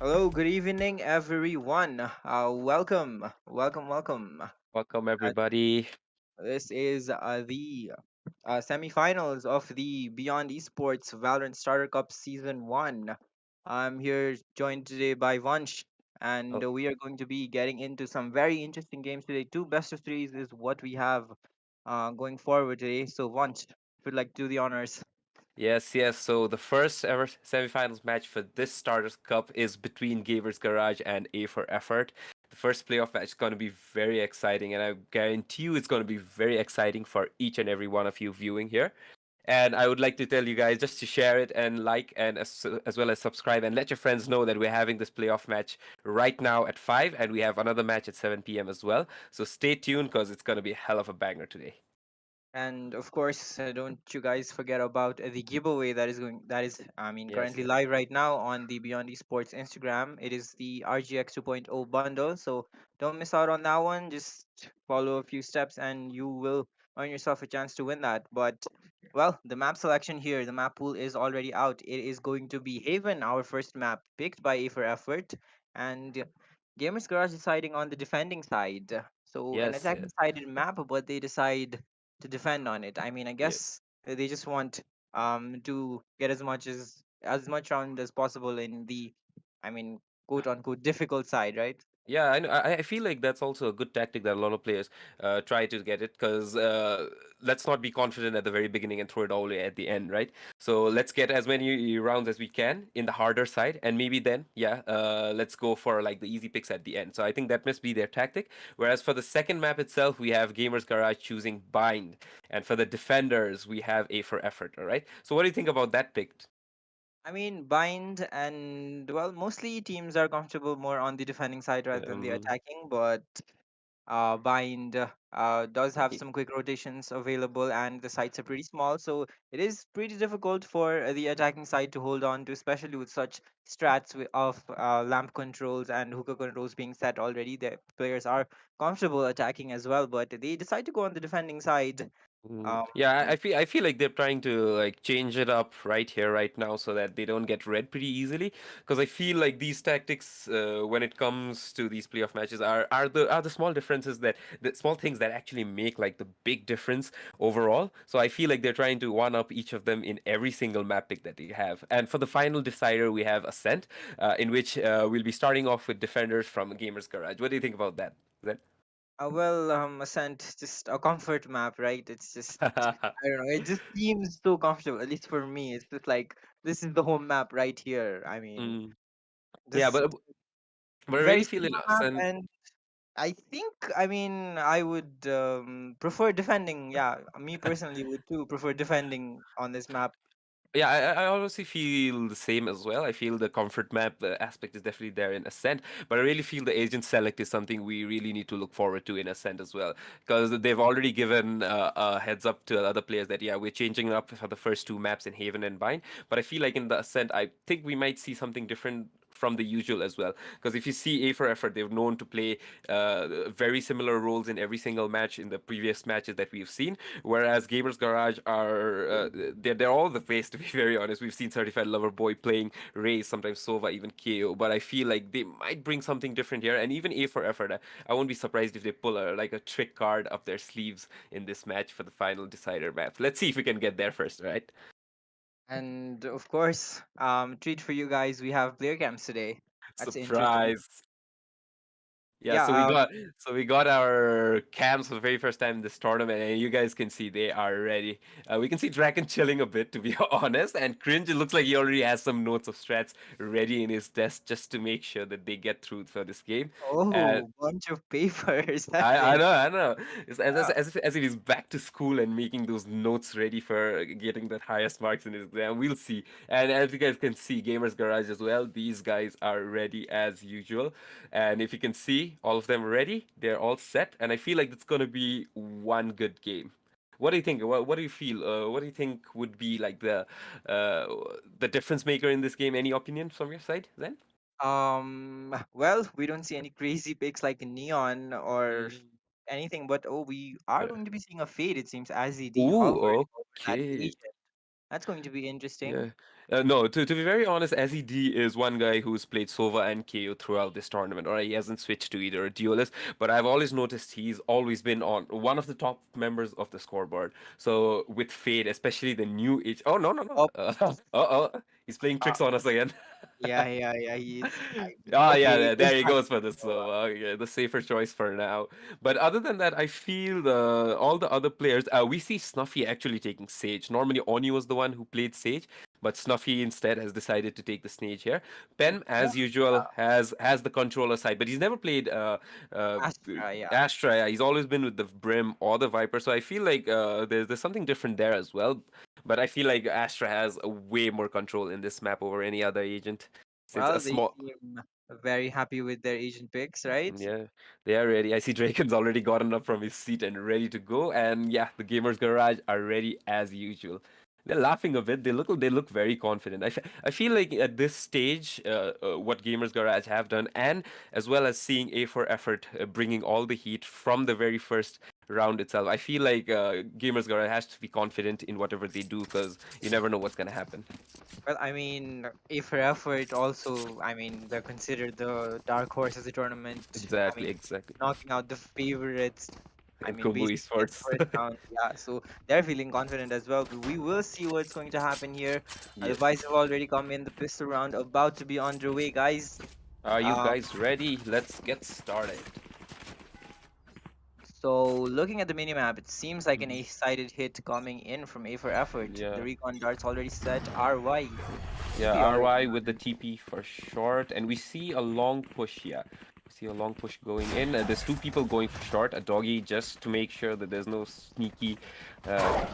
Hello, good evening, everyone. Welcome. Welcome, Uh, everybody. this is the semifinals of the Beyond Esports Valorant Starter Cup Season 1. I'm here joined today by Vansh, and Oh, we are going to be getting into some very interesting games today. Two best of threes is what we have going forward today. So, Vansh, if you'd like to do the honors. yes. So the first ever semifinals match for this Starters Cup is between Gamers Garage and A for Effort. The first playoff match is going to be very exciting, and I guarantee you it's going to be very exciting for each and every one of you viewing here. And I would like to tell you guys just to share it and like and as well as subscribe and let your friends know that we're having this playoff match right now at 5 and we have another match at 7 p.m. as well. So stay tuned because it's going to be a hell of a banger today. And of course, don't you guys forget about the giveaway that is Yes, currently yes. live right now on the Beyond Esports Instagram. It is the RGX 2.0 bundle, so don't miss out on that one. Just follow a few steps and you will earn yourself a chance to win that. But well, the map selection here, the map pool is already out. It is going to be Haven, our first map picked by A for Effort, and Gamers Garage deciding on the defending side. So an Yes, attacking yes. sided map, but they decide to defend on it. I mean, I Yeah. guess they just want to get as much round as possible in the, I mean, quote unquote difficult side, right? Yeah, I know. I feel like that's also a good tactic that a lot of players try to get it because let's not be confident at the very beginning and throw it all away at the end, right? So let's get as many rounds as we can in the harder side, and maybe then, yeah, let's go for like the easy picks at the end. So I think that must be their tactic. Whereas for the second map itself, we have Gamers Garage choosing Bind, and for the defenders, we have A for Effort. All right. So what do you think about that pick? I mean, bind and well, mostly teams are comfortable more on the defending side rather than the Um, attacking, but bind does have some quick rotations available, and the sites are pretty small, so it is pretty difficult for the attacking side to hold on to, especially with such strats of lamp controls and hookah controls being set already. The players are comfortable attacking as well, but they decide to go on the defending side. Um, Yeah, I feel like they're trying to like change it up right here, right now, so that they don't get red pretty easily. Because I feel like these tactics, when it comes to these playoff matches, are the small differences the small things that actually make like the big difference overall. So I feel like they're trying to one up each of them in every single map pick that they have. And for the final decider, we have Ascent, in which we'll be starting off with defenders from Gamers Garage. What do you think about that? Ascent, just a comfort map, right? It's just, That? I don't know, it just seems so comfortable, at least for me. It's just like, this is the home map right here. I mean, Mm. Yeah, just but I very really feel in stable map, Ascent. and I think, I mean, I would prefer defending. Yeah, me personally would too prefer defending on this map. Yeah, I honestly feel the same as well. I feel the comfort map aspect is definitely there in Ascent, but I really feel the agent select is something we really need to look forward to in Ascent as well, because they've already given a heads up to other players that yeah, we're changing it up for the first two maps in Haven and Bind. But I feel like in the Ascent, I think we might see something different from the usual as well. Because if you see A for Effort, they've known to play very similar roles in every single match in the previous matches that we've seen. Whereas Gamers Garage are they're all the face to be very honest. We've seen Certified Lover Boy playing Ray, sometimes Sova, even KO. But I feel like they might bring something different here. And even A for Effort, I won't be surprised if they pull like a trick card up their sleeves in this match for the final decider map. Let's see if we can get there first, right? And of course, treat for you guys. We have player camps today. That's interesting. Surprise. Yeah, Yeah. so we got our cams for the very first time in this tournament, and you guys can see they are ready. We can see Draken chilling a bit, to be honest, and Cringe. It looks like he already has some notes of strats ready in his desk just to make sure that they get through for this game. And Oh, bunch of papers. That's I it. know, I know. It's Uh, as if he's back to school and making those notes ready for getting the highest marks in his exam. We'll see. And as you guys can see, Gamers Garage as well. These guys are ready as usual. And if you can see, all of them are ready. They're all set. And I feel like it's gonna be one good game. What do you think? What do you feel? What do you think would be like uh, the difference maker in this game? Any opinion from your side, then? well, we don't see any crazy picks like Neon or Mm. anything, but oh, we are going to be seeing a fade, it seems, Azzy Ooh, hovering over that okay. agent. That's going to be interesting. Yeah. No, to be very honest, SED is one guy who's played Sova and KO throughout this tournament, or he hasn't switched to either a duelist, but I've always noticed he's always been on one of the top members of the scoreboard. So with Fade, especially the new age. Oh, no, no, no. Oh, He's playing uh, tricks on us again. yeah, yeah, yeah. He's Ah, yeah, okay. there This he time, goes for the Sova. Okay, the safer choice for now. But other than that, I feel all the other players. We see Snuffy actually taking Sage. Normally, Oni was the one who played Sage, but Snuffy instead has decided to take the stage here. Pen, as usual, has the controller side, but he's never played Astra, yeah. Astra. Yeah, he's always been with the Brim or the Viper. So I feel like there's something different there as well. But I feel like Astra has a way more control in this map over any other agent. Since a Well, they small seem very happy with their agent picks, right? Yeah, they are ready. I see Draken's already gotten up from his seat and ready to go. And yeah, the Gamers Garage are ready as usual. They're laughing a bit. They look very confident. I feel like at this stage, what Gamers Garage have done, and as well as seeing A for Effort bringing all the heat from the very first round itself, I feel like Gamers Garage has to be confident in whatever they do because you never know what's gonna happen. Well, I mean, if for effort also, I mean, they're considered the dark horse of the tournament. I Exactly, mean, exactly. knocking out the favorites. I And mean, Kumu basically in the Esports. first round. Yeah, so they're feeling confident as well. But we will see what's going to happen here. The Yes. buys have already come in. The pistol round about to be underway, guys. Are you Um, guys ready? Let's get started. so looking at the minimap, it seems like an Mhm. ace-sided hit coming in from A for effort. The Yeah, recon darts already set. RY should yeah, be already RY with the TP for short, and we see a long push. Yeah, we see a long push going in. There's two people going for short. A doggy just to make sure that there's no sneaky uh,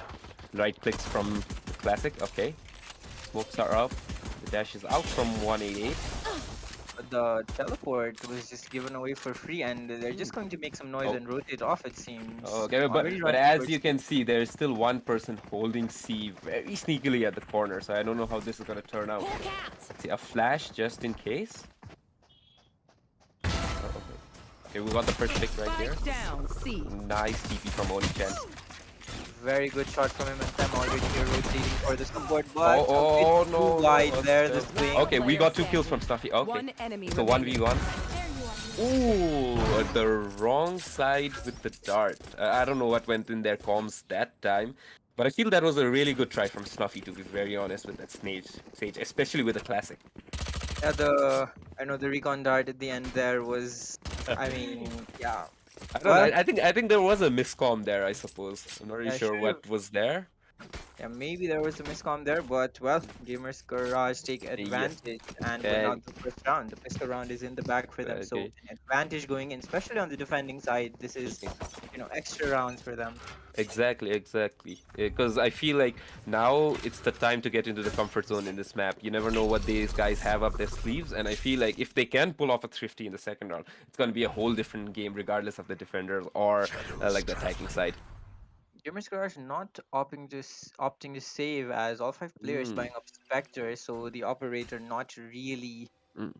right clicks from the classic. Okay, smokes are up. The dash is out from 188. the teleport was just given away for free, and they're just Hmm. going to make some noise Oh, and rotate off. It seems okay, already but running as towards you can see, there's still one person holding C very sneakily at the corner. So I don't know how this is gonna turn out. Let's see, a flash just in case. Oh, okay. Okay, we got the first pick right here. Spike down, C. Nice TP from Oni-chan. very good shot from him, and them already here rotating for the support, Oh, but a bit oh too no, wide no. there. The Last swing. Okay, we player got two kills from standing. Stuffy. Okay, One enemy so remaining. 1v1. Ooh, at the wrong side with the dart. I don't know what went in their comms that time, but I feel that was a really good try from Snuffy, to be very honest, with that stage, especially with the classic. Yeah, I know the recon dart at the end there was. I mean, yeah. I don't know. Well, I think there was a miscom there. I suppose. I'm not really yeah, sure should have. what was there. Yeah, maybe there was a miscom there, but well, Gamers Garage take Yes. advantage and win Okay. out the first round. The pistol round is in the bag for them, so Okay. an advantage going in, especially on the defending side. This is, Okay. extra rounds for them. Exactly, exactly. Because I feel like now it's the time to get into the comfort zone in this map. You never know what these guys have up their sleeves, and I feel like if they can pull off a thrifty in the second round, it's gonna be a whole different game, regardless of the defenders or like the attacking side. Gamers Garage not opting to save as all five players Mm, buying up Spectre, so the operator not really mm.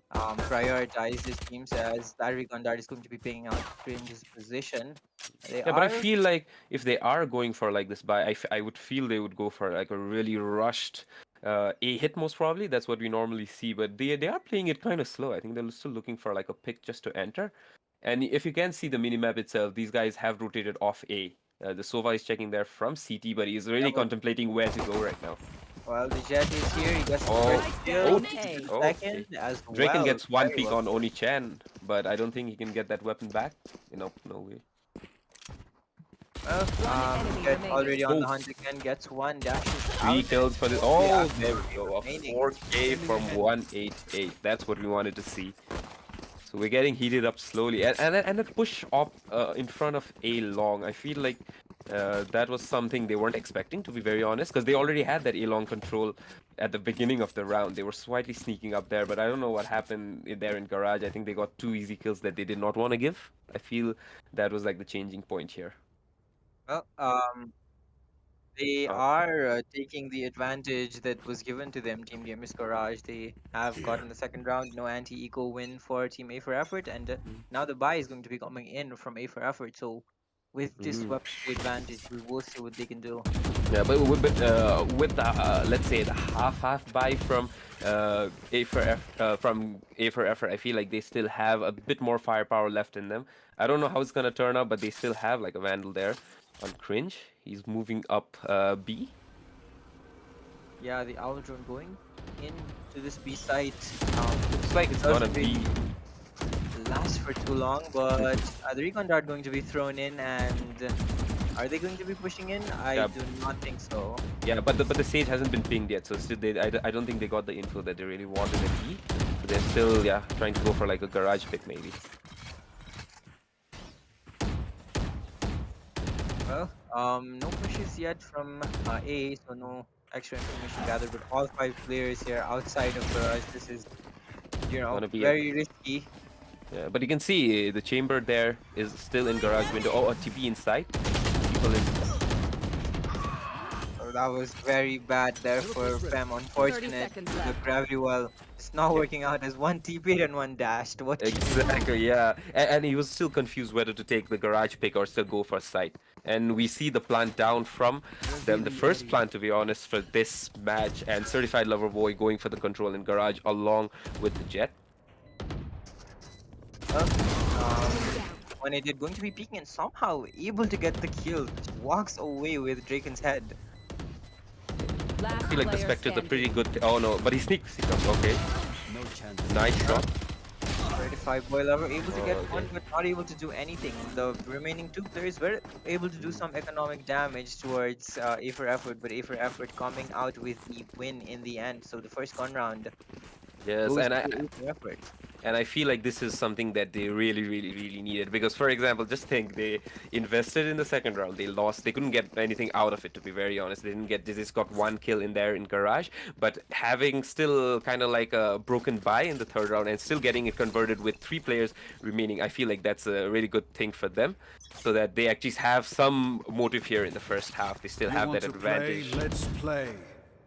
prioritized his teams as that recon dart is going to be paying out in his position. They Yeah, but I are feel like if they are going for like this buy, I would feel they would go for like a really rushed A hit most probably. That's what we normally see, but they are playing it kind of slow. I think they're still looking for like a pick just to enter. And if you can see the minimap itself, these guys have rotated off A. The Sova is checking there from CT, but he's yeah, really but contemplating where to go right now. well, the Jet is here. He gets the Oh, first Spike kill, down takes A. the second okay. as Draken well. gets one Very pick well. on Oni-chan, but I don't think he can get that weapon back. No, no way. Well, One enemy Jet remaining. already on Oh, the hunt again. Gets one, dashes three out. kills for this. Yeah, Oh, there we go. A remaining 4K from illusion. 188. That's what we wanted to see. So we're getting heated up slowly, and that push up in front of A long. I feel like that was something they weren't expecting, to be very honest, because they already had that A long control at the beginning of the round. They were slightly sneaking up there, but I don't know what happened there in Garage. I think they got two easy kills that they did not want to give. I feel that was like the changing point here. Well, they Oh, are taking the advantage that was given to them, Team Gamers Garage. They have gotten the second round, no anti-eco win for Team A for Effort, and mm, now the buy is going to be coming in from A for Effort. So with this Mm. weaponry advantage, we will see what they can do. Yeah, but with the let's say the half buy from A for effort, I feel like they still have a bit more firepower left in them. I don't know how it's gonna turn out, but they still have like a vandal there on cringe. He's moving up B. Yeah, the owl drone going into this B site. Looks like it's gonna Doesn't be. really last for too long, but the recon dart going to be thrown in, and are they going to be pushing in? I Yeah, do not think so. yeah, but the stage hasn't been pinged yet, so still I don't think they got the info that they really wanted at B. So they're still trying to go for like a garage pick maybe. Well, no pushes yet from A, so no extra information gathered. But all five players here outside of Garage, this is Gonna be a very risky. Yeah, but you can see the chamber there is still in garage window. Oh, a TP inside. People inside. So that was very bad there for Fem. 30 Unfortunate. seconds The left. gravity well. It's not Yeah, working out as one TP'd and one dashed. What can you do? exactly. Yeah, and he was still confused whether to take the garage pick or still go for site. And we see the plant down from them. The first plant, to be honest, for this match, and certified lover boy going for the control in garage along with the jet. Well, when it did going to be peeking and somehow able to get the kill, just walks away with Draken's head. I Last feel like the player Spectre's a standing. pretty good. Oh no, but he sneaks. He comes. Okay, No chance. nice shot. 35 boy lover able to get Oh, one okay. but not able to do anything. The remaining two players were able to do some economic damage towards A for effort, but A for effort coming out with the win in the end. So the first gun round Yes, goes and to I A for effort. And I feel like this is something that they really, really, really needed. Because, for example, just think they invested in the second round, they lost, they couldn't get anything out of it, to be very honest. They just got one kill in there in Garage. But having still kind of like a broken bye in the third round and still getting it converted with three players remaining, I feel like that's a really good thing for them. So that they actually have some motive here in the first half. They still You have want that to play? advantage. Let's play.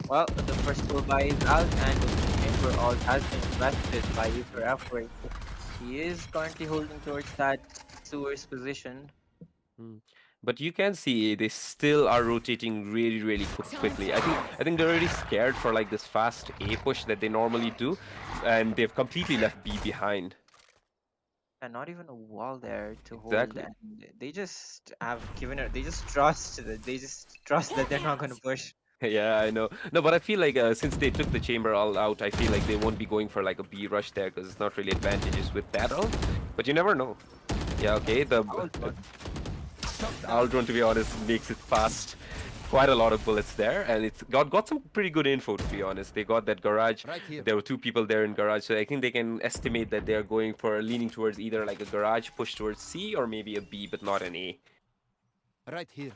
Well, the first pull by is out and the chamber all has been invested by A for effort. He is currently holding towards that sewers position. Mm. But you can see they still are rotating really, really quickly. I think they're already scared for like this fast A push that they normally do, and they've completely left B behind. And not even a wall there to hold, Exactly. and they just have given it. They just trust that they're not going to push. Yeah, I know. No, but I feel like since they took the chamber all out, I feel like they won't be going for like a B rush there because it's not really advantageous with that all. But you never know. Yeah, okay. The Aldron, to be honest, makes it fast. Quite a lot of bullets there, and it's got some pretty good info, to be honest. They got that garage. Right here. There were two people there in garage, so I think they can estimate that they're going for leaning towards either like a garage push towards C or maybe a B, but not an A. Right here.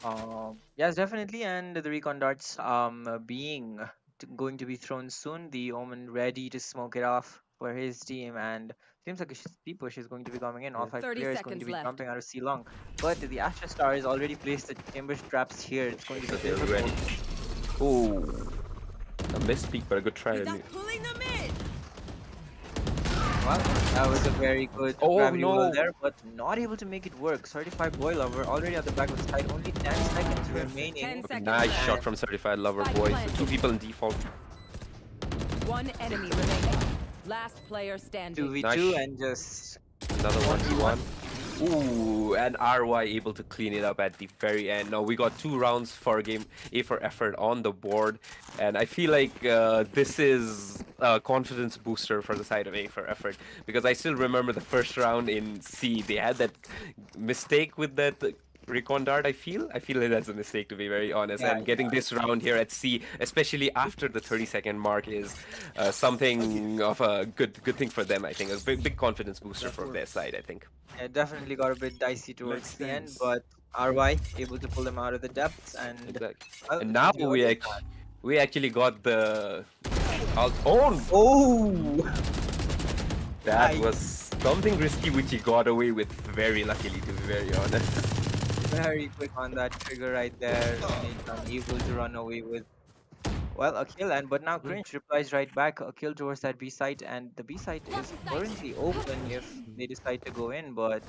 Yes, definitely, and the recon darts being going to be thrown soon. The Omen ready to smoke it off for his team, and seems like a C push is going to be coming in. All Yeah. five 30 players going to seconds be left. jumping out of C long, but the Astra Star is already placed the chamber traps here. It's going to be So they're difficult. ready. Oh, a misspeak, but a good try. Pulling them in. Well, that was a very good Oh gravity well no! there, but not able to make it work. Certified boy lover already at the back of the side. Only 10 seconds 10 remaining. seconds Nice left. shot from Certified Lover Spike Boy. So planted. two people in default. One enemy remaining. Last player standing. 2v2 Nice. and just Another 1v1. 1v1. Ooh, and RY able to clean it up at the very end. Now we got 2 rounds for game A for effort on the board, and I feel like this is a confidence booster for the side of A for effort because I still remember the first round in C. They had that mistake with that recon dart. I feel like that's a mistake, to be very honest. Yeah, And getting this round here at C, especially after the 30-second mark, is something of a good thing for them. I think a big confidence booster from their side. I think. it definitely got a bit dicey towards Let's the end, dance. but RY able to pull them out of the depths and Exactly. well, And it now was the early part. we actually got the oh, Oh, that nice. was something risky which he got away with very luckily, to be very honest. Very quick on that trigger right there. And he's unable to run away with well a kill, and but now Cringe replies right back a kill towards that B site, and the B site is currently open if they decide to go in, but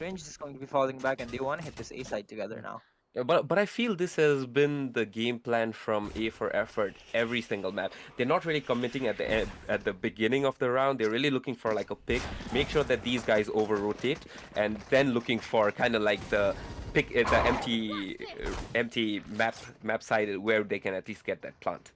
Cringe is going to be falling back, and they want to hit this A side together now. Yeah, but I feel this has been the game plan from A for effort every single map. They're not really committing at the end, at the beginning of the round. They're really looking for like a pick, make sure that these guys over rotate, and then looking for kind of like the pick the empty map side where they can at least get that plant.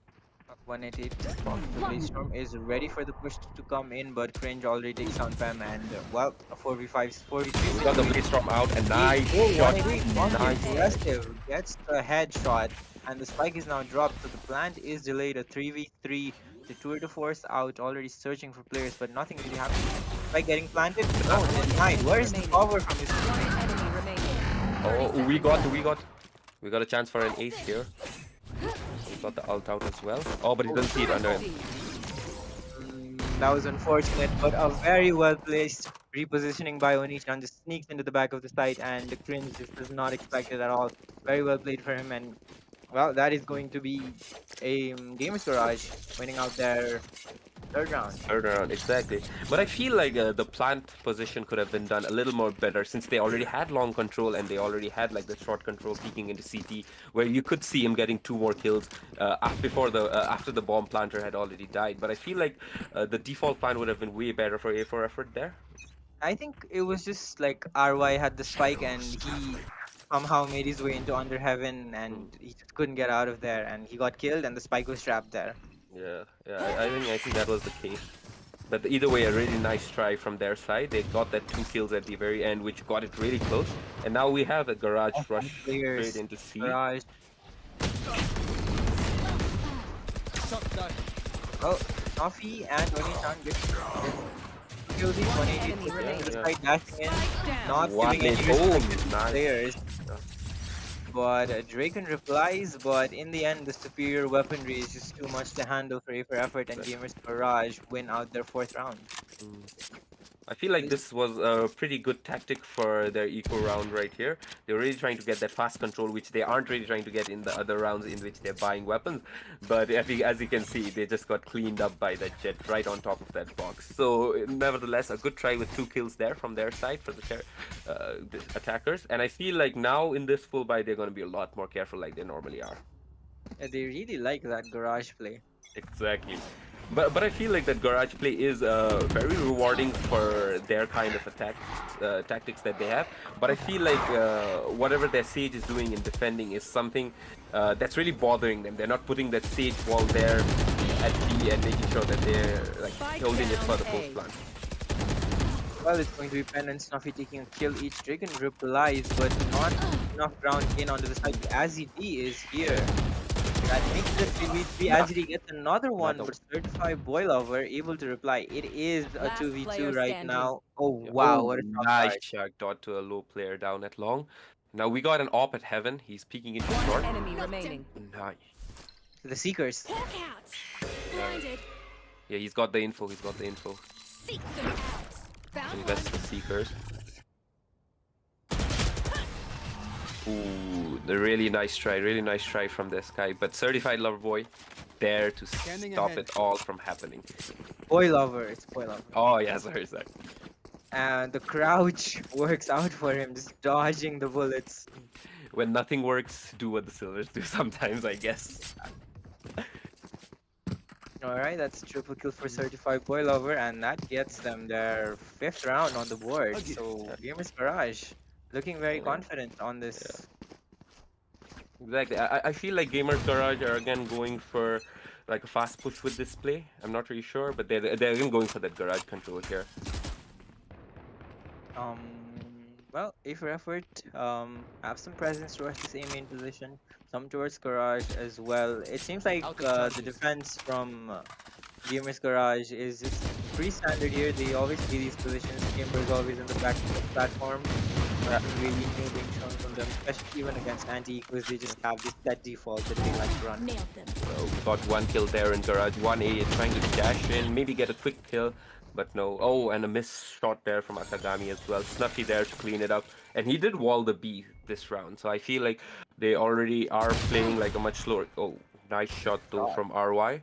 188 from the Blaze is ready for the push to come in, but Cringe already takes down Fem, and well, a 4v5, 4v3 We got the situation. Blaze Storm out, and nice Oh, shot. 188 on the Nice. aggressive, gets the headshot, and the spike is now dropped, so the plant is delayed. A 3v3, the tour de force out, already searching for players, but nothing really happening. Spike getting planted? No, denied. Where is the cover from his One teammate? enemy remaining. Oh, we got a chance for an ace here. We got the ult out as well. Oh, but he doesn't see it under him. That was unfortunate, but a very well placed repositioning by Onii just sneaks into the back of the site, and the Cringe just does not expect it at all. Very well played for him, and well, that is going to be a Gamers Garage winning out their third round. Third round, exactly. But I feel like the plant position could have been done a little more better since they already had long control and they already had like the short control peeking into CT, where you could see him getting 2 more kills after the bomb planter had already died. But I feel like the default plan would have been way better for A4 effort there. I think it was just like RY had the spike, and he somehow made his way into Under Heaven, and he just couldn't get out of there, and he got killed, and the spike was trapped there. Yeah, I think that was the case. But either way, a really nice try from their side. They got that 2 kills at the very end, which got it really close. And now we have a garage rush Players, straight into C. Garage. Shot down. Oh, Nofi and Oni-chan get kills each 180 Enemy to remaining. the side, dashing in, Spike down. not One giving any is respect home. to the Nice. players. Yeah. But Draken replies, but in the end, the superior weaponry is just too much to handle for A for effort, and Gamers Garage win out their 4th round. I feel like this was a pretty good tactic for their eco round right here. They're really trying to get that fast control, which they aren't really trying to get in the other rounds in which they're buying weapons. But as you can see, they just got cleaned up by that jet right on top of that box. So nevertheless, a good try with 2 kills there from their side for the attackers. And I feel like now in this full buy, they're going to be a lot more careful like they normally are. They really like that Garage play. Exactly. But I feel like that garage play is very rewarding for their kind of tactics that they have. But I feel like whatever their Sage is doing in defending is something that's really bothering them. They're not putting that Sage wall there at B and making sure that they're like Spike holding it for the down post A. plant. Well, it's going to be Pen and Snuffy taking a kill each. Draken replies, but not enough ground in onto the side. Azid is here. That makes it 3v3. Azid gets another one, but Certified Boy Lover able to reply. It is a Last 2v2 player right standing. now. Oh, Yeah. wow, Oh, what a shot nice card. shot dot to a low player down at long. Now we got an op at heaven. He's peeking into One short. enemy remaining. Nice. The Seekers. Hawk out. Blinded. Yeah, he's got the info. He's got the info. Seek them out. Found one. Invest the seekers. Ooh, the really nice try from this guy. But certified lover boy, there to Scanning stop ahead. it all from happening. Boy Lover. It's Boy Lover. Oh yeah, sorry. And the crouch works out for him, just dodging the bullets. When nothing works, do what the silvers do sometimes, I guess. Alright, that's a triple kill for Certified Boy Lover, and that gets them their 5th round on the board. Okay. So, Gamers Garage looking very Yeah. confident on this. Exactly. I feel like Gamers Garage are again going for like a fast push with this play. I'm not really sure, but they're again going for that garage control here. Um, well, A for effort, have some presence towards this A main position, some towards Garage as well. It seems like Out of the charges. defense from Gamers Garage is just pretty standard here. They always see these positions. Gamer is always in the back of the platform. Nothing really new being shown from them, especially even against anti-equals. They just have this set default that they like to run. Nailed them. So we got 1 kill there in garage. 1A is trying to dash in, maybe get a quick kill, but no. Oh, and a missed shot there from Akagami as well. Snuffy there to clean it up, and he did wall the B this round. So I feel like they already are playing like a much slower. Oh, nice shot though from RY.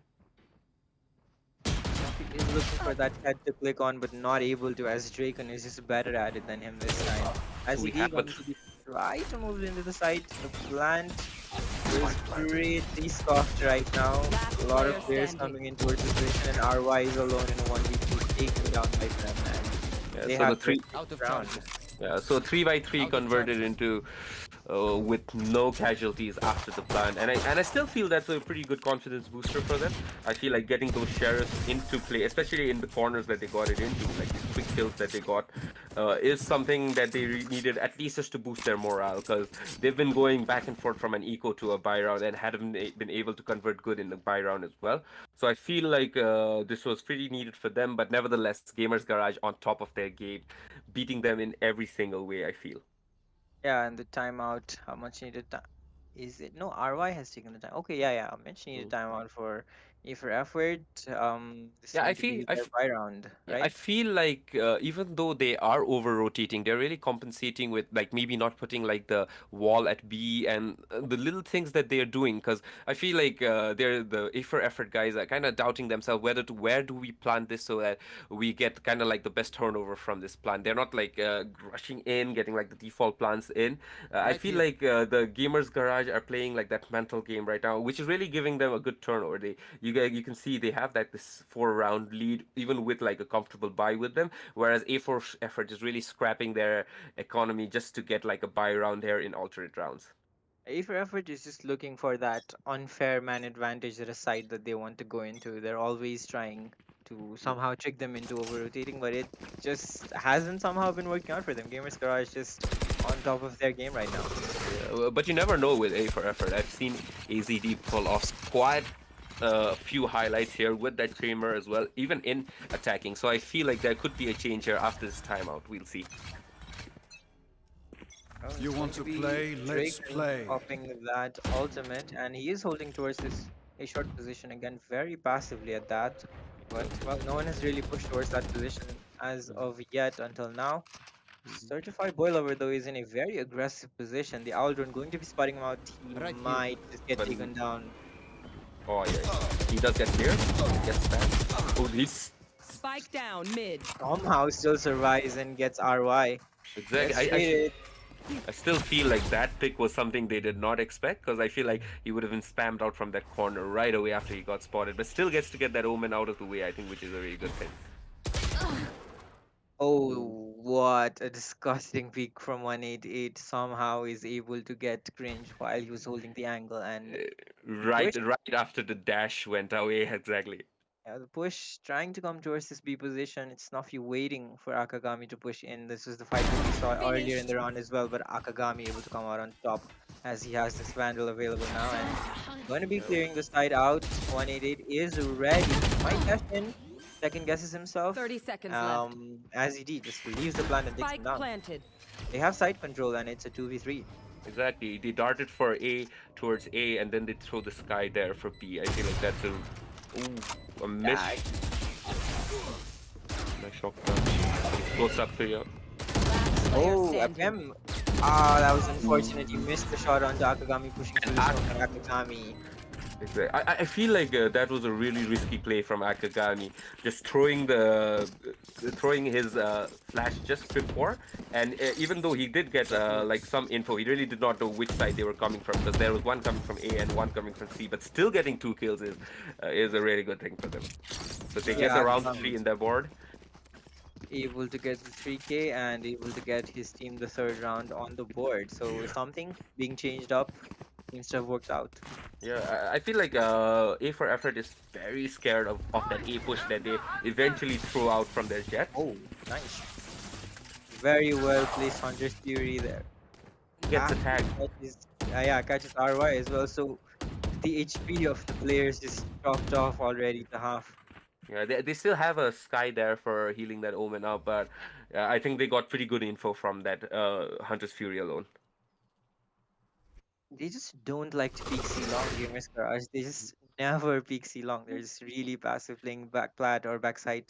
He is looking for that head to click on, but not able to, as Draken is just better at it than him this time. So As we he have a going to be try to move into the site. The plant is pretty soft right now. A Last lot of player players standing. coming in towards this position, and RY is alone in a 1v2, taken down by them, and yeah, they so the have the three Out of round. charges. yeah, so 3 by 3 Out of converted charges. into with no casualties after the plant, and I still feel that's a pretty good confidence booster for them. I feel like getting those sheriffs into play, especially in the corners that they got it into, like these quick kills that they got, is something that they needed at least just to boost their morale, because they've been going back and forth from an eco to a buy round and hadn't been able to convert good in the buy round as well. So I feel like this was pretty needed for them, but nevertheless, Gamers Garage on top of their game, beating them in every single way, I feel. Yeah, and the timeout, how much needed time? Is it no RY has taken the time? Okay, yeah. I mentioned needed Mm. timeout for E for effort. This is Yeah, I going to feel be their buy round, yeah, I right? feel like even though they are over rotating, they're really compensating with like maybe not putting like the wall at B and the little things that they're doing. Because I feel like they're the A for effort guys are kind of doubting themselves whether to where do we plant this so that we get kind of like the best turnover from this plant. They're not like rushing in, getting like the default plants in. I Right feel here. like the gamers garage are playing like that mental game right now, which is really giving them a good turnover. You can see they have like this 4 round lead even with like a comfortable buy with them, whereas A4 effort is really scrapping their economy just to get like a buy round here in alternate rounds. A for effort is just looking for that unfair man advantage at a side that they want to go into. They're always trying to somehow trick them into over rotating, but it just hasn't somehow been working out for them. Gamers Garage just on top of their game right now. Yeah, but you never know with A for effort. I've seen AZD pull off quite a few highlights here with that chamber as well, even in attacking. So I feel like there could be a change here after this timeout. We'll see. Oh, You it's want going to to be play? Let's Drake and play. popping that ultimate, and he is holding towards this a short position again, very passively at that. But well, no one has really pushed towards that position as of yet until now. Certified Boilover though is in a very aggressive position. The Aldrin going to be spotting him out. He Right here. might just get But taken down. oh yeah, he does get cleared. Gets spammed. Oh, he's Spike down mid. Somehow still survives and gets RY. exactly. Gets traded. I still feel like that pick was something they did not expect because I feel like he would have been spammed out from that corner right away after he got spotted, but still gets to get that omen out of the way, I think, which is a really good thing. Ooh. Oh, what a disgusting peek from 188. Somehow is able to get cringe while he was holding the angle, and Uh, the push. right after the dash went away, exactly. Yeah, the push trying to come towards this B position. It's Snuffy waiting for Akagami to push in. This was the fight that we saw earlier in Finished. the round as well, but Akagami able to come out on top as he has this Vandal available now and going to be Yeah. clearing the side out. 188 is ready. Might dash in. Second guesses himself. 30 seconds left. As he did, just leaves the plant and takes him Spike down. planted. They have side control and it's a 2v3. Exactly. They darted for A towards A and then they throw the sky there for B. I feel like that's a miss. Yeah, Nice shot. He's close up to you. Last player oh, standing. FM. Ah, that was unfortunate. You missed the shot onto Akagami pushing And position on Akagami. Exactly. I feel like that was a really risky play from Akagami, just throwing his flash just before, and even though he did get like some info, he really did not know which side they were coming from because there was one coming from A and one coming from C, but still getting 2 kills is a really good thing for them. So they get Yeah, the round Akagami 3 in their board. able to get the 3K and able to get his team the third round on the board. So something being changed up seems to have worked out. Yeah, I feel like A for effort is very scared of that A push that they eventually throw out from their jet. Oh, nice. Very well placed Hunter's Fury there. Gets Ah, attacked. catches, yeah, catches RY as well. So the HP of the players just chopped off already to half. Yeah, they still have a sky there for healing that omen up, but I think they got pretty good info from that Hunter's Fury alone. They just don't like to peek C long, Gamers Garage. They just never peek C long. They're just really passive playing back plat or backside.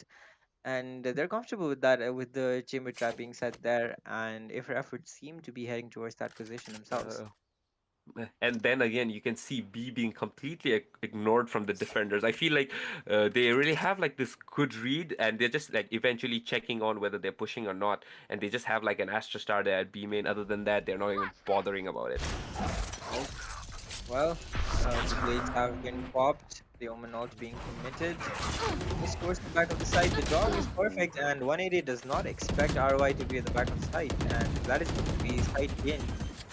And they're comfortable with that, with the chamber trap being set there. And if efforts seem to be heading towards that position themselves. Uh, And then again, you can see B being completely ignored from the defenders. I feel like they really have like this good read, and they're just like eventually checking on whether they're pushing or not. And they just have like an Astra Star there at B main. Other than that, they're not even bothering about it. Oh, well, the blades have been popped. The Omen ult being committed. This towards the back of the site. The dog is perfect, and 180 does not expect RY to be at the back of the site, and that is going to be site in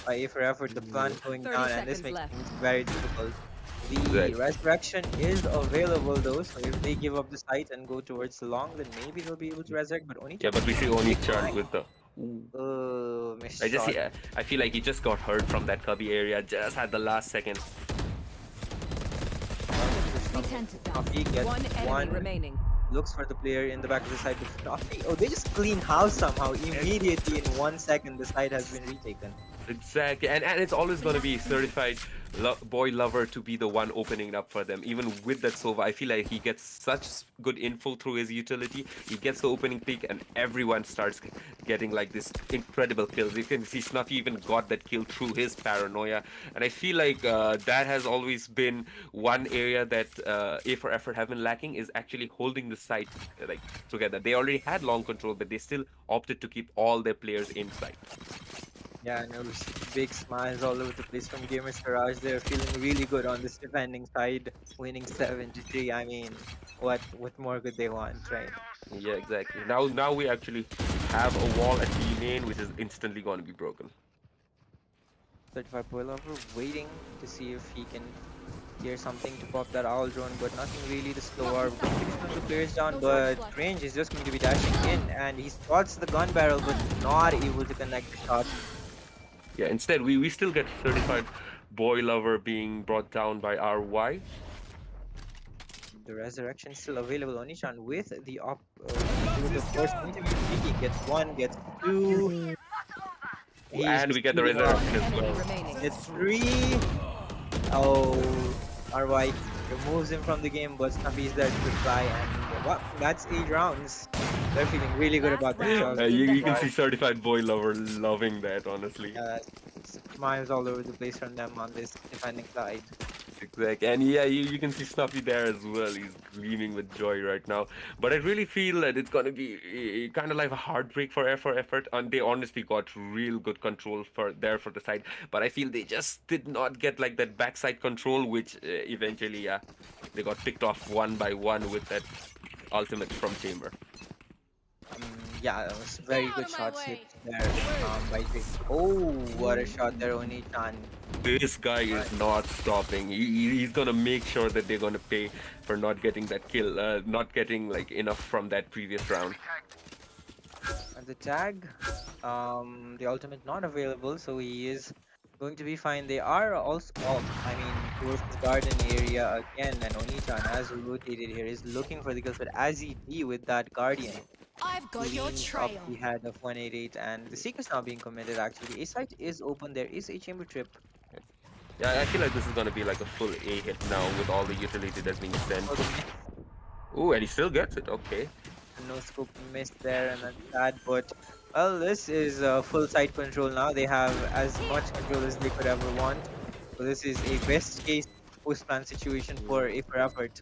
by A for effort. The plant going 30 down, and this seconds makes left. things very difficult. The Right. resurrection is available though, so if they give up the site and go towards the long, then maybe they'll be able to resurrect. But Yeah, Oni-chan but we see Oni churned fine. with the. Ooh. Missed I just shot. see. I feel like he just got hurt from that cubby area just at the last second. Well, the push We from tend to die. Coffee gets One enemy one. remaining. Looks for the player in the back of the site, but Coffee. Oh, they just clean house somehow. Immediately in 1 second, the site has been retaken. Exactly, and it's always gonna be certified boy lover to be the one opening it up for them. Even with that Sova, I feel like he gets such good info through his utility. He gets the opening peak, and everyone starts getting like this incredible kills. You can see Snuffy even got that kill through his paranoia, and I feel like that has always been one area that A for Effort have been lacking, is actually holding the site like together. They already had long control, but they still opted to keep all their players inside. Yeah, no, big smiles all over the place from Gamers Garage. They're feeling really good on this defending side, winning 7-3. I mean, what more could they want, right? Yeah, exactly. Now we actually have a wall at B main, which is instantly going to be broken. 35 boy lover waiting to see if he can hear something to pop that owl drone, but nothing really to slow our one of the players down. But Range is just going to be dashing in, and he spots the gun barrel, but not able to connect the shot. Yeah, instead we still get certified boy lover being brought down by RY. The resurrection still available. Onichan with the with the first interview peeking, gets one, gets two. He's And just we get the speeding up. resurrection as Enemy well. remaining. Gets three. Oh, RY removes him from the game, but Snuffy is there to reply, and well, that's 8 rounds. They're feeling really good about themselves. You can see certified boy lover loving that, honestly. Smiles all over the place from them on this defending side. Exactly, and yeah, you can see Snuffy there as well. He's gleaming with joy right now. But I really feel that it's gonna be kind of like a heartbreak for effort, and they honestly got real good control for the side. But I feel they just did not get like that backside control, which eventually, yeah, they got picked off one by one with that ultimate from Chamber. Yeah, it was very out good of my shots way. hit there by Jake. Oh, what a shot there, Oni-chan. This guy is not stopping. He's gonna make sure that they're gonna pay for not getting that kill, not getting like enough from that previous round. And the tag, the ultimate not available, so he is going to be fine. They are also off, I mean, towards this garden area again, and Oni-chan, as rotated here, is looking for the kills, but as he D with that Guardian, I've got your cleans up trail. the head of 188, and the Seeker's now being committed actually. A site is open, there is a chamber trip. Yeah, I feel like this is gonna be like a full A hit now with all the utility that's being sent. Oh, the miss, Ooh, and he still gets it. Okay. no scope missed there, and that's sad, but well, this is full site control now. They have as much control as they could ever want. So this is a best case post plan situation for A for effort.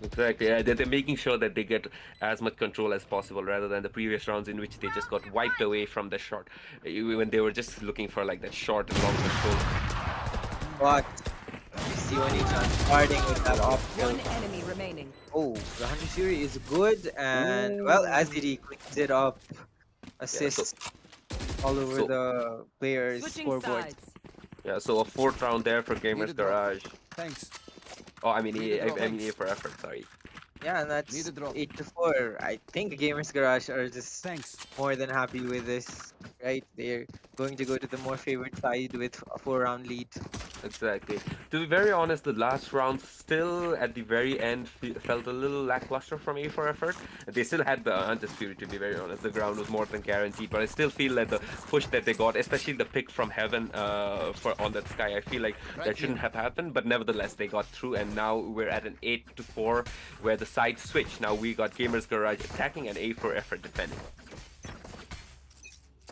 Exactly. Yeah, they're making sure that they get as much control as possible rather than the previous rounds in which they just got wiped away from the short. When they were just looking for like that short and long control. But you see Oni-chan starting with that off kill. One enemy remaining. Oh, the Hunter Fury is good, and well, as he cleans it up, Yeah, so assists all over so the player's Switching scoreboard. sides. yeah, so a fourth round there for Need Gamers a drop. Garage. Thanks. Oh, I mean, Need a drop. I mean A for effort. Sorry. Yeah, and Need that's a drop. 8-4. I think Gamers Garage are just Thanks. more than happy with this, right? They're going to go to the more favored side with a 4-round lead. Exactly. To be very honest, the last round still at the very end felt a little lackluster from A for effort. They still had the undisputed, to be very honest. The ground was more than guaranteed, but I still feel like the push that they got, especially the pick from heaven for on that sky, I feel like that shouldn't have happened. But nevertheless, they got through, and now we're at an 8-4, where the sides switch. Now we got Gamers Garage attacking and A for effort defending.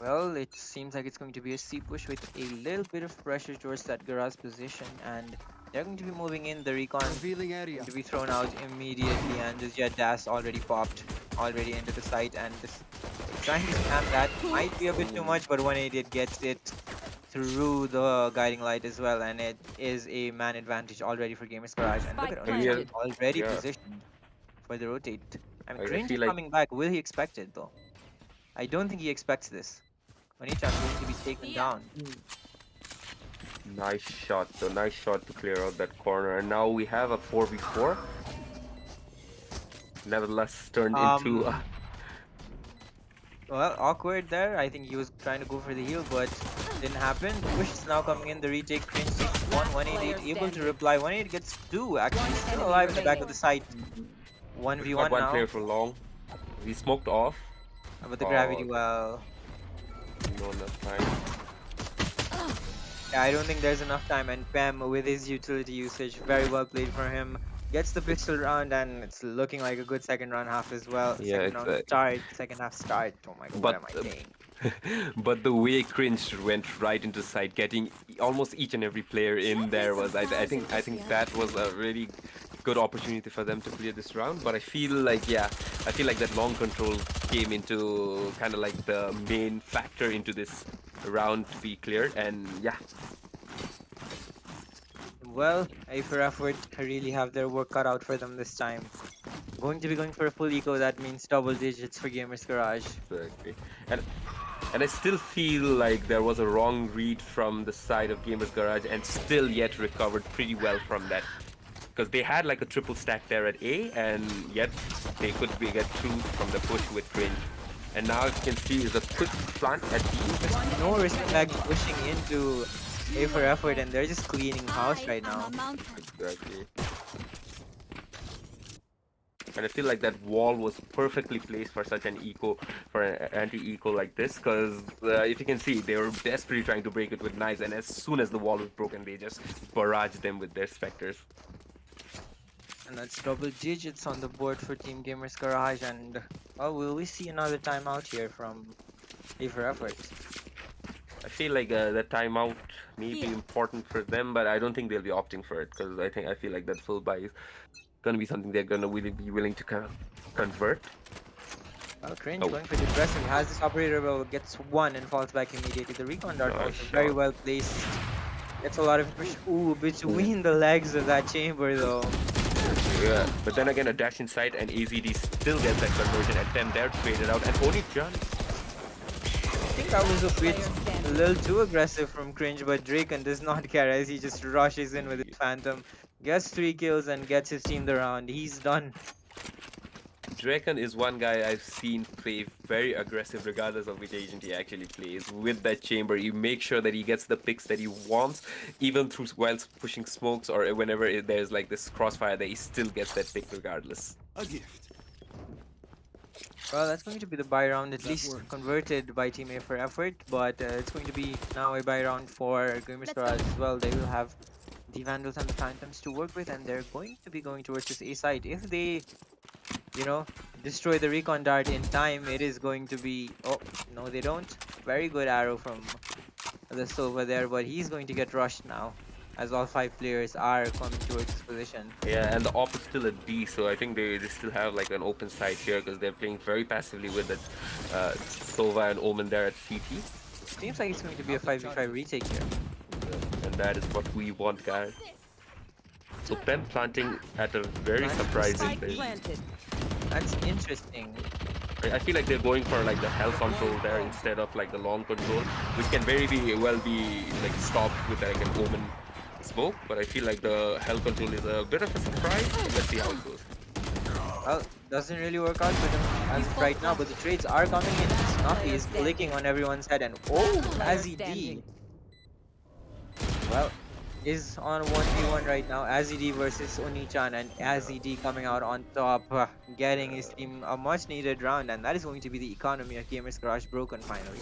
Well, it seems like it's going to be a C push with a little bit of pressure towards that garage position, and they're going to be moving in. The recon Revealing area. going to be thrown out immediately, and this Jet Dash already popped already into the site, and this trying to spam that might be a bit too much, but 188 gets it through the guiding light as well, and it is a man advantage already for Gamers Garage. And look Spike at And Onii planted. already yeah, positioned for the rotate. I'm I Cringe feel is like coming back. Will he expect it though? I don't think he expects this. Onii-chan going to be taken down. nice shot. So nice shot to clear out that corner. And now we have a 4v4. Nevertheless, turned into. Well, awkward there. I think he was trying to go for the heal, but didn't happen. Push is now coming in. The retake. Cringe takes one. 188 able to standing. reply. 188 gets two. Actually, One still enemy alive in the back of remaining. the site. Not 1v1 one now. player for long. He smoked off. But the Oh, gravity well. no enough time. Yeah, I don't think there's enough time. And Pam with his utility usage, very well played for him. Gets the pistol round, and it's looking like a good second round half as well. Yeah, Second round start, second half start. Oh my god, what But am I saying? but the way Cringe went right into side, getting almost each and every player in there was I think that was a really good opportunity for them to clear this round. But I feel like that long control came into kind of like the main factor into this round to be cleared, and yeah. Well, A for effort really have their work cut out for them this time. Going to be going for a full eco, that means double digits for Gamers Garage. Exactly. And I still feel like there was a wrong read from the side of Gamers Garage and still yet recovered pretty well from that. Because they had like a triple stack there at A, and yet they could get through from the push with Cringe. And now you can see is a quick plant at B. Just no respect pushing into A for effort, and they're just cleaning house right now. Exactly. And I feel like that wall was perfectly placed for such an eco, for an anti-eco like this, because if you can see, they were desperately trying to break it with knives, and as soon as the wall was broken, they just barraged them with their specters. And that's double digits on the board for Team Gamers Garage, and oh, will we see another timeout here from A for effort? I feel like that timeout may be important for them, but I don't think they'll be opting for it, because I feel like that full buy is gonna be something they're gonna really be willing to kind of convert. Well, Cringe Oh. going for the aggressive, has this operator well, gets one and falls back immediately. The recon dart Nice also very shot. well placed. Gets a lot of push. Ooh, between the legs of that chamber though. Yeah, but then again, a dash inside and AZD still gets that conversion attempt there, traded out, and Onii John. I think that was a bit a little too aggressive from Cringe, but Draken does not care as he just rushes in with his Phantom. Gets 3 kills and gets his team the round. He's done. Draken is one guy I've seen play very aggressive regardless of which agent he actually plays. With that chamber, he makes sure that he gets the picks that he wants, even through whilst pushing smokes or whenever there's like this crossfire, that he still gets that pick regardless. A gift. Well, that's going to be the buy round, at That least works. converted by Team A for effort, but it's going to be now a buy round for Gamers Garage as well. They will have the Vandals and the Phantoms to work with, and they're going to be going towards this A side. If they, destroy the recon dart in time, it is going to be... Oh, no they don't. Very good arrow from the Silva there, but he's going to get rushed now, as all 5 players are coming towards this position. Yeah, and the op is still at B, so I think they still have like an open side here because they're playing very passively with the Sova and Omen there at CT. Seems like it's going to be a 5v5 retake here. And that is what we want, guys. So Pem planting at a very surprising Spike place. planted. That's interesting. I feel like they're going for like the hell control there instead of like the long control, which can well be like stopped with like an Omen smoke, but I feel like the hell control is a bit of a surprise. Let's see how it goes. Well, doesn't really work out for them as of right now, but the trades are coming in. Snuffy is clicking on everyone's head, and oh, Azzy D. Well, is on 1v1 right now. Azed versus Onichan, and Azed coming out on top, getting his team a much needed round, and that is going to be the economy of Gamers Garage broken finally.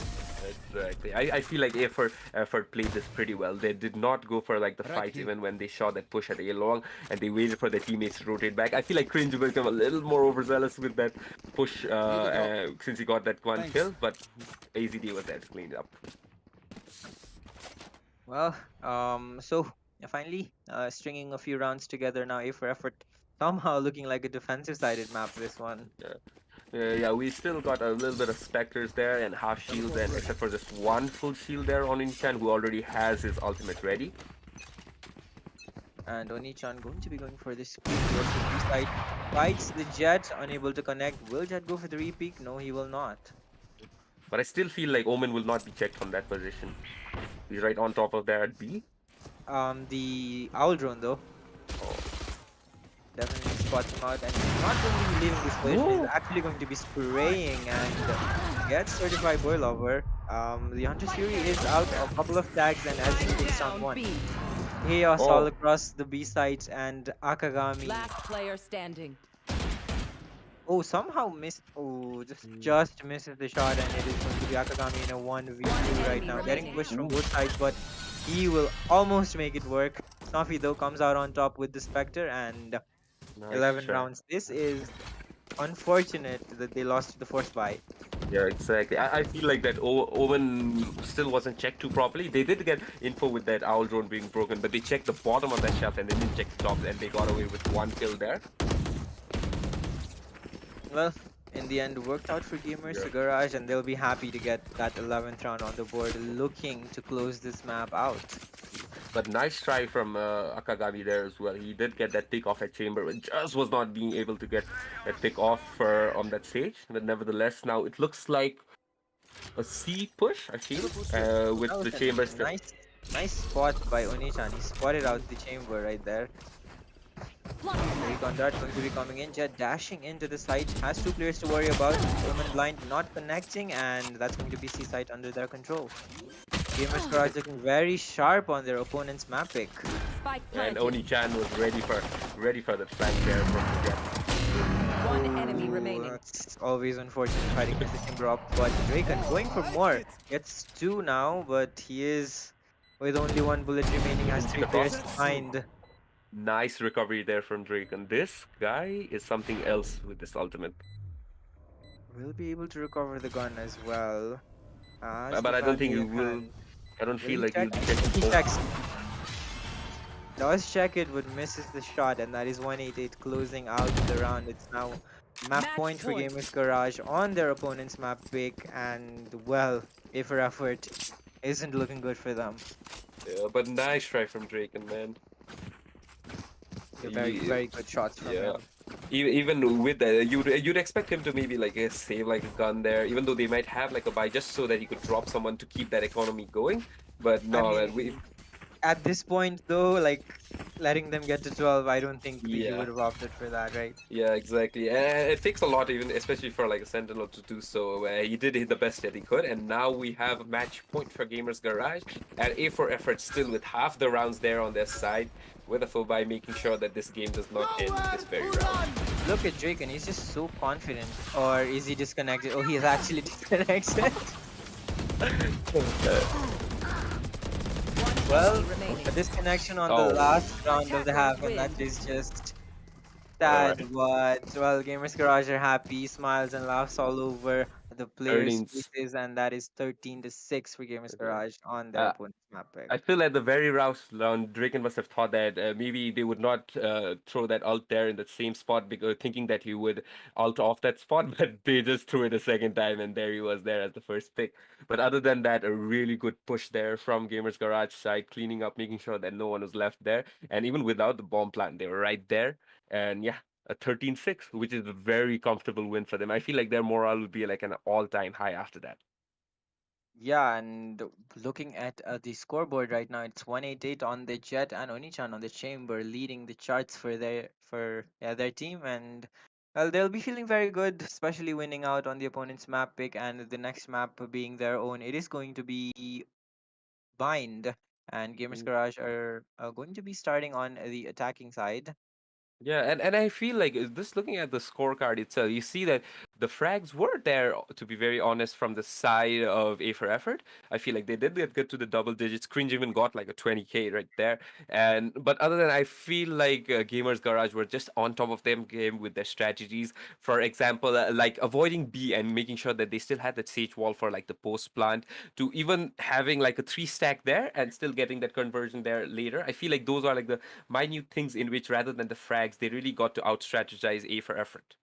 Exactly. I feel like effort played this pretty well. They did not go for like the Right fights here. even when they shot that push at A long and they waited for their teammates to rotate back. I feel like Cringe became a little more overzealous with that push Here we go. since he got that one Thanks. kill, but AZD was there to clean it up. Well, so yeah, finally, stringing a few rounds together now. A for effort, somehow looking like a defensive sided map. This one. Yeah. Yeah, we still got a little bit of specters there and half shields, Teleport's and ready. except for just one full shield there on Inchan who already has his ultimate ready. And Oni-chan going to be going for this peek towards the B side. Fights the Jet, unable to connect. Will Jet go for the re-peek? No, he will not. But I still feel like Omen will not be checked from that position. He's right on top of there at B. The Owl Drone though, Oh. definitely spots him out. And he's not going to be leaving this position. He's actually going to be spraying and gets certified boil over. The Hunter's Fury is out a couple of tags, and as he Spike takes down down one. B. Chaos all Oh. across the B sides, and Akagami. Last player standing. Oh, somehow missed. Oh, just misses the shot, and it is going to be Akagami in a 1v2 right enemy now. Getting remaining. pushed from both sides, but he will almost make it work. Snuffy, though, comes out on top with the Spectre, and Nice 11 try. rounds. This is unfortunate that they lost to the force buy. Yeah, exactly. I feel like that Owen still wasn't checked too properly. They did get info with that owl drone being broken, but they checked the bottom of that shelf and they didn't check the top, and they got away with one kill there. Well, in the end, worked out for Gamers Yeah. Garage, and they'll be happy to get that 11th round on the board, looking to close this map out. But nice try from Akagami there as well. He did get that pick off at Chamber, but just was not being able to get that pick off on that stage. But nevertheless, now it looks like a C push, I feel, with That was the a Chamber still. nice spot by Oni-chan. He spotted out the chamber right there. Recon Dart going to be coming in. Jet dashing into the site. Has two players to worry about. Women blind not connecting, and that's going to be C site under their control. Gamers Garage looking very sharp on their opponent's map pick. Spike And planted. Oni-chan was ready for the flank there from the Jet. One enemy Ooh, remaining. that's always unfortunate fighting against the chamber up, but Draken going for more. Gets two now, but he is with only one bullet remaining. Has See three the players cross? behind. Nice recovery there from Drake. And this guy is something else with this ultimate. Will be able to recover the gun as well as the But I don't think family he in will. hand. I don't Will feel he like check? he'll be I checking think he both. checks. Does check it, but misses the shot, and that is 188 closing out the round. It's now map Match point for point. Gamers Garage on their opponent's map pick, and well, A for effort isn't looking good for them. Yeah, but nice try from Drake, and man. Very good shots from Yeah. him. Even with that, you'd expect him to maybe like save like a gun there, even though they might have like a buy just so that he could drop someone to keep that economy going. But I no, man, we mean, at this point though, like letting them get to 12, I don't think he yeah. would have opted for that, right? Yeah, exactly. And it takes a lot, even especially for like a Sentinel to do so. He did hit the best that he could, and now we have a match point for Gamers Garage at A for effort, still with half the rounds there on their side, with a full buy, making sure that this game does not end this very round. Look at Drake, and he's just so confident. Or is he disconnected? Oh, he is actually disconnected. One Well, enemy remaining. a disconnection on Oh. the last round of the Attackers half, and that win. is just Alright. sad. But well, Gamers Garage are happy, smiles and laughs all over the players' Earnings. faces, and that is 13-6 for Gamers Garage on their Uh, opponent's map pick. I feel at the very last round, Draken must have thought that maybe they would not throw that ult there in the same spot because thinking that he would ult off that spot, but they just threw it a second time, and there he was there as the first pick. But other than that, a really good push there from Gamers Garage side, cleaning up, making sure that no one was left there. And even without the bomb plant, they were right there. And yeah, a 13-6, which is a very comfortable win for them. I feel like their morale would be like an all-time high after that. Yeah, and looking at the scoreboard right now, it's 188 on the Jet and Onichan on the Chamber, leading the charts for their team, and well, they'll be feeling very good, especially winning out on the opponent's map pick and the next map being their own. It is going to be Bind. and Gamers Garage are going to be starting on the attacking side. Yeah, and I feel like just looking at the scorecard itself, you see that the frags were there, to be very honest, from the side of A for Effort. I feel like they did get good to the double digits. Cringe even got like a 20K right there. And but other than I feel like Gamers Garage were just on top of them game with their strategies. For example, like avoiding B and making sure that they still had that sage wall for like the post plant, to even having like a three stack there and still getting that conversion there later. I feel like those are like the minute things in which rather than the frags, they really got to out strategize A for Effort.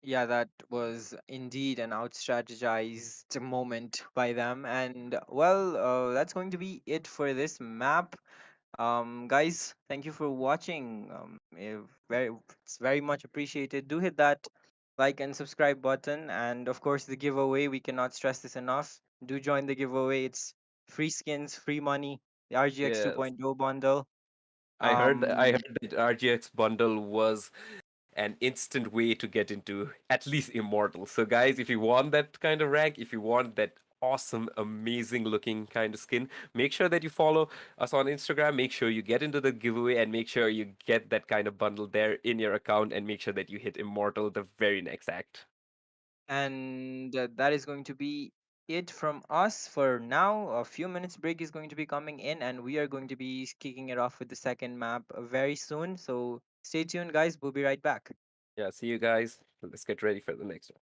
Yeah, that was indeed an out strategized moment by them. And well, that's going to be it for this map. Guys, thank you for watching. It's very much appreciated. Do hit that like and subscribe button, and of course the giveaway. We cannot stress this enough. Do join the giveaway. It's free skins, free money, the RGX Yes. 2.0 bundle. I Um, heard that RGX bundle was an instant way to get into at least immortal. So guys, if you want that kind of rank, if you want that awesome, amazing looking kind of skin, make sure that you follow us on Instagram. Make sure you get into the giveaway and make sure you get that kind of bundle there in your account and make sure that you hit immortal the very next act. and that is going to be it from us for now. A few minutes break is going to be coming in, and we are going to be kicking it off with the second map very soon. So stay tuned, guys. We'll be right back. Yeah, see you guys. Let's get ready for the next one.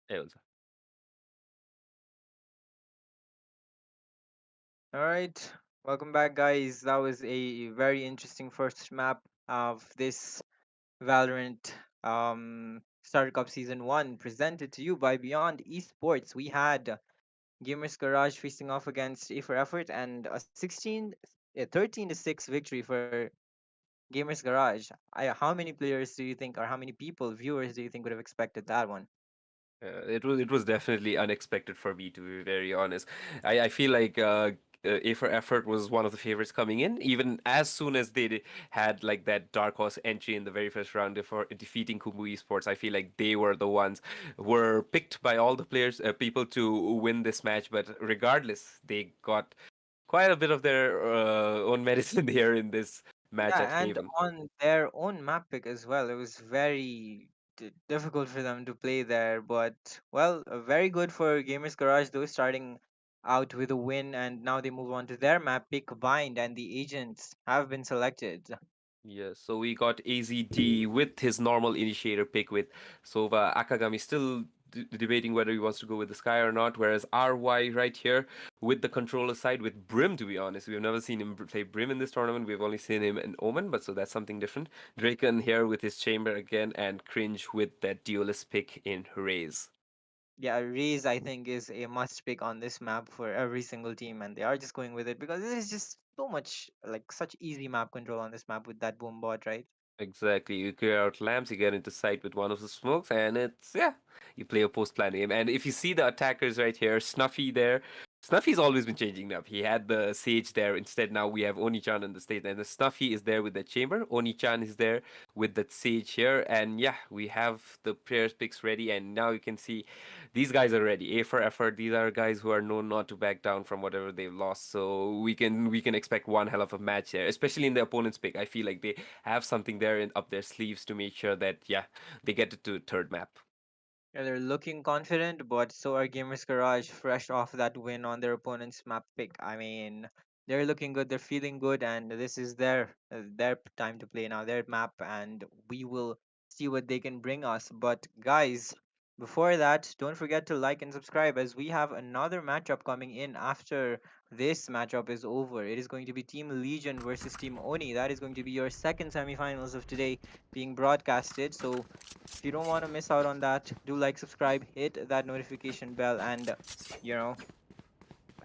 Hey, also. All right, welcome back, guys. That was a very interesting first map of this Valorant Starter Cup Season 1 presented to you by Beyond Esports. We had Gamers Garage facing off against A for Effort and a 13 to 6 victory for Gamers Garage. How many players do you think, or how many people, viewers, do you think would have expected that one? It was definitely unexpected for me, to be very honest. I feel like A for Effort was one of the favorites coming in, even as soon as had like that dark horse entry in the very first round before defeating Kumu Esports. I feel like they were the ones were picked by all the players, people to win this match. But regardless, they got quite a bit of their own medicine here in this match at Yeah, and Haven. on their own map pick as well. It was very difficult for them to play there, but well, very good for Gamers Garage though, starting out with a win, and now they move on to their map pick, Bind, and the agents have been selected. Yes, so we got AZD with his normal initiator pick with Sova. Akagami still debating whether he wants to go with the Sky or not, whereas RY right here with the controller side with Brim, to be honest. We've never seen him play Brim in this tournament. We've only seen him in Omen, but so that's something different. Draken here with his Chamber again, and Cringe with that duelist pick in Raze. Yeah, Raze I think is a must pick on this map for every single team, and they are just going with it because it is just so much like such easy map control on this map with that boom bot, right? Exactly. You clear out lamps, you get into sight with one of the smokes, and it's, yeah, you play a post plan game. And if you see the attackers right here, Snuffy there, Snuffy's always been changing up. He had the Sage there. Instead, now we have Oni-chan in the state, and the Snuffy is there with the Chamber. Oni-chan is there with that Sage here. And yeah, we have the players picks ready, and now you can see these guys are ready. A for Effort. These are guys who are known not to back down from whatever they've lost. So we can expect one hell of a match there, especially in the opponent's pick. I feel like they have something there up their sleeves to make sure that, yeah, they get it to third map. Yeah, they're looking confident, but so are Gamers Garage, fresh off that win on their opponent's map pick. I mean, they're looking good, they're feeling good, and this is their time to play now, their map, and we will see what they can bring us. But guys, before that, don't forget to like and subscribe as we have another matchup coming in after this matchup is over. It is going to be Team Legion versus Team Oni. That is going to be your second semifinals of today being broadcasted. So if you don't want to miss out on that, do like, subscribe, hit that notification bell, and you know,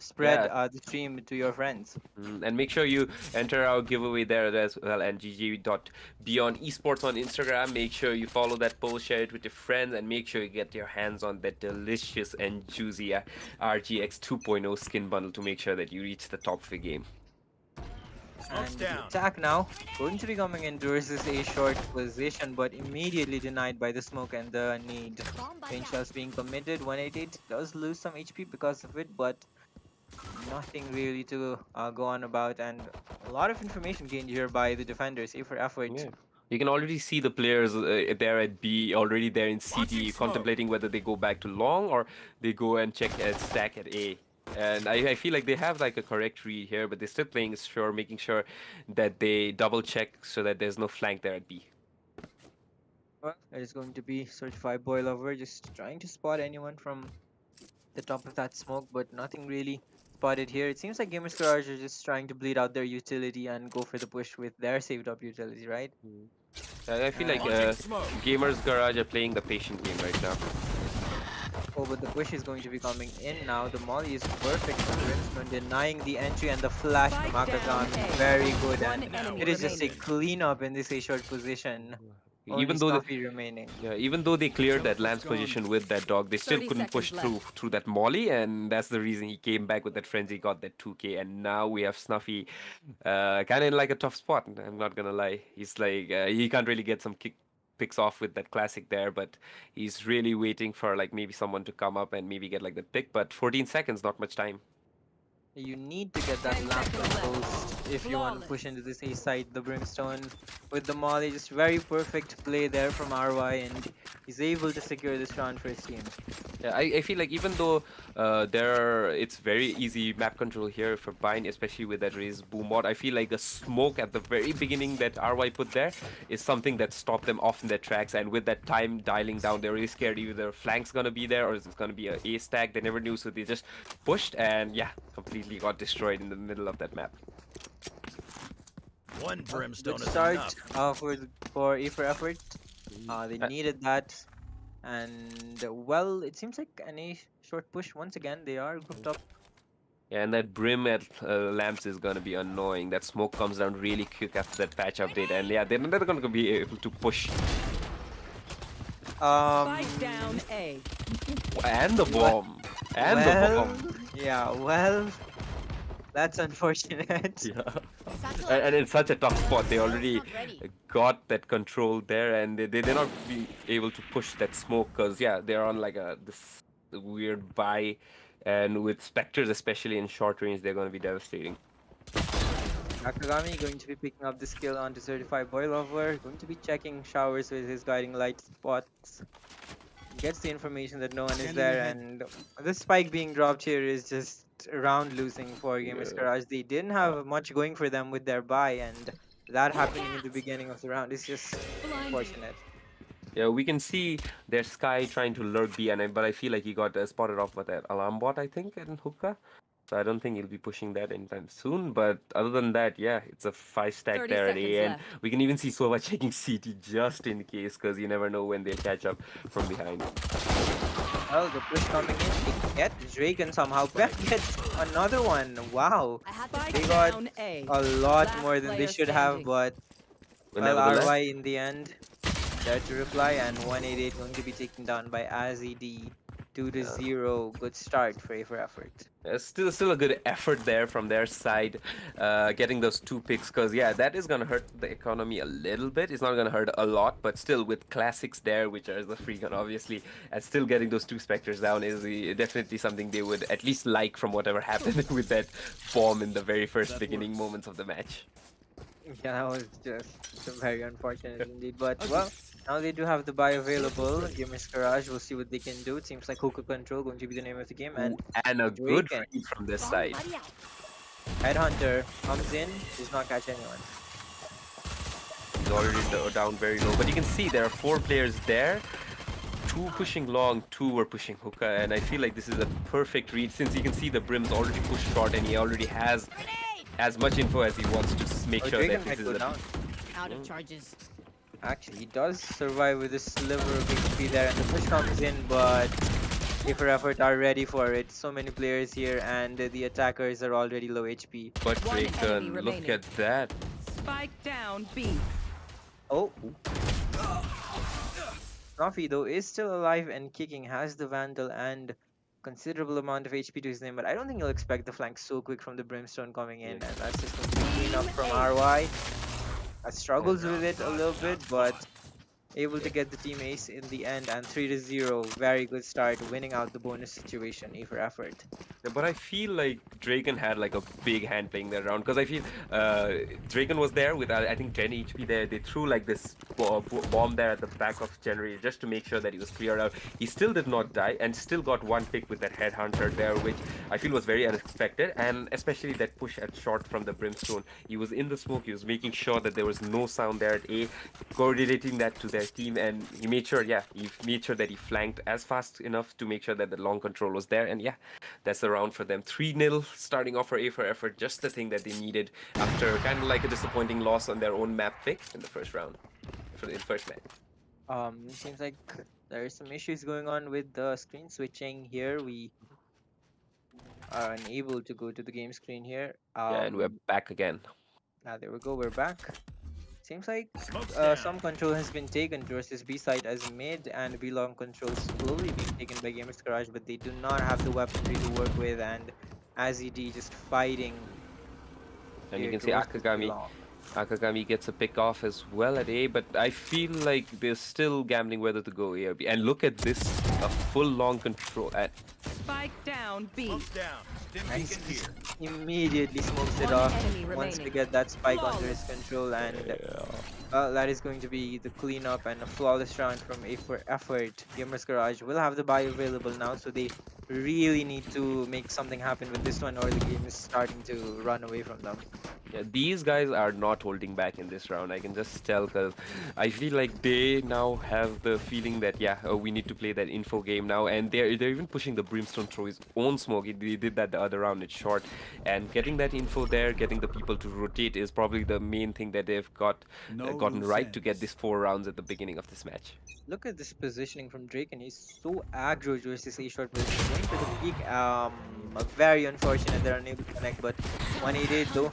spread Yeah. the stream to your friends. And make sure you enter our giveaway there as well, and gg.beyondesports on Instagram. Make sure you follow that post, share it with your friends, and make sure you get your hands on that delicious and juicy RGX 2.0 skin bundle to make sure that you reach the top of the game. Smoke's And the down. attack now going to be coming in versus a short position, but immediately denied by the smoke and the need. Bomb buddy Pain out. shells being committed. 188 does lose some HP because of it, but nothing really to go on about. And a lot of information gained here by the defenders. A for effort. Yeah. You can already see the players there at B, already there in Launching CT, smoke. contemplating whether they go back to long or they go and check at stack at A. And I feel like they have like a correct read here, but they're still playing sure, making sure that they double check so that there's no flank there at B. Well, it is going to be certified boy lover, just trying to spot anyone from the top of that smoke, but nothing really spotted here. It seems like Gamers Garage are just trying to bleed out their utility and go for the push with their saved up utility, right? I feel like And Launching smoke. Gamers Garage are playing the patient game right now. oh, but the push is going to be coming in now. The molly is perfect from Brimstone, denying the entry, and the flash from Spike down Akagami. A. Very good, One and enemy it is just a remaining. cleanup in this A short position. Only Even though Snuffy remaining. Yeah, even though they cleared that Teleport's Lance gone. position with that dog, they still 30 couldn't push seconds through left. that molly, and that's the reason he came back with that frenzy, got that 2K, and now we have Snuffy, kind of in like a tough spot. I'm not gonna lie, he's like he can't really get some picks off with that classic there, but he's really waiting for like maybe someone to come up and maybe get like the pick. But 14 seconds, not much time. You need to get that 10 lamp seconds left. composed if you want to push Flawless. into this A side. The Brimstone with the Molly, just very perfect play there from RY, and he's able to secure this round for his team. Yeah, I feel like even though it's very easy map control here for Bind, especially with that Raise Boom mod, I feel like the smoke at the very beginning that RY put there is something that stopped them off in their tracks. And with that time dialing down, they're really scared either their flank's gonna be there or it's gonna be a A stack. They never knew, so they just pushed and yeah, completely got destroyed in the middle of that map. One brimstone Good is start enough. for A for effort. They needed that, and well, it seems like an A short push once again. They are grouped up. Yeah, and that brim at lamps is gonna be annoying. That smoke comes down really quick after that patch update, and yeah, they're never gonna be able to push. Spike down A. And the bomb, and the Well, bomb. yeah, well, that's unfortunate. Yeah, Satchel and it's such a tough spot. They already not ready. got that control there, and they're not be able to push that smoke because yeah, they're on like this weird buy, and with specters especially in short range, they're gonna be devastating. Nakagami going to be picking up the skill onto Certified Boy Lover, going to be checking showers with his guiding light spots. Gets the information that no one is Scanning there, ahead. and this spike being dropped here is just round losing for Gamers Yeah. Garage. They didn't have much going for them with their buy, and that happening in the out. beginning of the round is just Blinded. unfortunate. Yeah, we can see their Sky trying to lurk B, but I feel like he got spotted off by that alarm bot, I think, in hookah. So I don't think he'll be pushing that anytime soon. But other than that, yeah, it's a 5 stack 30 there at seconds A, and left. we can even see Sova checking CT just in case, because you never know when they catch up from behind. Well, the push coming in, they get Draken somehow. Beck gets another one. Wow, I have Spike They got down A. a lot Last more than they player should have, standing. but But well, nevertheless, RY in the end there to reply, and 188 going to be taken down by AZD. 2-0. Good start for A for effort. still a good effort there from their side, getting those 2 picks. Because yeah, that is gonna hurt the economy a little bit. It's not gonna hurt a lot, but still with classics there, which are the free gun obviously, and still getting those 2 specters down is definitely something they would at least like from whatever happened with that bomb in the very first That beginning works. moments of the match. Yeah, that was just very unfortunate indeed. But Okay. well, now they do have the buy available. Gamers Garage, we'll see what they can do. It seems like Hookah Control going to be the name of the game, and Ooh, and a good Draken. read from this Bomb side. buddy out. Headhunter comes in, does not catch anyone. He's already down very low, but you can see there are 4 players there. 2 pushing long, 2 were pushing hookah, and I feel like this is a perfect read since you can see the Brim's already pushed short and he already has as much info as he wants to make Oh, sure Draken that might this go is a down. Out of charges. Actually, he does survive with a sliver of HP there, and the push comes in, but A for effort are ready for it. So many players here, and the attackers are already low HP. But One enemy Draken, look remaining. at that. Spike down B. Oh. Snuffy though is still alive and kicking, has the Vandal and considerable amount of HP to his name, but I don't think you'll expect the flank so quick from the Brimstone coming in, Yeah. and that's just going to be clean up from RY. Struggles with it a little bit, but able to get the team ace in the end, and 3-0. Very good start, winning out the bonus situation. A for effort. Yeah, but I feel like Draken had like a big hand playing that round because I feel Draken was there with I think 10 HP there. They threw like this bomb there at the back of Generator just to make sure that he was cleared out. He still did not die and still got 1 pick with that Headhunter there, which I feel was very unexpected, and especially that push at short from the Brimstone. He was in the smoke, he was making sure that there was no sound there at A, coordinating that to their team, and he made sure, yeah, he made sure that he flanked as fast enough to make sure that the long control was there, and yeah, that's the round for them. 3-0 starting off for A for effort, just the thing that they needed after kind of like a disappointing loss on their own map pick in the first round, in the first match. Seems like there are some issues going on with the screen switching here. We are unable to go to the game screen here. Yeah, and we're back again. There we go, we're back. Seems like Smoke's down. some control has been taken towards this B side as mid and B long control slowly being taken by Gamers Garage, but they do not have the weaponry to work with, and AZD just fighting. And you here can see towards this B Akagami long. Akagami gets a pick off as well at A, but I feel like they're still gambling whether to go A or B. And look at this, a full long control at Spike down B. Smoke's down. Stim And he beacon just here. immediately smokes it One off enemy once we remaining. get that spike under his Flawless. control, and that is going to be the cleanup and a flawless round from A for effort. Gamers Garage will have the buy available now, so they really need to make something happen with this one, or the game is starting to run away from them. Yeah, these guys are not holding back in this round. I can just tell because I feel like they now have the feeling that yeah, we need to play that info game now, and they're even pushing the Brimstone through his own smoke. They did that the other round. It's short, and getting that info there, getting the people to rotate is probably the main thing that they've gotten loose right to get ends. these 4 rounds at the beginning of this match. Look at this positioning from Drake, and he's so aggro versus a short position. Going for the peak, very unfortunate they're unable to connect, but 188 though,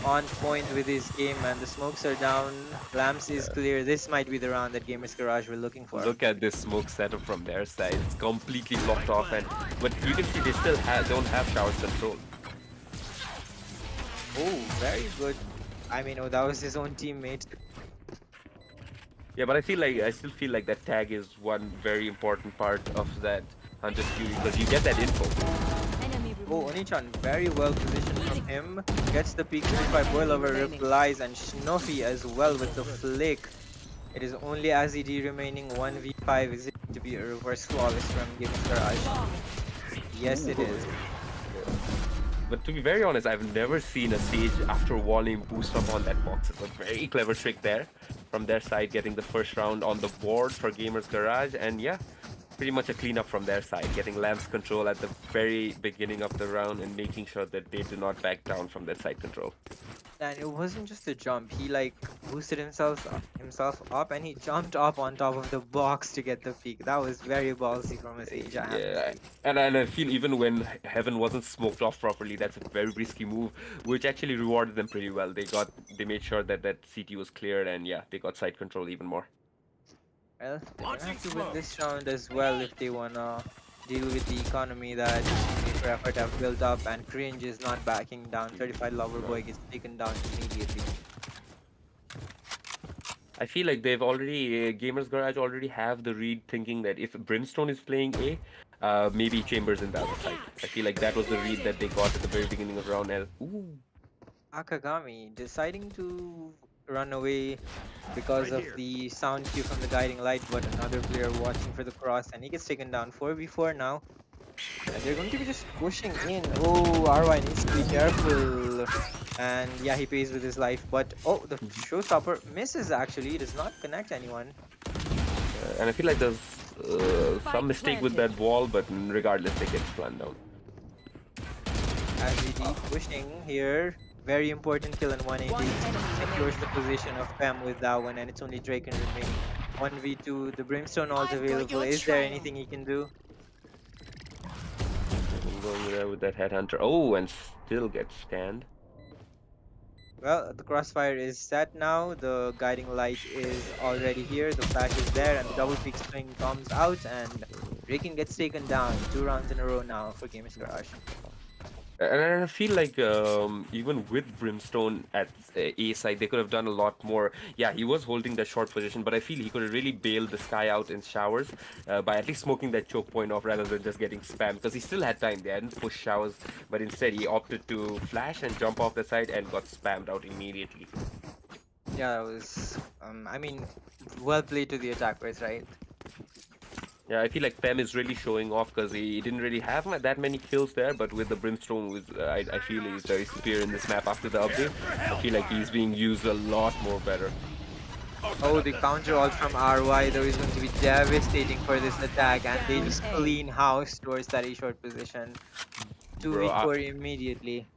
on point with his game, and the smokes are down. Lamps is clear. This might be the round that Gamers Garage were looking for. Look at this smoke setup from their side. It's completely blocked off, and but you can see they still don't have showers control. Oh, very good. I mean, oh, that was his own teammate. Yeah, but I still feel like that tag is one very important part of that Hunter's Fury because you get that info. Enemy Oh, removed. Onichan, very well positioned from him. Gets the peak 35 boy lover replies, and Shnofi as well with the flick. It is only Azid remaining 1v5. Is it going to be a reverse flawless from Gamers Garage? Yes, it is. But to be very honest, I've never seen a Sage after walling boost up on that box. It's a very clever trick there from their side, getting the first round on the board for Gamers Garage, and yeah, pretty much a cleanup from their side, getting Lamb's control at the very beginning of the round and making sure that they do not back down from that side control. And it wasn't just a jump. He like boosted himself up, and he jumped up on top of the box to get the peak. That was very ballsy from a Sage. I have to Yeah, say. and I feel even when Heaven wasn't smoked off properly, that's a very risky move, which actually rewarded them pretty well. They made sure that that CT was cleared, and yeah, they got side control even more. Well, they're gonna Launching have to win smoke. this round as well if they wanna deal with the economy that Need for Effort have built up, and Cringe is not backing down. 35 Loverboy gets taken down immediately. I feel like they've already Gamers Garage already have the read, thinking that if Brimstone is playing A, maybe Chambers in the other side. I feel like that was the read that they got at the very beginning of round L. Ooh. Akagami deciding to run away because Right of here. the sound cue from the guiding light, but another player watching for the cross, and he gets taken down. 4v4 now. And they're going to be just pushing in. Oh, RY needs to be careful. And yeah, he pays with his life. But oh, the showstopper misses actually. He does not connect anyone. And I feel like there's some mistake with that wall, but regardless, they get planned down. SVD pushing here. Very important kill in 180. One enemy Secures the position of Pem with that one, and it's only Drake and remaining. 1v2. The Brimstone ult I've got available. your Is there trail. anything he can do? I'm going there with that headhunter. Oh, and still gets scanned. Well, the crossfire is set now. The guiding light is already here. The flash is there, and the double peak swing comes out, and Raken gets taken down. 2 rounds in a row now for Gamers Garage. And I feel like even with Brimstone at A side, they could have done a lot more. Yeah, he was holding the short position, but I feel he could have really bailed this guy out in showers by at least smoking that choke point off rather than just getting spammed. Because he still had time. They hadn't pushed showers, but instead he opted to flash and jump off the side and got spammed out immediately. Yeah, that was, I mean, well played to the attackers, right? Yeah, I feel like Pem is really showing off because he didn't really have that many kills there, but with the Brimstone, I feel he's very superior in this map after the update. I feel like he's being used a lot more better. Oh, the counter ult from RY though is going to be devastating for this attack, and they just clean house towards that A short position. 2v4 immediately.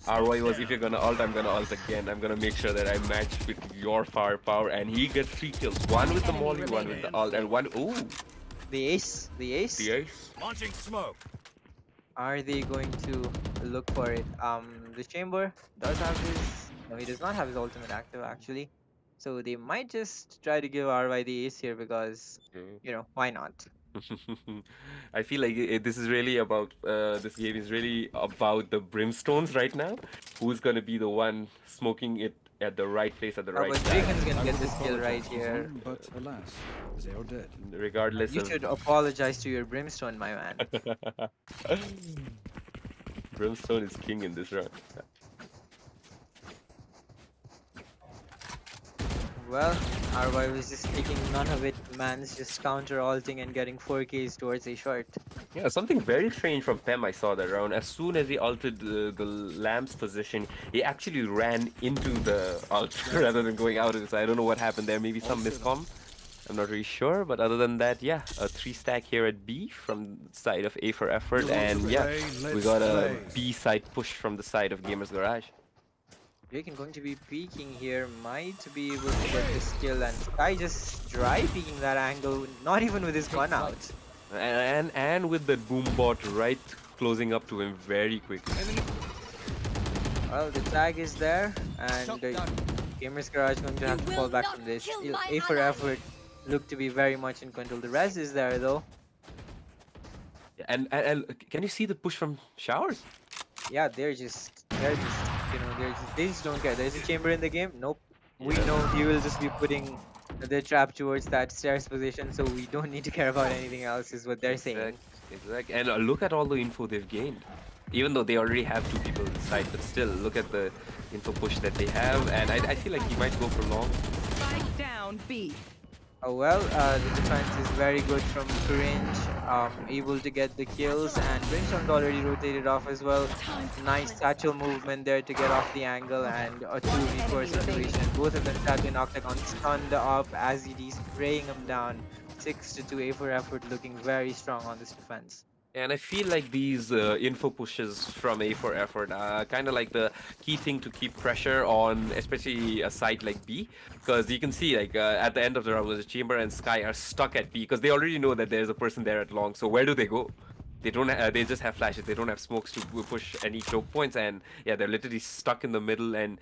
RY was, if you're gonna ult, I'm gonna ult again. I'm gonna make sure that I match with your firepower, and he gets 3 kills. One with the molly, one with the ult, and one... Ooh! The ace, the ace. The ace. Launching smoke. Are they going to look for it? The chamber does have his. No, he does not have his ultimate active actually. So they might just try to give RY the ace here because, you know, why not? I feel like this is really about this game is really about the brimstones right now. Who's gonna be the one smoking it at the right place at the Oh, right but time, Draken's gonna I get would this kill right apologize to here. them, but alas, they are dead. regardless You of. should apologize to your Brimstone, my man. Brimstone is king in this round. Well, RY was just taking none of it. Man's just counter-alting and getting 4Ks towards a short. Yeah, something very strange from Pem I saw that round. As soon as he altered the lamp's position, he actually ran into the alt rather than going out of it. So I don't know what happened there. Maybe some miscom. I'm not really sure. But other than that, yeah, a 3-stack here at B from the side of A for effort. You want And to yeah, play? we Let's got a play. B side push from the side of Gamers Garage. Draken going to be peeking here, might be able to get this kill, and Sky just dry peeking that angle, not even with his gun out. And with the boom bot right closing up to him very quickly. Well, the tag is there, and Shut down. Gamers Garage going to have You to fall will back not from this. kill my A for ally. effort look to be very much in control. The res is there though. And can you see the push from Showers? Yeah, they're just they just don't care. There's a chamber in the game. Nope. We know he will just be putting the trap towards that stairs position, so we don't need to care about anything else. Is what they're saying. Exactly. And look at all the info they've gained. Even though they already have 2 people inside, but still, look at the info push that they have. And I feel like he might go for long. Spike down B. Oh well, the defense is very good from Cringe, able to get the kills, and Brimstone's already rotated off as well. Nice satchel movement there to get off the angle, and a 2v4 situation. Both of them start in Octagon, stunned up as ED spraying them down. 6-2 A for effort, looking very strong on this defense. And I feel like these info pushes from A for effort are kind of like the key thing to keep pressure on, especially a site like B, because you can see like at the end of the round, the Chamber and Sky are stuck at B because they already know that there's a person there at long. So where do they go? They don't. They just have flashes. They don't have smokes to push any choke points, and yeah, they're literally stuck in the middle and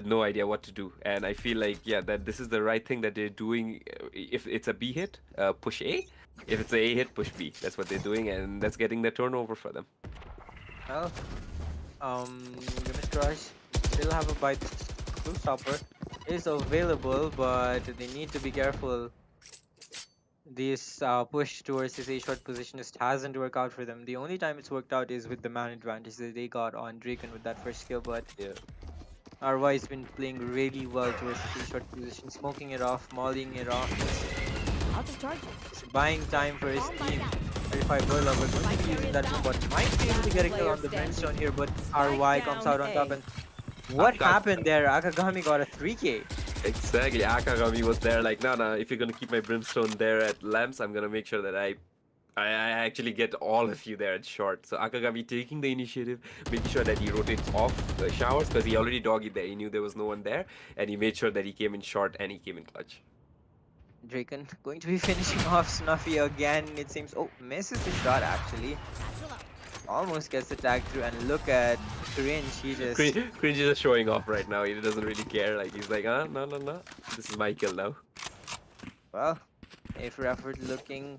no idea what to do. And I feel like yeah, that this is the right thing that they're doing. If it's a B hit, push A. If it's a A hit, push B. That's what they're doing, and that's getting the turnover for them. Well, Mr. Rush still have a bite. Blue stopper is available, but they need to be careful. This push towards this A short position just hasn't worked out for them. The only time it's worked out is with the man advantage that they got on Draken with that first kill, but Yeah. RY has been playing really well towards this A short position, smoking it off, mollying it off, Out of charges. just buying time for his team. 35 boy lover going to be using that robot. Might be able to get a kill on the Brimstone here, but RY comes out on top, and what happened there? Akagami got a 3K. Exactly. Akagami was there like, no, if you're gonna keep my Brimstone there at lamps, I'm gonna make sure that I actually get all of you there at short. So Akagami taking the initiative, making sure that he rotates off the Showers because he already doggied there. He knew there was no one there, and he made sure that he came in short and he came in clutch. Draken going to be finishing off Snuffy again. It seems. Oh, misses the shot actually. Satchel out. Almost gets the tag through, and look at Cringe. He just. Cringe is just showing off right now. He doesn't really care. Like he's like, no. This is my kill now. Well, A for effort looking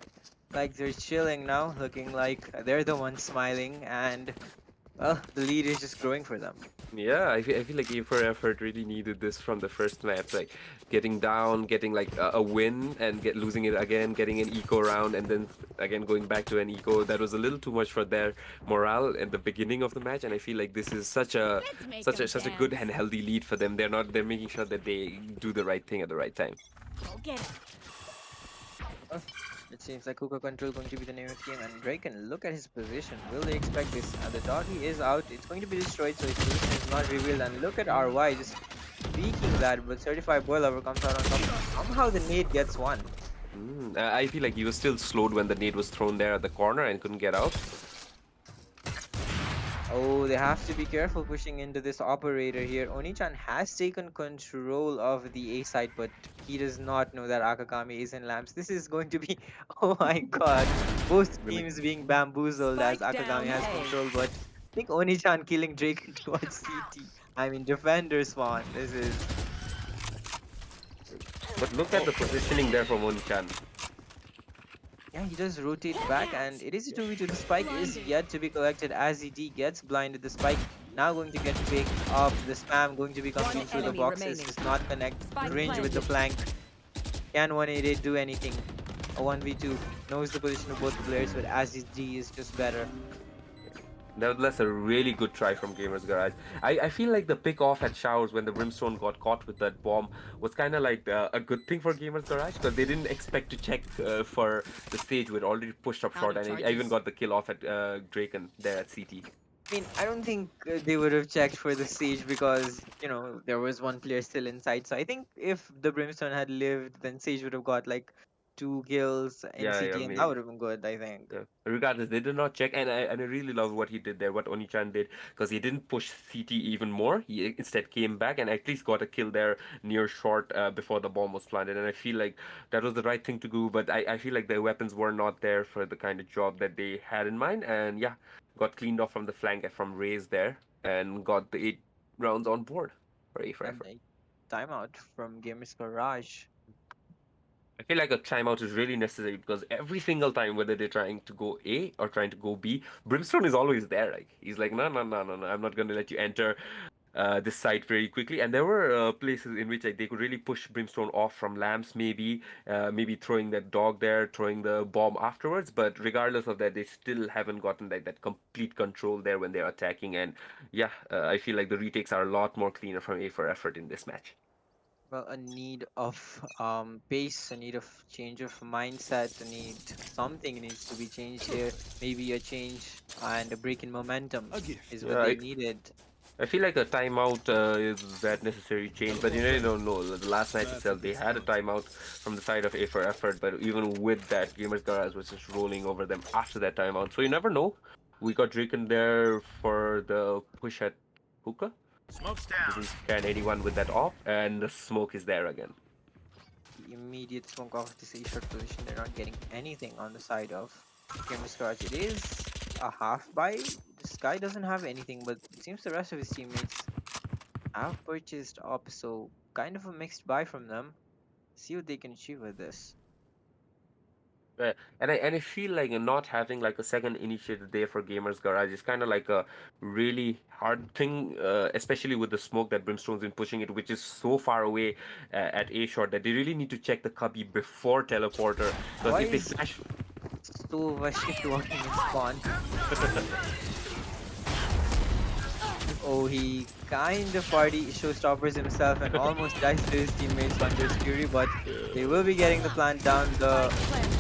like they're chilling now. Looking like they're the ones smiling, and well, the lead is just growing for them. Yeah, I feel like A for effort really needed this from the first map, like getting down, getting like a win, and losing it again, getting an eco round, and then again going back to an eco. That was a little too much for their morale at the beginning of the match, and I feel like this is such a good and healthy lead for them. They're making sure that they do the right thing at the right time. Go get it. It seems like Kuka Control going to be the name of the game, and Draken, look at his position. Will they expect this? The doggy is out. It's going to be destroyed, so his position is not revealed. And look at RY just peeking that, but 35 boy lover comes out on top. Somehow the nade gets one. I feel like he was still slowed when the nade was thrown there at the corner and couldn't get out. Oh, they have to be careful pushing into this operator here. Oni-chan has taken control of the A side, but he does not know that Akagami is in lamps. This is going to be, oh my god, both teams being bamboozled as Spike Akagami down has A. control, but I think Oni-chan killing Drake towards CT. I mean, defender spawn. This is... But look at the positioning there from Onichan. Yeah, he does rotate back, and it is a 2v2. The spike is yet to be collected as ED gets blinded. The spike now going to get picked up. The spam going to be coming One in through the enemy boxes. remaining. Does not connect Spike range with the planted. flank. Can 188 do anything? A 1v2 knows the position of both the players, but as ED is just better. Nevertheless, a really good try from Gamers Garage. I feel like the pick off at Showers when the Brimstone got caught with that bomb was kind of like a good thing for Gamers Garage because they didn't expect to check for the stage who had already pushed up Out short, of and I even charges. got the kill off at Draken there at CT. I mean, I don't think they would have checked for the siege because, there was one player still inside. So I think if the Brimstone had lived, then Sage would have got like 2 kills in Yeah, yeah, CT, and that would maybe. have been good, I think. Yeah. Regardless, they did not check, and I really love what he did there, what Onichan did, because he didn't push CT even more. He instead came back and at least got a kill there near short before the bomb was planted. And I feel like that was the right thing to do, but I feel like the weapons were not there for the kind of job that they had in mind. And yeah, got cleaned off from the flank and from Raze there, and got the 8 rounds on board for A for And effort. a timeout from Gamers Garage. I feel like a timeout is really necessary because every single time, whether they're trying to go A or trying to go B, Brimstone is always there. Like he's like, no, no, no, no, no, I'm not going to let you enter this site very quickly. And there were places in which like they could really push Brimstone off from lamps, maybe throwing that dog there, throwing the bomb afterwards. But regardless of that, they still haven't gotten like that complete control there when they're attacking. And yeah, I feel like the retakes are a lot more cleaner from A for effort in this match. Well, a need of pace, a need of change of mindset, a need something needs to be changed here. Maybe a change and a break in momentum A gift. is Yeah, what they needed. I feel like a timeout is that necessary change, but you don't know. The last match That's a itself, they good had a start. timeout from the side of A for effort, but even with that, Gamers Garage was just rolling over them after that timeout. So you never know. We got Draken there for the push at Hookah. Smoke's down. Doesn't scan anyone with that off, and the smoke is there again. The immediate smoke off the C short position. They're not getting anything on the side of Gamers Garage. It is a half buy. This guy doesn't have anything, but it seems the rest of his teammates have purchased up, so kind of a mixed buy from them. See what they can achieve with this. And I feel like not having like a second initiator there for Gamers Garage is kind of like a really hard thing, especially with the smoke that Brimstone's been pushing it, which is so far away at A short that they really need to check the cubby before teleporter. Because Why if they is flash, Stova shift walking in spawn? Oh, he kind of party showstoppers himself and almost dies to his teammates Hunter's Fury, but they will be getting the plant down. The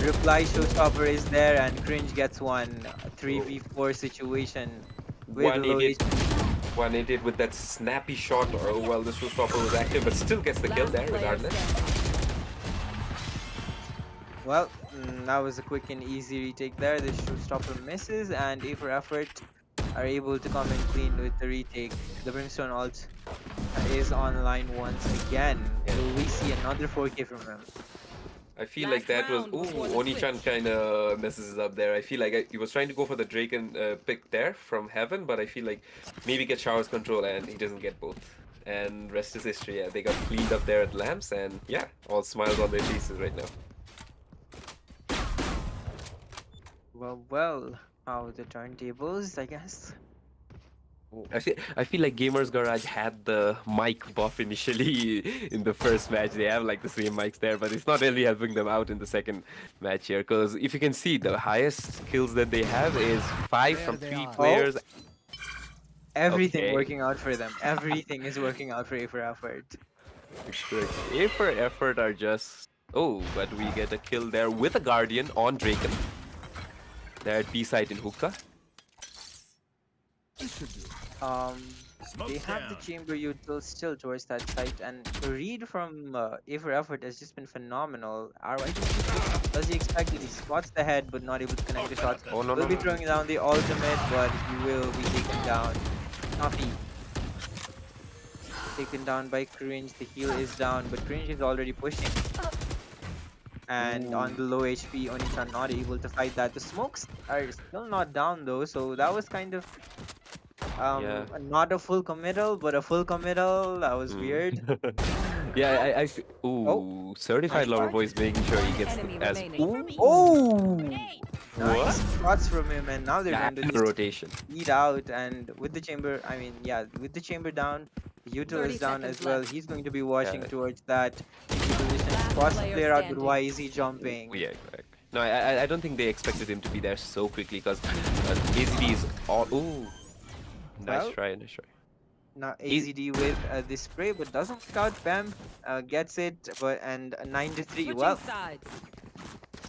reply showstopper is there, and Cringe gets one 3v4 situation with low 188, HP. 188 with that snappy shot. Oh well, the showstopper was active, but still gets the kill Last there player regardless. standing. Well, that was a quick and easy retake there. The showstopper misses, and A for effort are able to come in clean with the retake. The Brimstone ult is online once again. Will we see another 4K from him? I feel Last like that was round before the Oni-chan switch. kind of messes it up there. I feel like he was trying to go for the Draken pick there from heaven, but I feel like maybe get Showers control and he doesn't get both. And rest is history. Yeah, they got cleaned up there at lamps, and yeah, all smiles on their faces right now. Well, how the turntables, I guess. I feel like Gamers Garage had the mic buff initially in the first match. They have like the same mics there, but it's not really helping them out in the second match here. Because if you can see, the highest kills that they have is 5 There from they 3 are. players. Everything Okay. working out for them. Everything is working out for A for effort. Correct. A for effort are just... Oh, but we get a kill there with a Guardian on Draken. They're at B side in Hookah. This should do. They have the chamber util still towards that site, and the read from A for effort has just been phenomenal. RYG, does he expect it? He spots the head, but not able to connect the shots. Oh, no, Will no, be no. throwing down the ultimate, but he will be taken down. Snuffy. Taken down by Cringe. The heal is down, but Cringe is already pushing. And on the low HP, Oni-chan not able to fight that. The smokes are still not down though, so that was kind of Yeah. not a full committal, but a full committal. That was Mm. weird. Yeah, Oh, ooh, certified Nice lover boy charge. is making sure he One gets enemy as remaining. ooh. oh, What? nice shots from him, and now they're Yeah, going to and a just rotation. speed out, and with the chamber, I mean, yeah, with the chamber down, the util 30 is down seconds as well. left. He's going to be Yeah, watching towards that TP position, Last spots the player player out, but standing. why is he jumping? yeah, correct. No, I don't think they expected him to be there so quickly because AZD is all. Ooh, nice Well, try, nice try. now A- AZD with the spray, but doesn't work out. Bam, gets it, but and 9 to 3. Switching Well, sides.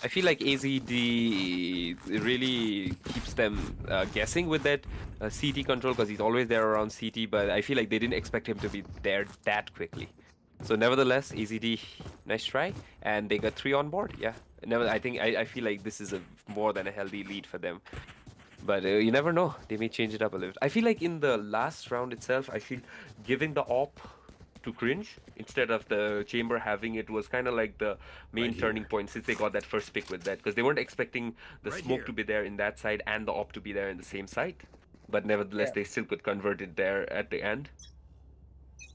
I feel like AZD really keeps them guessing with that CT control because he's always there around CT, but I feel like they didn't expect him to be there that quickly. So nevertheless, AZD, nice try, and they got 3 on board. Yeah, never. I feel like this is a more than a healthy lead for them. But you never know. They may change it up a little. I feel like in the last round itself, I feel giving the op to cringe instead of the chamber having it was kind of like the main Right turning here. point since they got that first pick with that because they weren't expecting the Right smoke here. to be there in that side and the op to be there in the same side. But nevertheless, yeah. they still could convert it there at the end.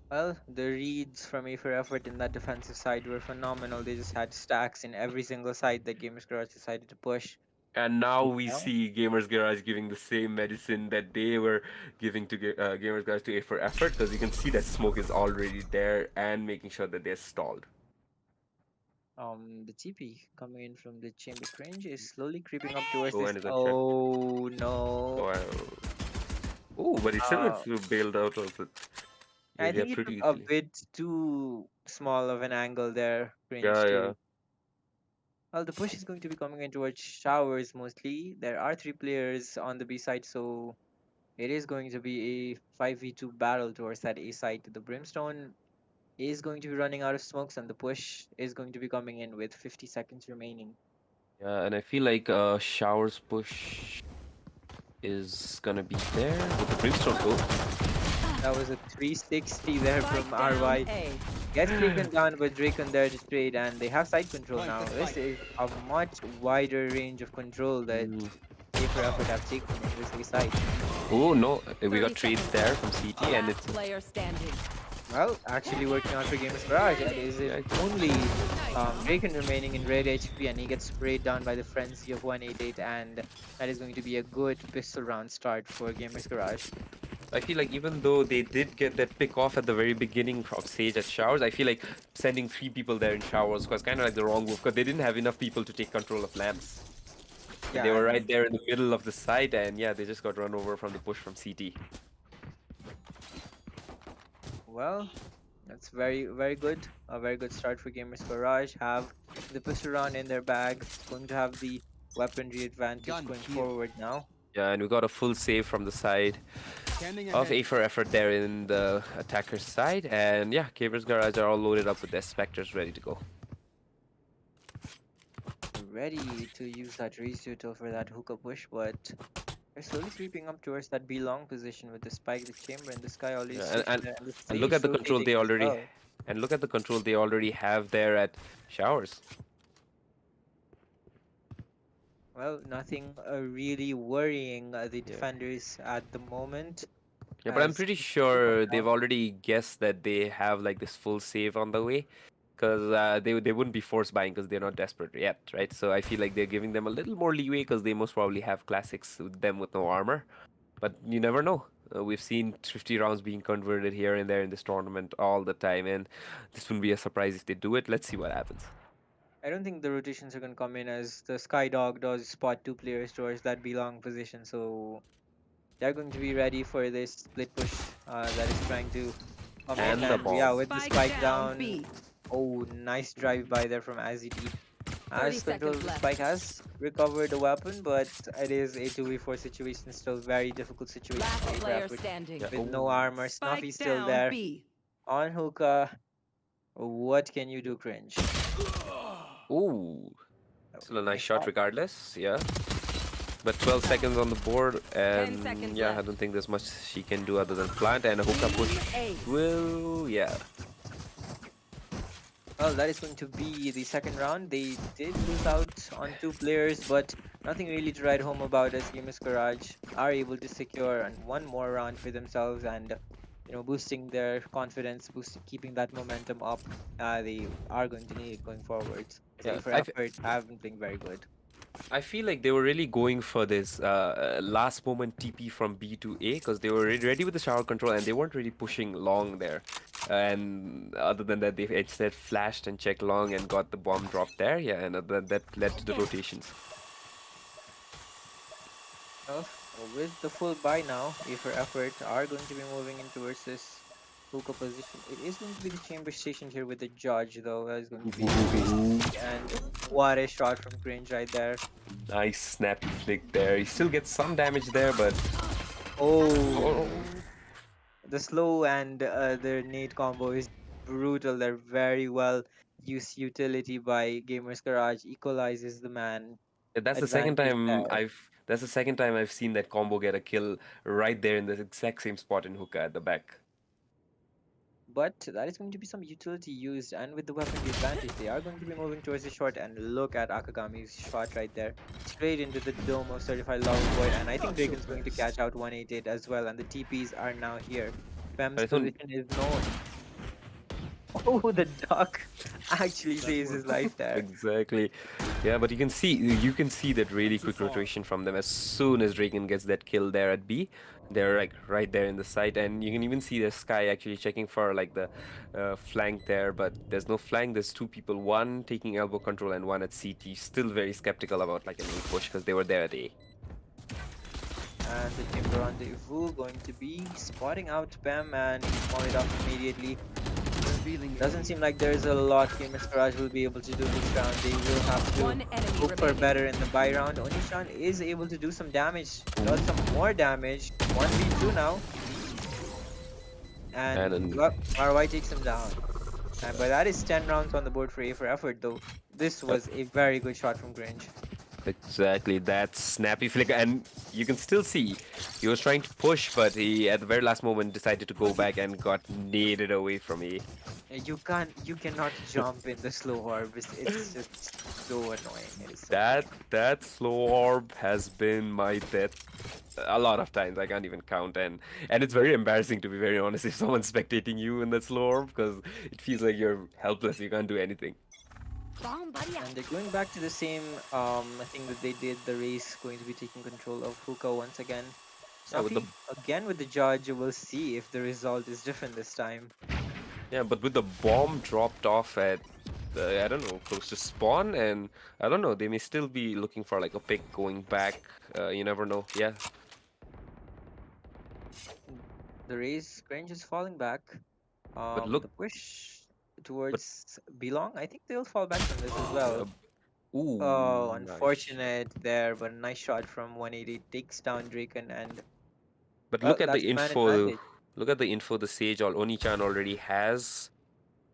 Well, the reads from A for effort in that defensive side were phenomenal. They just had stacks in every single side that Gamers Garage decided to push. And now And we now, see Gamers Garage giving the same medicine that they were giving to Gamers Garage to A for effort because you can see that smoke is already there and making sure that they're stalled. the TP coming in from the chamber cringe is slowly creeping up towards Oh, this. and it got trapped. Oh no! Wow. Oh, but he still Uh, gets bailed out also. I Yeah, think he pretty took a easily. bit too small of an angle there, cringe Yeah, yeah. too. Well, the push is going to be coming in towards showers mostly. There are 3 players on the B side, so it is going to be a 5v2 battle towards that A side. The Brimstone is going to be running out of smokes, and the push is going to be coming in with 50 seconds remaining. Yeah, and I feel like Shower's push is gonna be there with the Brimstone. That was a 360 there from Spike down RY. A. Gets taken down by Dracon there to trade, and they have side control now. This is a much wider range of control that Oh, A for effort have taken in this A side. oh no, we 30 got trades seconds there left. from CT, and Last it's player standing. Well, actually working out for Gamers Garage, and is it yeah, only Dracon remaining in red HP, and he gets sprayed down by the frenzy of 188, and that is going to be a good pistol round start for Gamers Garage. I feel like even though they did get that pick off at the very beginning of Sage at Showers, I feel like sending 3 people there in Showers was kind of like the wrong move because they didn't have enough people to take control of lamps. And Yeah, they were and right there in the middle of the site, and yeah, they just got run over from the push from CT. well, that's very good. A very good start for Gamers Garage. Have the pistol round in their bag. Going to have the weaponry advantage Gun going here. forward now. Yeah, and we got a full save from the side Standing of ahead. A for effort there in the attacker's side. And yeah, Gamers Garage are all loaded up with their Spectres ready to go. Ready to use that Resuto for that hookah push, but they're slowly creeping up towards that B long position with the spike, the chamber, and the sky already Yeah, sitting there, and the and look sage at the control rotating they as already well. and look at the control they already have there at Showers. Well, nothing really worrying the Yeah. defenders at the moment. Yeah, but I'm As pretty keep up sure they've now. already guessed that they have like this full save on the way, because they wouldn't be force buying because they're not desperate yet, right? So I feel like they're giving them a little more leeway because they most probably have classics with them with no armor. But you never know. We've seen 50 rounds being converted here and there in this tournament all the time, and this wouldn't be a surprise if they do it. Let's see what happens. I don't think the rotations are going to come in as the Sky Dog does spot 2 players towards that B long position. So they're going to be ready for this split push that is trying to come in. And the And yeah, bomb. with the Spike spike down down. B. Oh, nice drive by there from Azid. 30 As control seconds of the left. spike has recovered the weapon, but it is a 2v4 situation, still very difficult situation Last for player Abraham standing. Yeah. with no Oh. armor. Spike Snuffy's still down there. B. On hookah, what can you do, cringe? Ooh. Still a nice shot shot. regardless, yeah. But 12 seconds on the board, and seconds yeah, I left. don't think there's much she can do other than plant, and a hookah push Ace. will, yeah. Well, that is going to be the second round. They did lose out on 2 players, but nothing really to write home about as Gamers Garage are able to secure one more round for themselves, and boosting their confidence, keeping that momentum up. They are going to need it going forwards. So Yeah, for effort, have been playing very good. I feel like they were really going for this last moment TP from B to A because they were ready with the shower control and they weren't really pushing long there. And other than that, they instead flashed and checked long and got the bomb dropped there. Yeah, and that led to the rotations. Well, with the full buy now, A for effort are going to be moving in towards this hookah position. It is going to be the chamber station here with the judge, though. That is going to be crazy. And what a shot from Cringe right there. Nice snappy flick there. He still gets some damage there, but Oh, oh, the slow and the nade combo is brutal. They're very well used utility by Gamers Garage. Equalizes the man. Advantage there. that's the second time I've seen that combo get a kill right there in the exact same spot in hookah at the back. But that is going to be some utility used, and with the weaponry advantage, they are going to be moving towards the short. And look at Akagami's shot right there, straight into the dome of Certified Lava Void. And I think Dragon's going to catch out 188 as well. And the TPs are now here. Fem's I thought position is known. Oh, the duck actually saves his life there. exactly. Yeah, but you can see that really quick rotation from them as soon as Draken gets that kill there at B. They're like right there in the site, and you can even see the Sky actually checking for like the flank there, but there's no flank. There's two people, one taking elbow control and one at CT. Still very skeptical about like an A push because they were there at A. And the Chamber Rendezvous going to be spotting out Pem, and he's followed up immediately. Doesn't seem like there's a lot Gamers Garage will be able to do this round. They will have to One enemy hope for remaining. better in the buy round. Onishan is able to do some damage, does some more damage. 1v2 now. And RY takes him down. But that is 10 rounds on the board for A for effort, though. This was a very good shot from Grinch. Exactly, that snappy flicker, and you can still see he was trying to push, but he at the very last moment decided to go back and got naded away from me. You cannot jump in the slow orb. It's just so annoying. It is so That slow orb has been my death a lot of times. I can't even count, and it's very embarrassing to be very honest if someone's spectating you in that slow orb because it feels like you're helpless. You can't do anything. Bomb buddy out. And they're going back to the same thing that they did. The race going to be taking control of hookah once again. Yeah, with Snappy again with the judge. We'll see if the result is different this time. Yeah, but with the bomb dropped off at, I don't know, close to spawn, and I don't know, they may still be looking for like a pick going back. You never know. Yeah, The race Grange is falling back. but look, The push towards Belong. I think they'll fall back from this as well. ooh, Oh, nice. unfortunate there, but a nice shot from 180 takes down Draken, and But well, look at that's the man info. advantage. Look at the info the Sage or Oni-chan already has.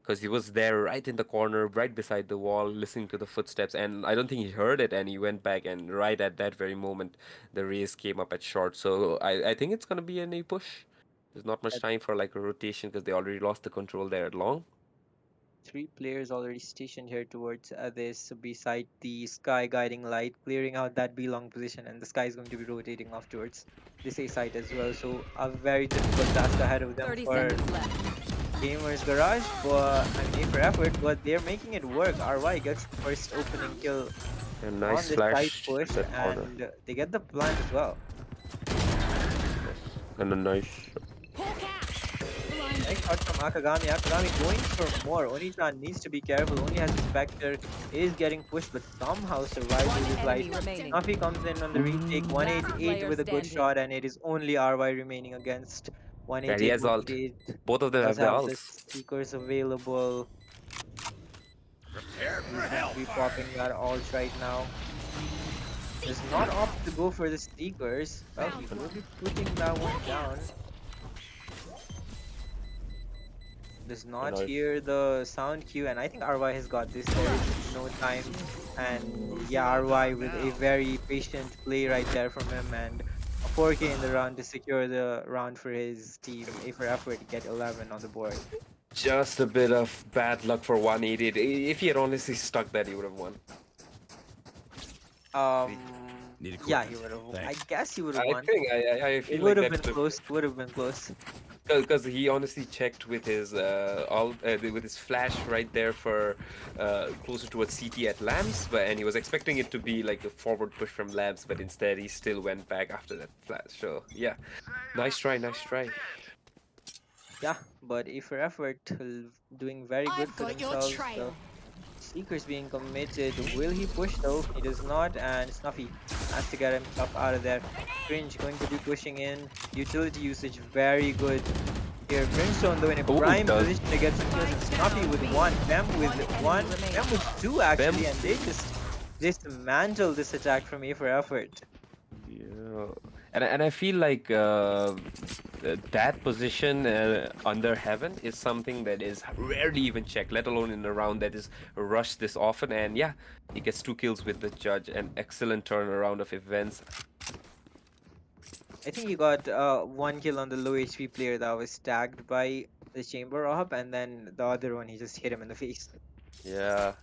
Because he was there right in the corner, right beside the wall, listening to the footsteps. And I don't think he heard it, and he went back. And right at that very moment, the race came up at short. So I think it's going to be an A push. There's not much At time for like a rotation because they already lost the control there at long. 3 players already stationed here towards this beside the sky guiding light, clearing out that Belong position, and the sky is going to be rotating off towards this A site as well. So a very difficult task ahead of them 30 for seconds left. Gamers Garage, but I mean A for effort, but they're making it work. RY gets the first opening kill A on nice this side flash push, to that corner. and they get the plant as well. And a nice. Nice shot from Akagami. Akagami going for more. Oni-chan needs to be careful. Only has a Spectre, is getting pushed, but somehow survives with his life. Enemy remaining. Nafi comes in on the retake, 188 player with a good standing. shot, and it is only RY remaining against Yeah, he 188. has ult. 188 Both of them does have the have the ults. seekers available. He's going to be popping that ult right now. Does not opt to go for the seekers. Well, he will be putting that one down. Does not Nice. hear the sound cue, and I think RY has got this. There is no time, and yeah, RY with a very patient play right there from him, and a 4K in the round to secure the round for his team. A for effort to get 11 on the board. Just a bit of bad luck for 188. If he had honestly stuck that, he would have won. Need a Yeah, quick he would have. I Thanks. guess he would have I won. think I It feel would like have that's been the close. Would have been close. Because he honestly checked with his with his flash right there for closer towards CT at lamps, but and he was expecting it to be like a forward push from lamps, but instead he still went back after that flash. So yeah, nice try, nice try. Yeah, but A for effort, doing very good I've for got your themselves. The trail. Seeker's being committed. Will he push though? He does not, and Snuffy has to get himself out of there. Cringe going to be pushing in. Utility usage very good here. Brimstone though in a Oh, prime does position to get some kills, and Spike Snuffy down with B. one, them with One one, enemy remaining. them with two them? actually, and they just dismantle this attack from A for effort. Yeah, and I feel like that position under heaven is something that is rarely even checked, let alone in a round that is rushed this often. And yeah, he gets 2 kills with the judge, an excellent turnaround of events. I think he got one kill on the low HP player that was tagged by the chamber op, and then the other one he just hit him in the face. Yeah,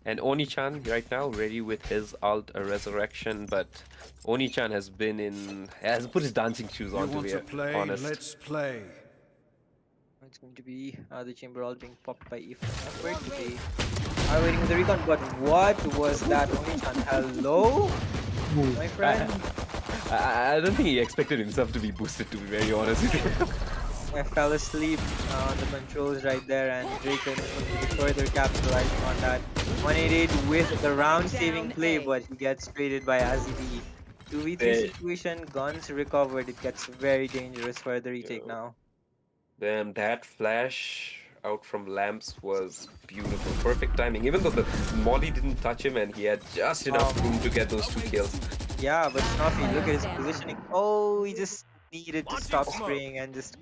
and Oni-chan right now ready with his ult resurrection, but Oni-chan has put his dancing shoes You on, to want be to play? honest. Let's play. It's going to be the chamber all being popped by E for effort. They are waiting for the recon, but what was that? Oni-chan, hello, my I, friend. I don't think he expected himself to be boosted, to be very honest with you. I fell asleep on the controls right there, and Draken is going to be further capitalizing on that. 188 with the round-saving down play, A. but he gets traded by Azib. 2v3 They, situation, guns recovered. It gets very dangerous for the retake yeah. now. Damn, that flash out from lamps was beautiful. Perfect timing. Even though the Molly didn't touch him and he had just enough Um, room to get those 2 kills. yeah, but Snuffy, look at Player his standing. positioning. Oh, he just needed to stop spraying and just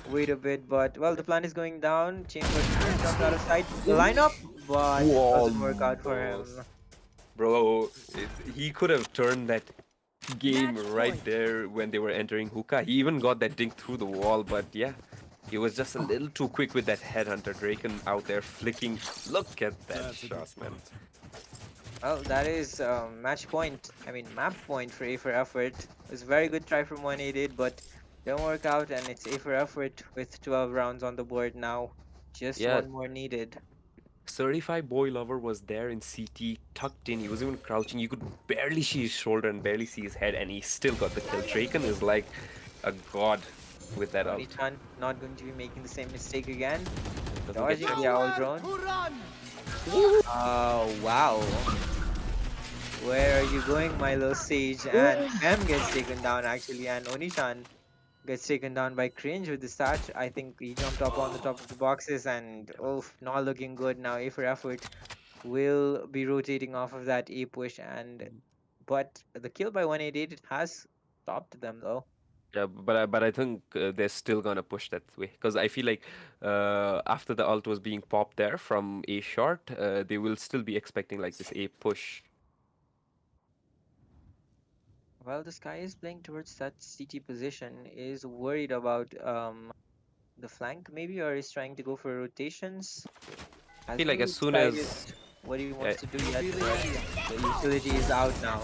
wait a bit. But well, the plan is going down. Chamber just jumped out of sight. Line up, but it doesn't work out for Almost. him. Bro, he could have turned that game Match right point. there when they were entering hookah. He even got that dink through the wall, but yeah, he was just a little too quick with that headhunter. Draken out there flicking. Look at that That's a good shot, man. spot. Well, that is match point. I mean, map point for A for effort. It was a very good try from 188, but don't work out, and it's A for effort with 12 rounds on the board now. Just Yeah, one more needed. Certified Boy Lover was there in CT, tucked in. He was even crouching. You could barely see his shoulder and barely see his head, and he still got the kill. Draken is like a god with that ult. Oni-chan not going to be making the same mistake again. Doesn't get Dodging checked. the owl drone. Oh, wow. Where are you going, my little sage? And Mem gets taken down actually, and Oni-chan gets taken down by Cringe with the start. I think he jumped up on the top of the boxes, and oh, not looking good now. A for effort will be rotating off of that A push, and but the kill by 188 it has stopped them though. Yeah, but I think they're still gonna push that way because I feel like after the ult was being popped there from a short, they will still be expecting like this a push. Well, this guy is playing towards that CT position, is worried about the flank maybe, or is trying to go for rotations. I feel Hasn't like as really soon decided as what he uh, wants to do yet, but the utility is out now.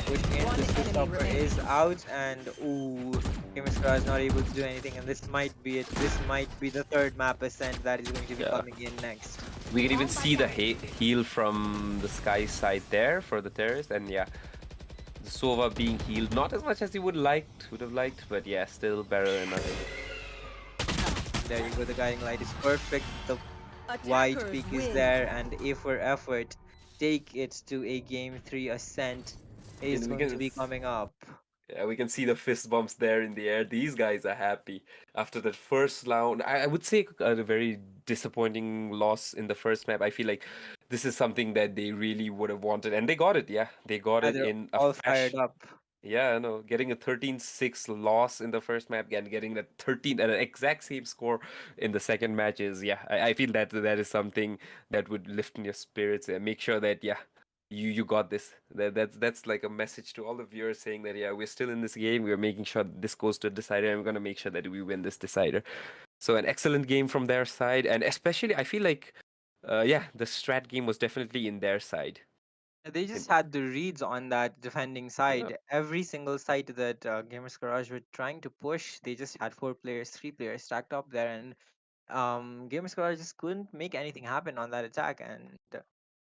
Pushing in, One the Swiss enemy stopper remaining. is out, and ooh, Kimiskara is not able to do anything, and this might be it. This might be the third map ascent that is going to be yeah, coming in next. we can even see the heal from the sky side there for the terrorist, and yeah, the Sova being healed not as much as he would have liked, but yeah, still better than nothing. There you go, the guiding light is perfect. The white Attackers peak is win. there, and A for effort take it to a game 3 ascent is We going can to be coming up. Yeah, we can see the fist bumps there in the air. These guys are happy after that first round. I would say a very disappointing loss in the first map. I feel like this is something that they really would have wanted, and they got it. Yeah, they got Yeah, it they're in a all fired fashion. up. Yeah, no, getting a 13-6 loss in the first map and getting that 13 at an exact same score in the second match is, yeah, I feel that that is something that would lift in your spirits and make sure that, yeah, you got this. That's like a message to all the viewers saying that, yeah, we're still in this game. We're making sure this goes to a decider and we're going to make sure that we win this decider. So an excellent game from their side. And especially, I feel like, yeah, the strat game was definitely in their side. They just had the reads on that defending Yeah. side. Every single side that Gamers Garage were trying to push, they just had four players, three players stacked up there, and Gamers Garage just couldn't make anything happen on that attack, and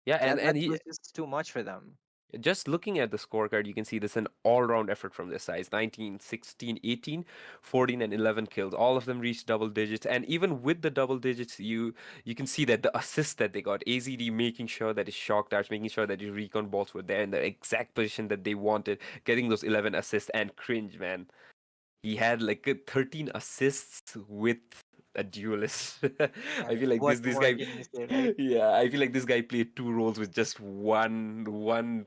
Yeah, that and he, was just too much for them. just looking at the scorecard, you can see this an all-round effort from their sides. 19, 16, 18, 14, and 11 kills. All of them reached double digits. And even with the double digits, you can see that the assist that they got, AZD making sure that his shock darts, making sure that his recon balls were there in the exact position that they wanted, getting those 11 assists, and cringe, man. He had like 13 assists with a duelist. I feel like What this more guy, can you say, right? yeah, I feel like this guy played two roles with just one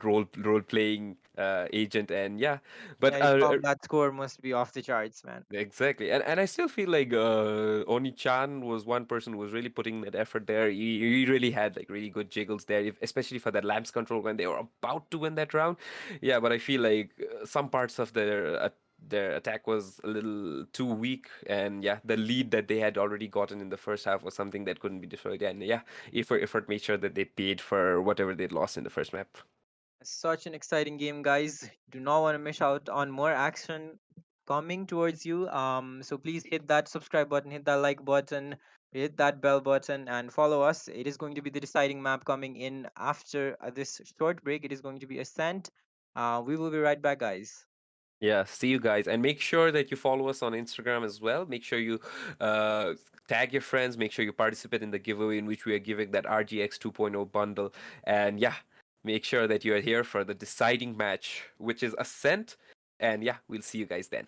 role playing agent, and yeah, but Yeah, his combat score must be off the charts, man. exactly, and I still feel like Oni Chan was one person who was really putting that effort there. He really had like really good jiggles there, especially for that lamps control when they were about to win that round. Yeah, but I feel like some parts of their attack was a little too weak, and yeah, the lead that they had already gotten in the first half was something that couldn't be destroyed. And yeah, effort made sure that they paid for whatever they'd lost in the first map. Such an exciting game, guys. Do not want to miss out on more action coming towards you. So please hit that subscribe button, hit that like button, hit that bell button, and follow us. It is going to be the deciding map coming in after this short break. It is going to be Ascent. We will be right back, guys. Yeah, see you guys, and make sure that you follow us on Instagram as well. Make sure you uh, tag your friends. Make sure you participate in the giveaway in which we are giving that RGX 2.0 bundle. And yeah, make sure that you are here for the deciding match, which is Ascent. And yeah, we'll see you guys then.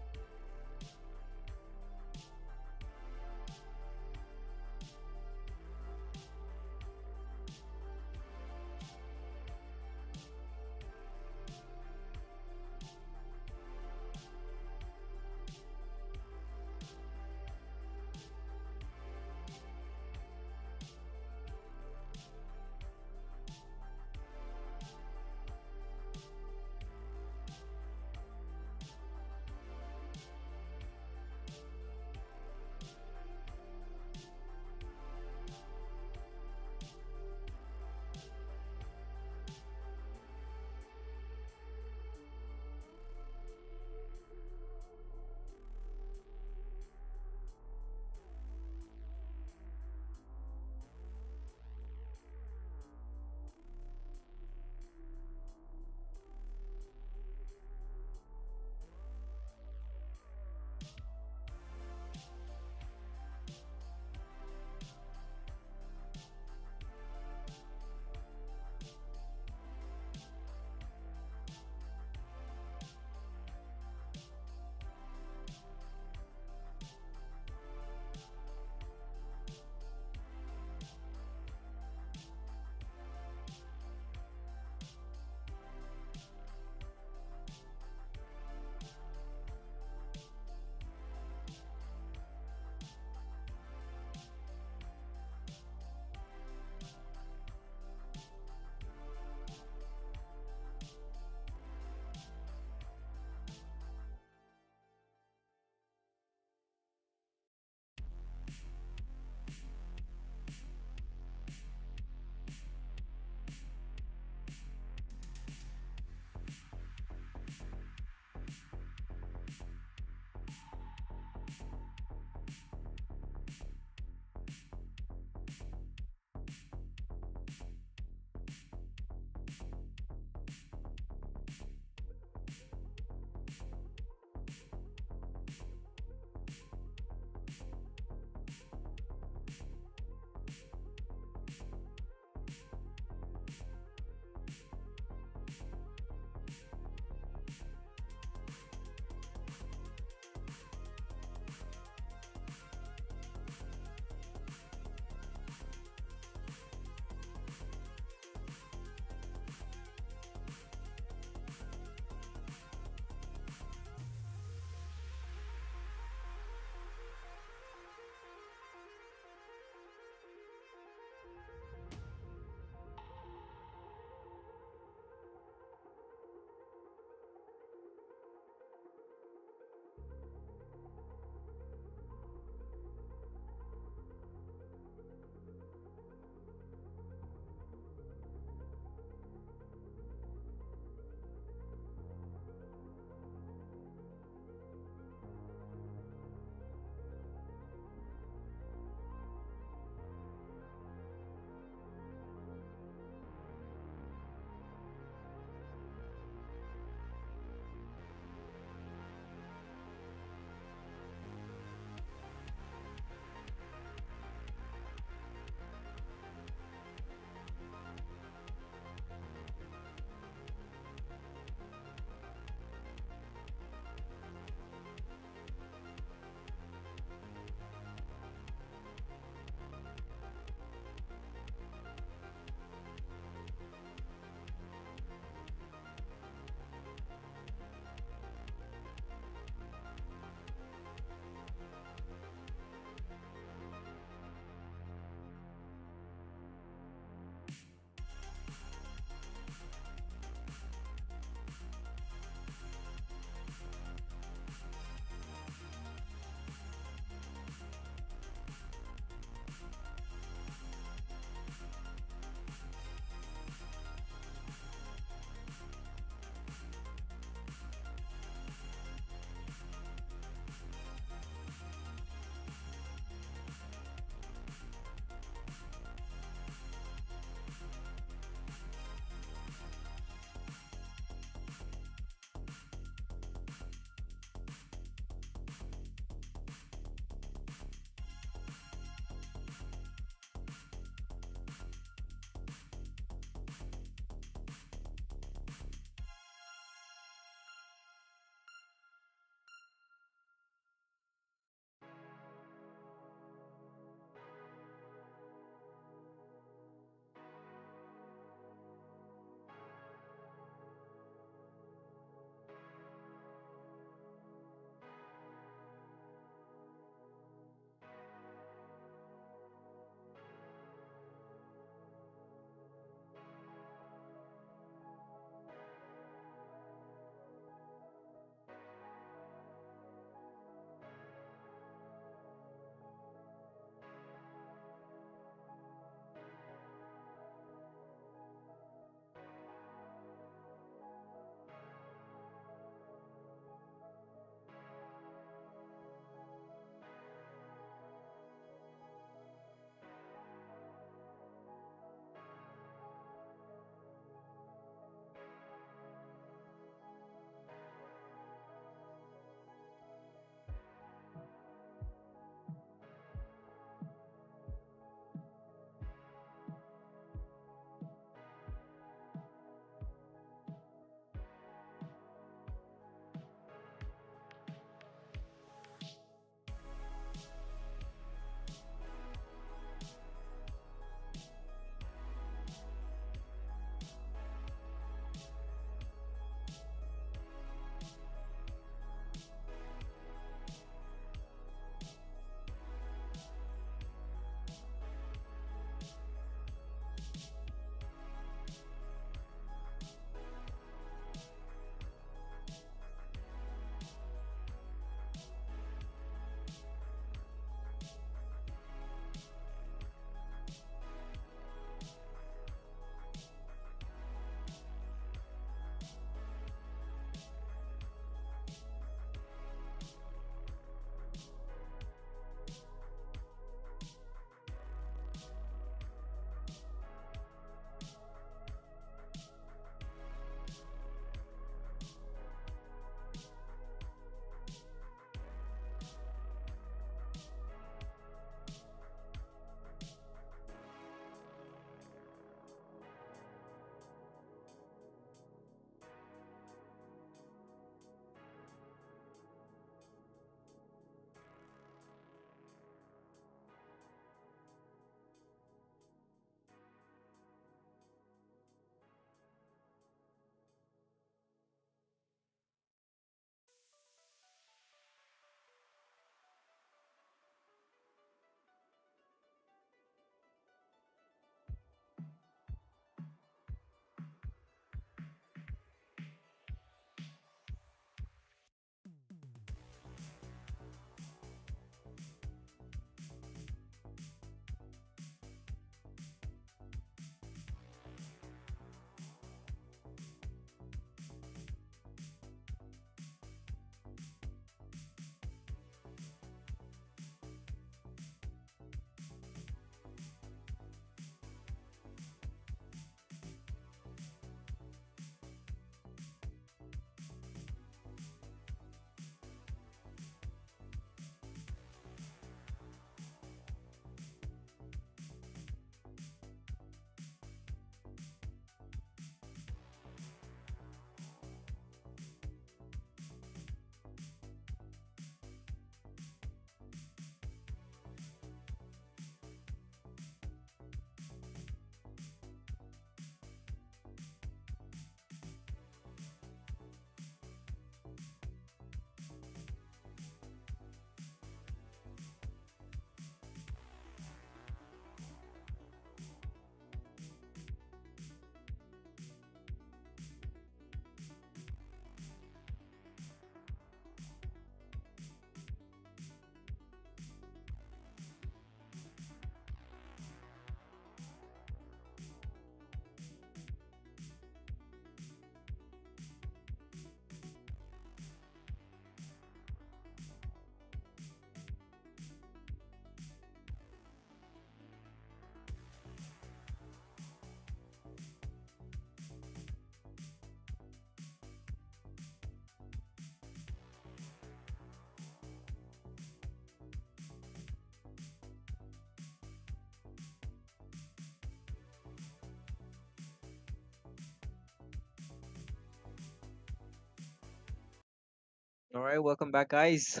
All right, welcome back, guys.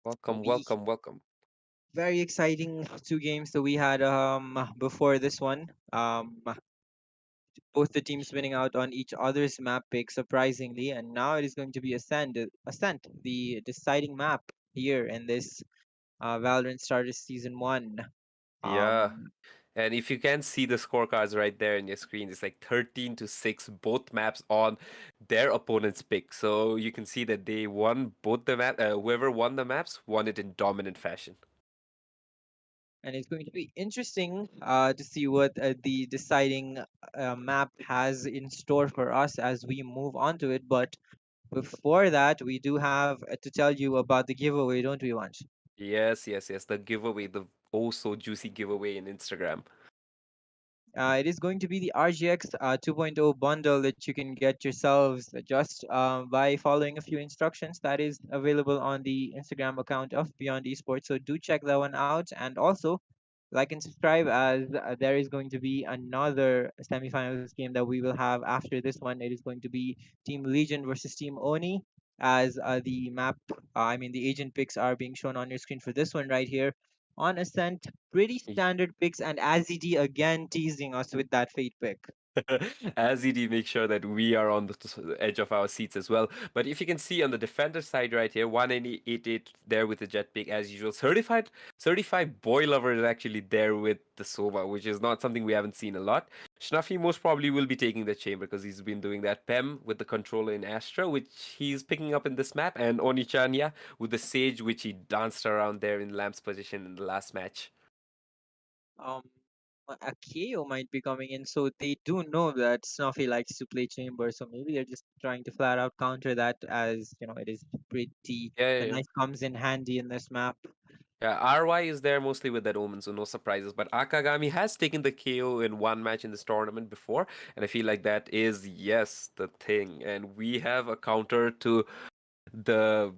Welcome, We welcome, welcome. very exciting two games that we had before this one. Both the teams winning out on each other's map pick surprisingly, and now it is going to be Ascent, the deciding map here in this Valorant Starters Season One. Yeah. Um, And if you can see the scorecards right there in your screen, it's like 13 to 6, both maps on their opponent's pick. So you can see that they won both the map. Whoever won the maps won it in dominant fashion. and it's going to be interesting to see what the deciding map has in store for us as we move on to it. But before that, we do have to tell you about the giveaway, don't we, Vansh? Yes, yes, yes. The giveaway, the oh so juicy giveaway in Instagram. It is going to be the RGX 2.0 bundle that you can get yourselves just by following a few instructions that is available on the Instagram account of Beyond Esports. So do check that one out. And also, like and subscribe as there is going to be another semifinals game that we will have after this one. It is going to be Team Legion versus Team Oni as the map, the agent picks are being shown on your screen for this one right here. On Ascent, pretty standard picks, and Azid again teasing us with that fate pick. As ED make sure that we are on the edge of our seats as well. But if you can see on the defender side right here, 188 there with the jet pick as usual. Certified boy lover is actually there with the Sova, which is not something we haven't seen a lot. Schnuffy most probably will be taking the chamber because he's been doing that PEM with the controller in Astra, which he's picking up in this map. And Onichan, yeah, with the Sage, which he danced around there in Lamp's position in the last match. Um, a KO might be coming in, so they do know that Snuffy likes to play chamber, so maybe they're just trying to flat out counter that as it is pretty Yeah, the yeah, yeah. knife comes in handy in this map. Yeah, RY is there mostly with that Omen, so no surprises. But Akagami has taken the KO in one match in this tournament before, and I feel like that is, yes, the thing. And we have a counter to the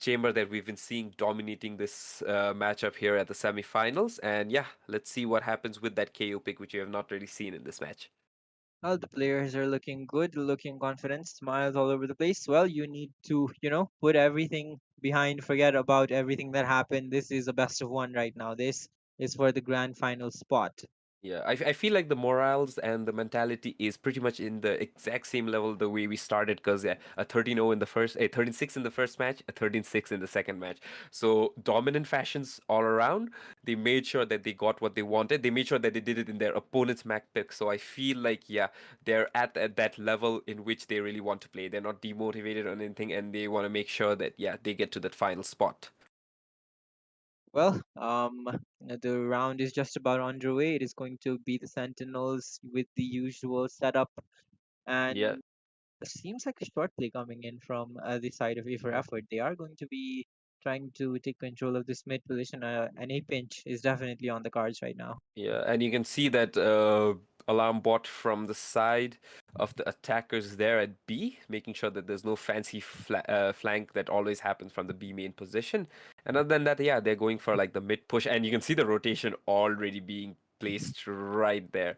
chamber that we've been seeing dominating this matchup here at the semifinals. And yeah, let's see what happens with that KO pick, which we have not really seen in this match. Well, the players are looking good, looking confident, smiles all over the place. Well, you need to, put everything behind, forget about everything that happened. This is a best of one right now. This is for the grand final spot. Yeah, I feel like the morals and the mentality is pretty much in the exact same level the way we started because yeah, a 13-0 in the first, a 13-6 in the first match, a 13-6 in the second match. So dominant fashions all around. They made sure that they got what they wanted. They made sure that they did it in their opponent's Mac pick. So I feel like yeah, they're at that level in which they really want to play. They're not demotivated or anything, and they want to make sure that yeah, they get to that final spot. Well, the round is just about underway. It is going to be the Sentinels with the usual setup, Yeah. and it seems like a short play coming in from the side of A for Effort. They are going to be trying to take control of this mid position. An A pinch is definitely on the cards right now. Yeah, and you can see that alarm bot from the side of the attackers there at B, making sure that there's no fancy flank that always happens from the B main position. And other than that, yeah, they're going for like the mid push, and you can see the rotation already being placed right there.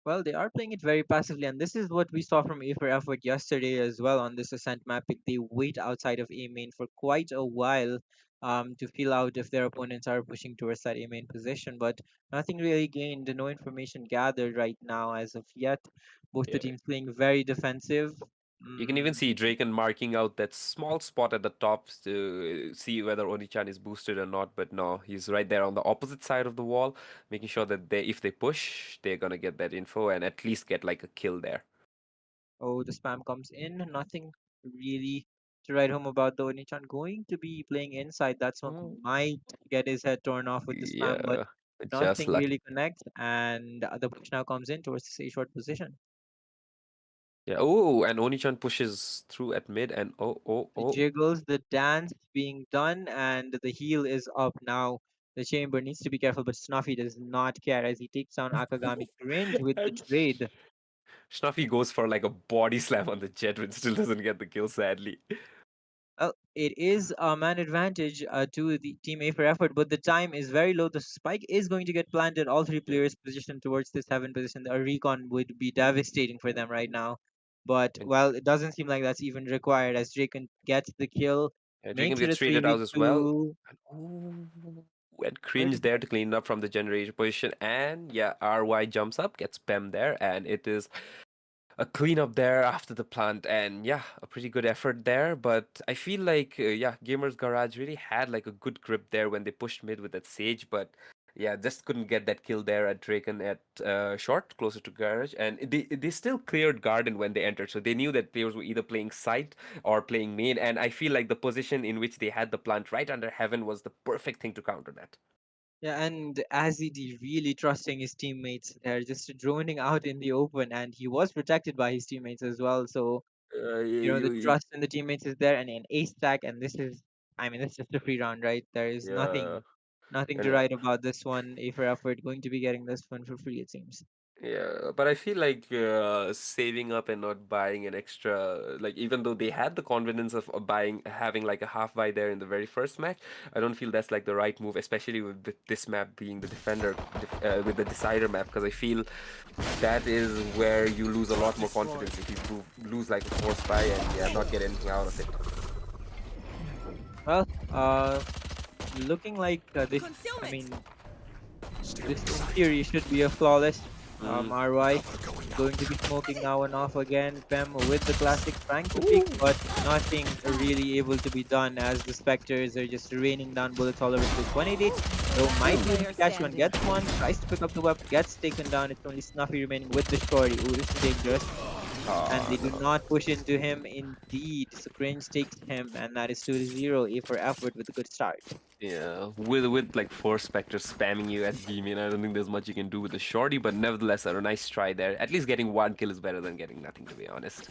Well, they are playing it very passively, and this is what we saw from A for Effort yesterday as well on this Ascent map. They wait outside of A main for quite a while to feel out if their opponents are pushing towards that A main position, but nothing really gained, no information gathered right now as of yet. Both the Yeah. teams playing very defensive. You can even Mm, see Draken marking out that small spot at the top to see whether Onichan is boosted or not. But no, he's right there on the opposite side of the wall, making sure that if they push, they're gonna get that info and at least get like a kill there. oh, the spam comes in, nothing really to write home about the Onichan going to be playing inside. That smoke Mm. might get his head torn off with the spam, but Yeah, just nothing lucky. really connects, and the push now comes in towards the C short position. Yeah. Oh, and Onichan pushes through at mid, and The oh. jiggles, the dance being done, and the heal is up now. The chamber needs to be careful, but Snuffy does not care as he takes down Akagami. Cringe with the And trade. Snuffy goes for like a body slam on the jet, but still doesn't get the kill, sadly. Well, it is a man advantage to the team A for effort, but the time is very low. The spike is going to get planted. All three Yeah. players positioned towards this heaven position. A recon would be devastating for them right now. But And well, it doesn't seem like that's even required as Draken gets the kill, Draken makes it a gets traded out as well. 3v2. Ooh, and Where Cringe did there to clean up from the generator position. And yeah, RY jumps up, gets Pem there, and it is a cleanup there after the plant. And yeah, a pretty good effort there. But I feel like, yeah, Gamers Garage really had like a good grip there when they pushed mid with that Sage. But yeah, just couldn't get that kill there at Draken at short, closer to Garage. And they still cleared Garden when they entered. So they knew that players were either playing side or playing main. And I feel like the position in which they had the plant right under Heaven was the perfect thing to counter that. Yeah, and Azid really trusting his teammates there, just droning out in the open, and he was protected by his teammates as well. So the trust in the teammates is there, and an ace stack, and this is, I mean, this is just a free round, right? There is Yeah. nothing to And write about this one. A for effort, going to be getting this one for free, it seems. yeah, but I feel like saving up and not buying an extra, like even though they had the confidence of buying, having like a half buy there in the very first match, I don't feel that's like the right move, especially with this map being the defender, with the decider map, because I feel that is where you lose a lot more confidence if you lose like a force buy and yeah, not get anything out of it. Well, looking like this, I mean, this in theory should be a flawless Mm. RY. Going to be smoking now and off again. Pem with the classic trying to pick, but nothing really able to be done as the Spectres are just raining down bullets all over the place. 188, though might be able Player to catch one. standing. Gets one, tries to pick up the weapon, gets taken down. It's only Snuffy remaining with the shorty. Ooh, this is dangerous. And Ah, they do no. not push into him indeed. So Cringe takes him, and that is 2-0. A for effort with a good start. Yeah, with like four specters spamming you at B main, I don't think there's much you can do with the shorty, but nevertheless, a nice try there. At least getting one kill is better than getting nothing, to be honest.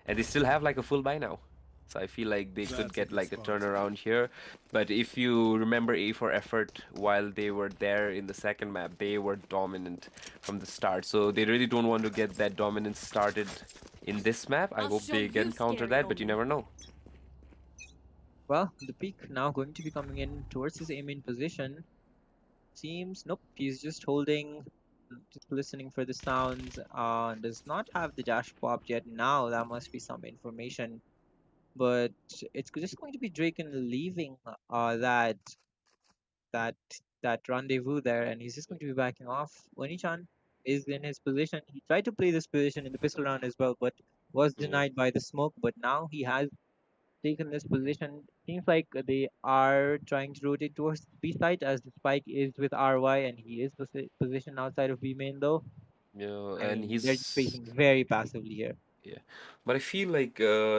And they still have like a full buy now, so I feel like they could That's a get good like a spot. turnaround here. But if you remember A for effort, while they were there in the second map, they were dominant from the start. So they really don't want to get that dominance started in this map. I I'll hope show they you, can counter scary that, but you Onii. never know. Well, the peak now going to be coming in towards his aim in position. Seems nope, he's just holding, just listening for the sounds. Does not have the dash popped yet. Now that must be some information, but it's just going to be Draken leaving that that that rendezvous there, and he's just going to be backing off. Oni-chan is in his position. He tried to play this position in the pistol round as well, but was Yeah. denied by the smoke. But now he has taken this position. Seems like they are trying to rotate towards the B side as the spike is with RY and he is positioned outside of B main though. Yeah, I and mean, they're just he's facing very passively here. yeah, but I feel like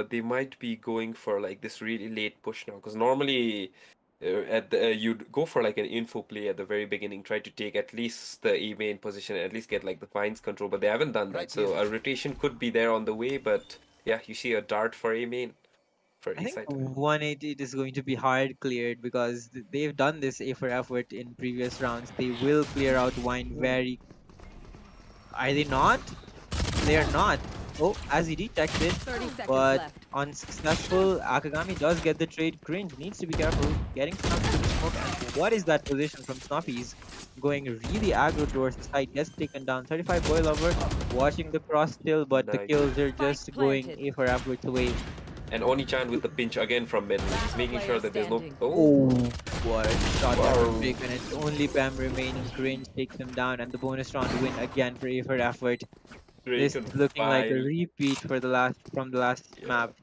they might be going for like this really late push now, because normally you'd go for like an info play at the very beginning, try to take at least the A main position, at least get like the fines control, but they haven't done that. Right So here. a rotation could be there on the way, but yeah, you see a dart for A main for I A think side. 188 is going to be hard cleared because they've done this A for effort in previous rounds. They will clear out wine very. Are they not? They are not. Oh, as he detected, 30 seconds but left. unsuccessful. Akagami does get the trade. Cringe needs to be careful. Getting Snuffy to the smoke. And what is that position from Snuffy's? Going really aggro towards the side. Gets taken down. 35 boy lover. Watching the cross still, but the Nice. kills are Spike just going planted. A for efforts away. And Oni-chan with the pinch again from mid. He's Last making sure player that there's no. standing. Oh, Oh, what a shot there from wow. Drake. And it's only Pam remaining. Cringe takes him down. And the bonus round win again for A for effort. This Draken is looking like a file. repeat for the last from the last Yeah. map.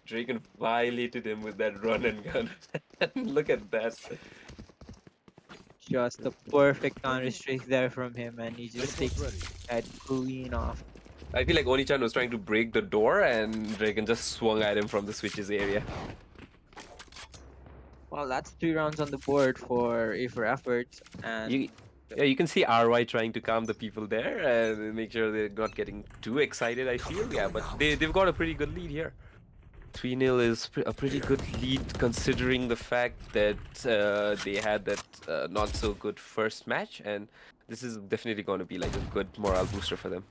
Draken violated him with that run and gun. Look at that. Just the perfect counter strike there from him, and he just Almost takes ready. that clean off. I feel like Oni-chan was trying to break the door and Draken just swung at him from the switches area. Well, that's 3 rounds on the board for A for effort, You, and yeah, you can see RY trying to calm the people there and make sure they're not getting too excited, I feel. Yeah, but they've got a pretty good lead here. 3-0 is a pretty good lead considering the fact that they had that not so good first match, and this is definitely going to be like a good morale booster for them.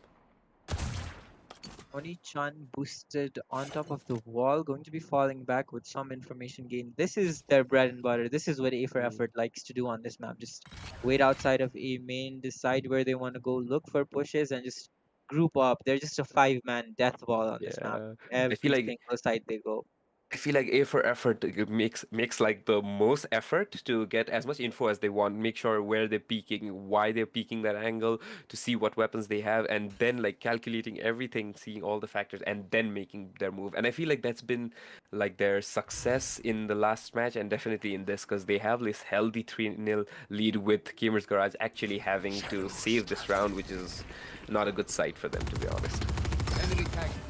Oni-chan boosted on top of the wall, going to be falling back with some information gain. This is their bread and butter. This is what A for Mm. effort likes to do on this map. Just wait outside of A main, decide where they want to go, look for pushes, and just group up. They're just a 5-man death ball on this map. Yeah, I feel Every like single side they go. A for effort makes like the most effort to get as much info as they want, make sure where they're peeking, why they're peeking that angle, to see what weapons they have, and then like calculating everything, seeing all the factors, and then making their move. And I feel like that's been like their success in the last match, and definitely in this, because they have this healthy 3-0 lead with Gamers Garage actually having to save this round, which is not a good sight for them, to be honest.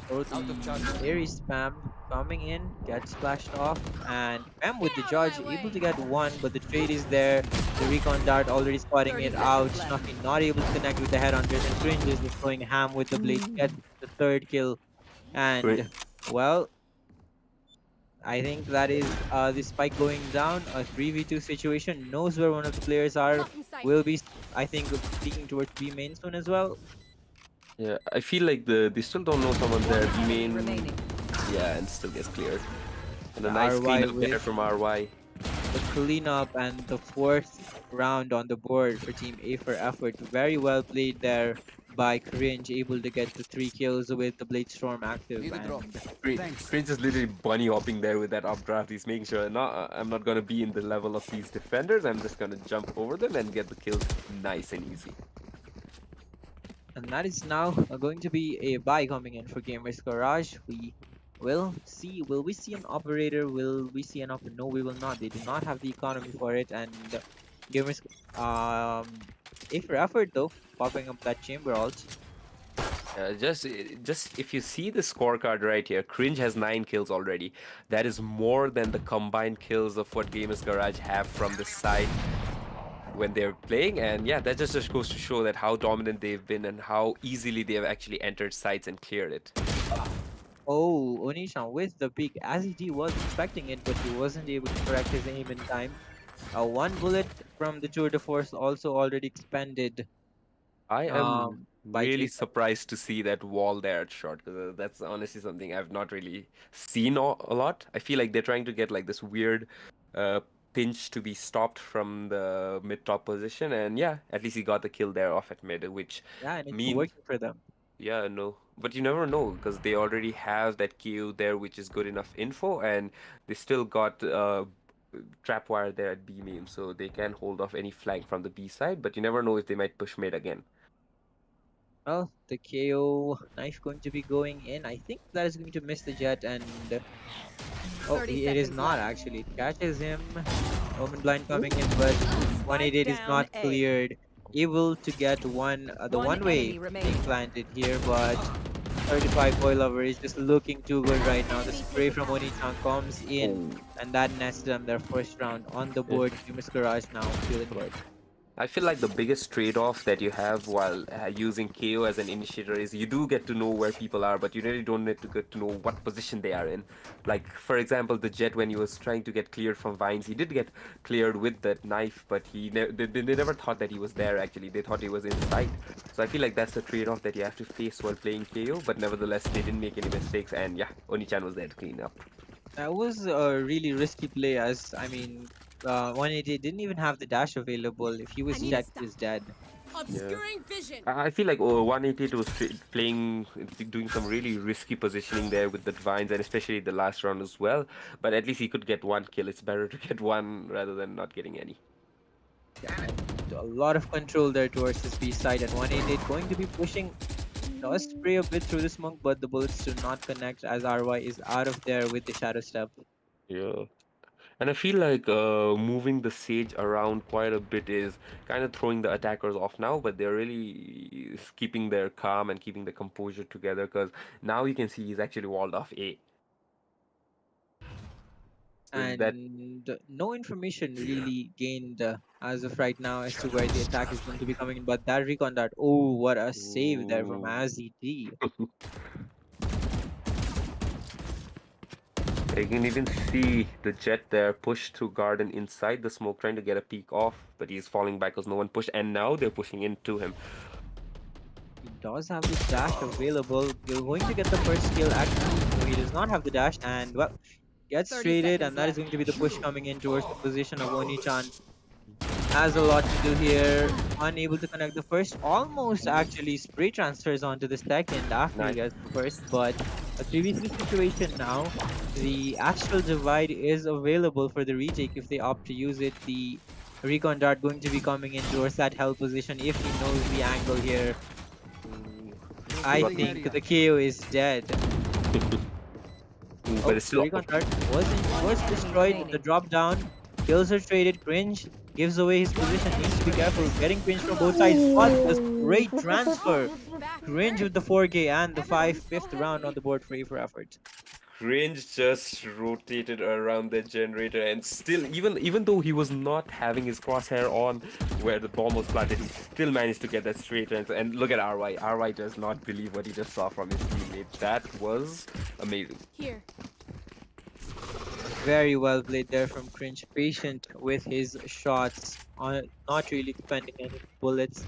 So the Ares spam coming in, gets splashed off, and Pam with the judge able to get one, but the trade is there. The recon dart already spotting 30 it seconds out. left. Snuffy not able to connect with the headhunters, and Cringe is just going ham with the blade, gets the third kill. Great. And well, I think that is the spike going down. A 3v2 situation. Knows where one of the players are. Blocking sight. Will be, I think, peeking towards B main soon as well. Yeah, I feel like they still don't know someone One there. enemy Main, remaining. yeah, and still gets cleared. And a The nice RY cleanup there with from RY. the cleanup and the fourth round on the board for Team A for effort. Very well played there by Cringe, able to get the 3 kills with the Blade Storm active. And Prince is literally bunny hopping there with that updraft. He's making sure I'm not gonna be in the level of these defenders. I'm just gonna jump over them and get the kills nice and easy. and that is now going to be a buy coming in for Gamers Garage. We will see. Will we see an operator? Will we see an operator? No, we will not. They do not have the economy for it. And Gamers, A for effort though, popping up that chamber ult. Just if you see the scorecard right here, Cringe has 9 kills already. That is more than the combined kills of what Gamers Garage have from the side when they're playing. And yeah, that just goes to show that how dominant they've been and how easily they have actually entered sites and cleared it. Oh, Onishan with the peak, as he was expecting it, but he wasn't able to correct his aim in time. One bullet from the Tour de Force also already expended I am by really Jason. surprised to see that wall there at short, because that's honestly something I've not really seen a lot. I feel like they're trying to get like this weird pinch to be stopped from the mid top position, and yeah, at least he got the kill there off at mid, which Yeah, and it's means working for them. yeah, no, but you never know because they already have that KO there, which is good enough info, and they still got trapwire there at B main, so they can hold off any flank from the B side. But you never know if they might push mid again. Well, the KO knife going to be going in. I think that is going to miss the jet, and oh, 30 it is seconds not left. actually. It catches him. Omen blind coming in, but Spike 188 is down not A. cleared. Able to get the One one way enemy being remaining. planted here, but 35 boy lover is just looking too good right now. The spray from Oni-chan comes in, Oh. and that nested them their first round on the Yeah. board. Humus Garage now feeling good. I feel like the biggest trade-off that you have while using KO as an initiator is you do get to know where people are, but you really don't need to get to know what position they are in. Like, for example, the Jet, when he was trying to get cleared from Vines, he did get cleared with that knife, but they never thought that he was there, actually. They thought he was inside. So I feel like that's the trade-off that you have to face while playing KO, but nevertheless, they didn't make any mistakes, and yeah, Oni-chan was there to clean up. That was a really risky play, as I mean, 188 didn't even have the dash available. If he was I need dead, to he was dead. Obscuring vision. I feel like 188 was playing, doing some really risky positioning there with the Divines, and especially the last round as well. But at least he could get one kill. It's better to get one rather than not getting any. And a lot of control there towards his B side, and 188 going to be pushing. Does spray a bit through the smoke, but the bullets do not connect as RY is out of there with the shadow step. Yeah. And I feel like moving the Sage around quite a bit is kind of throwing the attackers off now, but they're really keeping their calm and keeping the composure together because now you can see he's actually walled off A. So that And no information really gained as of right now as to where the attack is going to be coming in. But that recon dart, oh, what a save there from Ooh. AZD. You can even see the Jet there push through Garden inside the smoke, trying to get a peek off, but he's falling back because no one pushed, and now they're pushing into him. He does have the dash available. You're going to get the first kill. Actually, no, he does not have the dash, and well, gets 30 traded, seconds and that is left. going to be the push coming in towards the position of Oni-chan. Has a lot to do here. Unable to connect the first. Almost actually spray transfers onto the second after he Nice. gets the first. But a 3v3 situation now. The Astral Divide is available for the retake if they opt to use it. The Recon Dart going to be coming in towards that hell position if he knows the angle here. Mm, I got think the KO is dead. but Oh, it's the still recon dart was One enemy destroyed. The remaining. drop down. Kills are traded. Cringe gives away his position. Needs to be careful. Getting cringe from both sides. But the great transfer. Back Cringe with the hurts. 4K and the Everyone's 5 so fifth round on heavy. the board for A for effort. Cringe just rotated around the generator, and still, even though he was not having his crosshair on where the bomb was planted, he still managed to get that straight answer. And look at RY. RY does not believe what he just saw from his teammate. That was amazing. Here. Very well played there from Cringe. Patient with his shots. Not really spending any bullets.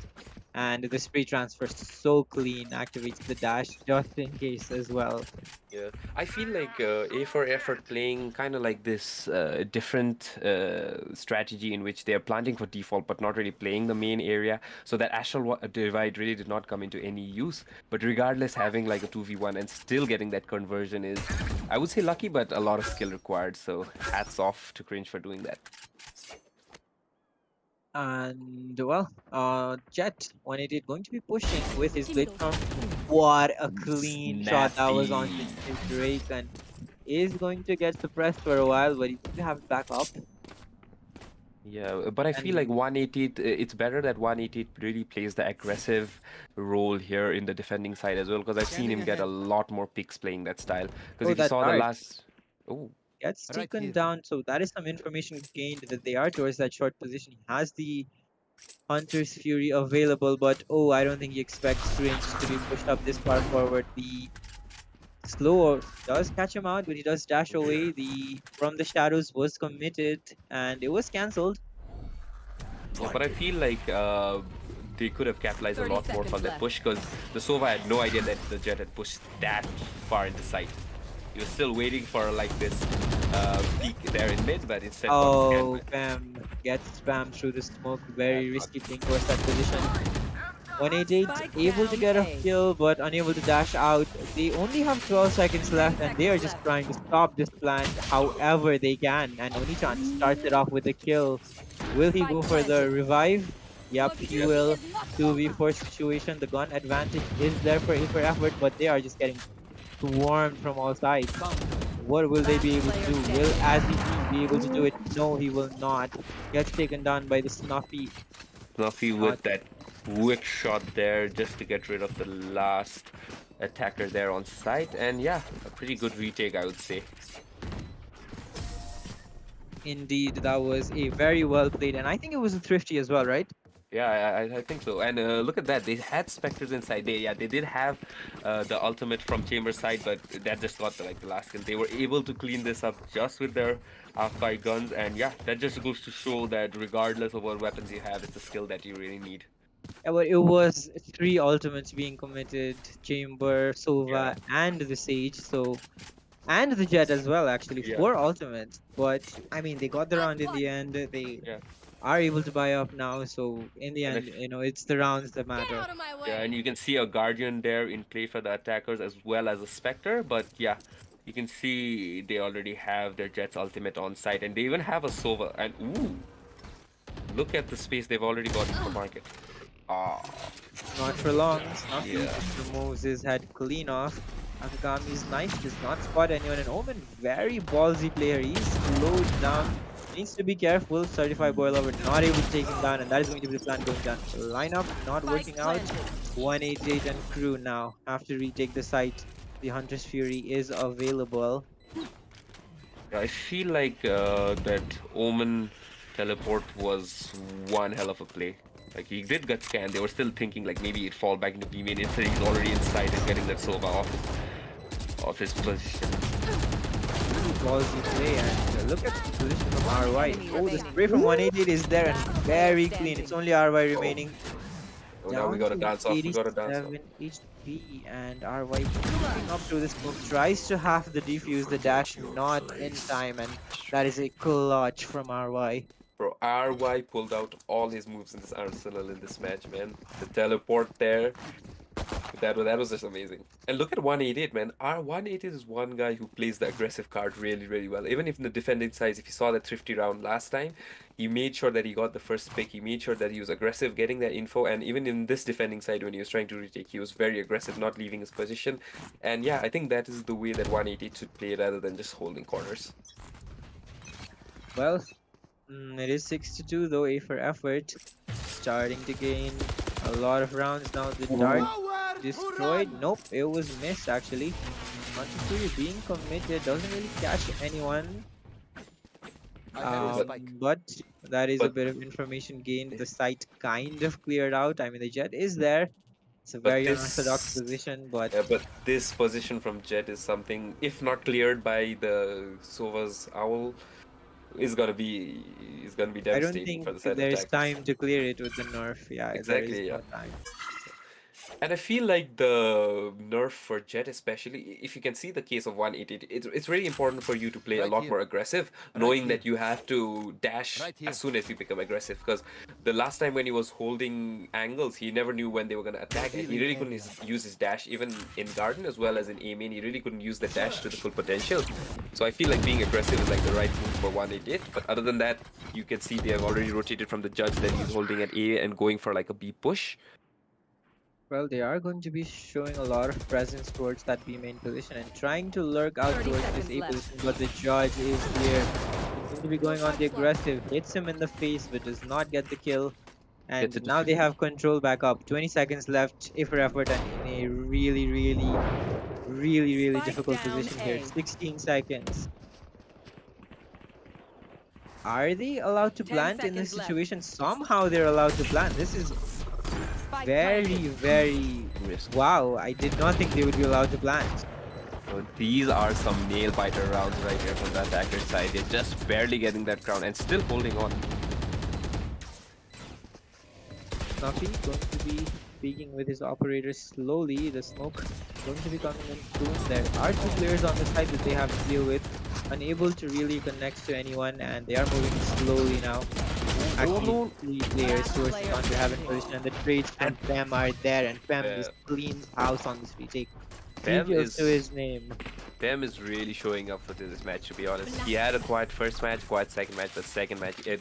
And the spray transfer so clean. Activates the dash just in case as well. Yeah, I feel like A for effort playing kind of like this different strategy in which they are planting for default but not really playing the main area. So that divide really did not come into any use. But regardless, having like a 2v1 and still getting that conversion is, I would say, lucky, but a lot of skill required. So hats off to Cringe for doing that. And well, Jet 188 going to be pushing with his blade Tímido. storm. What a clean shot that was on Snappy. his Drake, and is going to get suppressed for a while, but he's going to have it back up. Yeah, but I feel like And 188, it's better that 188 really plays the aggressive role here in the defending side as well, because I've seen him get a lot more picks playing that style. Because oh, if you that saw the dart last. Oh, gets Right taken here. down, so that is some information gained that they are towards that short position. He has the Hunter's Fury available, but oh, I don't think he expects Cringe to be pushed up this far forward. The slow does catch him out, but he does dash away. The From the Shadows was committed and it was cancelled. yeah, but I feel like they could have capitalized a 30 lot more seconds from that left. push, because the Sova had no idea that the Jet had pushed that far into sight. He was still waiting for like this peak there in mid, but instead got scanned. Oh, Pam gets spammed through the smoke. Yeah, Very risky playing towards that position. 188 Spike able to down get a A. kill, but unable to dash out. They only have 12 seconds left, and they are just trying to stop this plant however they can. And Oni-chan starts it off with a kill. Will he go for the revive? Yep, he will. 2v4 situation. The gun advantage is there for A for effort, but they are just getting swarmed from all sides. What will they be able to do? Will Azzy be able to do it? No, he will not. Gets taken down by the Snuffy. Snuffy Shot. with that quick shot there just to get rid of the last attacker there on site. And yeah, a pretty good retake, I would say. Indeed, that was a very well played, and I think it was a thrifty as well, right? Yeah, I think so. And look at that. They had Spectres inside. They did have the ultimate from Chamber side, but that just got the last kill. They were able to clean this up just with their Archive guns. And yeah, that just goes to show that regardless of what weapons you have, it's a skill that you really need. Yeah, but it was three ultimates being committed: Chamber, Yeah. Sova, and the Sage. So, and the Jet as well. Actually, Yeah. four ultimates. But I mean, they got the round in the end. They Yeah. are able to buy up now. So in the And end, if, it's the rounds that Get matter. out of my way. yeah, and you can see a Guardian there in play for the attackers as well as a Spectre. But yeah, you can see they already have their Jet's ultimate on site, and they even have a Sova. And ooh, look at the space they've already got in the market. Ah, Not for long. Snuffy yeah. removes his head clean off. Akagami's knife does not spot anyone. And Omen, very ballsy player. He's slowed down. Needs to be careful. Certified boy lover not able to take him down, and that is going to be the plan going down. Lineup not Spike working out. planted. 188 and crew now have to retake the site. The Hunter's Fury is available. I feel like that Omen teleport was one hell of a play. Like he did get scanned. They were still thinking like maybe he'd fall back into B main. Instead, he's already inside and getting that Sova off his position. Ballsy play, and look at the position from RY. enemy Oh, the remaining. spray from 188 is there and very clean. It's only RY remaining. Oh, now we gotta dance off. We gotta dance off. 87 HP, and RY picking up through the smoke, tries to have the defuse, the dash not in time, and that is a clutch from RY. Bro, RY pulled out all his moves in this arsenal in this match, man. The teleport there, that was just amazing. And look at 188, man. Our 188 is one guy who plays the aggressive card really, really well. Even if in the defending sides, if you saw that thrifty round last time, he made sure that he got the first pick. He made sure that he was aggressive, getting that info. And even in this defending side, when he was trying to retake, he was very aggressive, not leaving his position. And yeah, I think that is the way that 188 should play rather than just holding corners. Well, it is 6-2 though, A for effort. Starting to gain a lot of rounds now. The dart destroyed. Nope, it was missed actually. Constantly being committed, doesn't really catch anyone. But that is a But bit of information gained. The site kind of cleared out. I mean, the jet is there. It's a but very unorthodox this position, but yeah, but this position from Jet is something, if not cleared by the Sova's Owl, is gonna be I don't devastating think for the side there's attackers. time to clear it with the nerf. Yeah, there is Exactly, yeah. no time. And I feel like the nerf for Jet, especially, if you can see the case of 188, it's really important for you to play a Right lot here. more aggressive, Right knowing here. that you have to dash Right here. as soon as you become aggressive. Because the last time when he was holding angles, he never knew when they were going to attack, and he really couldn't use his dash, even in Garden as well as in A main. He really couldn't use the dash to the full potential. So I feel like being aggressive is like the right move for 188. But other than that, you can see they have already rotated from the judge that he's holding at A and going for like a B push. Well, they are going to be showing a lot of presence towards that B main position and trying to lurk out 30 towards this seconds A left. position, but the judge is here. Going to be going on the aggressive, hits him in the face but does not get the kill. Gets And it to now they have control back up. 20 seconds left, A for effort, and in a really Spike difficult down position here. A. 16 seconds. Are they allowed to 10 plant in this seconds left. situation? Somehow they're allowed to plant. This is Spike very, planted. very risk. wow. I did not think they would be allowed to plant. So these are some nail biter rounds right here from the attacker side. They're just barely getting that crown and still holding on. Snuffy going to be speaking with his operators slowly. The smoke going to be coming in soon. There are two players on the side that they have to deal with. Unable to really connect to anyone, and they are moving slowly now. Actually, three players Last towards player the counter-heaven position, and the trades from Pem are there, and Pem Yeah. just cleans house on this retake. Pem Three kills is to his name. Pem is really showing up for this match, to be honest. He had a quiet first match, quiet second match, but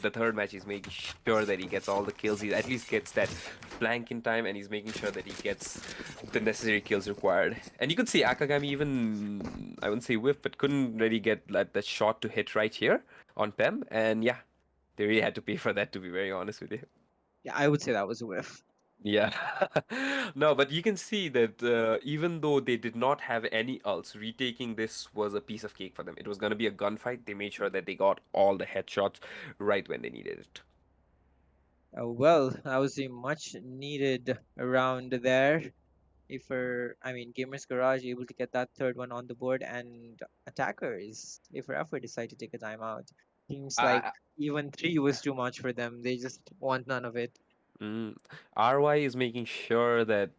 the third match, he's making sure that he gets all the kills. He at least gets that flank in time, and he's making sure that he gets the necessary kills required. And you could see Akagami even, I wouldn't say whiff, but couldn't really get that shot to hit right here on Pem. And yeah, they really had to pay for that, to be very honest with you. Yeah, I would say that was a whiff. Yeah. No, but you can see that even though they did not have any ults, retaking this was a piece of cake for them. It was going to be a gunfight. They made sure that they got all the headshots right when they needed it. Well, that was a much needed round there. I mean, Gamers Garage able to get that third one on the board, and attackers, if for effort, decide to take a timeout. Seems like I, even three was too much for them. They just want none of it. Mm. RY is making sure that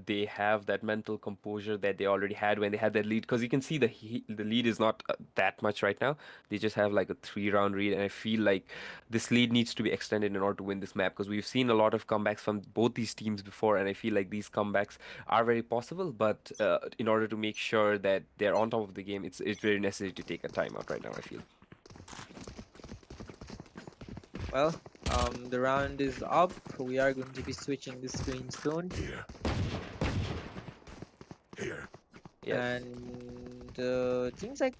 they have that mental composure that they already had when they had that lead. Because you can see the lead is not that much right now. They just have like a 3-round lead, and I feel like this lead needs to be extended in order to win this map. Because we've seen a lot of comebacks from both these teams before, and I feel like these comebacks are very possible. But in order to make sure that they're on top of the game, it's very necessary to take a timeout right now, I feel. Well, the round is up. We are going to be switching the screen soon. Yes. And it seems like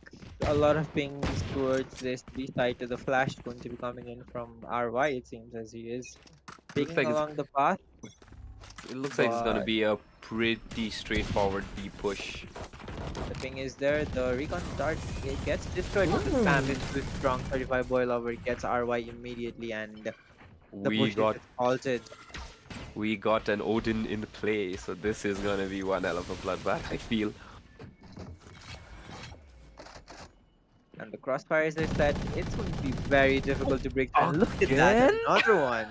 a lot of pings towards this B side to the flash going to be coming in from RY, it seems, as he is Looks taking like along the path. it looks like it's gonna But be a pretty straightforward B push. the ping is there. The recon start, it gets destroyed with the spam into strong 35 boil over. It gets RY immediately, and the We push got is halted. we got an Odin in play, so this is gonna be one hell of a bloodbath, I feel. And the crossfire, as I said, it's going to be very difficult to break. And look at that, Again? another one.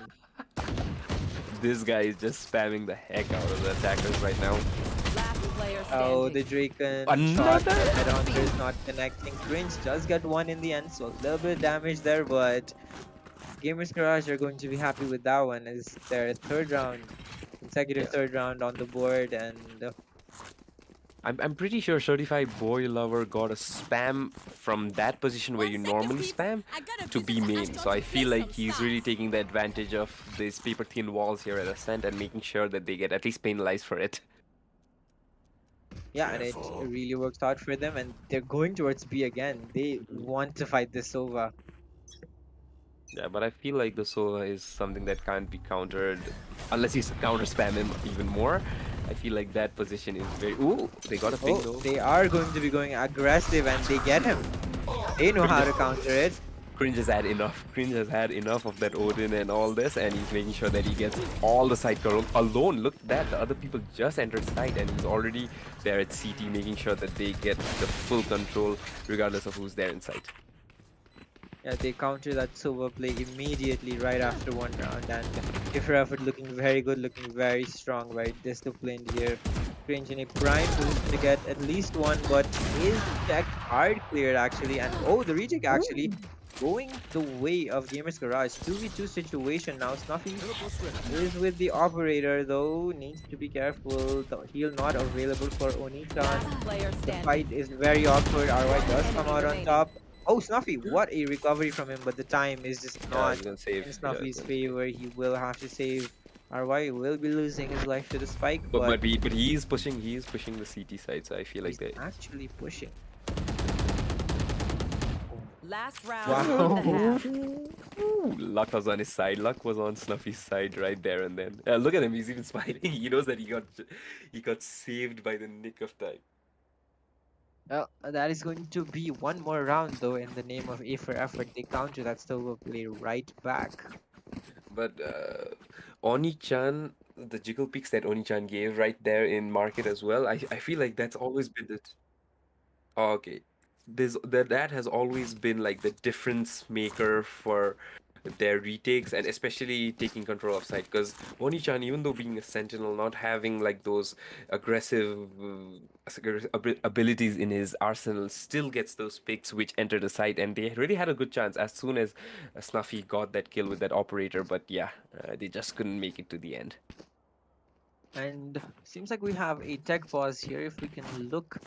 This guy is just spamming the heck out of the attackers right now. Last player Oh, standing. the Draken shot, Another? the head-on is not connecting. Cringe does get one in the end, so a little bit of damage there, but Gamers Garage are going to be happy with that one. Is their third round, consecutive Yeah. third round on the board, and I'm pretty sure Certified Boy Lover got a spam from that position where One you second, normally peeps. spam I gotta to visit be the main. So Astro I to play feel like some he's really styles. taking the advantage of these paper thin walls here at Ascent and making sure that they get at least penalized for it. yeah, and it really works out for them. And they're going towards B again. They want to fight this Sova. Yeah, but I feel like the Sova is something that can't be countered unless you counter spam him even more. I feel like that position is very. Ooh, they got a ping Oh, though. they are going to be going aggressive, and they get him. They know how to counter it. Cringe has had enough. Cringe has had enough of that Odin and all this, and he's making sure that he gets all the side control alone. Look at that. The other people just entered side, and he's already there at CT, making sure that they get the full control, regardless of who's there inside. Yeah, they counter that Sova play immediately right after one round, and if effort looking very good, looking very strong, very disciplined here. Strange in a prime position to get at least one, but his check hard cleared actually, and oh, the retake actually going the way of Gamers Garage. 2v2 situation now. Snuffy is with the operator though, needs to be careful. The heal not available for Oni-chan. Last player The standing. fight is very awkward. RY does come Enemy out on remaining. top. Oh, Snuffy, what a recovery from him, but the time is just Yeah, not he's gonna save. in Yeah, he's Snuffy's gonna save. favor. He will have to save. RY will be losing his life to the spike, But but but he is pushing. He is pushing the CT side, so I feel like he's that. actually pushing. Last round Wow. of the half. Luck was on his side. Luck was on Snuffy's side right there and then. Look at him. He's even smiling. He knows that he got saved by the nick of time. Well, that is going to be one more round though in the name of A for effort. They counter that Silver play right back. But Oni-chan, the jiggle picks that Oni-chan gave right there in market as well. I feel like that's always been the. Oh, okay. That has always been like the difference maker for their retakes and especially taking control of side because Oni-chan, even though being a sentinel, not having like those aggressive abilities in his arsenal, still gets those picks which enter the side, and they really had a good chance as soon as Snuffy got that kill with that operator. But yeah, they just couldn't make it to the end. And seems like we have a tech pause here. If we can look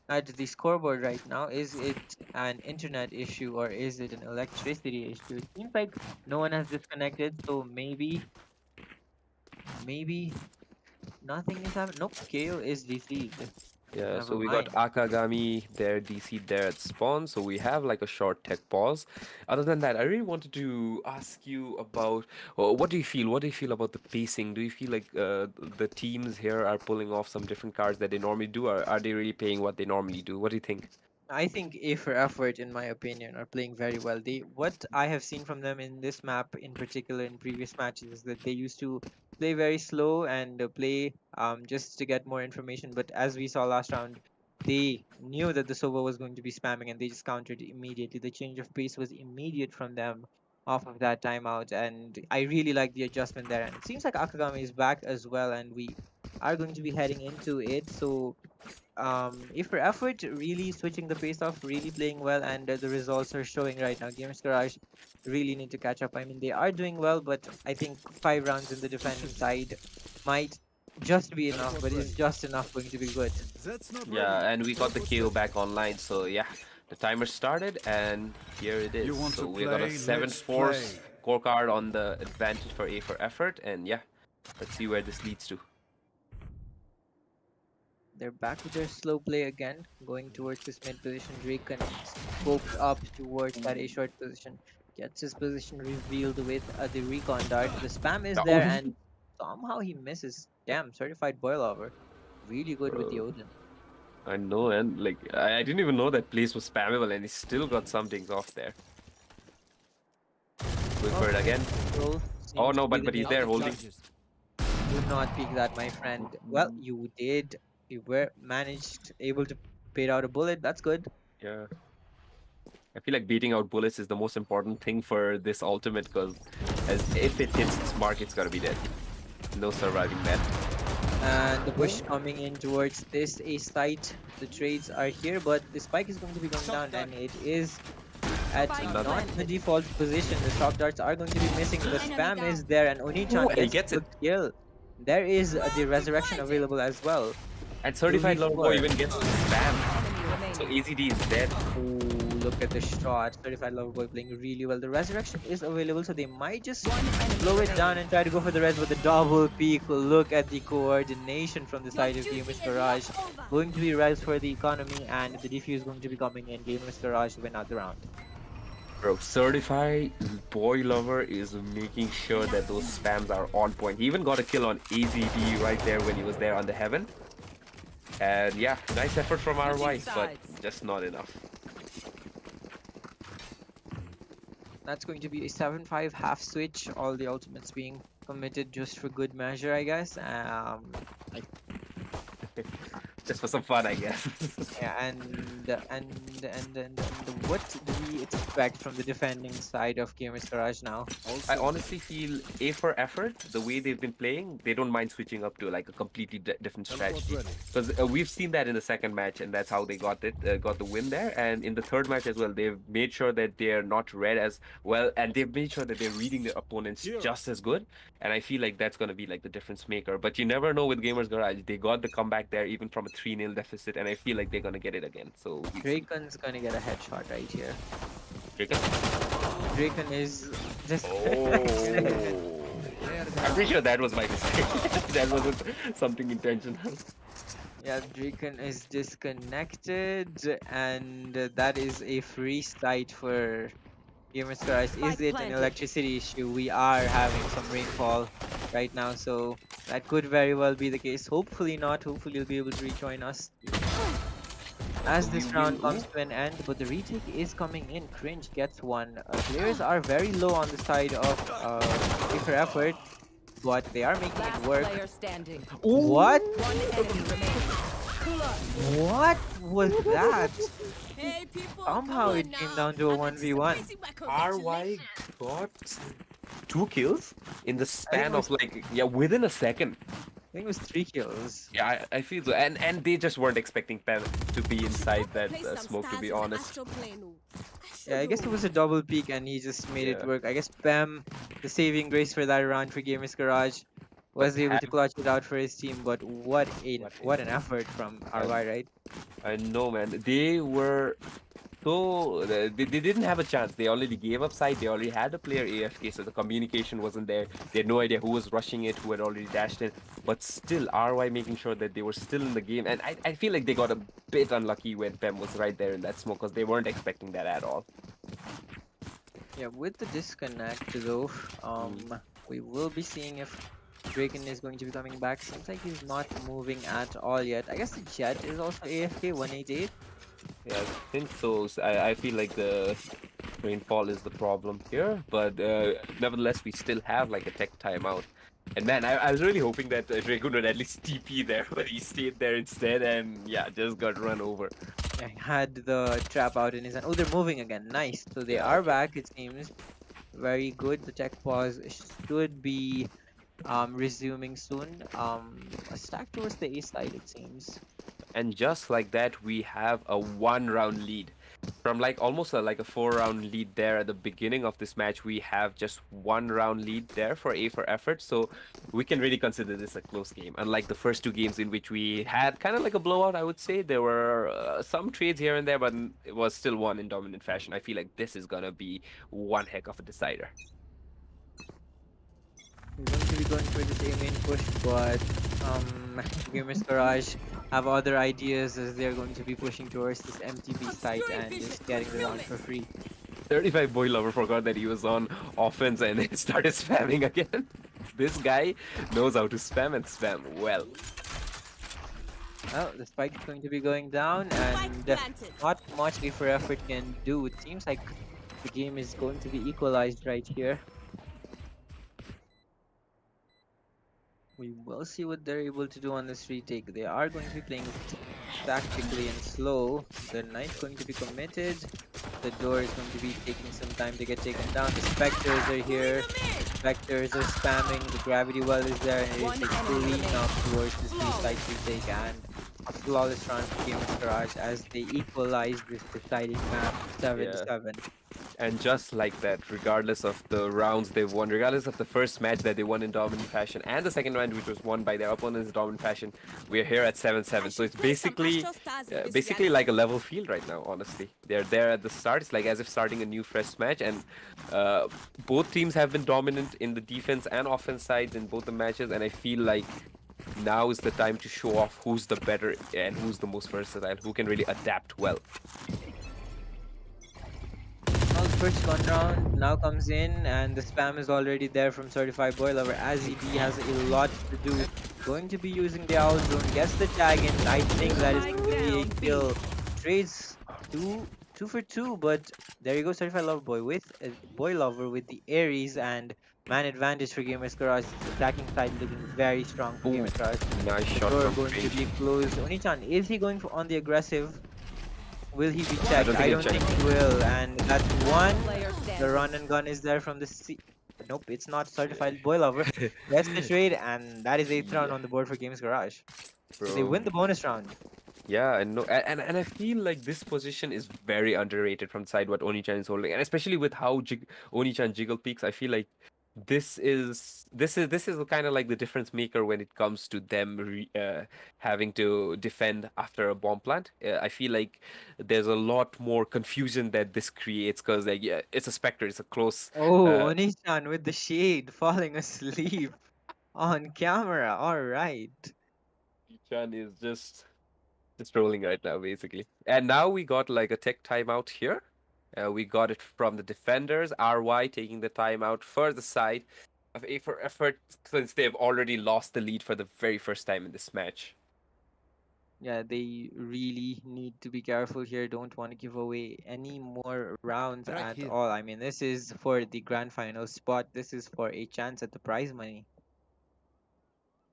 at the scoreboard right now, is it an internet issue or is it an electricity issue? It seems like no one has disconnected, so maybe nothing is happening. Nope, KO is DC'd. Yeah, so Never we got mind. Akagami there, DC there at spawn, so we have like a short tech pause. Other than that, I really wanted to ask you about what do you feel? What do you feel about the pacing? Do you feel like the teams here are pulling off some different cards that they normally do, or are they really playing what they normally do? What do you think? I think A for effort, in my opinion, are playing very well. They what I have seen from them in this map, in particular, in previous matches, is that they used to play very slow and play just to get more information. But as we saw last round, they knew that the Sova was going to be spamming, and they just countered immediately. The change of pace was immediate from them off of that timeout, and I really like the adjustment there. And it seems like Akagami is back as well, and we are going to be heading into it. So if for effort really switching the pace off, really playing well, and the results are showing right now. Gamers Garage really need to catch up. I mean, they are doing well, but I think 5 rounds in the defending side might just be enough, but is just enough going to be good. That's not Yeah, ready. and we got the KO back online, so yeah, the timer started, and here it is. You want So to we got a play? 7 Let's force play. scorecard on the advantage for A for effort, and yeah, let's see where this leads to. They're back with their slow play again, going towards this mid position. Drake and scopes up towards that A short position. Gets his position revealed with the recon dart. The spam is there, and somehow he misses. Damn, certified boil over. Really good with the Bro, Odin. I know, and like I didn't even know that place was spammable, and he still got some things off there. Going for it again. Control Oh seems no, to be but the he's name. there holding. Do not peek that, my friend. Well, you did. You were managed, able to bait out a bullet. That's good. Yeah. I feel like beating out bullets is the most important thing for this ultimate, because as if it hits its mark, it's gotta be dead. No surviving that. And the push coming in towards this A site. The trades are here, but the spike is going to be going down, and it is at Another. not the default position. The shock darts are going to be missing. The Enemy spam down. is there, and Oni-chan Ooh, and he gets gets it. the kill. There is the Well resurrection divided. available as well. And certified lover boy 2v4. even gets the spam. Enemy So remaining. AZD is dead. Ooh, look at the shot. Certified Loverboy playing really well. The resurrection is available, so they might just One enemy slow it remaining. down and try to go for the res with the double peak. Look at the coordination from the Your side of duty Gamers is Garage. not over. Going to be res for the economy, and the defuse going to be coming in. Gamers Garage win out the round. Bro, certified boy lover is making sure that those spams are on point. He even got a kill on AZD right there when he was there on the heaven. And yeah, nice effort from RY, but sides. just not enough. That's going to be a 7-5 half switch. All the ultimates being committed just for good measure, I guess. I Just for some fun, I guess. Yeah, and what do we expect from the defending side of Gamers Garage now? I honestly feel A for effort, the way they've been playing, they don't mind switching up to like a completely different strategy. ready. Because we've seen that in the second match, and that's how they got the win there. And in the third match as well, they've made sure that they're not read as well, and they've made sure that they're reading their opponents Here. just as good. And I feel like that's gonna be like the difference maker. But you never know with Gamers Garage. They got the comeback there, even from a 3-0 deficit, and I feel like they're gonna get it again. So we'll see. Draken's gonna get a headshot right here. Draken? Draken is just Oh. I'm pretty sure that was my mistake. That wasn't something intentional. yeah, Draken is disconnected, and that is a free site for Gamers Garage. Is Spike it an planted. electricity issue? We are having some rainfall right now, so that could very well be the case. Hopefully not. Hopefully you'll be able to rejoin us as So this we round will- comes to an end, but the retake is coming in. Cringe gets one. Players are very low on the side of for effort, but they are making Last it work. player standing. What? One enemy remaining. What was that? Hey people, Somehow come on it came now. down to a I'm 1v1. anticipating my RY congratulations. got 2 kills in the span was- of like, yeah, within a second. I think it was 3 kills. Yeah, I feel so. And they just weren't expecting Pam to be inside that Place some smoke, to stars be in the honest. astral plane, oh. Yeah, I guess it was a double peak and he just made it Yeah. work. I guess Pam, the saving grace for that round for Gamers Garage, was able to Pam- clutch it out for his team. But what What an effort from RY, right? I know, man. They were so they didn't have a chance. They already gave up side. They already had the player AFK, so the communication wasn't there. They had no idea who was rushing it, who had already dashed in. But still, RY making sure that they were still in the game. And I feel like they got a bit unlucky when Pem was right there in that smoke, because they weren't expecting that at all. Yeah, with the disconnect though, we will be seeing if Draken is going to be coming back. Seems like he's not moving at all yet. I guess the Jet is also AFK 188. Yeah, I think so. I feel like the rainfall is the problem here, but nevertheless, we still have like a tech timeout. And man, I was really hoping that Dragon would at least TP there, but he stayed there instead, and yeah, just got run over. Yeah, he had the trap out in his hand. Oh, they're moving again. Nice. So they Yeah, are okay. back, it seems. Very good. The tech pause should be resuming soon. A stack towards the A side, it seems. And just like that, we have a 1-round lead. From like almost like a 4-round lead there at the beginning of this match, we have just 1-round lead there for A for effort. So we can really consider this a close game. Unlike the first 2 games in which we had kind of like a blowout, I would say. There were some trades here and there, but it was still won in dominant fashion. I feel like this is going to be one heck of a decider. We're going to be going for this A main push, but Gamers Garage have other ideas as they're going to be pushing towards this MTB site and just getting the round for free. 35 boy lover forgot that he was on offense and started spamming again. This guy knows how to spam and spam well. Well, the spike is going to be going down and planted. not much A for effort can do. It seems like the game is going to be equalized right here. We will see what they're able to do on this retake. They are going to be playing tactically and slow. The knight's going to be committed. The door is going to be taking some time to get taken down. The specters are here. Specters are spamming. The gravity well is there, and it One is like enemy fully remaining. enough towards this B-side retake and a flawless round for Gamers Garage as they equalize this deciding map 7-7. And just like that, regardless of the rounds they've won, regardless of the first match that they won in dominant fashion, and the second round which was won by their opponents in dominant fashion, we're here at 7-7. I So should it's play some basically, Astro Stars in this basically like a reality. level field right now. Honestly, they're there at the start. It's like as if starting a new fresh match, and uh, both teams have been dominant in the defense and offense sides in both the matches. And I feel like now is the time to show off who's the better and who's the most versatile, who can really adapt well. Well, first gun round now comes in, and the spam is already there from Certified Boy Lover. As ED has a lot to do. Going to be using the owl drone, gets the tag in. I think that is Spike going to be a down B. kill. Trades two for two, but there you go, Certified Lover Boy with Boy Lover with the Aries and man advantage for Gamers Garage. Attacking side looking very strong for Ooh, Gamers Garage. nice The shot door from going to range. be closed. Onichan, is he going for on the aggressive? Will he be I checked? don't I think he'll don't check. think he will. And that's Last one. player The standing. run and gun is there from the Nope, it's not Certified Boy Lover. Gets the trade, and that is eighth round Yeah, on the board for Games Garage. So they bro. win the bonus round. Yeah, and no, and I feel like this position is very underrated from the side what Oni-chan is holding, and especially with how Oni-chan jiggle peaks, I feel like this is kind of like the difference maker when it comes to them having to defend after a bomb plant. I feel like there's a lot more confusion that this creates because like yeah, it's a specter, it's a close. Oh, Uh, Onichan with the shade falling asleep on camera. All right. Chan is just rolling right now, basically. And now we got like a tech timeout here. We got it from the defenders. RY taking the timeout for the side of A for effort since they've already lost the lead for the very first time in this match. Yeah, they really need to be careful here. Don't want to give away any more rounds Right at here. all. I mean, this is for the grand final spot. This is for a chance at the prize money.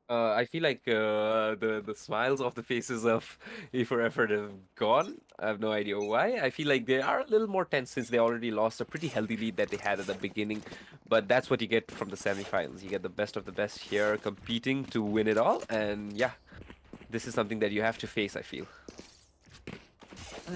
I feel like the smiles of the faces of A for effort have gone. I have no idea why. I feel like they are a little more tense since they already lost a pretty healthy lead that they had at the beginning. But that's what you get from the semifinals. You get the best of the best here competing to win it all. And yeah, this is something that you have to face, I feel.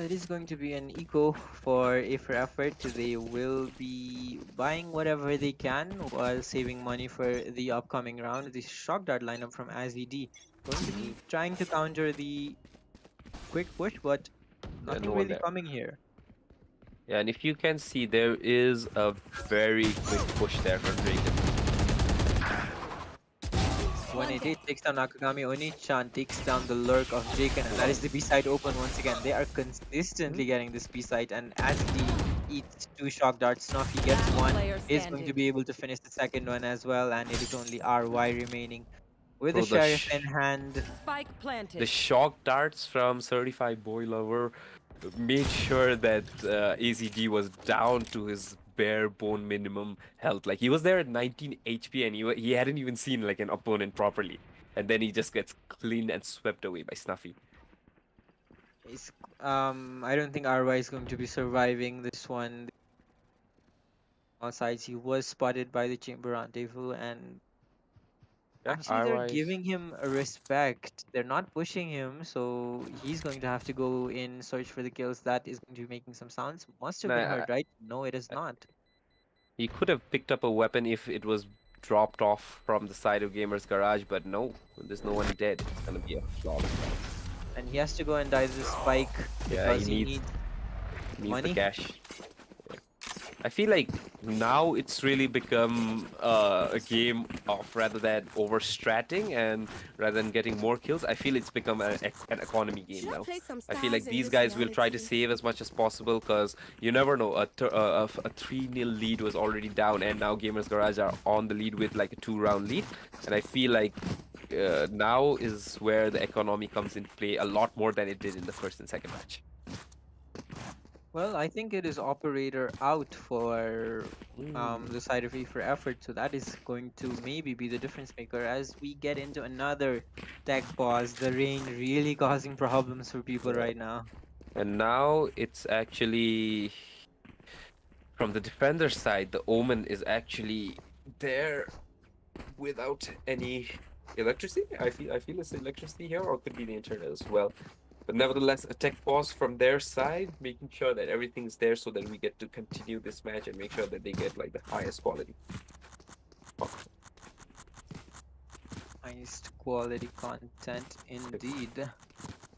It is going to be an eco for A for effort. They will be buying whatever they can while saving money for the upcoming round. The shock dart lineup from AZD going to be trying to counter the quick push, but Yeah, no nothing one really there. coming here. Yeah, and if you can see, there is a very quick push there from Draken. 188 takes down Nakagami. Oni-chan takes down the lurk of Jaken, and that is the B-side open once again. They are consistently getting this B-side, and as the eats two shock darts, Snuffy gets Last one, player is going to standing. be able to finish the second one as well, and it is only RY remaining with the Bro, Sheriff in hand. Spike the planted. shock darts from Certified Boy Lover made sure that AZD was down to his bare bone minimum health. Like he was there at 19 HP and he hadn't even seen like an opponent properly. And then he just gets cleaned and swept away by Snuffy. Is I don't think RY is going to be surviving this one. On sides, he was spotted by the Chamber Rendezvous, and Yeah, actually, they're otherwise, giving him a respect. They're not pushing him, so he's going to have to go in search for the kills. That is going to be making some sounds. Must have been nah, heard, right? No, it is not. he could have picked up a weapon if it was dropped off from the side of Gamer's Garage, but no, there's no one dead. It's gonna be a flawless round. And he has to go and die the spike Yeah, because he needs he needs the money. cash. I feel like now it's really become a game of rather than over stratting and rather than getting more kills, I feel it's become an economy game Should I now. play some I feel stars like in these this guys will try to reality? save as much as possible because you never know. A 3-0 lead was already down, and now Gamers Garage are on the lead with like a 2-round lead. And I feel like now is where the economy comes into play a lot more than it did in the first and second match. Well, I think it is operator out for Mm. the side of E for effort, so that is going to maybe be the difference maker as we get into another tech pause. The rain really causing problems for people Yeah. right now. And now it's actually from the defender side, the Omen is actually there without any electricity. I feel it's electricity here, or it could be the internet as well. But nevertheless, a tech pause from their side, making sure that everything's there so that we get to continue this match and make sure that they get like the highest quality. Highest quality content indeed.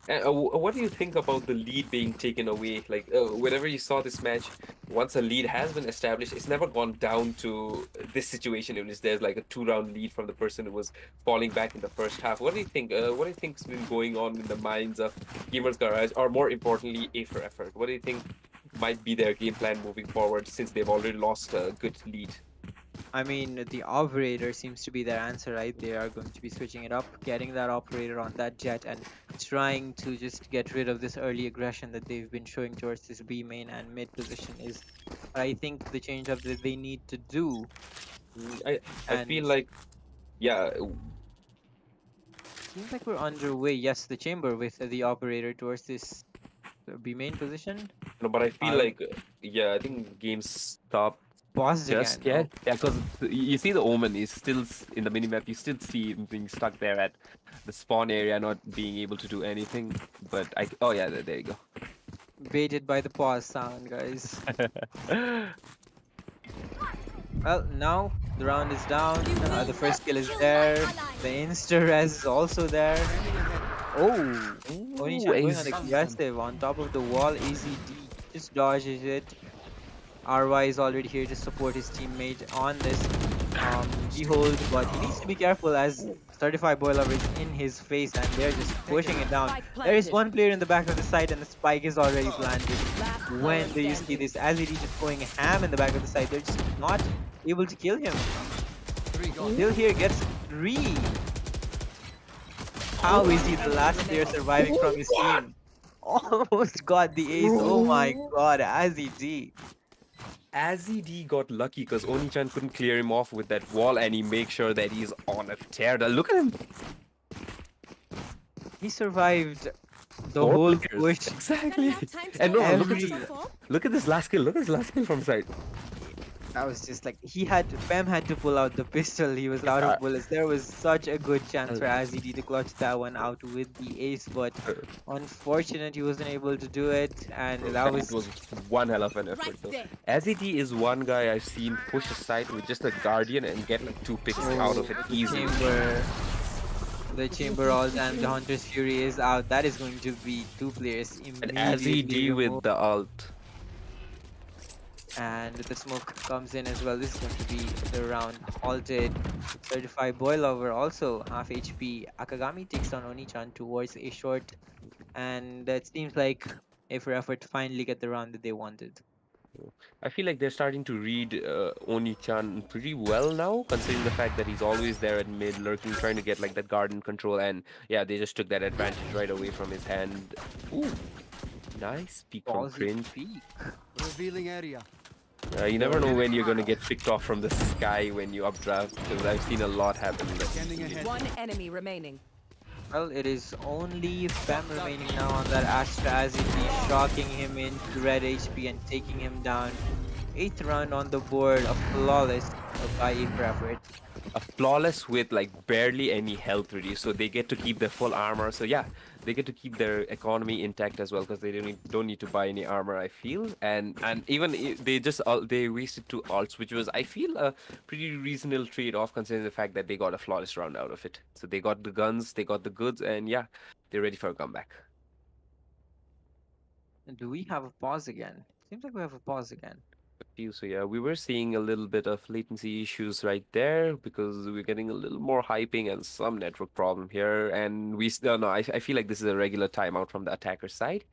What do you think about the lead being taken away? Like, whenever you saw this match, once a lead has been established, it's never gone down to this situation in which there's like a two-round lead from the person who was falling back in the first half. What do you think? What do you think's been going on in the minds of Gamers Garage, or more importantly, A for Effort? What do you think might be their game plan moving forward since they've already lost a good lead? I mean, the operator seems to be their answer, right? They are going to be switching it up, getting that operator on that jet, and trying to just get rid of this early aggression that they've been showing towards this B main and mid position is, I think, the change up that they need to do. I feel And like, yeah, seems like we're underway. Yes, the chamber with the operator towards this B main position. no, but I feel Uh, like, yeah, I think games stop. paused Just again. yeah, Oh, yeah, because you see the Omen is still in the minimap. You still see him being stuck there at the spawn area, not being able to do anything. But oh yeah, there you go. baited by the pause sound, guys. Well, now the round is down. You will The not first kill is kill my there. ally. The insta res is also there. Oh, Ooh, Oni-chan going on ex- aggressive on top of the wall. AZD just dodges it. RY is already here to support his teammate on this behold, but he needs to be careful as certified boiler is in his face and they're just pushing it down. Spike There is planted. one player in the back of the site and the spike is already planted. Last player When do you see standing. this? As it is just going ham in the back of the site, they're just not able to kill him. Still here gets three. How is he the last player surviving from his team? Almost got the ace. Oh my god, Azzy. Azzy got lucky because Oni-chan couldn't clear him off with that wall, and he makes sure that he's on a tear. Look at him, He survived the four whole players push. Can exactly. we have time to And no, organize look at Every some form? look at this last kill. Look at this last kill from side. that was just like Fem had to pull out the pistol. He was out Uh, of bullets. There was such a good chance uh, for Azzy to clutch that one out with the ace, but unfortunate he wasn't able to do it, and that and it was was one hell of an Right effort though. there. Azzy is one guy I've seen push aside with just a guardian and get like two picks out of it oh, easily. the chamber ult and the Hunter's Fury is out. That is going to be two players And immediately Azzy removed. with the ult. And the smoke comes in as well. This is going to be the round halted. Certified boil over also half HP. Akagami takes on Oni-chan towards a short, and it seems like a for effort to finally get the round that they wanted. I feel like they're starting to read Oni-chan pretty well now, considering the fact that he's always there at mid, lurking, trying to get like that garden control, and yeah, they just took that advantage right away from his hand. Ooh, nice peek from Ballsy Cringe. peak. Revealing area. You never know when you're gonna get picked off from the sky when you updraft, because I've seen a lot happen. Scanning ahead. One enemy remaining. Well, it is only Fem remaining now on that Astra as it is shocking him into red HP and taking him down. Eighth round on the board, a flawless by a for effort. A flawless with like barely any health reduced, so they get to keep their full armor. So yeah, they get to keep their economy intact as well because they don't need to buy any armor. I feel, and even they just they wasted two alts, which was I feel a pretty reasonable trade off considering the fact that they got a flawless round out of it. So they got the guns, they got the goods, and yeah, they're ready for a comeback. Do we have a pause again? Seems like we have a pause again. You. So yeah, we were seeing a little bit of latency issues right there because we're getting a little more hyping and some network problem here. And we still no, I feel like this is a regular timeout from the attacker side.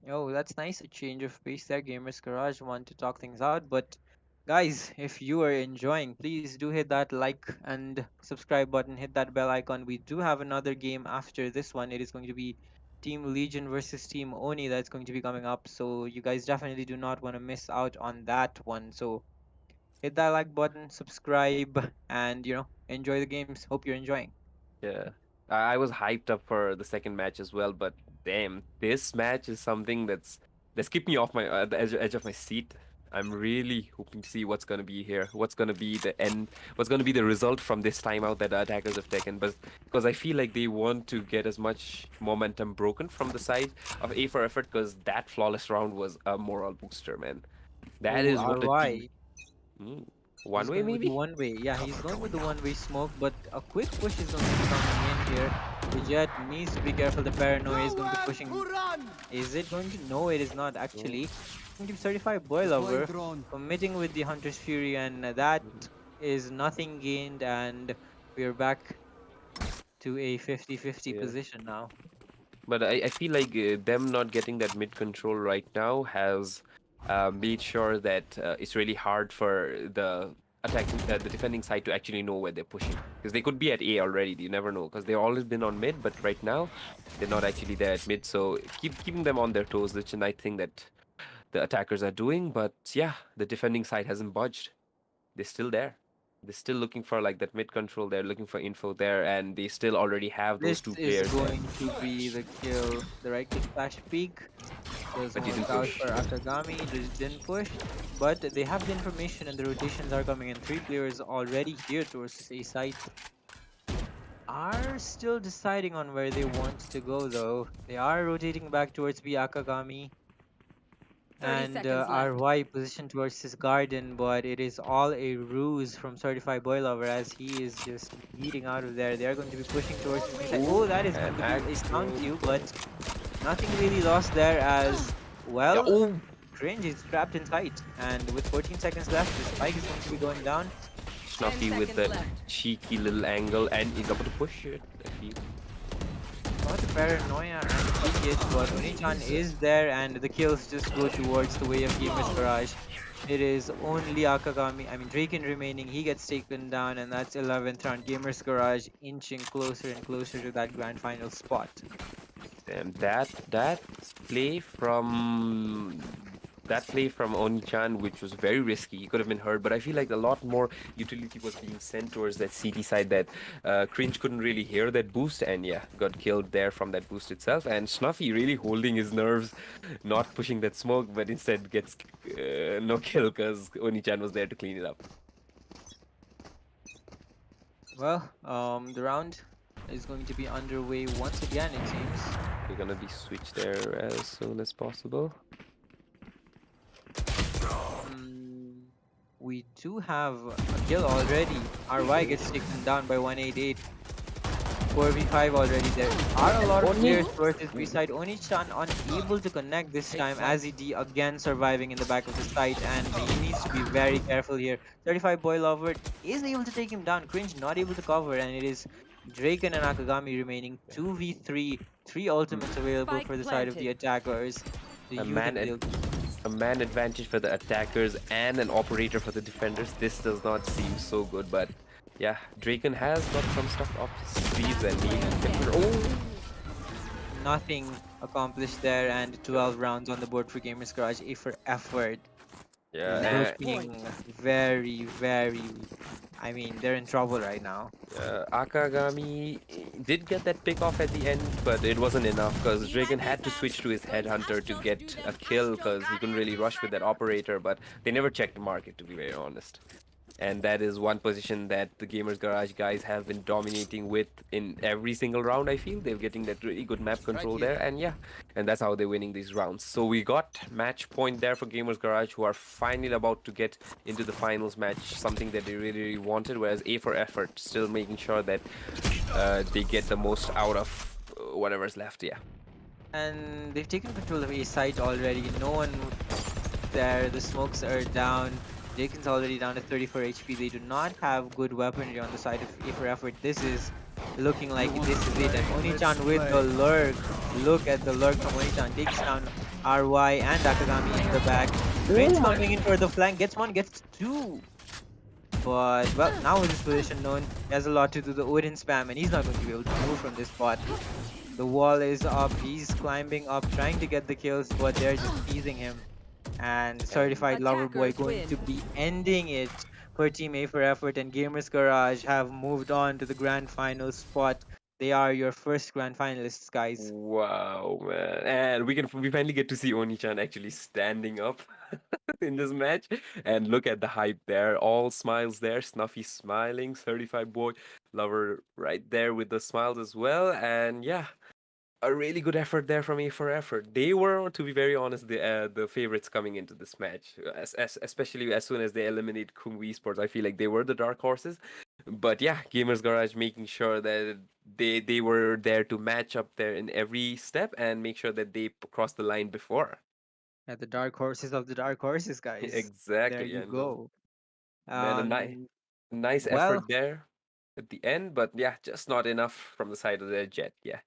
Oh, that's nice. A change of pace there. Gamers Garage want to talk things out. But guys, if you are enjoying, please do hit that like and subscribe button. Hit that bell icon. We do have another game after this one. It is going to be Team Legion versus Team Oni that's going to be coming up. So you guys definitely do not want to miss out on that one. So hit that like button, subscribe, and enjoy the games. Hope you're enjoying. Yeah, I was hyped up for the second match as well, but damn, this match is something that's kept me off my the edge of my seat. I'm really hoping to see what's going to be here. What's going to be the end? What's going to be the result from this timeout that the attackers have taken? But because I feel like they want to get as much momentum broken from the side of A for effort, because that flawless round was a moral booster, man. That Oh, is what a team. RY. Mm, one He's way going with the maybe. one way. Yeah, he's going with the one way smoke, but a quick push is going to be coming in here. The Jet needs to be careful. The paranoia is going to be Nowhere pushing. to run. Is it going to? No, it is not Mm, actually. Going to be 35 boil Deploying over, drone. committing with the Hunter's Fury, and that mm. is nothing gained. And we're back to a 50-50 Yeah. position now. But I feel like them not getting that mid control right now has made sure that it's really hard for the defending side to actually know where they're pushing. Because they could be at A already, you never know. Because they've always been on mid, but right now they're not actually there at mid. So keeping them on their toes, which is I think that the attackers are doing. But yeah, the defending side hasn't budged. They're still there. They're still looking for like that mid control. They're looking for info there, and they still already have those This two is players there. going to be the kill. The right click flash peek. Doesn't But didn't work out push. for Akagami. Didn't push. But they have the information and the rotations are coming in. Three players already here towards A site. Are still deciding on where they want to go though. They are rotating back towards B Akagami. 30 And seconds left. RY positioned towards his garden, but it is all a ruse from Certified Boy Lover as he is just beating out of there. They're going to be pushing towards his B side. Ooh, Oh, that is going and to be a stun Acro. to you, but nothing really lost there as Yeah, well. oh, Cringe is trapped in sight, and with 14 seconds left, the spike is going to be going down. 10 Snuffy with seconds that left. cheeky little angle, and he's about to push it. I feel. Got the paranoia and the peek it, but Oni-chan is there, and the kills just go towards the way of Gamer's Garage. It is only Akagami, I mean Draken remaining. He gets taken down, and that's 11th round. Gamer's Garage inching closer and closer to that grand final spot. And that play from Oni-chan, which was very risky, he could have been hurt. But I feel like a lot more utility was being sent towards that CT side that Cringe couldn't really hear that boost, and yeah, got killed there from that boost itself. And Snuffy really holding his nerves, not pushing that smoke, but instead gets no kill because Oni-chan was there to clean it up. Well, the round is going to be underway once again, it seems. We're gonna be switched there as soon as possible. Mm, we do have a kill already. RY gets taken down by 188. 4v5 already. There are a lot of Oni. players versus B-side. Oni-chan unable to connect this time as ED again surviving in the back of the site, and he needs to be very careful here. 35 Boy Lover is able to take him down. Cringe not able to cover, and it is Draken and Akagami remaining 2v3. Three ultimates available Spike for the side of planted. the attackers. The A youth man and ad- BO3. a man advantage for the attackers and an operator for the defenders. This does not seem so good, but yeah, Draken has got some stuff up his sleeves and maybe oh, Nothing accomplished there, and 12 rounds on the board for Gamers Garage. A for effort. yeah, Looking very, very. I mean, they're in trouble right now. Akagami did get that pick off at the end, but it wasn't enough because Draken had to switch to his headhunter to get a kill because he couldn't really rush with that operator, but they never checked the market, to be very honest. And that is one position that the Gamers Garage guys have been dominating with in every single round. I feel they're getting that really good map control here. there, and yeah, and that's how they're winning these rounds. So we got match point there for Gamers Garage, who are finally about to get into the finals match, something that they really, really wanted. Whereas A for effort, still making sure that they get the most out of whatever's left. Yeah. And they've taken control of A site already. No one there. The smokes are down. Jaken's already down to 34 HP. They do not have good weaponry on the side of A for effort. This is looking like this is it. And Oni-chan with the lurk. Look at the lurk from Oni-chan. Takes down RY and Akagami in the back. Range coming in for the flank. Gets one, gets two. But, well, now with his position known, he has a lot to do. The Odin spam, and he's not going to be able to move from this spot. The wall is up. He's climbing up, trying to get the kills, but they're just teasing him. And Certified Lover Boy Attackers going to win. be ending it for Team A for effort, and Gamers Garage have moved on to the grand final spot. They are your first grand finalists, guys. Wow, man. And we finally get to see Oni-chan actually standing up. in this match. And look at the hype there. All smiles there. Snuffy smiling. 35 boy lover right there with the smiles as well. And yeah, a really good effort there from A for effort. They were, to be very honest, the favorites coming into this match, especially as soon as they eliminated Kungu Esports. I feel like they were the dark horses. But yeah, Gamers Garage making sure that they were there to match up there in every step and make sure that they crossed the line before. Yeah, the dark horses of the dark horses, guys. There Exactly, you and go. then Um, nice well, effort there at the end, but yeah, just not enough from the side of the Jet. Yeah.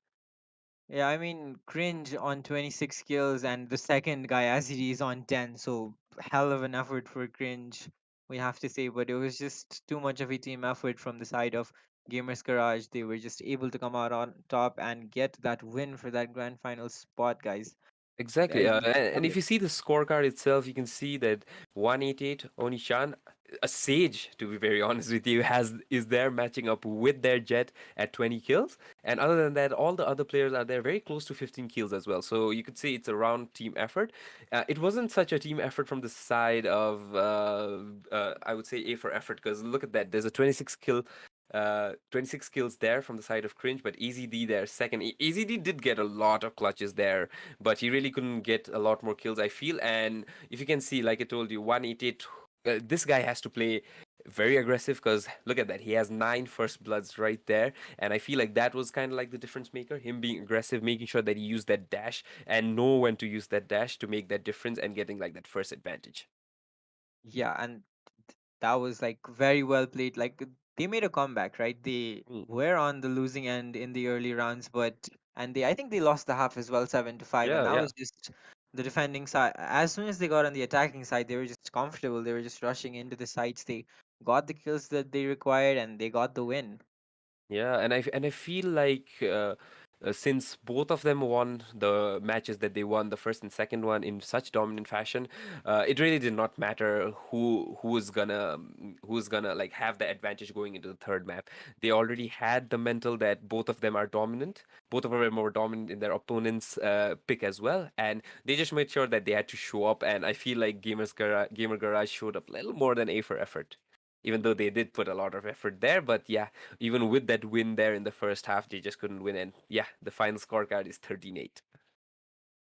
yeah, I mean, cringe on 26 kills, and the second guy, Aziri, is on 10. So, hell of an effort for cringe, we have to say. But it was just too much of a team effort from the side of Gamers Garage. They were just able to come out on top and get that win for that grand final spot, guys. Exactly. I And love if it. you see the scorecard itself, you can see that 188 Onishan, a sage, to be very honest with you, has is there matching up with their Jet at 20 kills. And other than that, all the other players are there very close to 15 kills as well. So you could say it's a round team effort. It wasn't such a team effort from the side of, I would say, A for effort, because look at that. There's a 26 kills there from the side of Cringe, but EZD there second. EZD did get a lot of clutches there, but he really couldn't get a lot more kills, I feel. And if you can see, like I told you, 188, this guy has to play very aggressive because look at that. He has 9 first bloods right there. And I feel like that was kind of like the difference maker. Him being aggressive, making sure that he used that dash and know when to use that dash to make that difference and getting like that first advantage. Yeah, and that was like very well played. Like they made a comeback, right? They Mm. were on the losing end in the early rounds, but and they I think they lost the half as well, 7-5, and Yeah, that yeah. was just the defending side. As soon as they got on the attacking side, they were just comfortable. They were just rushing into the sites. They got the kills that they required, and they got the win. Yeah, and I feel like since both of them won the matches that they won, the first and second one in such dominant fashion, it really did not matter who's gonna like have the advantage going into the third map. They already had the mental that both of them are dominant. Both of them are more dominant in their opponent's pick as well, and they just made sure that they had to show up. And I feel like Gamer Garage showed up a little more than A for effort, even though they did put a lot of effort there. But yeah, even with that win there in the first half, they just couldn't win. And yeah, the final scorecard is 13-8.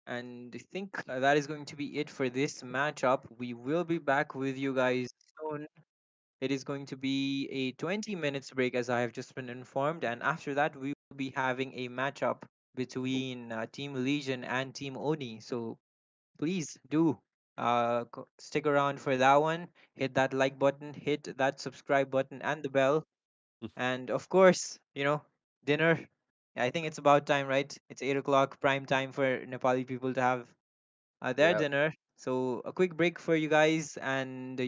And I think that is going to be it for this matchup. We will be back with you guys soon. It is going to be a 20 minutes break, as I have just been informed. And after that, we will be having a matchup between Team Legion and Team Oni. So please do stick around for that one. Hit that like button, hit that subscribe button, and the bell. And of course, dinner. I think it's about time, right? It's 8 o'clock, prime time for Nepali people to have their Yeah. dinner. So a quick break for you guys, and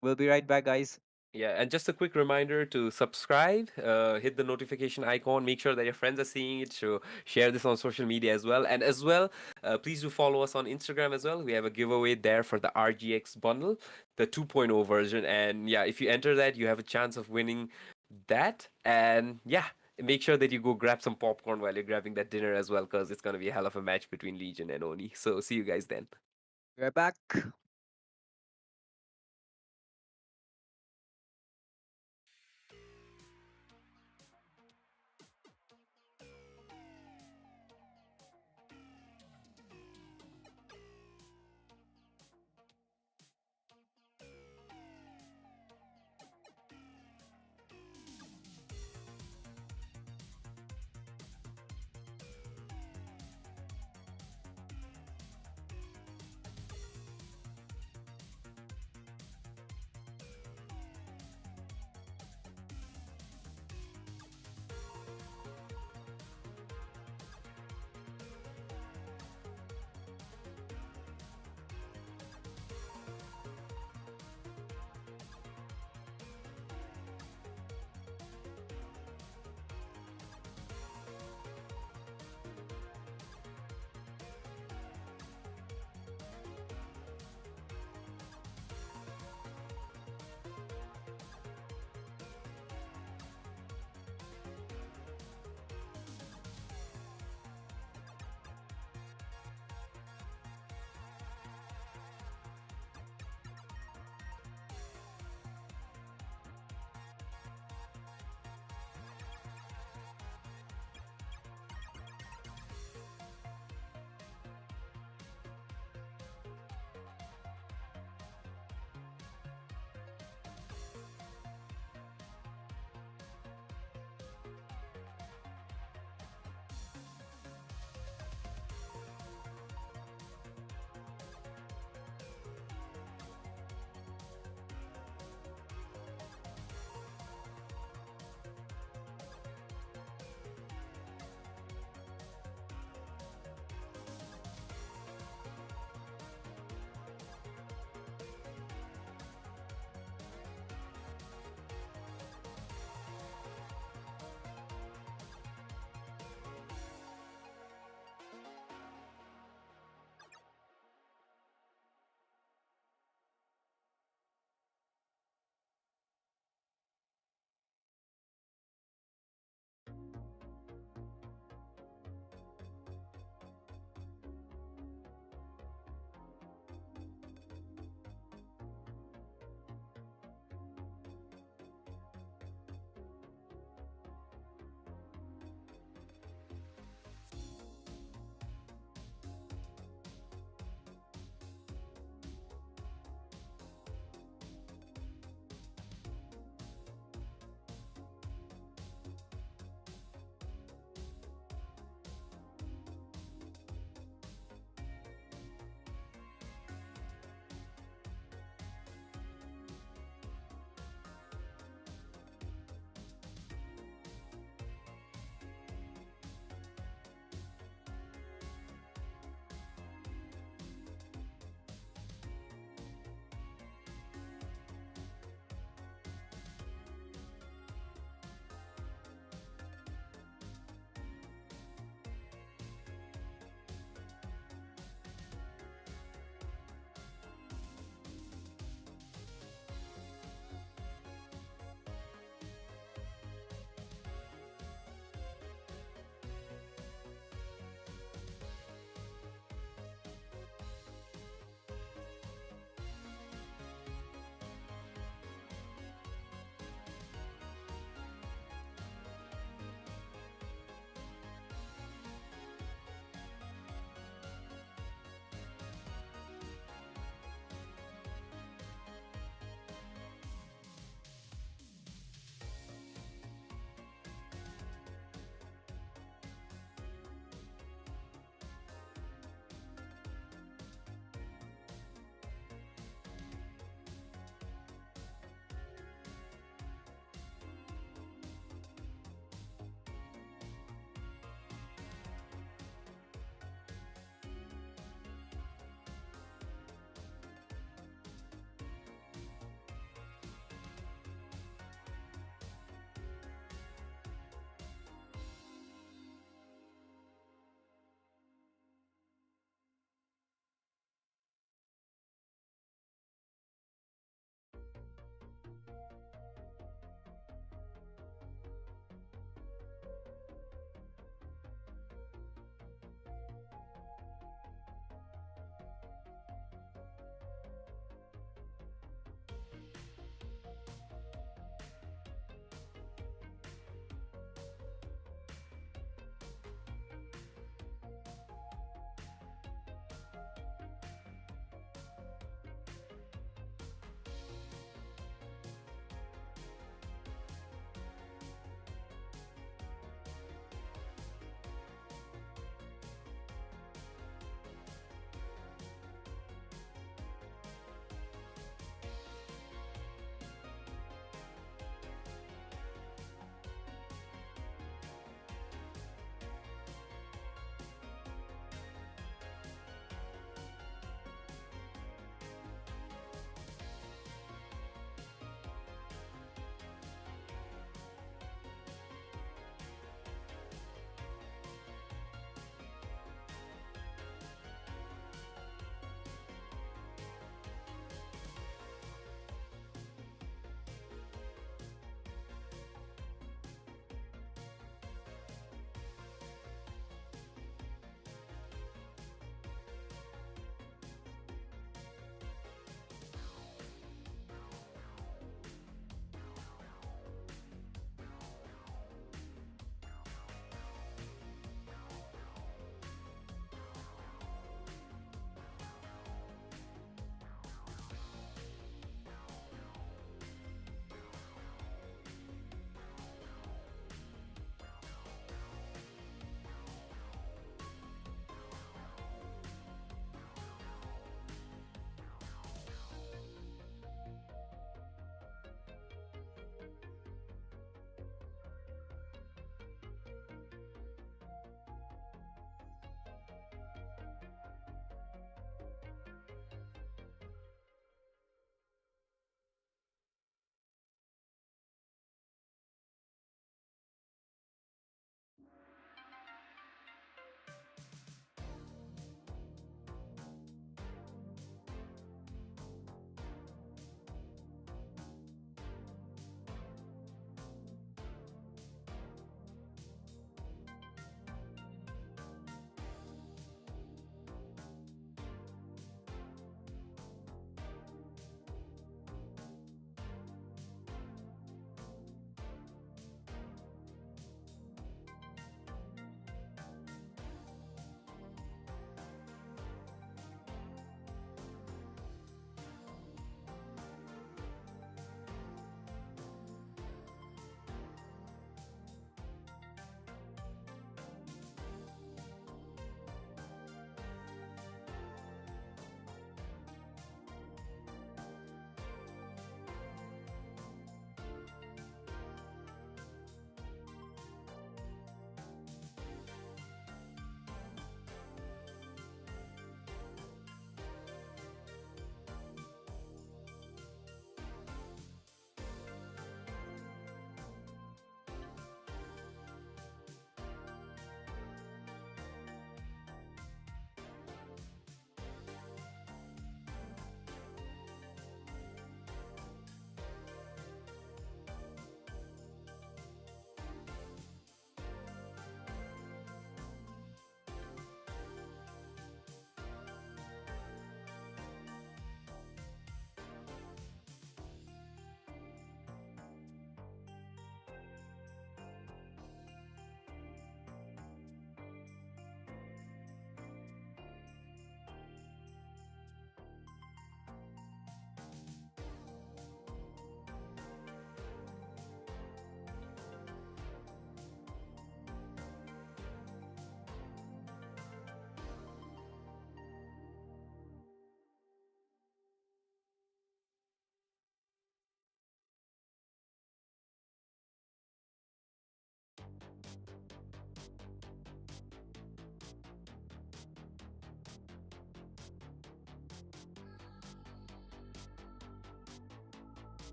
we'll be right back, guys. Yeah, and just a quick reminder to subscribe, hit the notification icon, make sure that your friends are seeing it, so share this on social media as well. And as well, please do follow us on Instagram as well. We have a giveaway there for the RGX bundle, the 2.0 version. And yeah, if you enter that, you have a chance of winning that. And yeah, make sure that you go grab some popcorn while you're grabbing that dinner as well, because it's going to be a hell of a match between Legion and Oni. So see you guys then. We're back.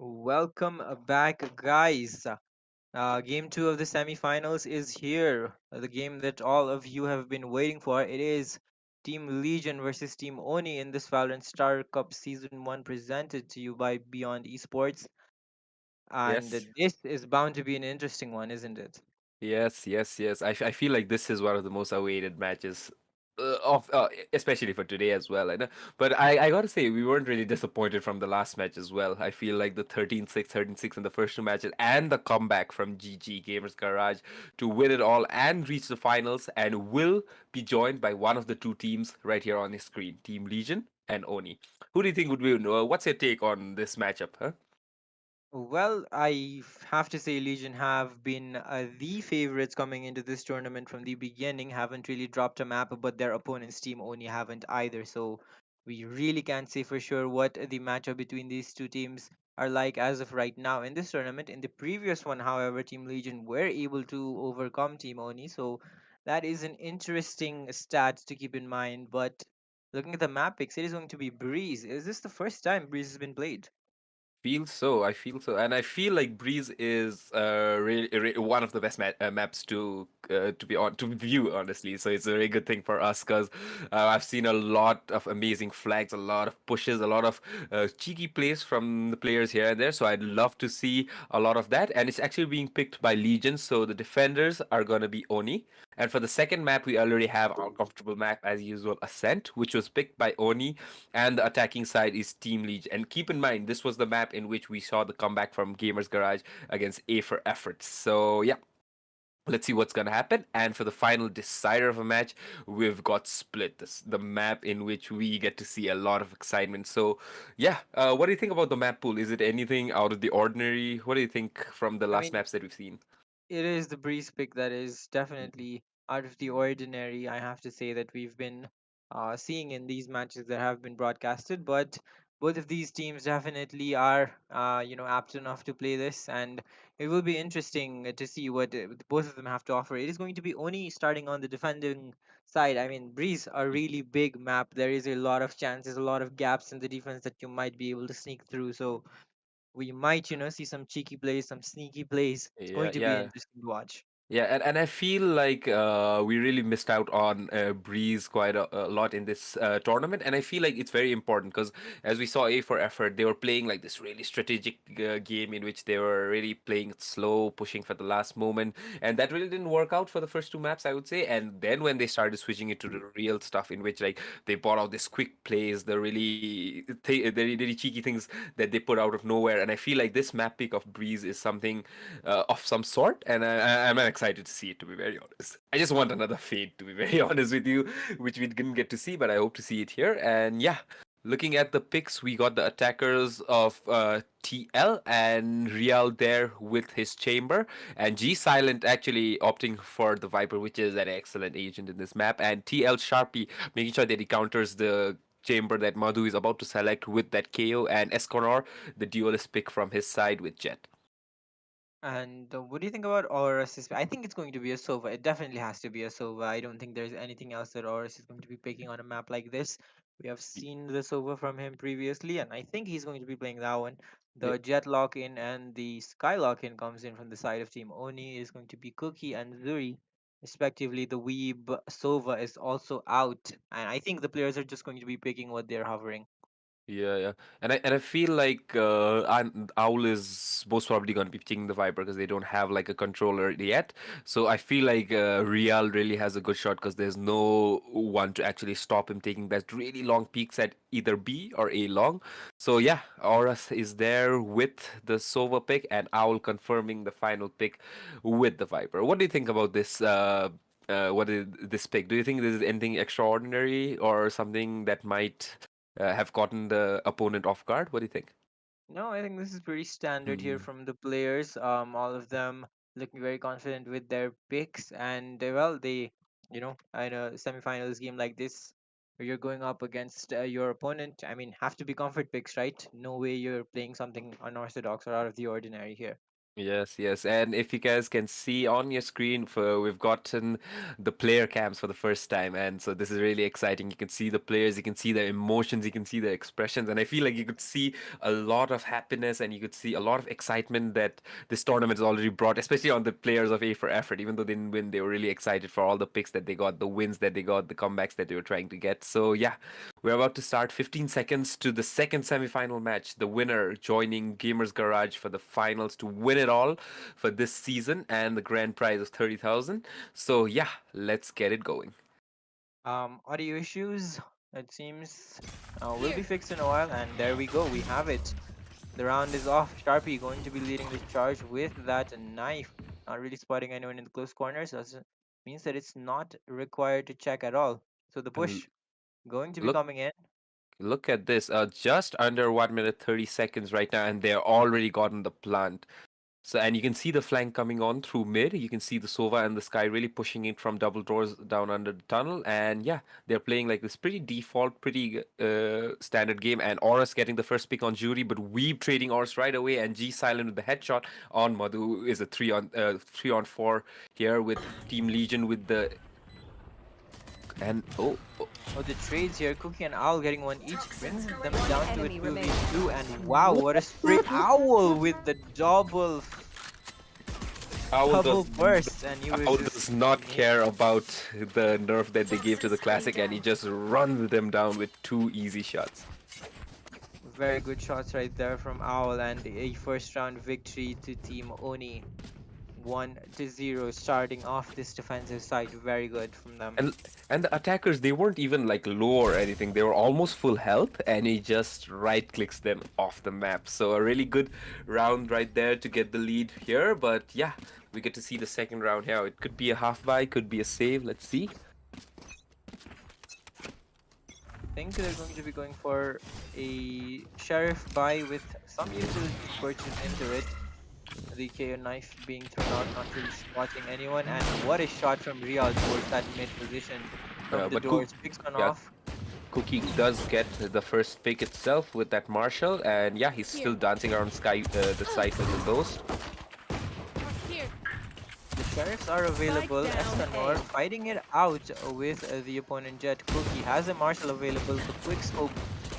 Welcome back, guys. Game two of the semifinals is here. The game that all of you have been waiting for. It is Team Legion versus Team Oni in this Valorant Star Cup Season 1 presented to you by Beyond Esports. And Yes. this is bound to be an interesting one, isn't it? Yes, yes, yes. I feel like this is one of the most awaited matches especially for today as well. I know, but I gotta say we weren't really disappointed from the last match as well. I feel like the 13-6, 13-6 in the first two matches, and the comeback from GG Gamers Garage to win it all and reach the finals, and will be joined by one of the two teams right here on the screen, Team Legion and Oni. Who do you think would win? What's your take on this matchup? Huh? Well, have to say Legion have been the favorites coming into this tournament from the beginning. Haven't really dropped a map, but their opponent's team only haven't either. So we really can't say for sure what the matchup between these two teams are like as of right now in this tournament. In the previous one, however, Team Legion were able to overcome Team Oni. So that is an interesting stat to keep in mind. But looking at the map picks, it is going to be Breeze. Is this the first time Breeze has been played? Feel so. I feel so, and I feel like Breeze is one of the best maps to be on to view honestly. So it's a very good thing for us because I've seen a lot of amazing flags, a lot of pushes, a lot of cheeky plays from the players here and there. So I'd love to see a lot of that, and it's actually being picked by Legion. So the defenders are gonna be Oni, and for the second map we already have our comfortable map as usual, Ascent, which was picked by Oni, and the attacking side is Team Legion. And keep in mind, this was the map in which we saw the comeback from Gamers Garage against A for Effort. So yeah, let's see what's gonna happen. And for the final decider of a match, we've got Split, the map in which we get to see a lot of excitement. So yeah, what do you think about the map pool? Is it anything out of the ordinary? What do you think from the I last mean, maps that we've seen? it is the breeze pick that is definitely out of the ordinary. I have to say that we've been seeing in these matches that have been broadcasted, but both of these teams definitely are, apt enough to play this, and it will be interesting to see what both of them have to offer. It is going to be only starting on the defending side. I mean, Breeze, a really big map. There is a lot of chances, a lot of gaps in the defense that you might be able to sneak through. So we might, see some cheeky plays, some sneaky plays. It's Yeah, going to be yeah. interesting to watch. Yeah, and I feel like we really missed out on Breeze quite a lot in this tournament, and I feel like it's very important because as we saw A for Effort, they were playing like this really strategic game in which they were really playing it slow, pushing for the last moment, and that really didn't work out for the first two maps, I would say. And then when they started switching it to the real stuff, in which like they bought out this quick plays, the really cheeky things that they put out of nowhere, and I feel like this map pick of Breeze is something of some sort, and I'm excited to see it. To be very honest, I just want another Fade. To be very honest with you, which we didn't get to see, but I hope to see it here. And yeah, looking at the picks, we got the attackers of TL and Real there with his chamber, and G Silent actually opting for the Viper, which is an excellent agent in this map, and TL Sharpie making sure that he counters the chamber that Madhu is about to select with that KO, and Esconor, the duelist pick from his side with Jet. And what do you think about Aurus? I think it's going to be a Sova. It definitely has to be a Sova. I don't think there's anything else that Aurus is going to be picking on a map like this. We have seen the Sova from him previously, and I think he's going to be playing that one. Yep. The Jet lock in and the Sky lock in comes in from the side of Team Oni is going to be Cookie and Zuri, respectively. The Weeb Sova is also out, and I think the players are just going to be picking what they're hovering. Yeah, yeah, and I feel like Owl is most probably going to be picking the Viper because they don't have like a controller yet. So I feel like Real really has a good shot because there's no one to actually stop him taking that really long peeks at either B or A long. So yeah, Auras is there with the Sova pick and Owl confirming the final pick with the Viper. What do you think about this? What is this pick? Do you think this is anything extraordinary or something that might have gotten the opponent off guard? What do you think? No, I think this is pretty standard here Mm. from the players. All of them looking very confident with their picks, and well, they, in a semifinals game like this, where you're going up against your opponent. I mean, have to be comfort picks, right? No way you're playing something unorthodox or out of the ordinary here. Yes, yes. And if you guys can see on your screen, we've gotten the player cams for the first time. And so this is really exciting. You can see the players, you can see their emotions, you can see their expressions. And I feel like you could see a lot of happiness and you could see a lot of excitement that this tournament has already brought, especially on the players of A for Effort. Even though they didn't win, they were really excited for all the picks that they got, the wins that they got, the comebacks that they were trying to get. So yeah, we're about to start 15 seconds to the second semifinal match. The winner joining Gamers Garage for the finals to win it all for this season and the grand prize of 30,000. So yeah, let's get it going. Audio issues, it seems, will Here. be fixed in a while, and there we go. We have it. The round is off. Sharpie going to be leading the charge with that knife. Not really spotting anyone in the close corners. That means that it's not required to check at all. So the And push going to be look coming in. look at this. Just under 1 minute 30 seconds right now, and they're already gotten the plant. So, and you can see the flank coming on through mid. You can see the Sova and the Sky really pushing it from double doors down under the tunnel. And yeah, they're playing like this pretty default, pretty standard game. And Horus getting the first pick on Jury, but Weeb trading Horus right away. And G Silent with the headshot on Madhu, who is a 3-on-4 here with Team Legion with the and Oh, the trades here. Cookie and Owl getting one each brings them down to a enemy 2v2. And wow, what a spray. Owl with the Owl double does burst. And he was Owl just does not care about the nerf that they gave to the classic, and he just runs them down with 2 easy shots. very good shots right there from Owl, and a first round victory to Team Onii. 1-0 starting off this defensive side. Very good from them. And the attackers, they weren't even like low or anything. They were almost full health, and he just right clicks them off the map. So a really good round right there to get the lead here. But yeah, we get to see the second round here. It could be a half buy, could be a save. Let's see. I think they're going to be going for a Sheriff buy with some utility purchase into it. The KO knife being thrown out, not really spotting anyone. And what a shot from Real towards that mid position from the But doors. Picks one yeah. off. Cookie does get the first pick itself with that Marshall, and yeah, he's still dancing around Sky, the site with the Ghost. Here. The Sheriffs are available. Spike down Escanor A. fighting it out with the opponent Jet. Cookie has a Marshall available. The quick scope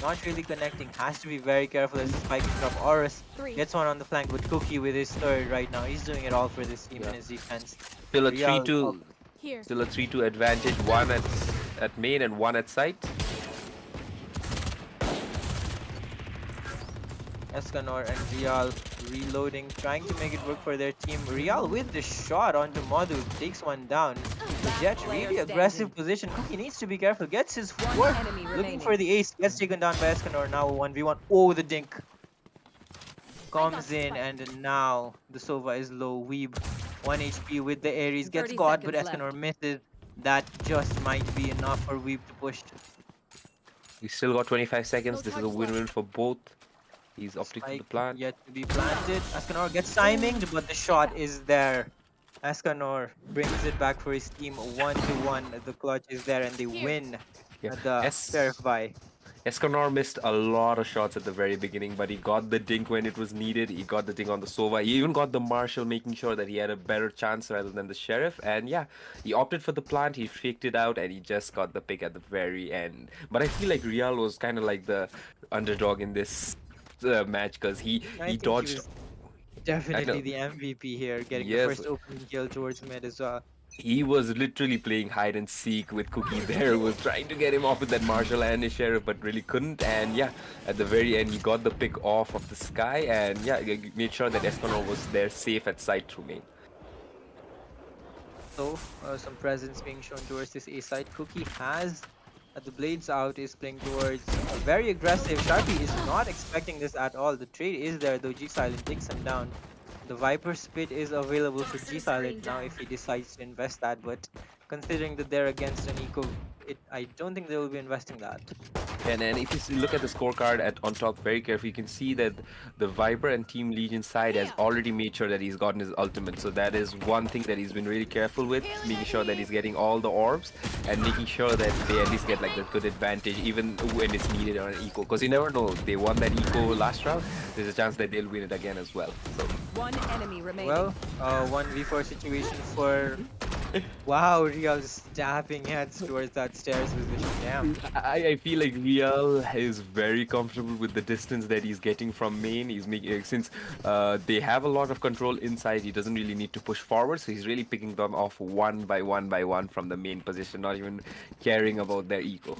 not really connecting. Has to be very careful as the spike is up. Horus gets one on the flank, but Cookie with his third right now. He's doing it all for this team in his defense. Still a Real 3-2. Here. Still a 3-2 advantage. One at main and one at site. Escanor and Real reloading, trying to make it work for their team. Real with the shot onto Madhu, takes one down. The Jet really aggressive position. Cookie needs to be careful, gets his fourth, enemy looking remaining. for the ace, gets taken down by Escanor. Now 1v1. Oh, the dink comes in, and now the Sova is low. Weeb 1 HP with the Ares, gets 30 caught, but seconds Escanor left. misses. That just might be enough for Weeb to push. We still got 25 seconds. No This is a charges left. win-win for both. He's opting for the Spike plan. yet to be planted. Escanor gets timinged, but the shot is there. Escanor brings it back for his team 1-1. The clutch is there, and they win Yeah. the Sheriff buy. Escanor missed a lot of shots at the very beginning, but he got the dink when it was needed. He got the dink on the Sova. He even got the Marshall, making sure that he had a better chance rather than the Sheriff. And yeah, he opted for the plant. He faked it out, and he just got the pick at the very end. But I feel like Real was kind of like the underdog in this match because I he think dodged. was definitely know. the MVP here, getting the Yes. first opening kill towards mid as well. He was literally playing hide and seek with Cookie there, was trying to get him off with that Marshall and his Sheriff, but really couldn't. And yeah, at the very end, he got the pick off of the Sky, and yeah, he made sure that Escanor was there safe at site through main. So, some presence being shown towards this A side. Cookie has the blades out, is playing towards very aggressive. Sharpie is not expecting this at all. The trade is there though. G Silent takes him down. The Viper Spit is available for G Silent now if he decides to invest that, but considering that they're against an eco, I don't think they will be investing that. And then if you look at the scorecard on top very carefully, you can see that the Viper and Team Legion side has already made sure that he's gotten his ultimate. So that is one thing that he's been really careful with, making sure that he's getting all the orbs and making sure that they at least get like the good advantage even when it's needed on an eco. Because you never know, they won that eco last round, there's a chance that they'll win it again as well. So One enemy remaining. Well, 1v4 situation for. Wow, Real just tapping heads towards that stairs position. Damn. I feel like Real is very comfortable with the distance that he's getting from main. He's making since they have a lot of control inside. He doesn't really need to push forward, so he's really picking them off one by one by one from the main position, not even caring about their ego.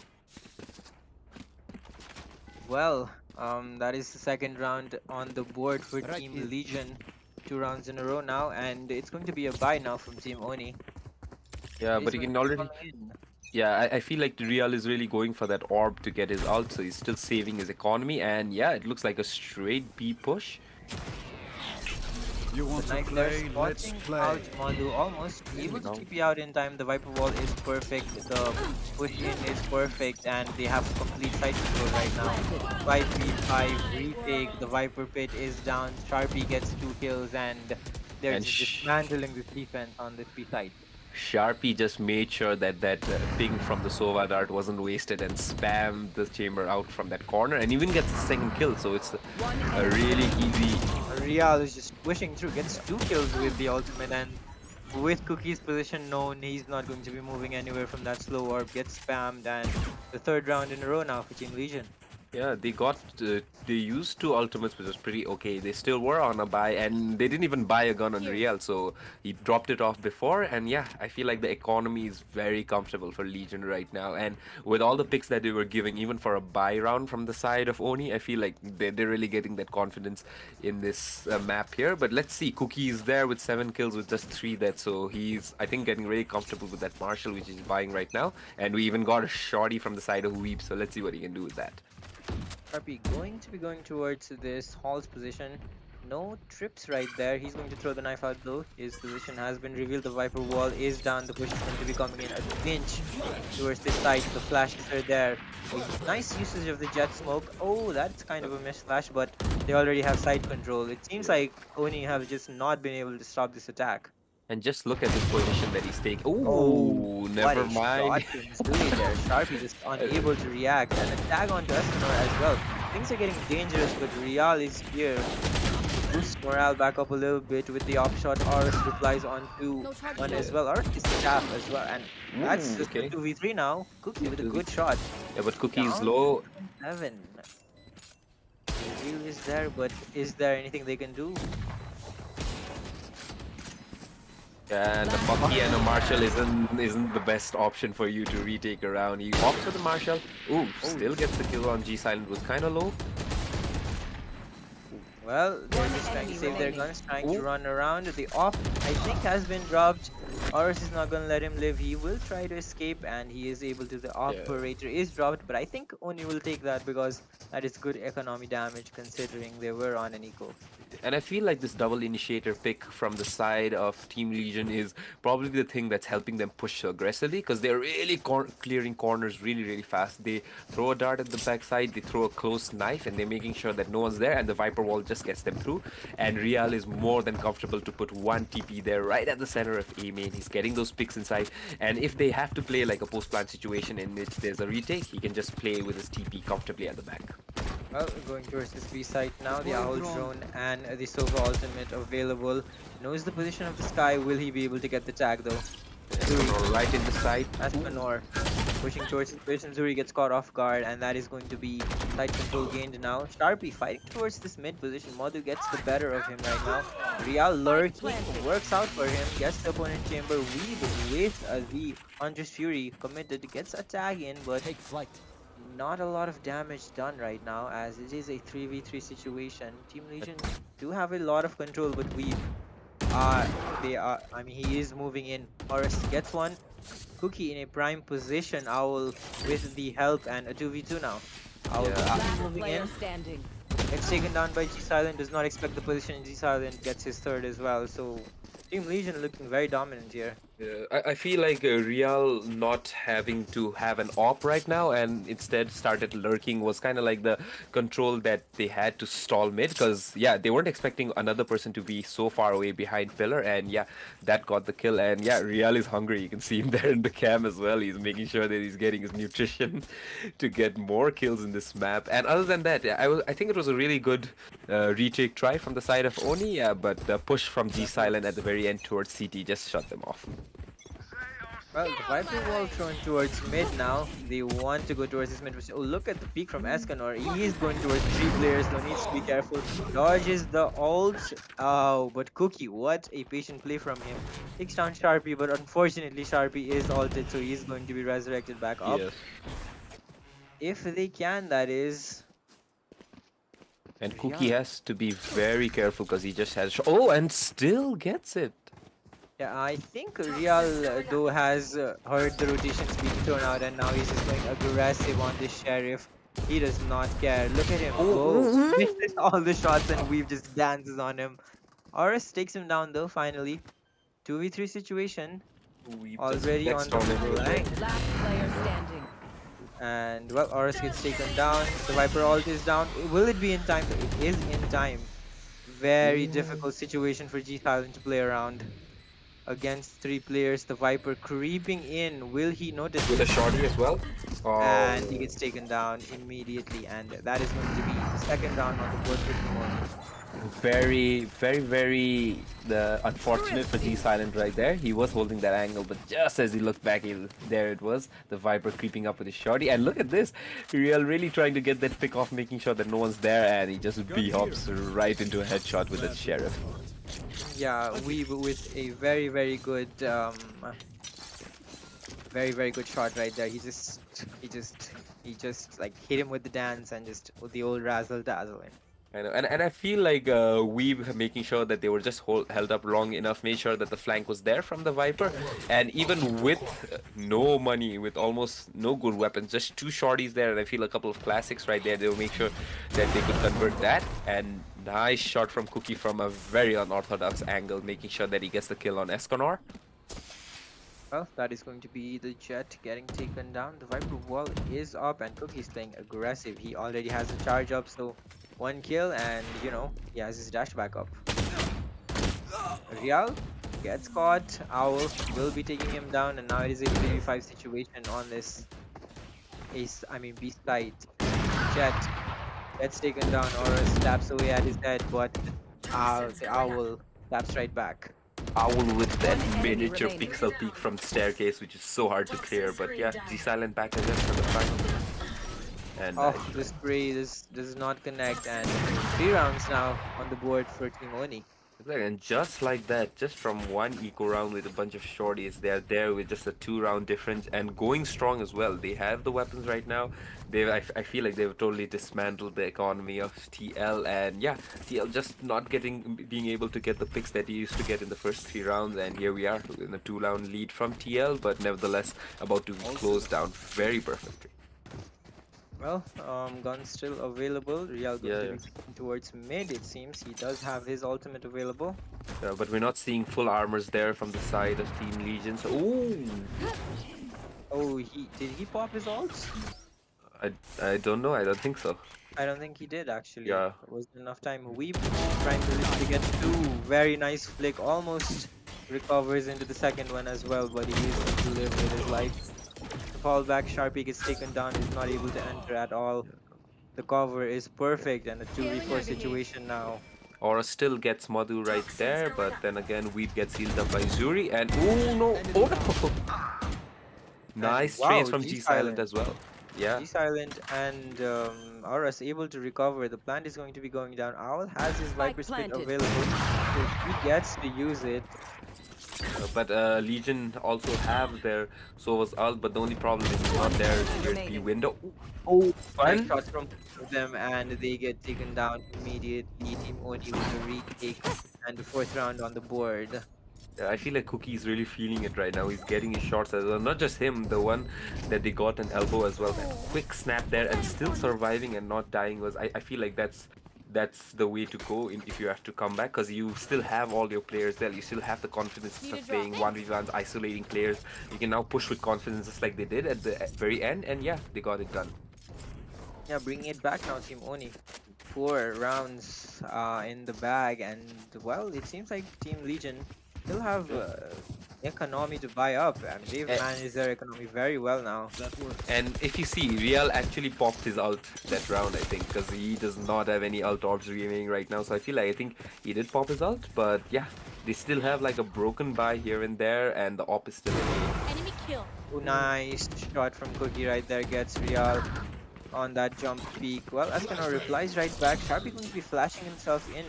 Well, that is the second round on the board for Right Team here. Legion. 2 rounds in a row now, and it's going to be a bye now from Team Oni. Yeah, He's but he going can to be already. coming in. Yeah, I feel like the Real is really going for that orb to get his ult, so he's still saving his economy. And yeah, it looks like a straight B push. You want The to knife there play? Let's spotting play. out Mondu, almost able to go. TP out in time. The Viper wall is perfect. The push in is perfect, and they have complete side control right now. 5v5 retake. The Viper pit is down. Sharpie gets 2 kills, and they're And just dismantling this defense on this B side. Sharpie just made sure that ping from the Sova dart wasn't wasted and spammed the chamber out from that corner and even gets the second kill. So it's One a enemy really easy. Real is just pushing through, gets 2 kills with the ultimate, and with Cookie's position known, he's not going to be moving anywhere from that slow orb. Gets spammed, and the third round in a row now for Team Legion. Yeah, they used 2 ultimates, which was pretty okay. They still were on a buy, and they didn't even buy a gun on Here. Real, so he dropped it off before. And yeah, I feel like the economy is very comfortable for Legion right now. And with all the picks that they were giving, even for a buy round from the side of Oni, I feel like they're really getting that confidence in this map here. But let's see, Cookie is there with 7 kills with just 3 deaths, so he's, I think, getting really comfortable with that Marshall, which he's buying right now. And we even got a shorty from the side of Weep, so let's see what he can do with that. Sharpie going to be going towards this Hall's position. No trips right there. He's going to throw the knife out though. His position has been revealed. The Viper wall is down. The push is going to be coming in a pinch towards this side. The flashes are there. Nice usage of the jet smoke. Oh, that's kind of a missed flash, but they already have side control. It seems like Oni have just not been able to stop this attack. And just look at this position that he's taking. Oh, Oh, never what a mind. shot from Zuli there. Sharpie just unable to react, and a tag onto Escanor as well. Things are getting dangerous, but Real is here to boost morale back up a little bit with the offshot. Aris replies onto No charge one here. as well. Aris is tapped as well, and that's Ooh, just okay. a 2v3 now. Cookie with a good shot. Yeah, but Cookie is Down low. 7. Real is there, but is there anything they can do? And the Bucky and a Marshall isn't the best option for you to retake around. He opts for the Marshall. Ooh, still gets the kill on G Silent. Was kind of low. Well, they're One just trying to enemy save their remaining. guns, trying Ooh. to run around. The off, I think, has been dropped. Horus is not going to let him live. He will try to escape, and he is able to. The operator is dropped, but I think Oni will take that because that is good economy damage considering they were on an eco. And I feel like this double initiator pick from the side of Team Legion is probably the thing that's helping them push so aggressively because they're really clearing corners really fast. They throw a dart at the backside, they throw a close knife, and they're making sure that no one's there, and the Viper wall just gets them through. And Real is more than comfortable to put one TP there right at the center of A main. He's getting those picks inside, and if they have to play like a post-plant situation in which there's a retake, he can just play with his TP comfortably at the back. Well, going towards this B site now, the Well Owl drawn. drone and the Sova ultimate available. Knows the position of the sky. Will he be able to get the tag though? Escanor right in the side. Escanor pushing towards his position. Zuri gets caught off guard, and that is going to be side control gained now. Sharpie fighting towards this mid position. Modu gets the better of him right now. Real lurking works out for him. Gets the opponent chamber. Weed with the Hunter's Fury committed. Gets a tag in, but Take flight. not a lot of damage done right now as it is a 3v3 situation. Team Legion do have a lot of control, but I mean, he is moving in. Horus gets one. Cookie in a prime position. Owl with the help and a 2v2 now. Owl Last moving player in. standing. Gets taken down by G Silent. Does not expect the position. G Silent gets his third as well. So Team Legion looking very dominant here. Yeah, I feel like Real not having to have an op right now and instead started lurking was kind of like the control that they had to stall mid because yeah they weren't expecting another person to be so far away behind pillar and yeah that got the kill and yeah Real is hungry, you can see him there in the cam as well, he's making sure that he's getting his nutrition to get more kills in this map. And other than that, yeah, I think it was a really good retake try from the side of Oni, yeah, but the push from G Silent at the very end towards CT just shut them off. Well, the Viper wall thrown towards mid now. They want to go towards this mid. Oh, look at the peek from Escanor. He's going towards three players, though needs to be careful. Dodges the ult. Oh, but Cookie, what a patient play from him. Takes down Sharpie, but unfortunately Sharpie is ulted, so he's going to be resurrected back up. Yes. If they can, that is. And Cookie Yeah. has to be very careful because he just has. Oh, and still gets it. Yeah, I think Real though has heard the rotations being thrown out and now he's just going aggressive on this sheriff. He does not care. Look at him go. Misses all the shots and Weave just dances on him. Horus takes him down though finally. 2v3 situation We just already on flexed the on him with flank. it. Last player standing. And well, Horus gets taken down. The Viper ult is down. Will it be in time? It is in time. Very difficult situation for G Silent to play around. Against three players, the Viper creeping in. Will he notice With a this? shorty as well. Oh. And he gets taken down immediately, and that is going to be the second round on the board for Timon. Very the unfortunate for G Silent right there. He was holding that angle, but just as he looked back, there it was. The Viper creeping up with his shorty. And look at this. Real really trying to get that pick off, making sure that no one's there, and he just b-hops right into a headshot with the Sheriff. Yeah, we with a very good, very good shot right there. He just like hit him with the dance and just with the old razzle dazzle. I know, and I feel like we making sure that they were just held up long enough, made sure that the flank was there from the Viper, and even with no money, with almost no good weapons, just two shorties there, and I feel a couple of classics right there, they will make sure that they could convert that. And nice shot from Cookie from a very unorthodox angle, making sure that he gets the kill on Escanor. Well, that is going to be the Jet getting taken down. The Viper wall is up, and Cookie's playing aggressive. He already has a charge up, so one kill, and you know, he has his dash back up. Real gets caught. Owl will be taking him down, and now it is a 3v5 situation on this B side. Jet gets taken down, or slaps away at his head, but the Owl slaps right back. Owl with that One enemy miniature remaining. pixel peek from the staircase, which is so hard to clear. But yeah, G Silent back again for the front. And Oh, the spray does not connect, and 3 rounds now on the board for Team Onii. and just like that, just from one eco round with a bunch of shorties, they're there with just a 2-round difference and going strong as well. They have the weapons right now. I feel like they've totally dismantled the economy of TL, and yeah, TL just not being able to get the picks that he used to get in the first 3 rounds, and here we are in a 2-round lead from TL, but nevertheless about to close down very perfectly. Well, gun still available. Real going to Yeah. be going towards mid. It seems he does have his ultimate available. But we're not seeing full armors there from the side of Team Legion. So, ooh, Oh, did he pop his ult? I don't know. I don't think so. I don't think he did actually. Yeah. There wasn't enough time. Weep trying to literally get 2. Very nice flick. Almost recovers into the second one as well, but he is going to live with his life. The fallback Sharpie gets taken down. He's not able to enter at all. The cover is perfect, and a 2v4 situation now. Aura still gets Madhu right there, but then again, Weed gets healed up by Zuri, and oh no! Oh no! Nice wow, trades from G G Silent Silent. as well. Yeah. G Silent and Auras able to recover. The plant is going to be going down. Owl has his Spike Viper Spit planted. available, so he gets to use it. But Legion also have their Sova's ult, but the only problem is it's not there near the window. Oh, Nice fun! shots from them, and they get taken down immediately. Team Onii with a retake and the 4th round on the board. Yeah, I feel like Cookie is really feeling it right now. He's getting his shots as well. Not just him, the one that they got an elbow as well. That quick snap there and still surviving and not dying was. I feel like that's that's the way to go if you have to come back, because you still have all your players there. You still have the confidence Need a of drop. playing 1v1s, isolating players. You can now push with confidence just like they did at the very end, and yeah, they got it done. Yeah, bringing it back now, Team Oni. 4 rounds in the bag, and well, it seems like Team Legion still have economy to buy up, and they've Eh, managed their economy very well now. That works. And if you see, Real actually popped his ult that round, I think, because he does not have any ult orbs remaining right now. So I think he did pop his ult, but yeah, they still have like a broken buy here and there, and the op is still in. Enemy kill. Oh, nice shot from Cookie right there, gets Real on that jump peak. Well, Ascano replies right back. Sharpie going to be flashing himself in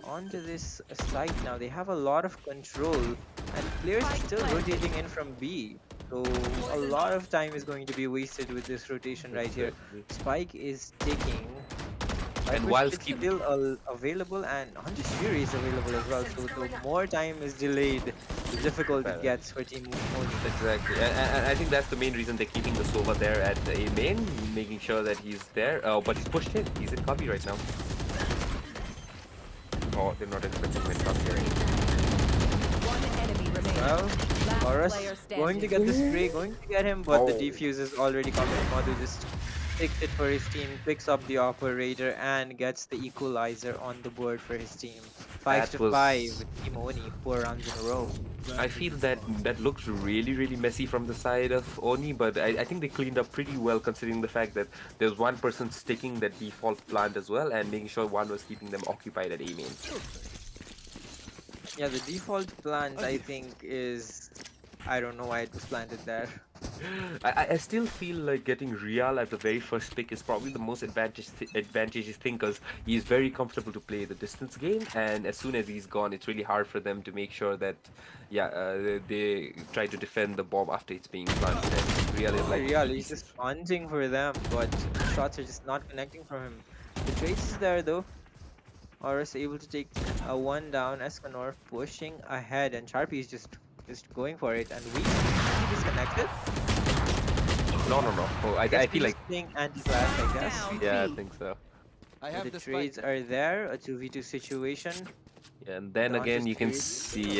onto this site now. They have a lot of control, and players are still rotating in from B. So a lot of time is going to be wasted with this rotation right here. Exactly. Spike is ticking. And Viper's while Pit keep still available, and Hunter's Fury is available as well. So the more time is delayed, the difficult it gets for Team Oni. exactly, and I think that's the main reason they're keeping the Sova there at A main, making sure that he's there. But he's pushed in. He's in copy right now. Oh, they're not expecting my stuff here. One enemy remaining. Well, Last Horus player going to standing. get the spray, going to get him, but the Oh. defuse is already coming. Madhu just takes it for his team, picks up the operator, and gets the equalizer on the board for his team. 5 That to 5 was- with Team Oni, 4 rounds in a row. I feel that that looks really messy from the side of Oni, but I think they cleaned up pretty well considering the fact that there's one person sticking that default plant as well and making sure one was keeping them occupied at A main. Yeah, the default plant I think is, I don't know why it was planted there. I still feel like getting Real at the very first pick is probably the most advantageous thing, because he's very comfortable to play the distance game, and as soon as he's gone, it's really hard for them to make sure that, they try to defend the bomb after it's being planted. And Real is like Real, he's just hunting for them, but shots are just not connecting from him. The trace is there though. Horus able to take a one down. Escanor pushing ahead, and Sharpie is just going for it. And we disconnected. no. Oh, I feel like playing anti-class, I guess. Down. yeah, I B. think so. I The have the trades spike. are there. A 2v2 situation. And then The again, Hunter's you can Fury.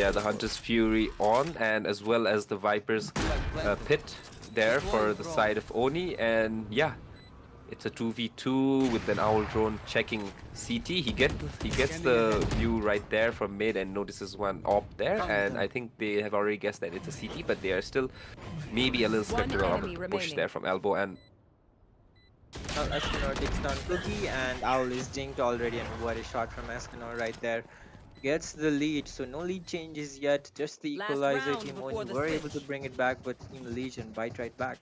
see the Hunter's Fury on, and as well as the Viper's pit there for the side of Oni, and yeah, it's a 2v2 with an Owl drone checking CT. He gets the view right there from mid and notices one op there, and I think they have already guessed that it's a CT, but they are still maybe a little One skeptical of enemy the push remaining. there from elbow. And Now Escanor takes down Cookie, and Owl is dinked already. And what a shot from Escanor right there. Gets the lead, so no lead changes yet. Just the Last equalizer. round Team before Oni the were able to switch. bring it back, but Team Legion bite right back.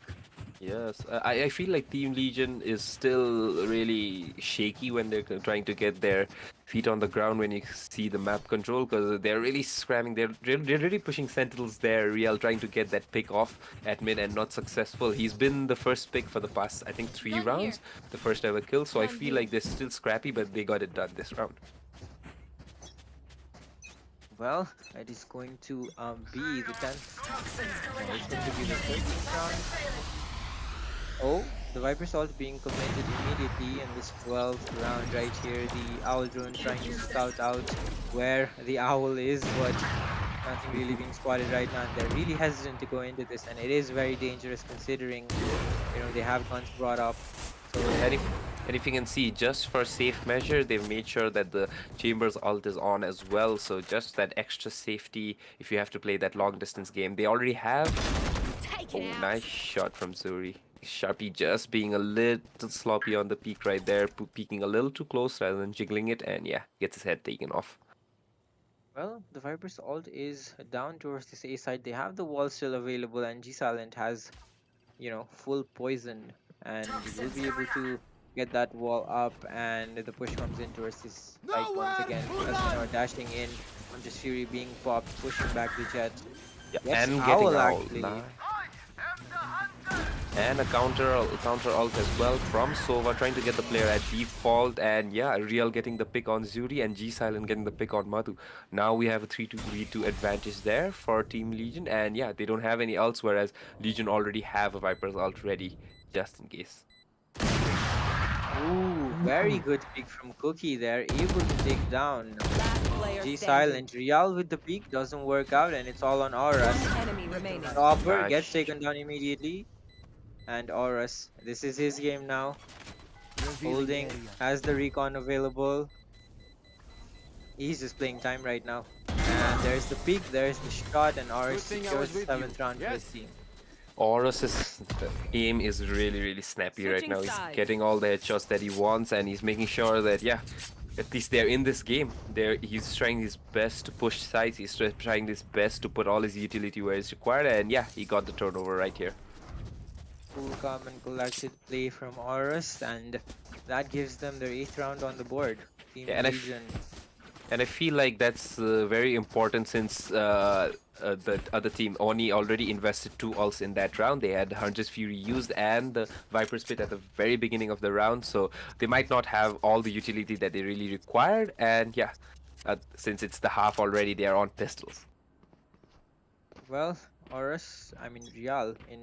yes, I feel like Team Legion is still really shaky when they're trying to get their feet on the ground when you see the map control, because they're really scramming. They're really pushing Sentinels there. Real trying to get that pick off at mid and not successful. He's been the first pick for the past, I think, 3 Gun here. rounds, the first ever kill. So I Gun feel here. like they're still scrappy, but they got it done this round. Well, it is going to be the 10th. No, it's going to be the 13th round. Oh, the Viper Salt being committed immediately in this 12th round right here. The Owl drone trying to scout out where the Owl is, but nothing really being spotted right now. And they're really hesitant to go into this, and it is very dangerous considering, they have guns brought up. So And if you can see, just for safe measure, they've made sure that the Chambers ult is on as well. So just that extra safety if you have to play that long distance game. They already have. Take Oh, it out. nice shot from Zuri. Sharpie just being a little sloppy on the peak right there, peeking a little too close rather than jiggling it, and yeah, gets his head taken off. well, the Viper's ult is down towards this A side. They have the wall still available, and G Silent has, full poison, and will be able to get that wall up. And the push comes in towards this site once again. Escanor dashing in, Hunter's Fury being popped, pushing back the jet. Yeah, Yes, and Owl getting out. actually. And a counter ult as well from Sova, trying to get the player at default, and yeah, Real getting the pick on Zuri and G Silent getting the pick on Madhu. Now we have a 3-2 advantage there for Team Legion, and yeah, they don't have any ults, whereas Legion already have a Viper's ult ready just in case. Ooh, very good pick from Cookie there. Able to take down Last player G standing. Silent. Real with the peak doesn't work out, and it's all on One Auras. enemy remaining. Chopper gets Nice. taken down immediately, and Auras. This is his game now. Revealing Holding area. has the recon available. He's just playing time right now. And there's the peak, there's the shot, and Good Auras thing I secures was the with you. seventh round for his Yes. team. Horus's aim is really, really snappy right Switching now. He's sides. getting all the headshots that he wants, and he's making sure that, yeah, at least they're in this game. He's trying his best to push sides. He's trying his best to put all his utility where it's required, and yeah, he got the turnover right here. Cool, calm, and collected play from Auras, and that gives them their eighth round on the board. Team Yeah, and Legion. I feel like that's very important since the other team, Onii, already invested 2 ults in that round. They had Hunter's Fury used and the Viper Spit at the very beginning of the round, so they might not have all the utility that they really required. And yeah, since it's the half already, they are on pistols. Well, Auras, I mean Real, in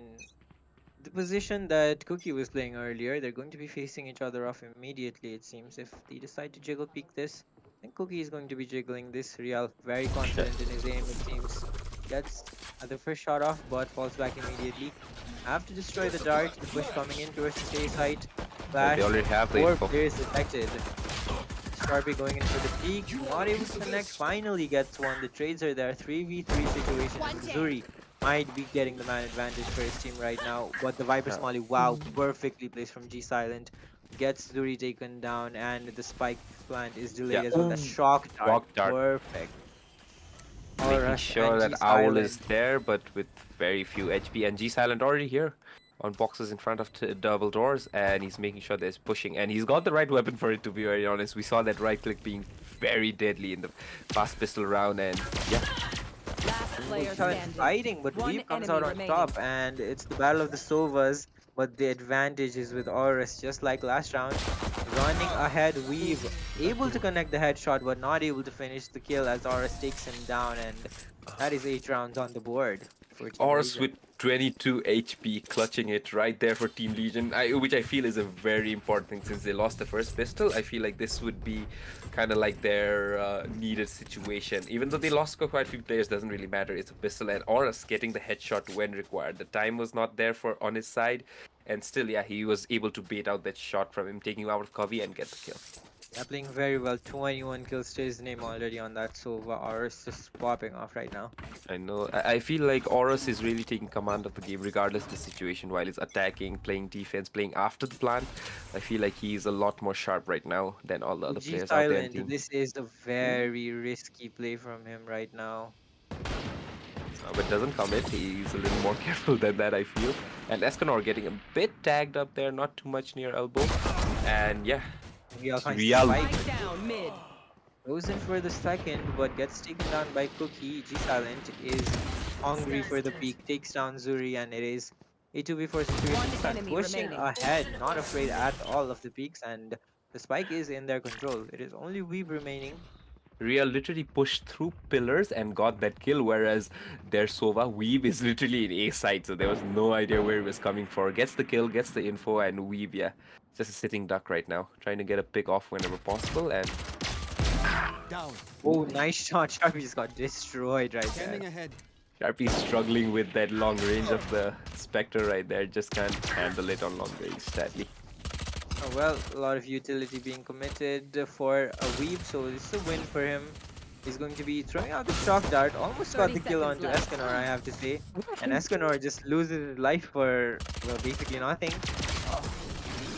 the position that Cookie was playing earlier, they're going to be facing each other off immediately, it seems. If they decide to jiggle peek this, I think Cookie is going to be jiggling this. Real, very confident in his aim, it seems. Gets the first shot off, but falls back immediately. Have to destroy the dart, the push coming in towards the A site. Well, they Flash, already have the 4 info. players detected. Sharpie going in for the peak, not able to connect, finally gets one. The trades are there, 3v3 situation. One down. Zuri might be getting the man advantage for his team right now, but the Viper Yeah. Smiley, wow, perfectly placed from G Silent. Gets Zuri taken down, and the spike plant is delayed Yeah. as well. That shock dart, Shock dart. perfect. Making Auras sure and that G Owl is Silent. there, but with very few HP. And G Silent already here on boxes in front of double doors, and he's making sure that he's pushing. And he's got the right weapon for it, to be very honest. We saw that right click being very deadly in the fast pistol round, and yeah, Last player Silent standing. fighting, but One Weave comes enemy out on remaining. top, and it's the battle of the Sovas. But the advantage is with Auras, just like last round. Running ahead, Weave able to connect the headshot, but not able to finish the kill as Auras takes him down, and that is 8 rounds on the board for Team Horus Legion. with 22 HP, clutching it right there for Team Legion, which I feel is a very important thing since they lost the first pistol. I feel like this would be kind of like their needed situation. Even though they lost quite a few players, doesn't really matter. It's a pistol, and Horus getting the headshot when required. The time was not there for on his side, and still, yeah, he was able to bait out that shot from him, taking him out of cover and get the kill. Yeah, playing very well. 21 kills to his name already on that Sova. Auras just popping off right now. I know. I feel like Horus is really taking command of the game regardless of the situation while he's attacking, playing defense, playing after the plant. I feel like he's a lot more sharp right now than all the other G players out there in Silent, team. this is a very risky play from him right now. But doesn't commit. He's a little more careful than that, I feel. And Escanor getting a bit tagged up there, not too much near elbow. And yeah, Real finds the Real. spike. Spike down mid. Goes in for the second, but gets taken down by Cookie. G Silent is hungry for the peak, takes down Zuri, and it is a 2v4 situation. One Start enemy pushing remaining. ahead, not afraid at all of the peaks, and the spike is in their control. It is only Weeb remaining. Real literally pushed through pillars and got that kill, whereas their Sova Weave is literally in A side, so there was no idea where he was coming for. Gets the kill, gets the info, and Weave, yeah, just a sitting duck right now, trying to get a pick off whenever possible. And Down. Oh, nice shot. Sharpie just got destroyed right Scanning there. ahead. Sharpie's struggling with that long range of the Spectre right there, just can't handle it on long range, sadly. Oh, well, a lot of utility being committed for a Weeb, so this is a win for him. He's going to be throwing out the shock dart. Almost got 30 the kill seconds onto left. Escanor, I have to say. And Escanor just loses his life for, well, basically nothing.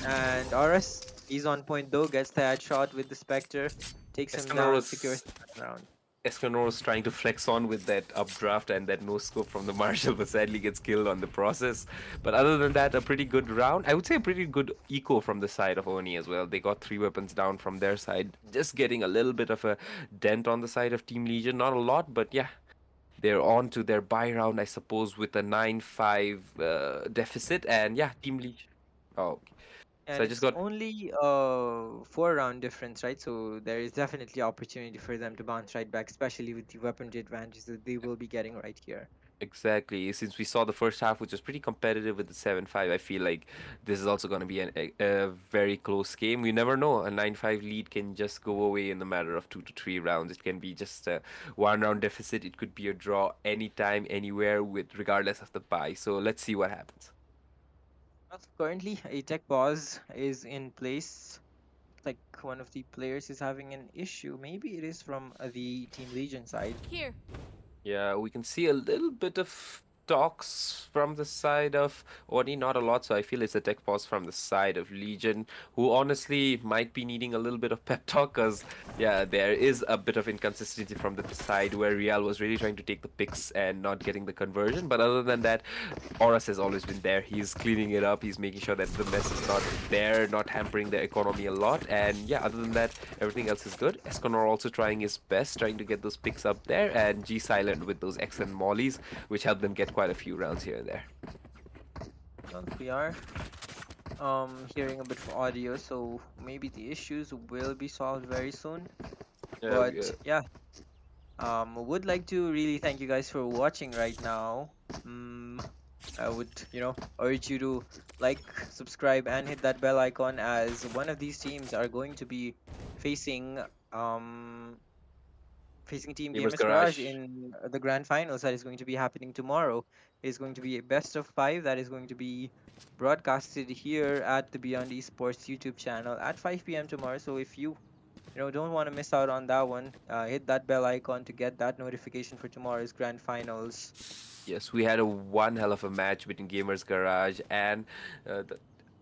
And Horus, he's on point though, gets the headshot with the Spectre. Takes him Escanor down, was- secures the second round. Escanor was trying to flex on with that updraft and that no scope from the Marshal, but sadly gets killed on the process. But other than that, a pretty good round. I would say a pretty good eco from the side of Onii as well. They got 3 weapons down from their side, just getting a little bit of a dent on the side of Team Legion. Not a lot, but yeah. They're on to their buy round, I suppose, with a 9-5 deficit. And yeah, Team Legion. Oh, okay. So And I just it's got only 4 round difference, right? So there is definitely opportunity for them to bounce right back, especially with the weaponry advantages that they will be getting right here. exactly. Since we saw the first half, which was pretty competitive with the 7-5, I feel like this is also going to be a very close game. We never know. A 9-5 lead can just go away in the matter of 2 to 3 rounds. It can be just a 1 round deficit. It could be a draw anytime, anywhere, with regardless of the bye. So let's see what happens. Well, currently, a tech pause is in place. Like one of the players is having an issue. Maybe it is from the Team Legion side. Here. Yeah, we can see a little bit of talks from the side of Oni, not a lot. So I feel it's a tech pause from the side of Legion, who honestly might be needing a little bit of pep talk because, yeah, there is a bit of inconsistency from the side where Real was really trying to take the picks and not getting the conversion. But other than that, Oras has always been there. He's cleaning it up. He's making sure that the mess is not there, not hampering the economy a lot. And yeah, other than that, everything else is good. Esconor also trying his best, trying to get those picks up there. And G Silent with those excellent mollies, which help them get quite a few rounds here and there. Well, we are hearing a bit of audio, so maybe the issues will be solved very soon. But yeah, would like to really thank you guys for watching right now. I would, urge you to like, subscribe, and hit that bell icon, as one of these teams are going to be facing um facing Team Gamers Gamers Garage Garage. in the grand finals that is going to be happening tomorrow. It is going to be a best of 5 that is going to be broadcasted here at the Beyond Esports YouTube channel at 5 p.m. tomorrow. So if you don't want to miss out on that one, hit that bell icon to get that notification for tomorrow's grand finals. Yes, we had a one hell of a match between Gamers Garage and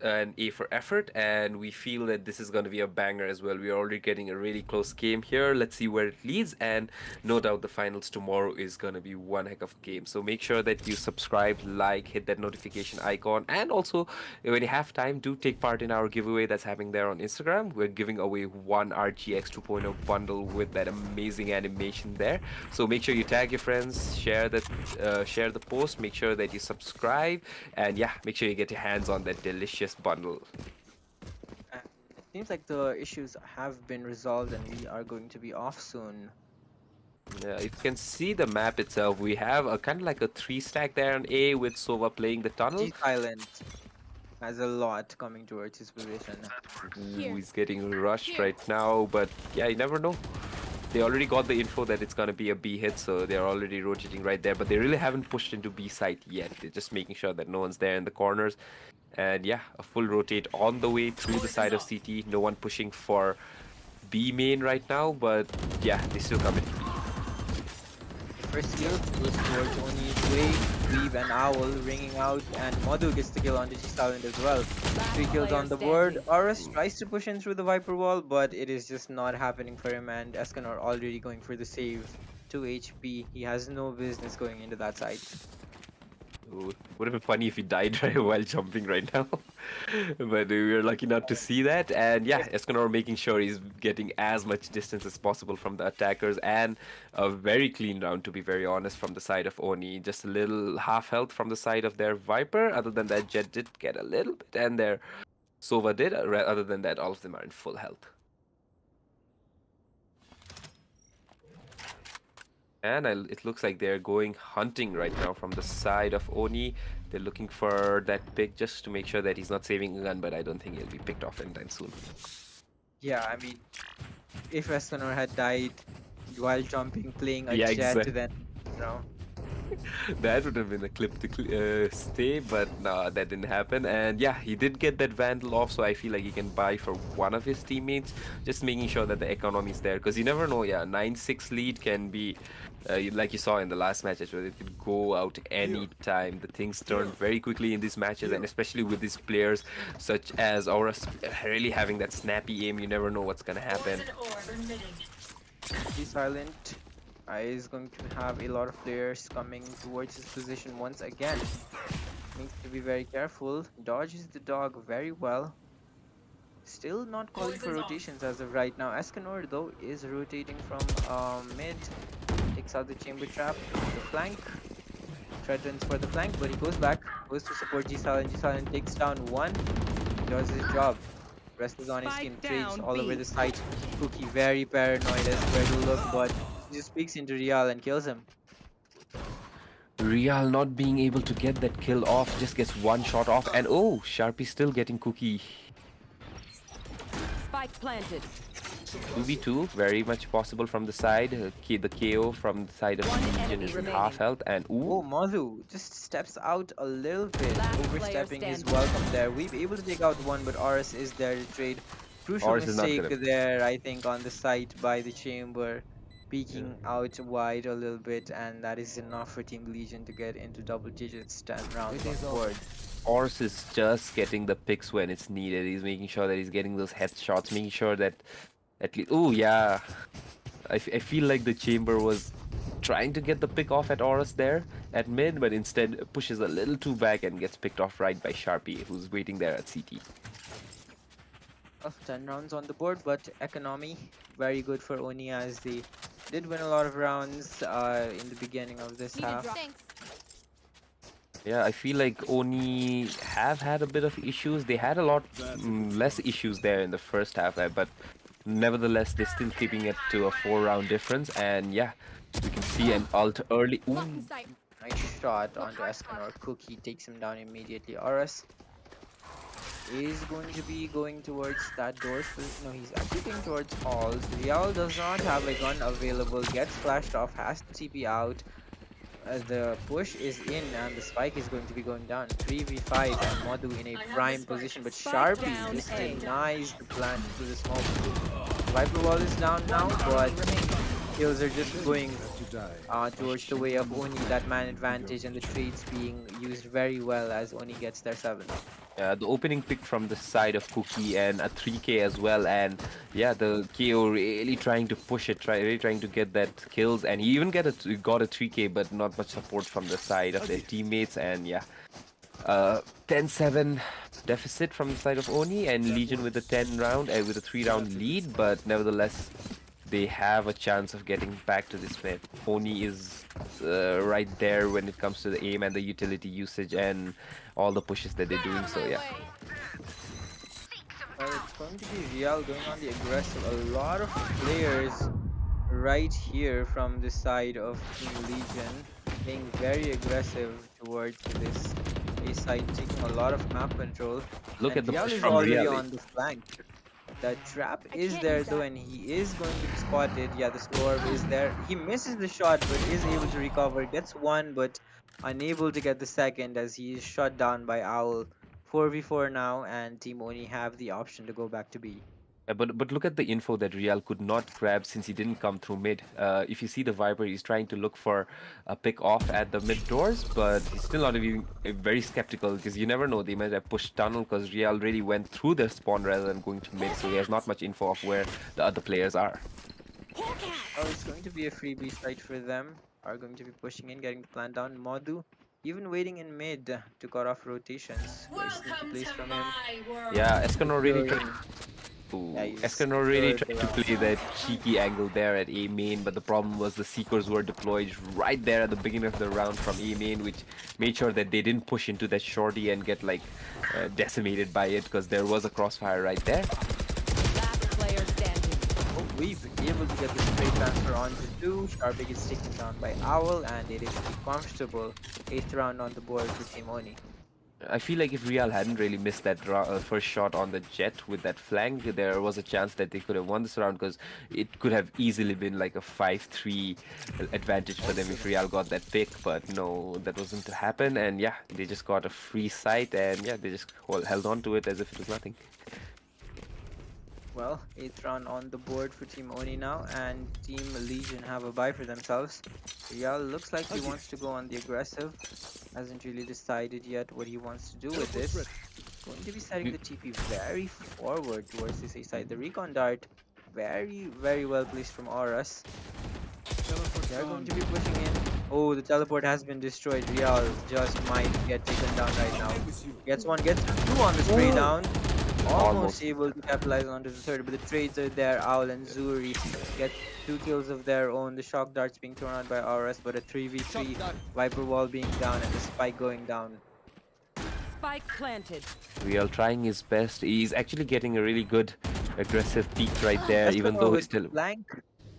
an A for effort, and we feel that this is going to be a banger as well. We are already getting a really close game here. Let's see where it leads, and no doubt the finals tomorrow is going to be one heck of a game. So make sure that you subscribe, like, hit that notification icon, and also when you have time, do take part in our giveaway that's happening there on Instagram. We're giving away one RGX 2.0 bundle with that amazing animation there. So make sure you tag your friends, share the post, make sure that you subscribe, and yeah, make sure you get your hands on that delicious bundle. And it seems like the issues have been resolved and we are going to be off soon. Yeah, you can see the map itself. We have a kind of like a 3 stack there on A with Sova playing the tunnel. G Silent has a lot coming towards his position. Ooh, he's getting rushed Here. right now, but yeah, you never know. They already got the info that it's gonna be a B hit, so they're already rotating right there, but they really haven't pushed into B site yet. They're just making sure that no one's there in the corners. And yeah, a full rotate on the way through the side of CT. No one pushing for B main right now, but yeah, they still come into B. First kill goes towards Onii's way. Weave and Owl ringing out, and Madhu gets the kill on the G-Silent as well. 3 kills on the board. Oris tries to push in through the Viper wall, but it is just not happening for him, and Escanor already going for the save. 2 HP. He has no business going into that side. Ooh, would have been funny if he died right while jumping right now. But we were lucky not to see that. And yeah, Escanor making sure he's getting as much distance as possible from the attackers, and a very clean round, to be very honest, from the side of Oni. Just a little half health from the side of their Viper. Other than that, Jet did get a little bit, and their Sova did. Other than that, all of them are in full health. And it looks like they're going hunting right now from the side of Oni. They're looking for that pick just to make sure that he's not saving a gun, but I don't think he'll be picked off anytime soon. Yeah, I mean, if Escanor had died while jumping, playing a Yeah, Jet, exactly. then, you know, That would have been a clip to stay, but no, that didn't happen. And yeah, he did get that Vandal off, so I feel like he can buy for one of his teammates, just making sure that the economy is there. Because you never know, yeah, 9-6 lead can be, like you saw in the last matches, where it could go out any time. The things turn very quickly in these matches, and especially with these players such as Aurus really having that snappy aim, you never know what's gonna happen. G-Silent is going to have a lot of players coming towards his position once again. Needs to be very careful. Dodges the dog very well. Still not calling for rotations as of right now. Escanor though is rotating from mid. Takes out the chamber trap. The flank. Threatens for the flank, but he goes back. Goes to support G-Silent. G-Silent takes down one. does his job. Presses on his skin, Spike trades down all over B. the site. Cookie very paranoid as where to look, but he just peeks into Real and kills him. Real not being able to get that kill off, just gets one shot off, and oh, Sharpie still getting Cookie. Spike planted. 2v2, very much possible from the side. The KO from the side of One Legion enemy is at remaining. half health, and Oh, ooh, Mazu just steps out a little bit, Last player overstepping his standing. welcome there. We be able to take out one, but Oris is there to trade. Crucial Ours is not mistake gonna. there, I think, on the site by the chamber, peeking out wide a little bit, and that is enough for Team Legion to get into double digits, 10 rounds It on is the over. board. Ors is just getting the picks when it's needed. He's making sure that he's getting those headshots, making sure that at least. Oh yeah, I feel like the chamber was trying to get the pick off at Horus there at mid, but instead pushes a little too back and gets picked off right by Sharpie, who's waiting there at CT. Well, 10 rounds on the board, but economy very good for Onii as they did win a lot of rounds in the beginning of this Need a half. drop. Thanks. Yeah, I feel like Oni have had a bit of issues. They had a lot less issues there in the first half, but nevertheless, they're still keeping it to a 4-round difference. And yeah, we can see an ult early. Lock in Ooh, sight. Nice shot onto Escanor. Cookie takes him down immediately. Oris is going to be going towards that door. No, he's actually going towards halls. Real does not have a gun available. Gets flashed off. Has to TP out. The push is in and the spike is going to be going down. 3v5 and Madhu in a prime position, but Spike Sharpie down just A. denies the plant to the smoke. Viper wall is down now, but kills are just going To die. towards the way of Oni. That man advantage and the trades being used very well as Oni gets their 7. the opening pick from the side of Cookie and a 3K as well, and yeah, the KO really trying to push it, really trying to get that kills, and he even got a 3K, but not much support from the side of their teammates, and yeah, 10-7 deficit from the side of Oni, and Legion with a 3-round lead, but nevertheless, they have a chance of getting back to this map. Oni is right there when it comes to the aim and the utility usage and all the pushes that they're doing. So yeah, Well, it's going to be Real going on the aggressive. A lot of players right here from the side of Team Legion being very aggressive towards this A side, taking a lot of map control. look And at the Real push is from already Real. on the flank. The trap I is can't there use though, that. and he is going to be spotted. Yeah, the storm is there. He misses the shot, but is able to recover. Gets one, but unable to get the second as he is shot down by Owl. 4v4 now, and Team Oni have the option to go back to B. But look at the info that Real could not grab since he didn't come through mid. If you see the Viper, he's trying to look for a pick off at the mid doors, but he's still not even very skeptical because you never know, they might have pushed tunnel because Real really went through their spawn rather than going to mid, so he has not much info of where the other players are. Oh, it's going to be a freebie site for them. Are going to be pushing in, getting the plan down. Modu even waiting in mid to cut off rotations. Very sneaky place from him. Yeah, Escanor really tried. Securing- Ooh, Yeah, he's Escanor really secured tried to the play that cheeky angle there at A main, but the problem was the Seekers were deployed right there at the beginning of the round from A main, which made sure that they didn't push into that shorty and get like decimated by it because there was a crossfire right there. Last player standing. Oh, we've been able to get the straight transfer onto 2. Sharpie gets taken down by Owl, and it is a comfortable 8th round on the board for Team Oni. I feel like if Real hadn't really missed that first shot on the jet with that flank, there was a chance that they could have won this round because it could have easily been like a 5-3 advantage for them if Real got that pick. But no, that wasn't to happen. And yeah, they just got a free sight and yeah, they just held on to it as if it was nothing. Well, 8th round on the board for Team Oni now, and Team Legion have a bye for themselves. Real looks like he wants to go on the aggressive. Hasn't really decided yet what he wants to do with this. Going to be setting the TP very forward towards this A side. The recon dart, very well placed from Auras. They're going to be pushing in. Oh, the teleport has been destroyed. Real just might get taken down right now. Gets one, gets 2 on the spray down. Almost able to capitalize onto the third, but the trades are there. Owl and Zuri get 2 kills of their own. The shock darts being thrown out by RS, but a 3v3 Viper wall being down and the spike going down. Spike planted. Real trying his best. He's actually getting a really good aggressive peak right there, even Escanor though he's with still. flank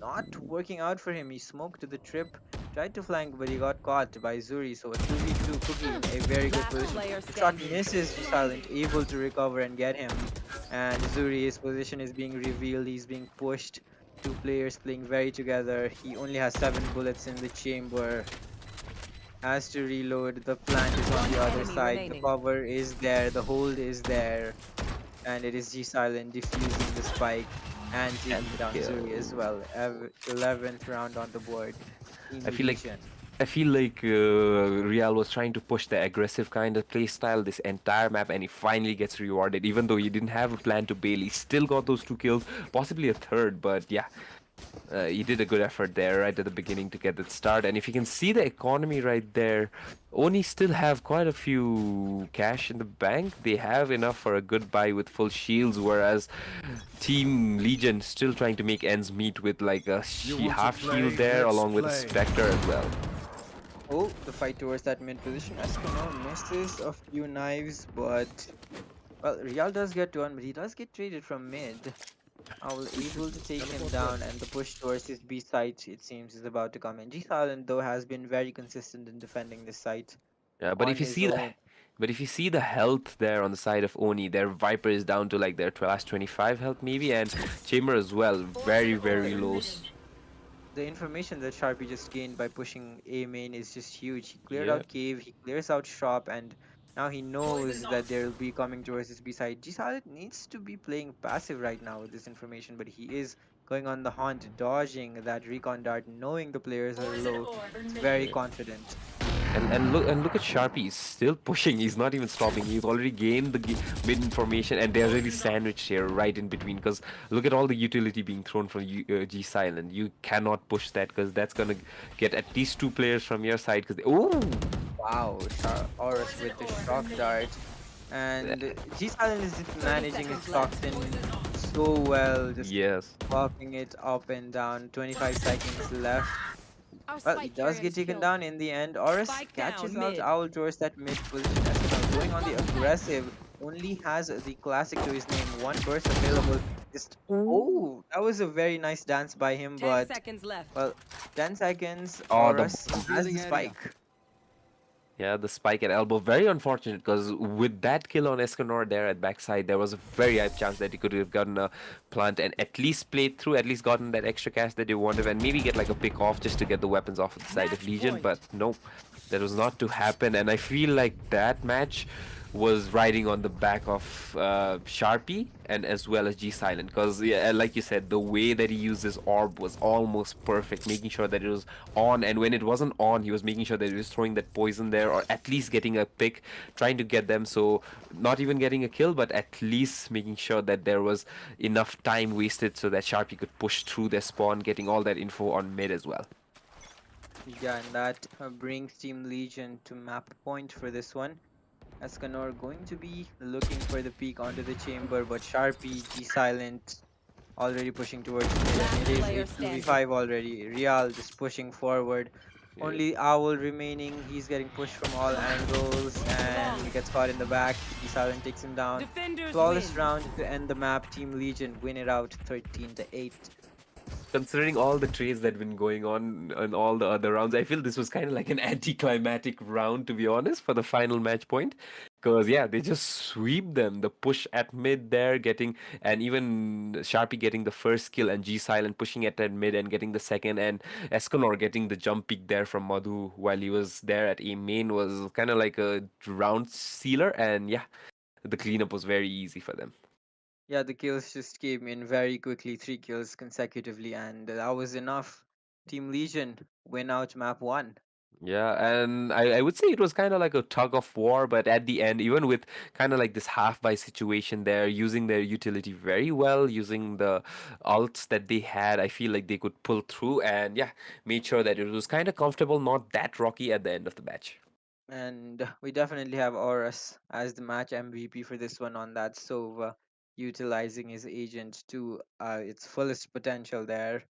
not working out for him. He smoked to the trip, tried to flank, but he got caught by Zuri. So a 2v2 Cookie in a very good Last position. player The shot standing. misses G Silent, able to recover and get him. And Zuri, his position is being revealed. He's being pushed. Two players playing very together. He only has 7 bullets in the chamber. Has to reload. The plant is on One the other enemy side. The remaining. cover is there. The hold is there. And it is G Silent defusing the spike and And taking down Zuri as kill. well. 11th round on the board. Team I feel like Legion. I feel like Real was trying to push the aggressive kind of play style this entire map, and he finally gets rewarded. Even though he didn't have a plan to bail, he still got those 2 kills, possibly a third. But yeah, he did a good effort there right at the beginning to get that start. And if you can see the economy right there, Oni still have quite a few cash in the bank. They have enough for a good buy with full shields, whereas Team Legion still trying to make ends meet with like a You want to half shield play? there, Let's along with a play. Spectre as well. Oh, the fight towards that mid position. Escanor misses a few knives, but well, Real does get one, but he does get traded from mid. Owl able to take him Teleport down, ready. and the push towards his B site, it seems, is about to come in. G Silent, though, has been very consistent in defending this site Yeah, but on if you his see the own. but if you see the health there on the side of Oni, their Viper is down to like their last 25 health maybe, and Chamber as well, very very low. The information that Sharpie just gained by pushing A main is just huge. He cleared Yeah, out cave, he clears out shop, and now he knows that they'll be coming towards his B side. G Solid needs to be playing passive right now with this information, but he is going on the hunt, dodging that recon dart, knowing the players are low. It's very yeah. confident. And look at Sharpie. He's still pushing. He's not even stopping. He's already gained the mid information, and they're really sandwiched here, right in between. Because look at all the utility being thrown from G Silent. You cannot push that because that's gonna get at least 2 players from your side. Because oh, Wow, Horus with the shock dart. And G Silent is just 30 managing his seconds left. toxin so well, just yes. walking it up and down. 25 seconds left. Our Well, he spike does carrier get is taken killed. down in the end. Oris Spike catches down out mid. Owl towards that mid position. Escanor going on the aggressive. Only has the classic to his name. One burst available. Just oh, that was a very nice dance by him. 10 But seconds left. well, 10 seconds. Oh, the Oris has Revealing the area. spike. Yeah, the spike at elbow. Very unfortunate because with that kill on Escanor there at backside, there was a very high chance that he could have gotten a plant and at least played through, at least gotten that extra cash that he wanted, and maybe get like a pick off just to get the weapons off of the side of Match Legion. point. But no, that was not to happen. And I feel like that match was riding on the back of Sharpie and as well as G Silent because yeah, like you said, the way that he used his orb was almost perfect, making sure that it was on, and when it wasn't on, he was making sure that he was throwing that poison there or at least getting a pick, trying to get them. So not even getting a kill, but at least making sure that there was enough time wasted so that Sharpie could push through their spawn, getting all that info on mid as well. Yeah, and that brings Team Legion to map point for this one. Escanor going to be looking for the peak onto the chamber, but Sharpie, G Silent already pushing towards mid, and it Last is a player standing. 2v5 already. Real just pushing forward. Yeah. Only Owl remaining. He's getting pushed from all angles and gets caught in the back. G Silent takes him down. Defenders Flawless win. round to end the map. Team Legion win it out 13-8. Considering all the trades that have been going on in all the other rounds, I feel this was kind of like an anticlimactic round, to be honest, for the final match point. Because, yeah, they just sweep them. The push at mid there, getting, and even Sharpie getting the first kill, and G Silent pushing at that mid and getting the second, and Escanor getting the jump peak there from Madhu while he was there at A main was kind of like a round sealer. And, yeah, the cleanup was very easy for them. Yeah, the kills just came in very quickly, 3 kills consecutively, and that was enough. Team Legion win out map 1. Yeah, and I would say it was kind of like a tug of war, but at the end, even with kind of like this half buy situation there, using their utility very well, using the ults that they had, I feel like they could pull through and yeah, made sure that it was kind of comfortable, not that rocky at the end of the match. And we definitely have Horus as the match MVP for this one on that Sova, utilizing his agent to its fullest potential there.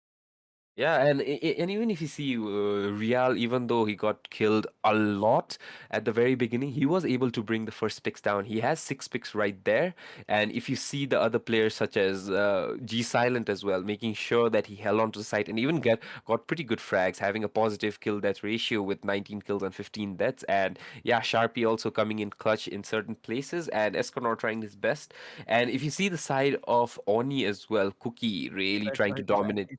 Yeah, and even if you see Real, even though he got killed a lot at the very beginning, he was able to bring the first picks down. He has 6 picks right there, and if you see the other players such as G Silent as well, making sure that he held on to the site and even got pretty good frags, having a positive kill death ratio with 19 kills and 15 deaths, and yeah, Sharpie also coming in clutch in certain places, and Esconor trying his best. And if you see the side of Oni as well, Cookie really trying to dominate,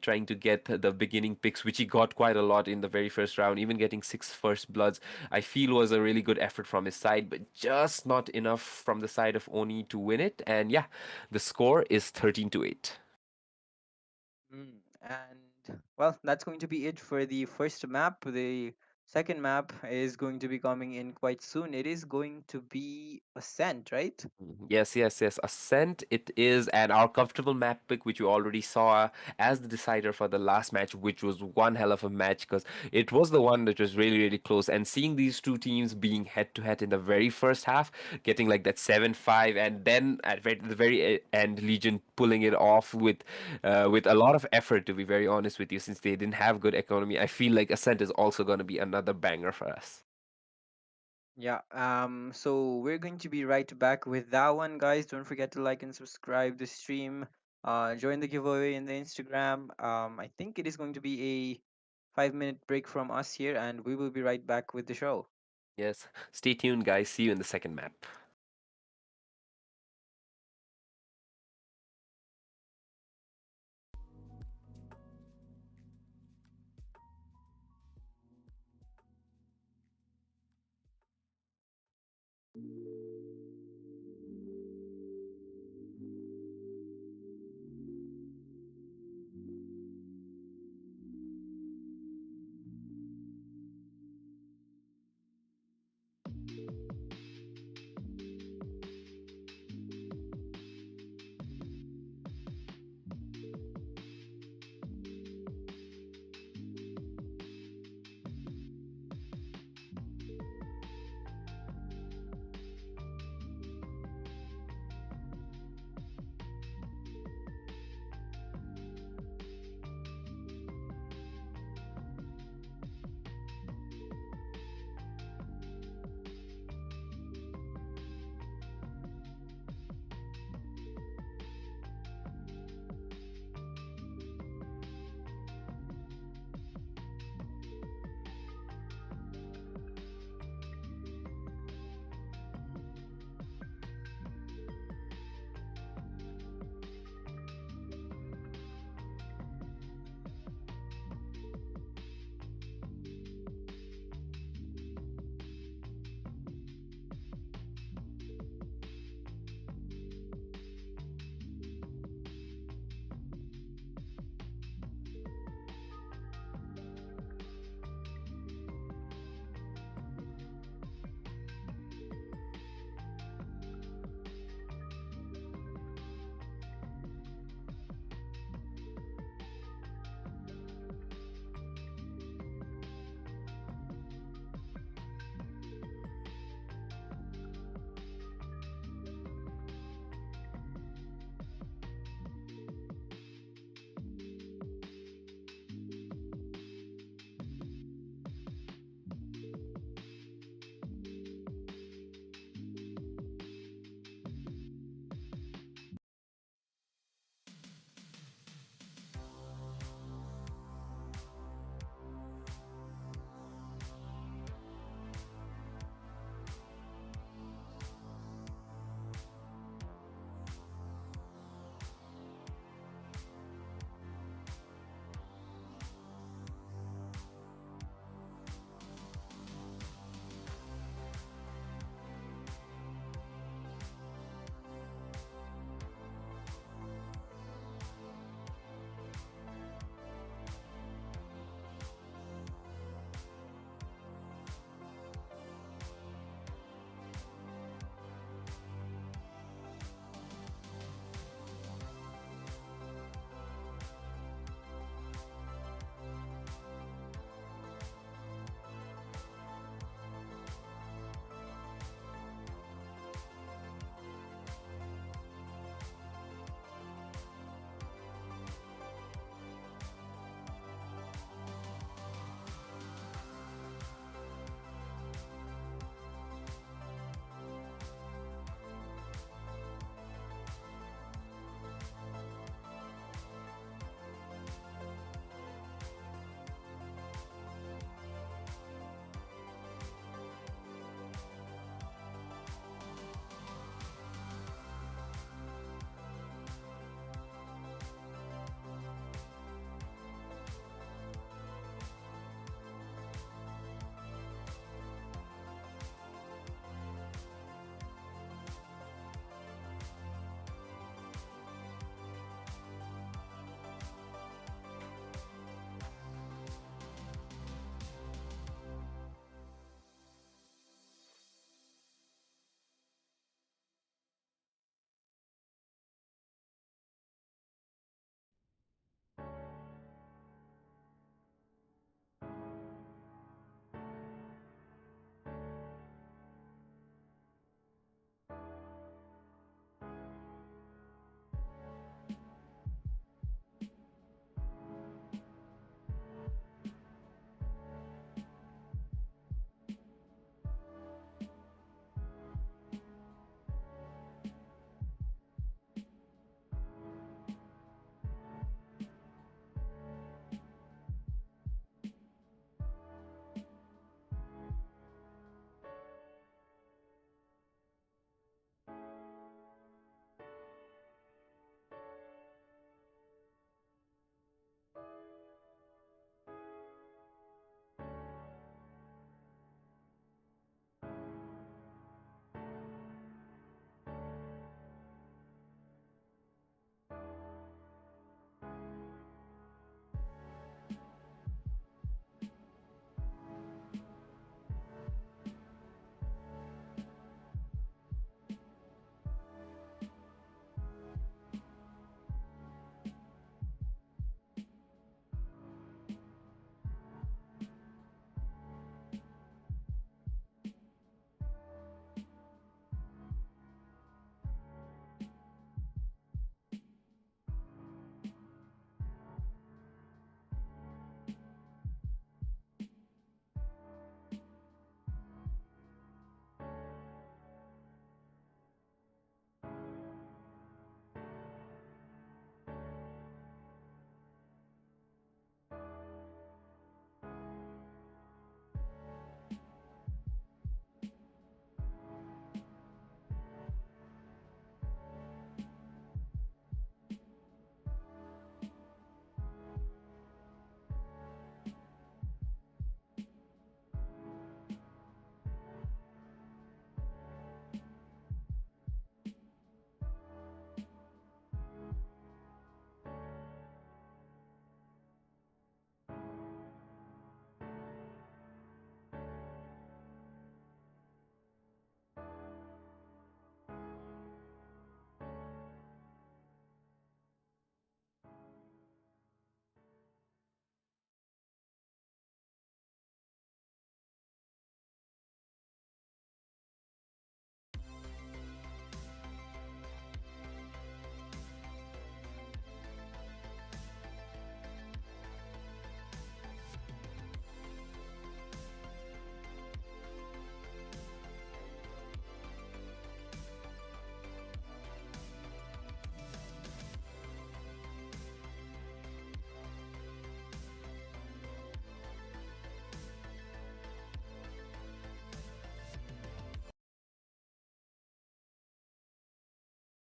trying to get the beginning picks, which he got quite a lot in the very first round, even getting 6 first bloods. I feel was a really good effort from his side, but just not enough from the side of Oni to win it. And yeah, the score is 13-8. And well, that's going to be it for the first map. The second map is going to be coming in quite soon. It is going to be Ascent, right? Yes, yes, yes. Ascent it is, and our comfortable map pick, which you already saw as the decider for the last match, which was one hell of a match because it was the one that was really, really close. And seeing these two teams being head to head in the very first half, getting like that 7-5, and then at the very end, Legion pulling it off with a lot of effort. To be very honest with you, since they didn't have good economy, I feel like Ascent is also going to be another banger for us. Yeah. So we're going to be right back with that one, guys. Don't forget to like and subscribe the stream. Join the giveaway in the Instagram. I think it is going to be a 5 minute break from us here, and we will be right back with the show. Yes, stay tuned, guys. See you in the second map.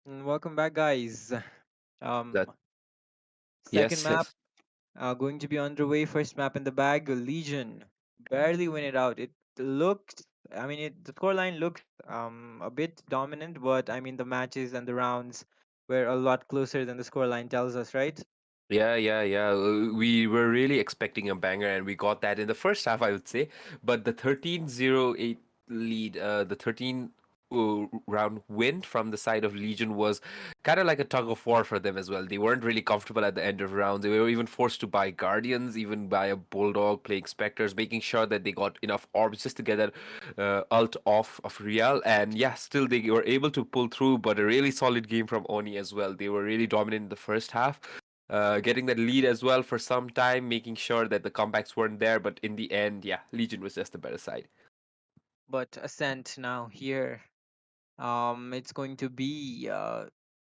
Welcome back, guys. Um, That Second yes, map yes. going to be underway. First map in the bag, Legion. Barely win it out. It looked, I mean, the scoreline looked a bit dominant, but I mean, the matches and the rounds were a lot closer than the scoreline tells us, right? Yeah, yeah, yeah. We were really expecting a banger, and we got that in the first half, I would say. But the 13-0-8 lead, the 13 round win from the side of Legion was kind of like a tug of war for them as well. They weren't really comfortable at the end of rounds. They were even forced to buy Guardians, even buy a Bulldog, playing Spectres, making sure that they got enough orbs just to get that ult off of Real. And yeah, still they were able to pull through, but a really solid game from Oni as well. They were really dominant in the first half, getting that lead as well for some time, making sure that the comebacks weren't there. But in the end, yeah, Legion was just the better side. But Ascent now here. It's going to be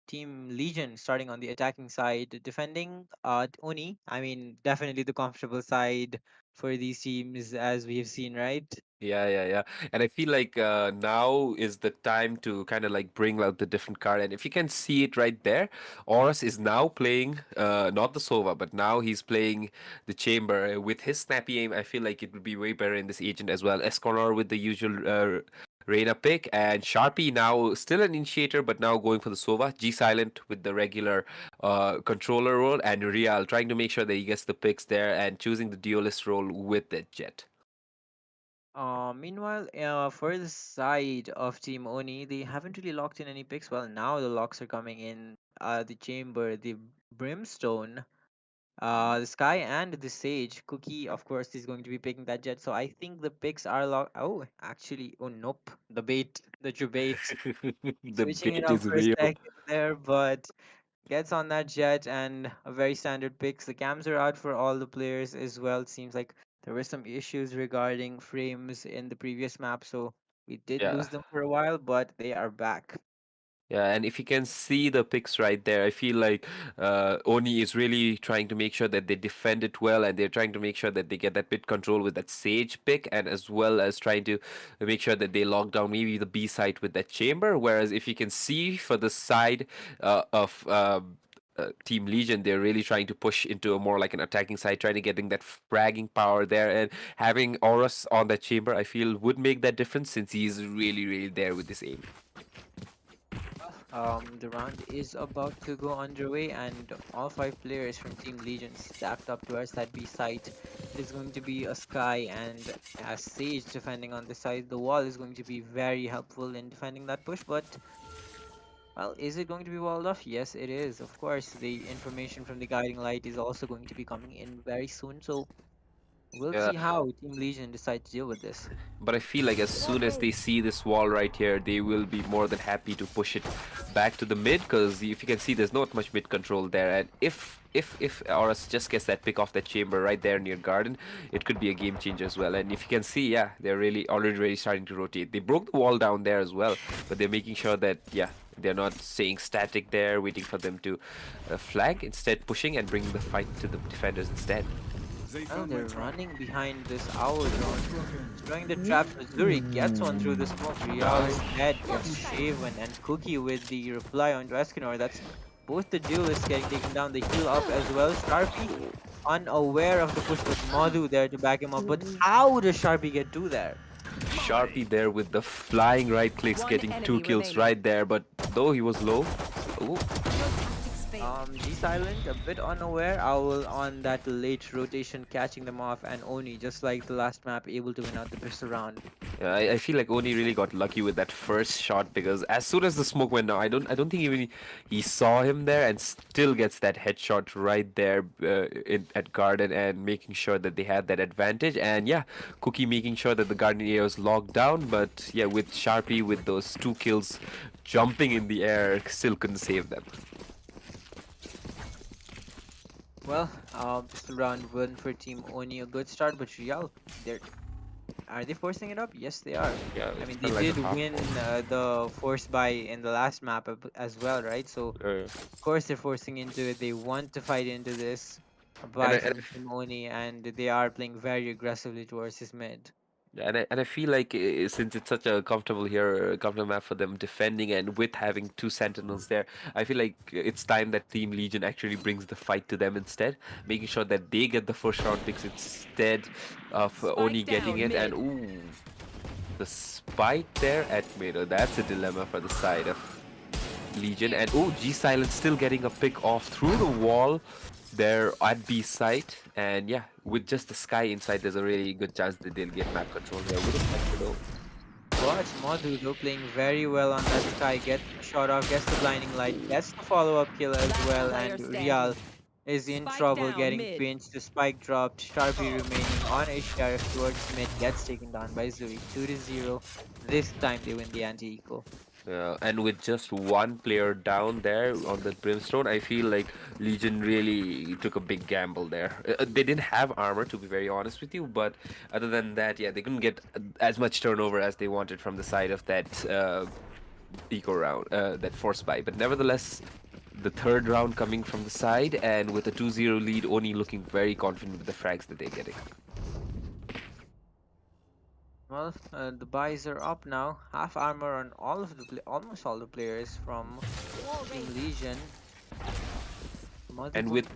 Team Legion starting on the attacking side, defending Oni. I mean, definitely the comfortable side for these teams, as we have seen, right? Yeah, yeah, yeah. And I feel like now is the time to kind of like bring out the different card. And if you can see it right there, Oros is now playing not the Sova, but now he's playing the Chamber. With his snappy aim, I feel like it would be way better in this agent as well. Esconor with the usual Reina pick, and Sharpie now still an initiator, but now going for the Sova. G Silent with the regular controller role, and Real trying to make sure that he gets the picks there and choosing the duelist role with the Jet. Meanwhile, for the side of Team Oni, they haven't really locked in any picks. Well, now the locks are coming in. The Chamber, the Brimstone, the Sky, and the Sage. Cookie, of course, is going to be picking that jet. So I think the picks are locked. Oh, actually, oh nope, the bait, the true bait. The Switching it bait up is for a real. second there, but gets on that jet and a very standard picks. The cams are out for all the players as well. It seems like there were some issues regarding frames in the previous map, so we did Yeah. lose them for a while, but they are back. Yeah, and if you can see the picks right there, I feel like Oni is really trying to make sure that they defend it well, and they're trying to make sure that they get that bit control with that Sage pick, and as well as trying to make sure that they lock down maybe the B site with that Chamber. Whereas if you can see for the side of Team Legion, they're really trying to push into a more like an attacking side, trying to getting that fragging power there, and having Horus on that Chamber, I feel would make that difference since he's really, really there with this aim. The round is about to go underway, and all five players from Team Legion stacked up towards that B site. It is going to be a Sky and a Sage defending on the side. The wall is going to be very helpful in defending that push, but well, is it going to be walled off? Yes, it is. Of course, the information from the guiding light is also going to be coming in very soon, so we'll Yeah, see how Team Legion decide to deal with this. but I feel like as soon as they see this wall right here, they will be more than happy to push it back to the mid. Because if you can see, there's not much mid control there, and if Auras just gets that pick off that chamber right there near Garden, it could be a game changer as well. And if you can see, yeah, they're really already starting to rotate. They broke the wall down there as well, but they're making sure that yeah, they're not staying static there, waiting for them to flag. Instead, pushing and bringing the fight to the defenders instead. They Well, found my they're trap. running behind this owl drone. Broken. Destroying the trap. Missouri gets one through the smoke. Real is dead. Gets shaven. And Cookie with the reply onto Escanor. That's both the duelists getting taken down. The heal up as well. Sharpie unaware of the push, but Madhu there to back him up. But how does Sharpie get to there? Sharpie there with the flying right clicks, One getting two enemy kills remaining. right there. But though he was low, ooh, G Silent a bit unaware. Owl on that late rotation, catching them off, and Oni just like the last map, able to win out the pistol round. yeah, I feel like Oni really got lucky with that first shot because as soon as the smoke went down, I don't think even he saw him there and still gets that headshot right there at Garden and making sure that they had that advantage. And yeah, Cookie making sure that the Garden area was locked down. But yeah, with Sharpie with those two kills jumping in the air, still couldn't save them. Well, pistol round one for Team Oni, a good start, but Real, they're are they forcing it up? Yes, they are. Yeah, I it's mean, they kind of like did a half win force. the force buy in the last map as well, right? So Uh, of course they're forcing into it. They want to fight into this and buy I, from Team Oni, and they are playing very aggressively towards his mid. Yeah, and I feel like since it's such a comfortable map for them defending, and with having two sentinels there, I feel like it's time that Team Legion actually brings the fight to them instead, making sure that they get the first round picks instead of Oni Spike getting down it. And mid. ooh, the spike there at mid. Oh, that's a dilemma for the side of Legion. And oh, G Silence still getting a pick off through the wall there at B site. And yeah, with just the sky inside, there's a really good chance that they'll get map control here with a spectre though. But Madhu though playing very well on that sky, gets the shot off, gets the blinding light, gets the follow-up kill as Last well, player and Real standing. is in Spike trouble down getting mid. pinched. The spike dropped, Sharpie remaining on a sheriff towards mid, gets taken down by Zuri 2-0. This time they win the anti-eco. And with just one player down there on the Brimstone, I feel like Legion really took a big gamble there. They didn't have armor, to be very honest with you, but other than that, yeah, they couldn't get as much turnover as they wanted from the side of that eco round, that force buy. But nevertheless, the third round coming from the side, and with a 2-0 lead, Oni looking very confident with the frags that they're getting. Well, the buys are up now. Half armor on all of the almost all the players from Wall Team raised. Legion. Madhu And going with to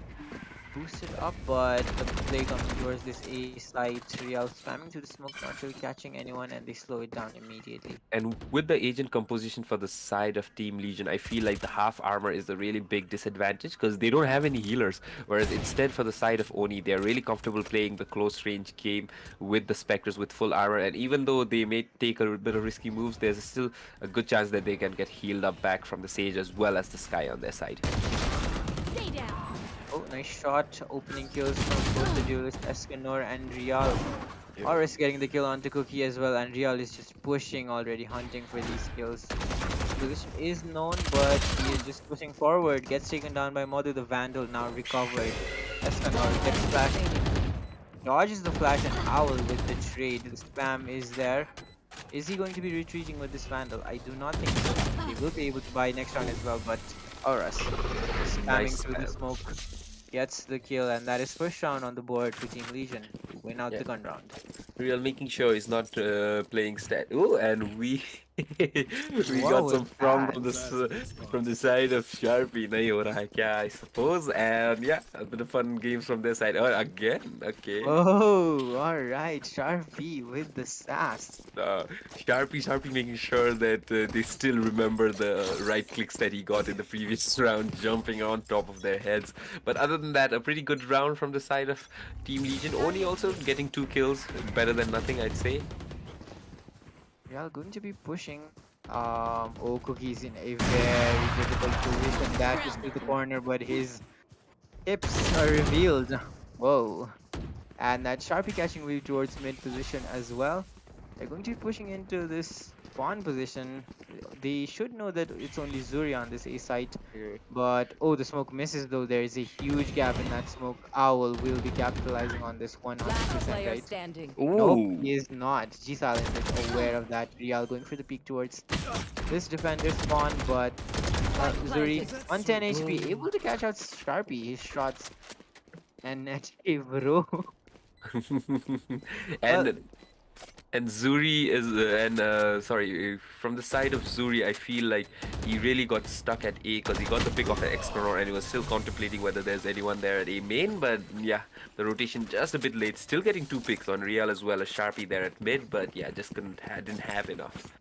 boost it up, but the play coming towards this A site. Real spamming through the smoke, not really catching anyone, and they slow it down immediately. with the agent composition for the side of Team Legion, I feel like the half armor is a really big disadvantage because they don't have any healers. Whereas instead for the side of Oni, they're really comfortable playing the close range game with the Spectres with full armor. And even though they may take a bit of risky moves, there's still a good chance that they can get healed up back from the Sage as well as the Sky on their side. Stay down. Oh, nice shot. Opening kills from both the duelist Escanor and Real. Oris getting the kill onto Cookie as well, and Real is just pushing already, hunting for these kills. Position is known, but he is just pushing forward. Gets taken down by Modu the Vandal, now recovered. Escanor gets flashed, dodges the flash, and Owl with the trade. The spam is there. Is he going to be retreating with this Vandal? I do not think so. He will be able to buy next round as well, but Oris spamming Nice through the spam. smoke gets the kill, and that is first round on the board for Team Legion to win out Yeah. the gun round. Real making sure he's not playing stat. Oh, and we we What got was some from that? from the side of Sharpie. Nahi ho raha hai kya, I suppose. And yeah, a bit of fun games from their side. Oh, again, okay. Oh, alright, Sharpie with the sass. Sharpie making sure that they still remember the right clicks that he got in the previous round, jumping on top of their heads. But other than that, a pretty good round from the side of Team Legion. Oni also getting 2 kills, better than nothing, I'd say. We are going to be pushing. Oh, Cookie's in a very difficult position. Dashes to the corner, but his hips are revealed. Whoa. And that Sharpie catching wave towards mid position as well. They're going to be pushing into this spawn position. They should know that it's only Zuri on this A site. But oh, the smoke misses though. There is a huge gap in that smoke. Owl will be capitalizing on this Last 100%, player right? standing. Nope, Ooh. he is not. G Silence is aware of that. Real going for the peek towards this defender spawn, but Zuri Planted. on 10 HP, able to catch out Sharpie. His shots and net bro. Well, and and Zuri is sorry, from the side of Zuri, I feel like he really got stuck at A because he got the pick off at Explorer and he was still contemplating whether there's anyone there at A main. But yeah, the rotation just a bit late. Still getting 2 picks on Real as well as Sharpie there at mid, but yeah, just didn't have enough.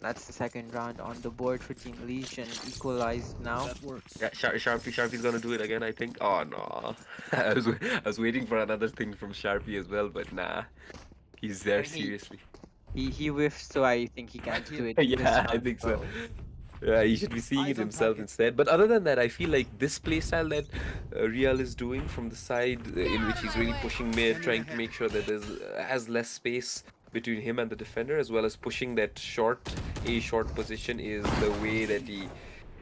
that's the second round on the board for Team Legion. Equalized now. That works. Yeah, Sharpie's gonna do it again, I think. Oh no, I was waiting for another thing from Sharpie as well, but nah, he's I there mean, seriously. he whiffed, so I think he can't do it this Yeah, I round. think so. So, Yeah, he should be seeing it Eyes on himself target. instead. But other than that, I feel like this playstyle that Real is doing from the side, in which he's really pushing mid, trying to make sure that there's as less space between him and the defender, as well as pushing that short position, is the way that he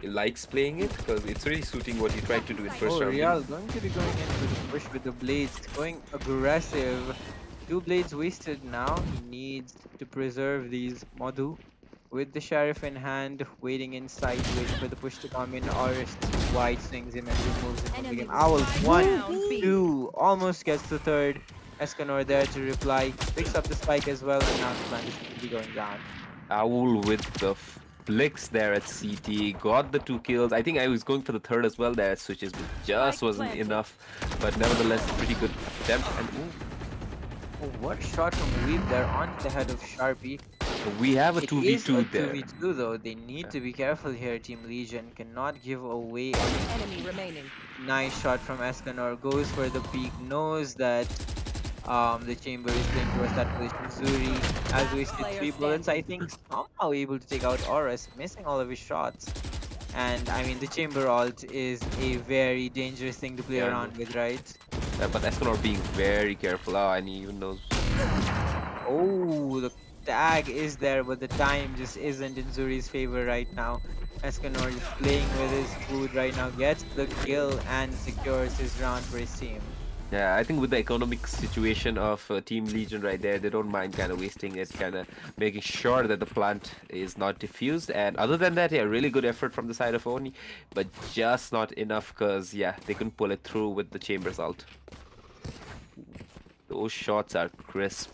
likes playing it, because it's really suiting what he tried to do in first oh, round. Real going to be going in for the push with the blades, going aggressive. 2 blades wasted now. He needs to preserve these Madhu. With the sheriff in hand, waiting inside, waiting for the push to come in. Orist wide swings him and removes him from the Enemy game. Owl, spike one, down B. two. almost gets the third. Escanor there to reply, picks up the spike as well, and now the plant is going to be going down. Owl with the flicks there at CT, got the 2 kills. I think I was going for the third as well there at switches, but just Spike wasn't planted. enough. But nevertheless, pretty good attempt. And Oh, what a shot from Weave there onto the head of Sharpie. we have a It is a 2v2 there. 2v2 though. They need to be careful here. Team Legion cannot give away any. Enemy remaining. Nice shot from Escanor. Goes for the peak. Knows that the chamber is playing towards that position. Zuri has wasted Player 3 bullets. I standing. think somehow able to take out Horus, missing all of his shots. And I mean, the chamber ult is a very dangerous thing to play Yeah, I around with, right? But Escanor being very careful. Oh, and he even knows. Oh, the tag is there, but the time just isn't in Zuri's favor right now. Escanor is playing with his food right now, gets the kill and secures his round for his team. Yeah, I think with the economic situation of Team Legion right there, they don't mind kind of wasting it, kind of making sure that the plant is not diffused. And other than that, yeah, really good effort from the side of Onii, but just not enough because, yeah, they couldn't pull it through with the Chambers ult. Those shots are crisp.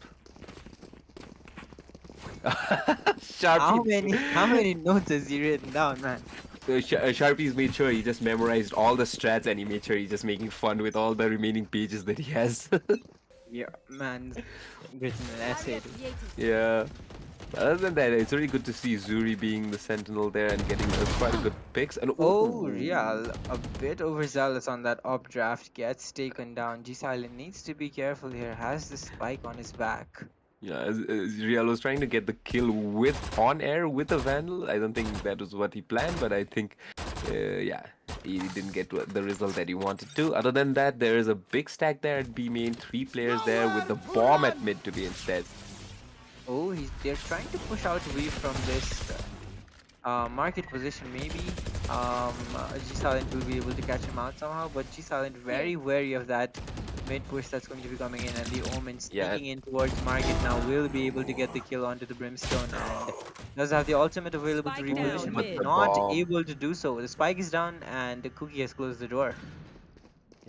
Sharpie, How many notes has he written down, man? Sharpie's made sure he just memorized all the strats and he made sure he's just making fun with all the remaining pages that he has. Yeah, man's written an essay. Yeah. Other than that, it's really good to see Zuri being the sentinel there and getting quite a good picks. And Oh, ooh. Real, a bit overzealous on that updraft, gets taken down. G Silent needs to be careful here, has the spike on his back. Yeah, as Real was trying to get the kill with on air with a Vandal. I don't think that was what he planned, but I think, yeah, he didn't get the result that he wanted to. Other than that, there is a big stack there at B main, 3 players there with the bomb at mid to be instead. Oh, they're trying to push out Weave from this market position, maybe. G Silent will be able to catch him out somehow, but G Silent very wary of that mid push that's going to be coming in, and the Omen Yeah. sneaking in towards market now will be able to get the kill onto the Brimstone and does have the ultimate available to Spike down reposition, But but mid. the not bomb. able to do so. The spike is down and the Cookie has closed the door.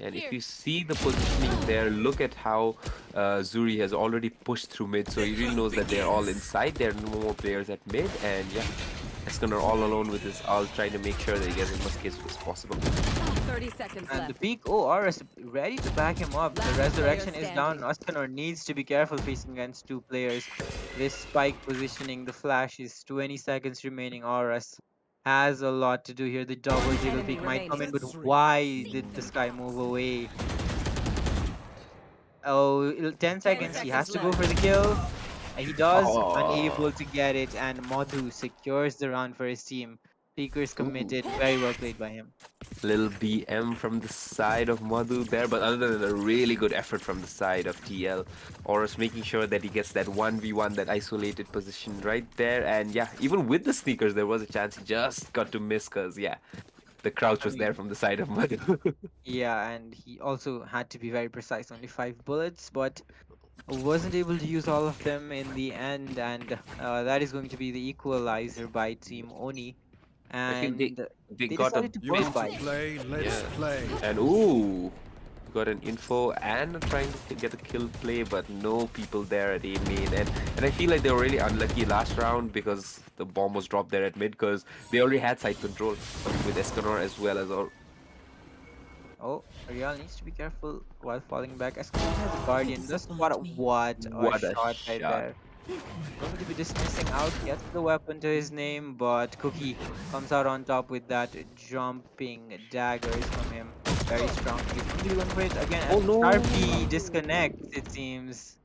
And if you see the positioning there, look at how Zuri has already pushed through mid, so he really knows that they're all inside. There are no more players at mid, and yeah, Escanor all alone with his ult, trying to make sure that he gets as much kills as possible. 30 seconds And the left. peak OR is ready to back him up. The Last player resurrection is down. standing. Escanor needs to be careful facing against 2 players. This spike positioning, the flash is 20 seconds remaining. Auras has a lot to do here. The double jiggle enemy peak might come in, but remaining. why did the sky move away? Oh, 10 seconds. He has seconds to go left. for the kill. And he does, Oh. unable to get it. And Madhu secures the round for his team. Peekers committed. Very well played by him. Little BM from the side of Madhu there, but other than that, a really good effort from the side of TL. Horus making sure that he gets that 1v1, that isolated position right there. And yeah, even with the sneakers, there was a chance he just got to miss because, yeah, the crouch was there from the side of Madhu. Yeah, and he also had to be very precise, only 5 bullets, but wasn't able to use all of them in the end, and that is going to be the equalizer by Team Oni. I think they And they got a decided to You push want by. to play? Let's Yeah. play. And ooh, got an info and trying to get a kill play, but no people there at A main. And I feel like they were really unlucky last round because the bomb was dropped there at mid because they already had side control with Escanor as well as all. Oh, Real needs to be careful while falling back. Escalade has a Guardian. Just what a What a shot right shot. there. Going to be dismissing out, gets the weapon to his name, but Cookie comes out on top with that jumping daggers from him. Very strong. He's going to be going for it again. Oh, And no. Sharpie disconnects, it seems.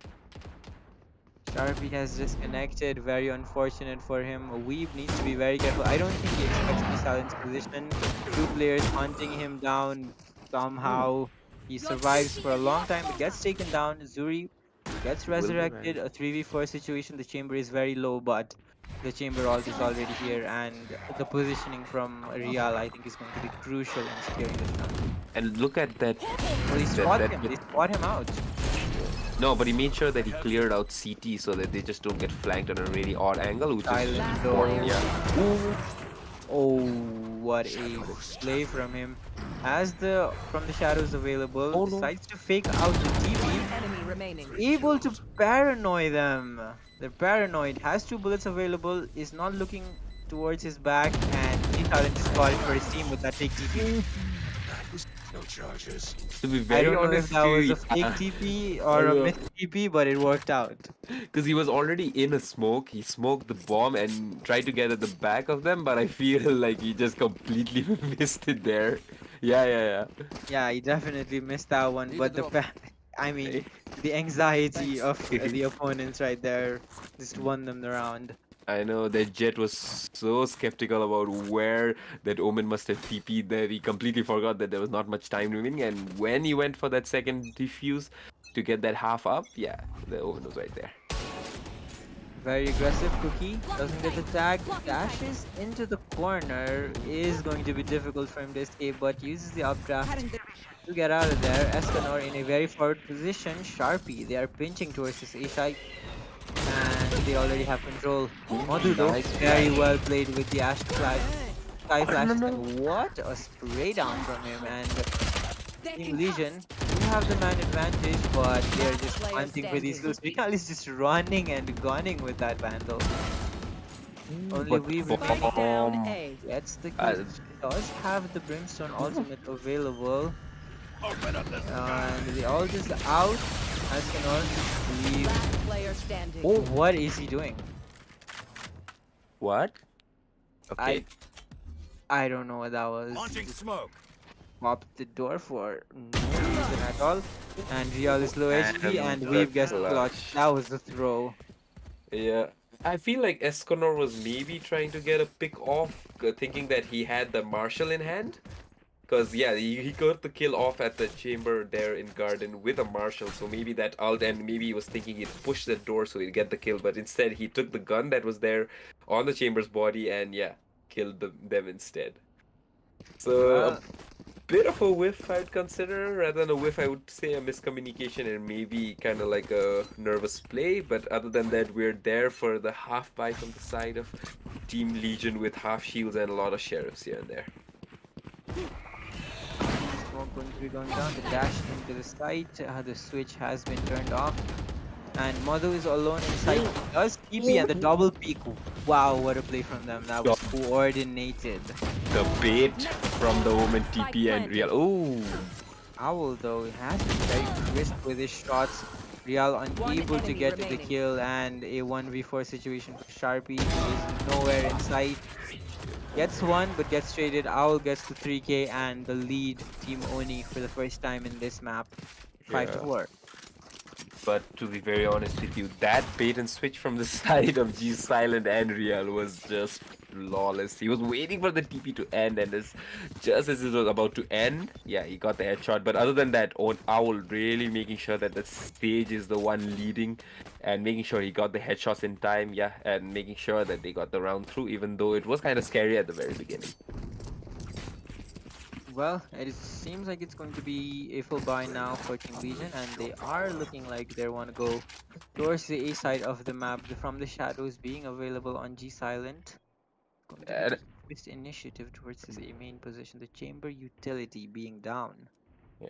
Sharpie has disconnected. Very unfortunate for him. Weave needs to be very careful. I don't think he expects to be silenced position. 2 players hunting him down somehow. He survives for a long time, but gets taken down. Zuri gets Will be resurrected. right. A 3v4 situation. The chamber is very low, but the chamber ult is already here, and the positioning from Real, I think, is going to be crucial in securing this round. And look at that. Well, they that- spot that him. bit- They spot him out. No, but he made sure that he cleared out CT so that they just don't get flanked on a really odd angle, which is Silent Last door. player. yeah. Ooh. Oh, what a play from him. As the from the shadows available, Oh no. decides to fake out the One TP, enemy remaining. able to paranoid them. They're paranoid, has two bullets available, is not looking towards his back, and G Talent just got it for his team with that fake TP. To be I very don't know if honest that to was you, a fake TP I or a know. myth TP, but it worked out. Because he was already in a smoke. He smoked the bomb and tried to get at the back of them, but I feel like he just completely missed it there. Yeah. Yeah, he definitely missed that one, Need a but drop. I mean, Yeah. the anxiety Thanks. of the opponents right there just won them the round. I know that Jet was so skeptical about where that Omen must have TP'd that he completely forgot that there was not much time remaining. And when he went for that second defuse to get that half up, yeah, the Omen was right there. Very aggressive. Cookie Blocking doesn't get the sight. tag, Blocking sight. dashes into the corner. Is going to be difficult for him to escape, but uses the updraft to get out of there. Escanor in a very forward position. Sharpie, they are pinching towards this A site, and they already have control. Madhu though, Nice very flash. well played with the Ash flash. Sky Oh, no, flashes, no. and what a spray down from him. And Team Taking Legion do have the man advantage, but they're Last just player hunting for these standing. kills. Real is just running and gunning with that Vandal. Only But we Spike down bomb. A. gets the Uh, kills. Does have the Brimstone ultimate available. And the ult is out. As can all leave. Last player standing. Oh, What is he doing? what? I Okay. I don't know what that was. Launching Just smoke. popped the door for no reason at all. And Real is low And HP, and the we've guessed clutch. clutch. That was the throw. Yeah. I feel like Esconor was maybe trying to get a pick off, thinking that he had the Marshall in hand. Because, yeah, he got the kill off at the chamber there in Garden with a Marshall, so maybe that ult, and maybe he was thinking he'd push the door so he'd get the kill, but instead he took the gun that was there on the chamber's body and, yeah, killed them instead. So, a Well, bit of a whiff I'd consider. Rather than a whiff, I would say a miscommunication and maybe kind of like a nervous play. But other than that, we're there for the half buy from the side of Team Legion with half shields and a lot of sheriffs here and there. smoke going to be going down. The dash into the site. The switch has been turned off. And Madhu is alone inside. He does TP and the double peek. Wow, what a play from them. That was coordinated. The bait from the woman TP and Real. Oh, Owl though has been very crisp with his shots. Real unable to enemy get to the remaining. kill, and a 1v4 situation for Sharpie. He is nowhere in sight. Gets one but gets traded. Owl gets to 3k and the lead Team Onii for the first time in this map. 5 to Yeah. 4. but to be very honest with you, that bait and switch from the side of G Silent and Real was just flawless. He was waiting for the TP to end, and just as it was about to end, yeah, he got the headshot. But other than that, Owl really making sure that the stage is the one leading, and making sure he got the headshots in time, yeah, and making sure that they got the round through, even though it was kind of scary at the very beginning. Well, seems like it's going to be a full buy now for Team Legion, and they are looking like they want to go towards the A side of the map from the shadows being available on G Silent. Going to be And, the first initiative towards this A main position, the chamber utility being down.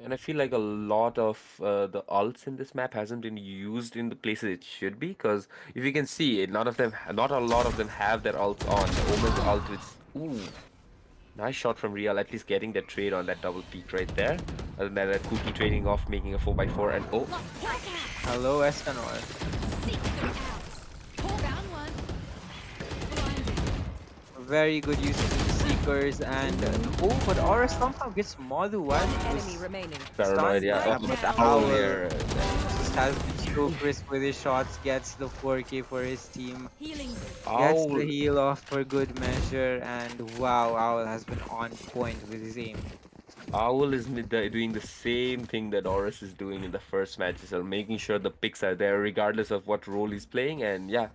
and I feel like a lot of the ults in this map hasn't been used in the places it should be, because if you can see, not a lot of them have their ults on. The Omen's ult is, ooh, nice shot from Real, at least getting that trade on that double peak right there. Other than that, Cookie trading off, making a 4x4, and oh, Hello, Escanor. Seek them out. Found one. Blinded. Very good usage of the Seekers, and oh, but Aura somehow gets Madhu while One he enemy was remaining. paranoid, stunned. yeah. Yeah, Oh, but but Owl Owl here. just has been so crisp with his shots, gets the 4k for his team. Healing. Gets Owl. the heal off for good measure, and wow, Owl has been on point with his aim. Owl is doing the same thing that Oris is doing in the first match, so making sure the picks are there regardless of what role he's playing, and yeah,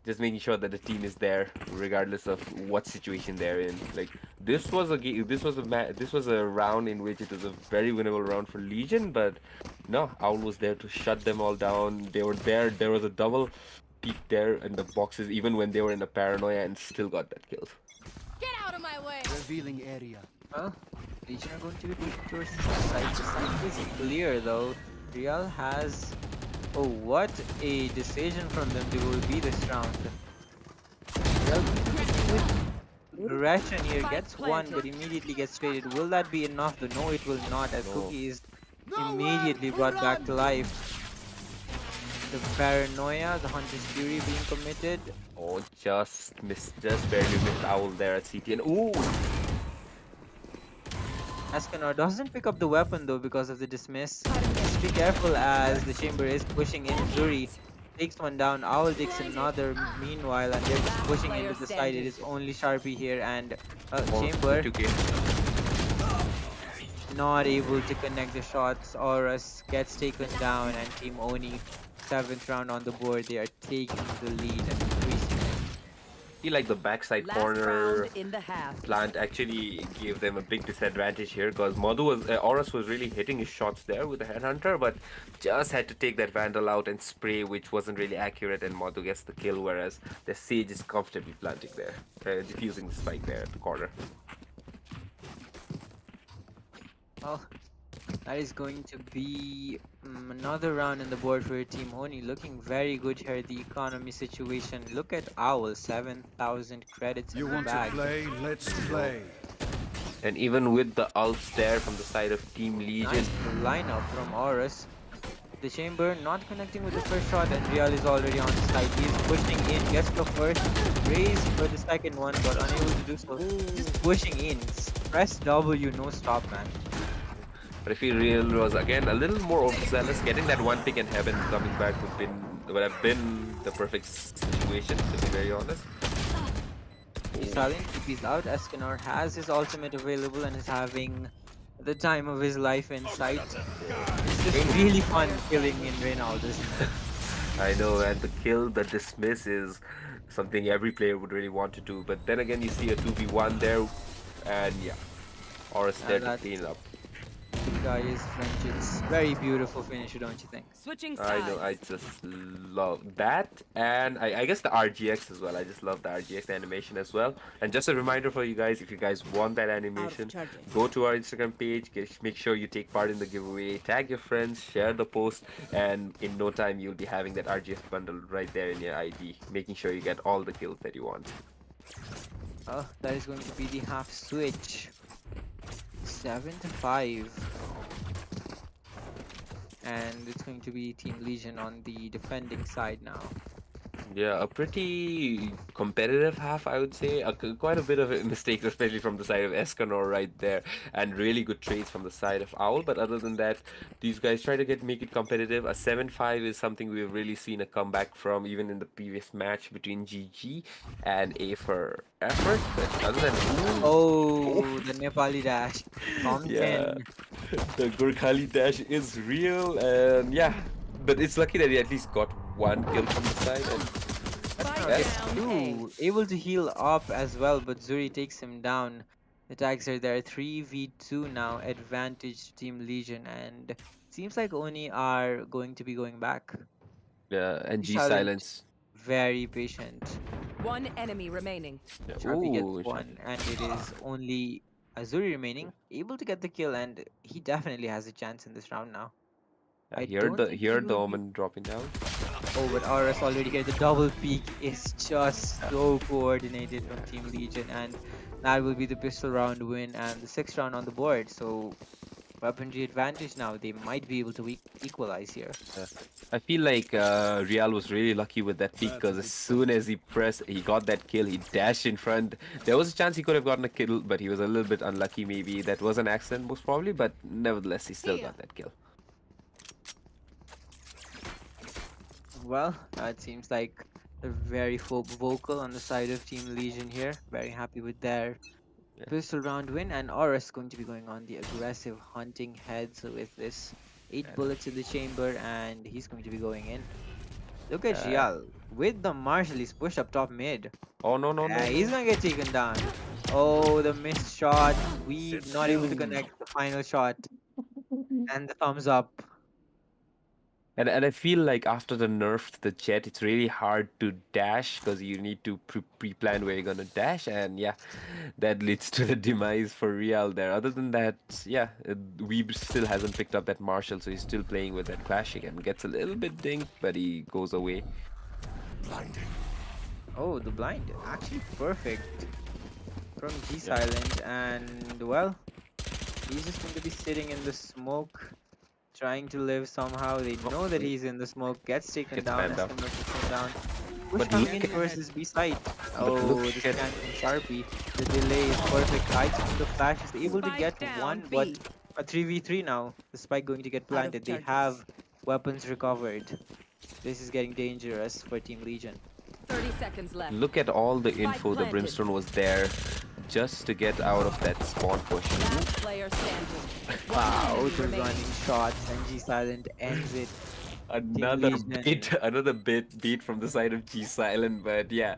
just making sure that the team is there regardless of what situation they're in. Like this was a this was a round in which it was a very winnable round for Legion, but no, Owl was there to shut them all down. They were there. There was a double peek there in the boxes, even when they were in a paranoia, and still got that kill. Get out out of my way. Revealing area. Well, Legion are going to be pushing towards the site. The site is clear though. Real has. Oh, what a decision from them to will be this round. Real with Gretchen here Spike gets one, but planted. immediately gets traded. Will that be enough? Though no, it will not. As No. Cookie is Nowhere immediately to brought back to run. life. The paranoia, the Hunter's Fury being committed. Oh, just barely missed Owl there at CT. And ooh, Escanor doesn't pick up the weapon though because of the dismiss. Just be careful as the chamber is pushing in. Zuri takes one down. Owl takes another meanwhile, and they're just Last pushing player into the side. standing. It is only Sharpie here, and oh, Chamber 2K. not able to connect the shots. Horus gets taken down, and Team Oni, 7th round on the board. They are taking the lead and increasing it. I feel like the backside Last corner round in the half. plant actually gave them a big disadvantage here because Horus was really hitting his shots there with the headhunter, but just had to take that vandal out and spray, which wasn't really accurate, and Modu gets the kill, whereas the Sage is comfortably planting there, defusing the spike there at the corner. Well, that is going to be another round in the board for Team Oni. Looking very good here. The economy situation. Look at Owl, 7,000 credits You in the want to bag. play? Let's play. And even with the ults there from the side of Team Legion, Nice lineup from Horus. The chamber not connecting with the first shot, and Real is already on the side. He's pushing in, gets the first, raise for the second one, but unable to do so. Just pushing in. Press W, no stop, man. but I feel Real was again a little more overzealous. Getting that one pick in heaven coming back would have been the perfect situation, to be very honest. He's starting to peace out. Escanor has his ultimate available and is having the time of his life in sight. It's just really fun killing in Reynald, isn't it? I know, and the kill, the dismiss is something every player would really want to do. But then again, you see a 2v1 there, and yeah, Horus there to that's- clean it up. Guys, French, it's very beautiful finisher, don't you think? Switching I sides. know, I just love that, and I guess the RGX as well. I just love the RGX animation as well. And just a reminder for you guys, if you guys want that animation, go to our Instagram page, make sure you take part in the giveaway, tag your friends, share the post, and in no time you'll be having that RGX bundle right there in your ID, making sure you get all the kills that you want. Oh, that is going to be the half switch. 7-5. And it's going to be Team Legion on the defending side now. Yeah, a pretty competitive half, I would say. Quite a bit of mistakes, especially from the side of Escanor right there, and really good trades from the side of Owl. But other than that, these guys try to make it competitive. A 7-5 is something we've really seen a comeback from, even in the previous match between GG and A for Effort. But other than Oh, the Nepali dash. From yeah, 10. the Gurkhali dash is real, and yeah, but it's lucky that he at least got one kill from the side. And Spike Yes. down A. Two. Able to heal up as well, but Zuri takes him down. The tags are there. 3v2 now. Advantage to Team Legion. And seems like Oni are going to be going back. yeah, and G Silent. silence. Very patient. One enemy remaining. Yeah. Sharpie gets Ooh, one, and it is only Azuri remaining, able to get the kill, and he definitely has a chance in this round now. I don't think he Here the will be. Omen dropping down. Oh, but RS already here. The double peak is just so coordinated from Team Legion, and that will be the pistol round win and the 6th round on the board. So, weaponry advantage now. They might be able to equalize here. I feel like Real was really lucky with that peak because as soon as he got that kill, he dashed in front. There was a chance he could have gotten a kill, but he was a little bit unlucky maybe. That was an accident most probably, but nevertheless, he still got that kill. Well, it seems like they're very vocal on the side of Team Legion here. Very happy with their Yeah. pistol round win, and Horus going to be going on the aggressive hunting heads with this 8 Yeah. bullets in the chamber, and he's going to be going in. Look at Uh, Gial with the Marshall. He's pushed up top mid. Oh no no no! Yeah, he's gonna get taken down. Oh, the missed shot. We not able to connect the final shot, and the thumbs up. And I feel like after the nerf to the jet, it's really hard to dash because you need to pre-plan where you're gonna dash, and yeah, that leads to the demise for Real there. Other than that, yeah, Weeb still hasn't picked up that Marshall, so he's still playing with that clashing and gets a little bit dinked, but he goes away. Oh, the blind. Actually perfect from G Yeah, Silent. And well, he's just going to be sitting in the smoke, trying to live somehow. They know that he's in the smoke, gets taken gets down, spammed out. Escanor puts him down. Push But coming look in at, versus B side. but look Oh, the at scan from Sharpie. The delay is perfect. Hides from the flash is able to Spike get down one, but B. a 3v3 now. The spike going to get Out of planted. They charges. have weapons recovered. This is getting dangerous for Team Legion. 30 seconds left. look at all the Spike info. The planted. Brimstone was there just to get out of that spawn push. Last player standing. One Wow, enemy the remaining. running shots and G Silent ends it. Team Another Legion. another beat from the side of G Silent, but yeah,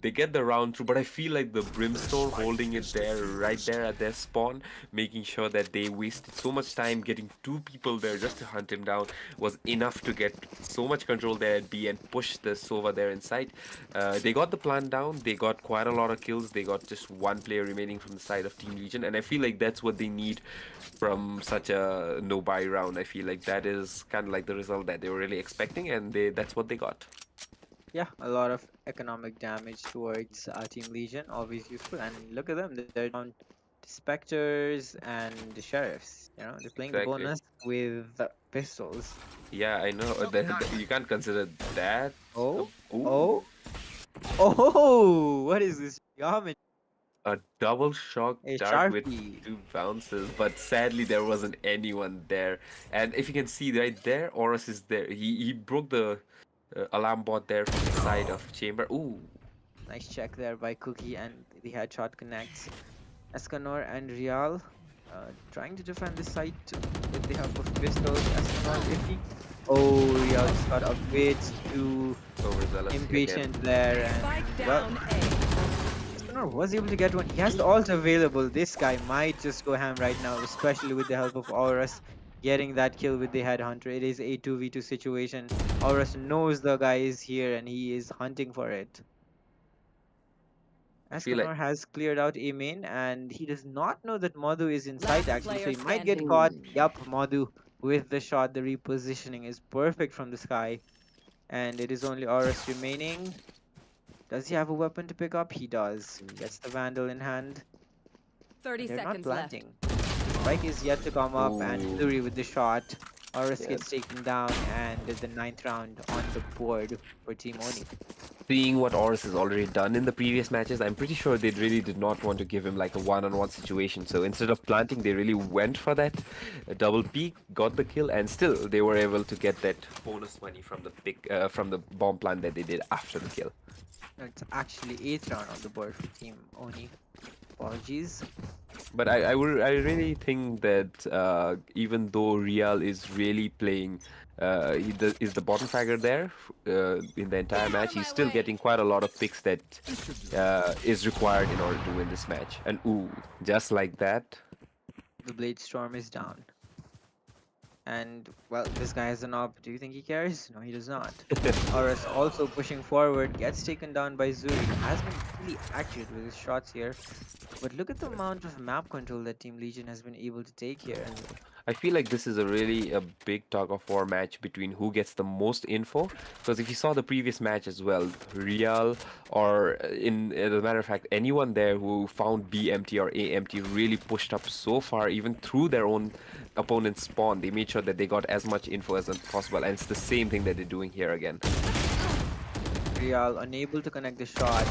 they get the round through. But I feel like the Brimstone holding it there, right there at their spawn, making sure that they wasted so much time getting two people there just to hunt him down, was enough to get so much control there at B and push the Sova there inside. They got the plant down, they got quite a lot of kills, they got just one player remaining from the side of Team Legion, and I feel like that's what they need from such a no buy round. I feel like that is kind of like the result that they were really expecting, and that's what they got. Yeah, a lot of economic damage towards Team Legion, always useful. And look at them, they're down to Spectres and the Sheriffs. You know, they're playing the Exactly. bonus with pistols. Yeah, I know you can't consider that. Oh, Ooh, oh, oh! What is this geometry? a double shock A dart with Sharpie. two bounces, but sadly there wasn't anyone there. And if you can see right there, Horus is there. He broke the alarm bot there from the side of chamber. Ooh, Nice check there by Cookie, and the headshot connects. Escanor and Real trying to defend this site with the help of pistols. Escanor iffy. Oh, Real just got a bit too overzealous again. impatient there, Spike and well, down A. Escanor was able to get one. He has the ult available. This guy might just go ham right now, especially with the help of Aurus getting that kill with the headhunter. It is a 2v2 situation. Aurus knows the guy is here and he is hunting for it. I feel like Escanor has cleared out a main and he does not know that Madhu is in sight Last actually, so player he might get standing. caught. Yup, Madhu with the shot. The repositioning is perfect from the sky. And it is only Aurus remaining. Does he have a weapon to pick up? He does. Gets the Vandal in hand. 30 They're not seconds left. planting. The spike is yet to come up and Ooh. Flurry with the shot. Aurus Yeah. gets taken down and the 9th round on the board for Team Onii. Seeing what Horus has already done in the previous matches, I'm pretty sure they really did not want to give him like a one-on-one situation. So instead of planting, they really went for that double peek, got the kill, and still they were able to get that bonus money from the pick, from the bomb plant that they did after the kill. It's actually 8th round on the board for Team Onii. Apologies. But I really think that even though Real is really playing, is the bottom fragger there in the entire match, he's still getting quite a lot of picks that is required in order to win this match. And ooh, just like that. The Blade Storm is down. And, well, this guy has an op. Do you think he cares? No, he does not. Horus also pushing forward, gets taken down by Zuri. Has been really accurate with his shots here. But look at the amount of map control that Team Legion has been able to take here. I feel like this is a big tug of war match between who gets the most info. Because if you saw the previous match as well, Real or as a matter of fact, anyone there who found B empty or A empty really pushed up so far, even through their own opponent's spawn. They made sure that they got as much info as possible, and it's the same thing that they're doing here again. Real unable to connect the shot.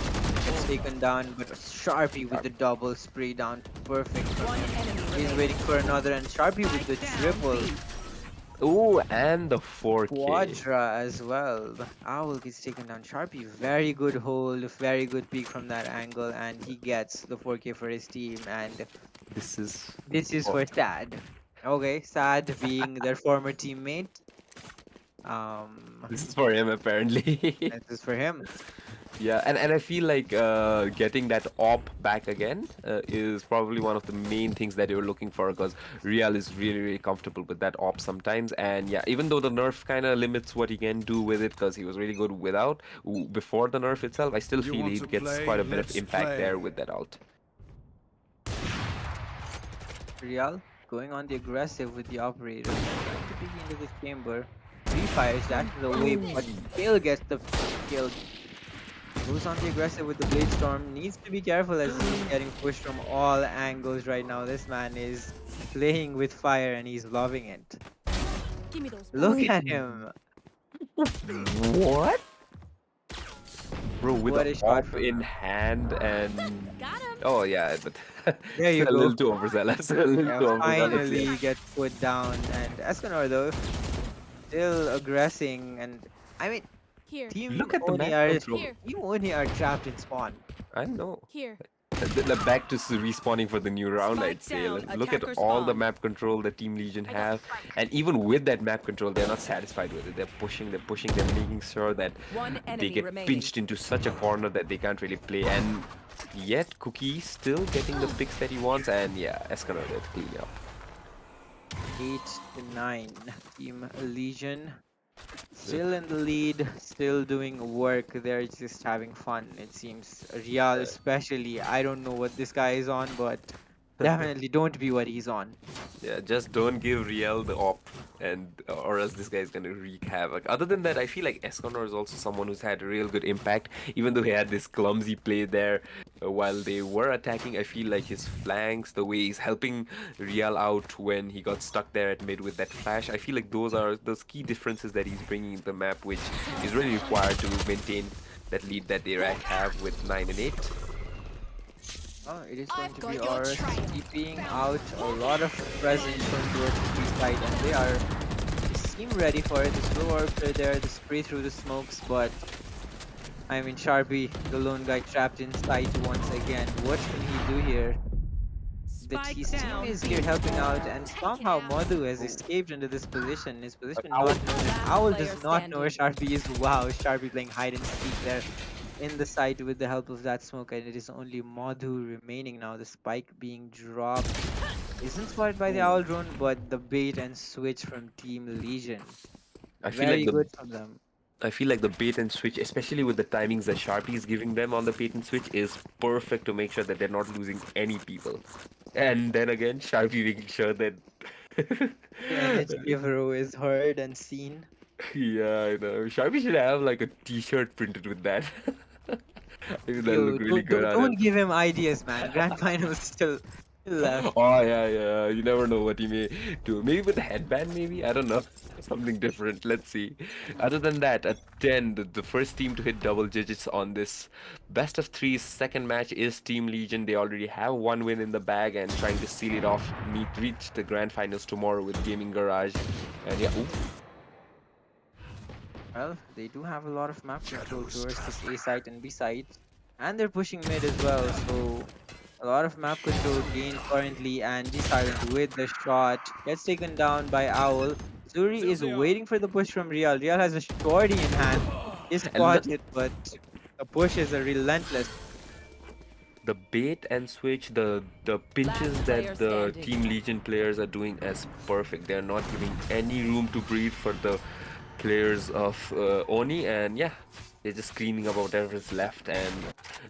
Gets taken down, but Sharpie with the double spray down. Perfect from One him. enemy He's remaining. waiting for another, and Sharpie with the triple. Ooh, and the 4K. Quadra as well. The Owl gets taken down. Sharpie, very good hold, very good peek from that angle, and he gets the 4K for his team. And This is this is for Sad. Okay, Sad being their former teammate. this is for him apparently. This is for him. Yeah, and I feel like getting that op back again is probably one of the main things that you're looking for because Real is really, really comfortable with that op sometimes. And yeah, even though the nerf kind of limits what he can do with it because he was really good before the nerf itself, I still You feel want he to gets play? quite a bit of Let's impact there play. with that ult. Real going on the aggressive with the operator, trying to peek into the chamber. Refires, dashes away, but still gets the kill. Goes on the aggressive with the Blade Storm. Needs to be careful as he's getting pushed from all angles right now. This man is playing with fire and he's loving it. Give me those Look bullets. at him. What? Bro, with What the a shot op from in him. hand and Got him. oh yeah, but There you a go. little too overzealous. A little Yeah, too overzealous. Yeah. finally gets put down. And Escanor though, still aggressing. And I mean, Here. Team Look at the Oni map are control. Here. Team Oni are trapped in spawn. I know. Here. Back to respawning for the new round, Spike I'd say. down, Like, look at attacker all the spawn. map control that Team Legion I got have, spike. and even with that map control, they're not satisfied with it. They're making sure that One they enemy get remaining. pinched into such a corner that they can't really play. And yet, Cookie still getting the picks that he wants, and yeah, Escanor there to clean up. 8-9. Team Legion still in the lead, still doing work. They're just having fun, it seems. Real, especially. I don't know what this guy is on, but definitely don't be what he's on. Yeah, just don't give Riel the op, and or else this guy's gonna wreak havoc. Other than that, I feel like Esconor is also someone who's had a real good impact. Even though he had this clumsy play there while they were attacking, I feel like his flanks, the way he's helping Riel out when he got stuck there at mid with that flash, I feel like those are those key differences that he's bringing in the map, which is really required to maintain that lead that they have with 9 and 8. Oh, it is going I've to got be your ours trail. keeping out a lot of presence from towards the B side, and they seem ready for it. The slow orbs are there, the spray through the smokes, but I mean Sharpie, the lone guy trapped inside once again. What can he do here? Spike His team down. is here helping out, and somehow Madhu has escaped into this position. His position not known. Owl Player does not know where standing. Sharpie is. Wow, Sharpie playing hide and seek there in the side with the help of that smoke, and it is only Madhu remaining now. The spike being dropped isn't spotted by the owl drone, but the bait and switch from Team Legion. I feel like Very the good from them. I feel like the bait and switch, especially with the timings that Sharpie is giving them on the bait and switch, is perfect to make sure that they're not losing any people. And then again, Sharpie making sure that. The energy of Ro is heard and seen. Yeah, I know. Sharpie should have like a T-shirt printed with that. I think that'll Yo, look really good on don't him. give him ideas, man. Grand finals still left. Oh yeah, yeah. You never know what he may do. Maybe with a headband, maybe? I don't know. Something different. Let's see. Other than that, at 10, the first team to hit double digits on this best of three second match is Team Legion. They already have one win in the bag and trying to seal it off. Reach the grand finals tomorrow with Gaming Garage. And yeah, ooh. Well, they do have a lot of map control towards this A site and B site, and they're pushing mid as well, so a lot of map control gained currently, and G Silent with the shot gets taken down by Owl. Zuri is waiting for the push from Real. Real has a shorty in hand. He And spots it, but the pushes are relentless. the bait and switch, the pinches Last that player the standing. Team Legion players are doing as perfect. They're not giving any room to breathe for the players of Oni, and yeah, they're just cleaning up whatever's left. And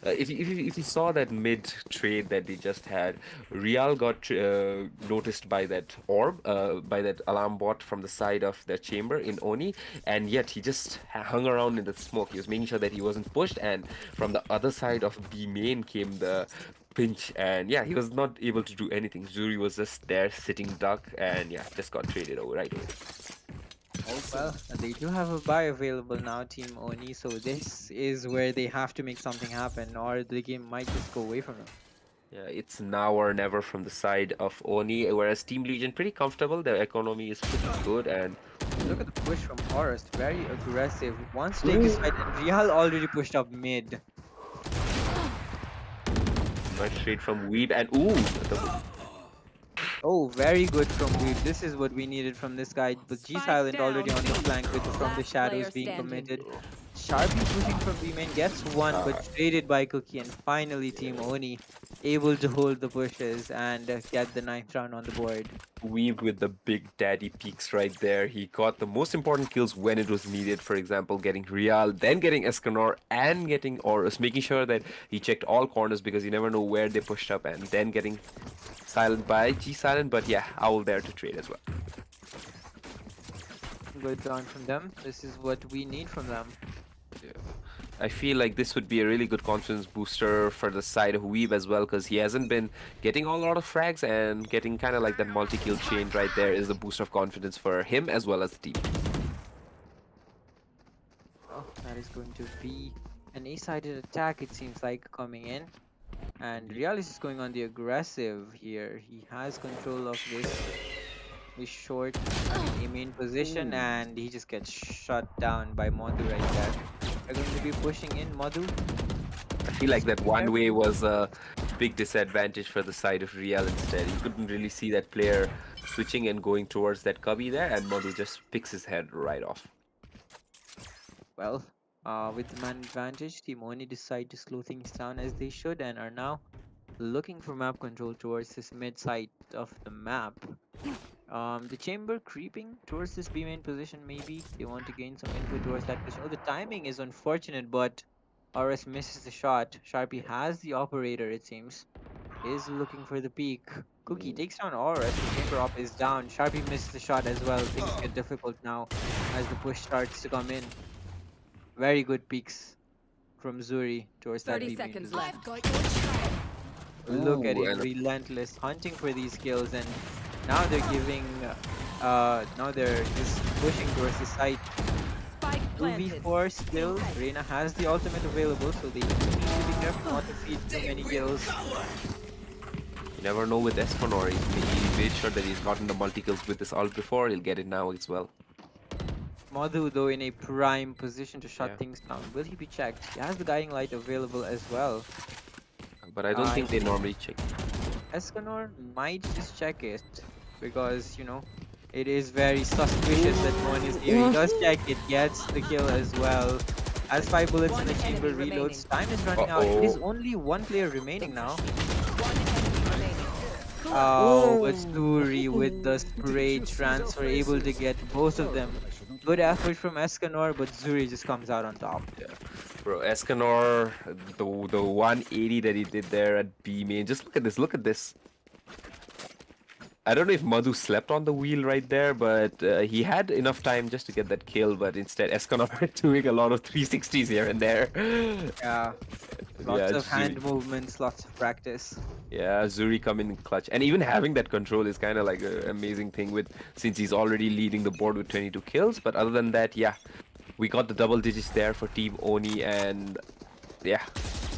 if you saw that mid trade that they just had, Real got noticed by that orb, by that alarm bot from the side of their chamber in Oni, and yet he just hung around in the smoke. He was making sure that he wasn't pushed, and from the other side of B main came the pinch, and yeah, he was not able to do anything. Zuri was just there sitting duck, and yeah, just got traded over right away. Well, they do have a buy available now, Team Oni, so this is where they have to make something happen, or the game might just go away from them. Yeah, it's now or never from the side of Oni, whereas Team Legion pretty comfortable. Their economy is pretty good, and Look at the push from Forest, very aggressive. Wants to take his side, and Real already pushed up mid. nice trade from Weeb, and ooh, Oh, very good from Weave. This is what we needed from this guy. But G Spike Silent already down. on the flank with from the Last shadows player being standing. committed. Sharpie pushing from B main gets one, but traded by Cookie, and finally Team Oni able to hold the pushes and get the ninth round on the board. Weave with the big daddy peaks right there. He got the most important kills when it was needed. For example, getting Real, then getting Escanor, and getting Horus, making sure that he checked all corners because you never know where they pushed up, and then getting silent by G Silent. But yeah, Owl there to trade as well. Good round from them. This is what we need from them. I feel like this would be a really good confidence booster for the side of Weeb as well, because he hasn't been getting a lot of frags, and getting kind of like that multi-kill chain right there is a boost of confidence for him as well as the team. Oh, that is going to be an A-sided attack, it seems like, coming in. And Realis is going on the aggressive here. He has control of this short A main position, and he just gets shut down by Madhu right there. They're going to be pushing in Madhu. I feel like that one way was a big disadvantage for the side of Real instead. He couldn't really see that player switching and going towards that cubby there, and Madhu just picks his head right off. Well, with the man advantage, Team Oni decide to slow things down as they should, and are now looking for map control towards this mid side of the map. The chamber creeping towards this B main position, maybe they want to gain some input towards that position. Oh, the timing is unfortunate, but RS misses the shot. Sharpie has the operator, it seems. Is looking for the peak. Cookie takes down RS. The chamber op is down. Sharpie misses the shot as well. Things get difficult now as the push starts to come in. Very good peaks from Zuri towards that 30 B main seconds position. left. Got your trail. Look at Ooh, it, and relentless hunting for these kills, and now they're giving, now they're just pushing towards the site. Spike planted. 2v4 still, Reina has the ultimate available, so they need to be careful not to feed too many kills. You never know with Escanor. He made sure that he's gotten the multi-kills with this ult before. He'll get it now as well. Madhu, though, in a prime position to shut Yeah. things down. Will he be checked? He has the guiding light available as well. But I don't think they normally check. Escanor might just check it, because, you know, it is very suspicious that one is here. He does check it, gets the kill as well. Has 5 bullets in the One chamber, enemy reloads. Time is running out. It is Uh-oh. only one player remaining now. One enemy remaining. Oh, but Zuri with the spray transfer, able to get both of them. Good effort from Escanor, but Zuri just comes out on top. Bro, Escanor, the 180 that he did there at B main. Just look at this. Look at this. I don't know if Madhu slept on the wheel right there, but he had enough time just to get that kill. But instead, Escanor doing a lot of 360s here and there. Yeah, lots Yeah, of hand movements, lots of practice. Yeah, Zuri coming in clutch, and even having that control is kind of like an amazing thing with, since he's already leading the board with 22 kills. But other than that, yeah, we got the double digits there for Team Oni, and yeah,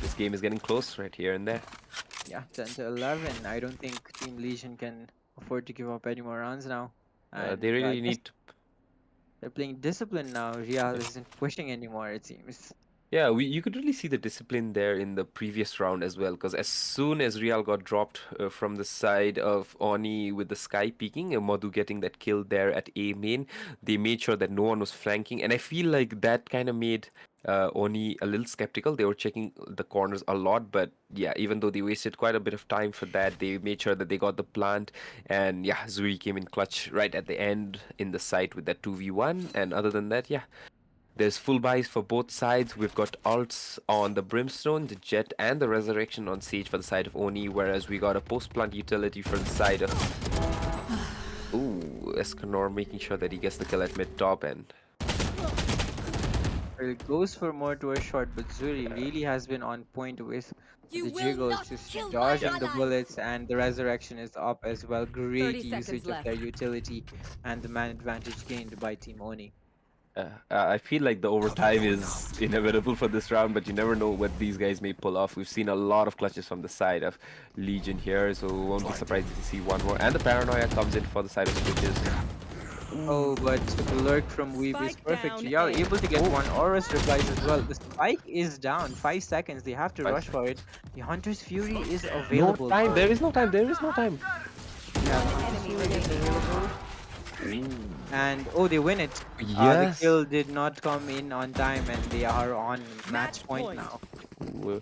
this game is getting close right here and there. Yeah, 10 to 11. I don't think Team Legion can afford to give up any more rounds now. And, They I really guess need to. they're playing discipline now. Real isn't pushing anymore, it seems. Yeah, you could really see the discipline there in the previous round as well, because as soon as Real got dropped from the side of Oni with the Sky peeking and Madhu getting that kill there at A main, they made sure that no one was flanking, and I feel like that kind of made Oni a little skeptical. They were checking the corners a lot, but yeah, even though they wasted quite a bit of time for that, they made sure that they got the plant, and yeah, Zuri came in clutch right at the end in the site with that 2v1, and other than that, yeah. There's full buys for both sides. We've got ults on the Brimstone, the Jet, and the Resurrection on Sage for the side of Oni, whereas we got a post-plant utility for the side of... Ooh, Escanor making sure that he gets the kill at mid-top, and... It goes for more to a short, but Zuri really has been on point with You the will jiggles, not just kill my dodging the allies. bullets, and the resurrection is up as well. Great 30 seconds usage of left. their utility and the man advantage gained by Team Oni. I feel like the overtime is inevitable for this round, but you never know what these guys may pull off. We've seen a lot of clutches from the side of Legion here, so won't be surprised to see one more. And the Paranoia comes in for the side of Switches. Oh, but the lurk from Weave is Spike perfect. down Real A. able to get one. Horus replies as well. The spike is down. 5 seconds. They have to 5 rush for it. The Hunter's Fury is available. No time, for- there is no time, there is no time. Yeah, One enemy remaining. And oh, they win it. The Yes. kill did not come in on time, and they are on match point now. Ooh.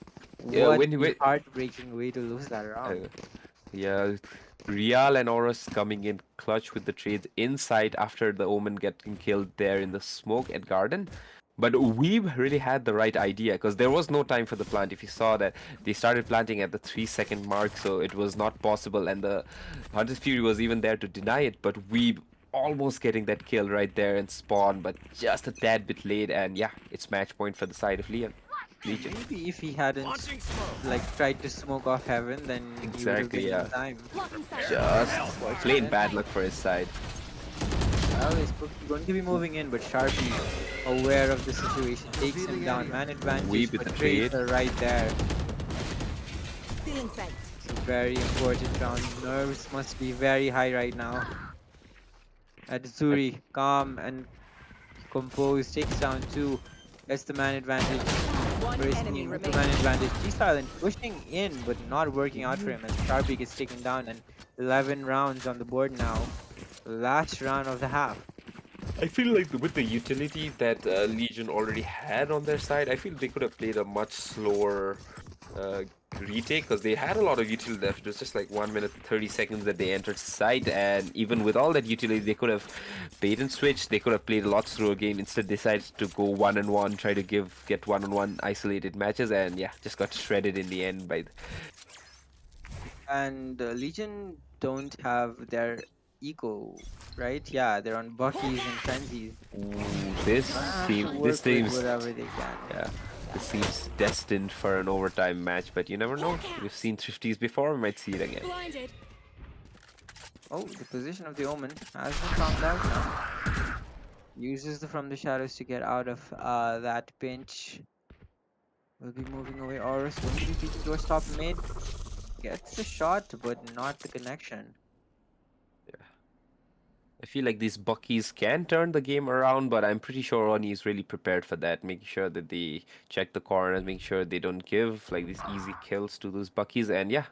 Yeah, What a when heartbreaking way to lose that round. uh, yeah, Real and Oros coming in clutch with the trades inside after the Omen getting killed there in the smoke at Garden. But we really had the right idea because there was no time for the plant. If you saw that, they started planting at the 3 second mark, so it was not possible. And the Hunter's Fury was even there to deny it, but we almost getting that kill right there and spawn, but just a tad bit late. And yeah, it's match point for the side of Legion. Maybe if he hadn't like tried to smoke off heaven, then he would have Exactly, been in yeah. time. Blocking sight. Just plain bad luck for his side. Well, he's going to be moving in, but Sharpie, aware of the situation, takes him down. Man advantage, Weeb with but the trades trade. are right there. Stealing sight. It's a very important round. Nerves must be very high right now. Zuri, calm and composed, takes down 2. Gets the man advantage One for his enemy team. The remaining. man advantage. G-Silent pushing in, but not working out for him as Sharpie gets taken down, and 11 rounds on the board now. Last round of the half. I feel like with the utility that Legion already had on their side, I feel they could have played a much slower retake because they had a lot of utility left. It was just like 1 minute 30 seconds that they entered site, and even with all that utility, they could have bait and switch. They could have played a lot slower game. Instead, decided to go 1-on-1, try to get 1-on-1 isolated matches, and yeah, just got shredded in the end by. And Legion don't have their eco, right? Yeah, they're on Buckies and Frenzies. Ooh, this Have to seems work this with seems whatever they can. yeah. This seems destined for an overtime match, but you never know. We've seen Thrifties before, we might see it again. Blinded. Oh, the position of the Omen has been found out now. Uses the From the Shadows to get out of that pinch. Will be moving away. Horus going to be peeking towards top mid. Gets the shot, but not the connection. I feel like these Buckies can turn the game around, but I'm pretty sure Onii is really prepared for that, making sure that they check the corners, making sure they don't give like these easy kills to those Buckies. And yeah,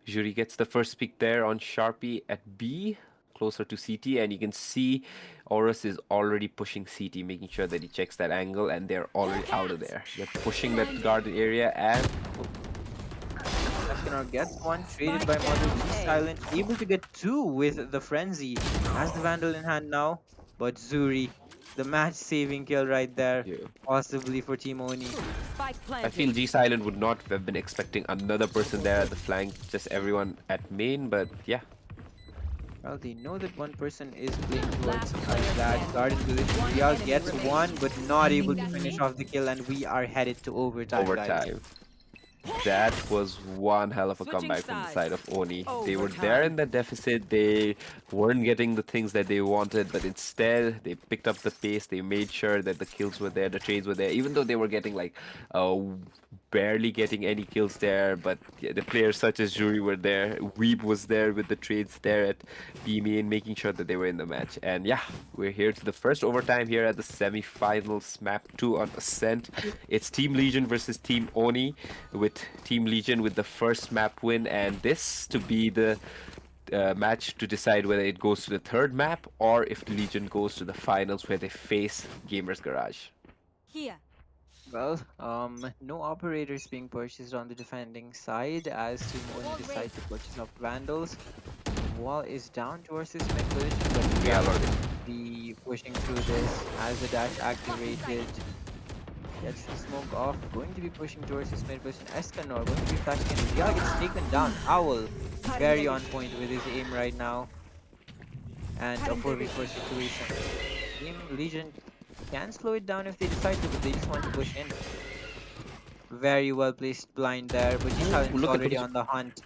Jury gets the first pick there on Sharpie at B, closer to CT, and you can see Horus is already pushing CT, making sure that he checks that angle, and they're already out of there. They're pushing that guarded area, and Escanor gets one, traded by Mother Silent, able to get 2 with the Frenzy. Has the Vandal in hand now, but Zuri, the match-saving kill right there, yeah. possibly for Team Oni. Spike I feel planted. G Silent would not have been expecting another person there at the flank, just everyone at main, but yeah. Well, they know that one person is playing towards Last player that standing. garden position. One Real enemy gets remaining. one, but not able to finish off the kill, and we are headed to overtime, guys. Overtime. That was one hell of a Switching comeback from the sides. side of Oni. They were there Overtime. in the deficit. They weren't getting the things that they wanted, but instead they picked up the pace. They made sure that the kills were there, the trades were there, even though they were getting like barely getting any kills there. But yeah, the players such as Jury were there. Weeb was there with the trades there at B main, making sure that they were in the match. And yeah, we're here to the first overtime here at the semi-finals, map 2 on Ascent. It's Team Legion versus Team Oni, with Team Legion with the first map win, and this to be the match to decide whether it goes to the third map or if the Legion goes to the finals where they face Gamers Garage. Here. Well, no operators being purchased on the defending side as Team Oni decide to purchase up Vandals. Wall is down towards this mid position, but Yeah, Real Lord. be pushing through this as the dash activated. Gets the smoke off, going to be pushing towards his mid position. Escanor going to be flashing in. Real gets taken down. Owl very on point with his aim right now. And a 4v4 situation. Team Legion can slow it down if they decide to, but they just want to push in. Very well placed blind there, but he's look at already those- on the hunt.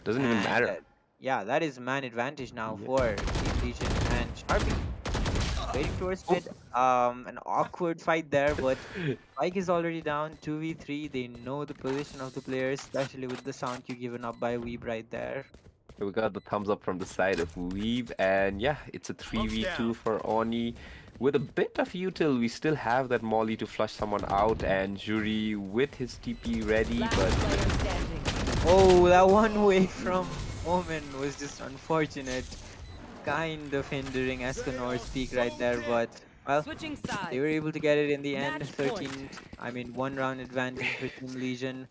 Doesn't even And, matter. yeah, that is man advantage now Yeah. for Team Legion. And Sharpie waiting towards mid. An awkward fight there, but Spike is already down 2v3. They know the position of the players, especially with the sound cue given up by Weeb right there. We got the thumbs up from the side of Weeb, and yeah, it's a 3v2 for Oni. With a bit of util, we still have that Molly to flush someone out, and Jury with his TP ready, Last but player standing. Oh, that one way from Omen was just unfortunate. kind of hindering Escanor's peak right there, but well, Switching they were sides. able to get it in the end. Match point. 1 round advantage for Team Legion.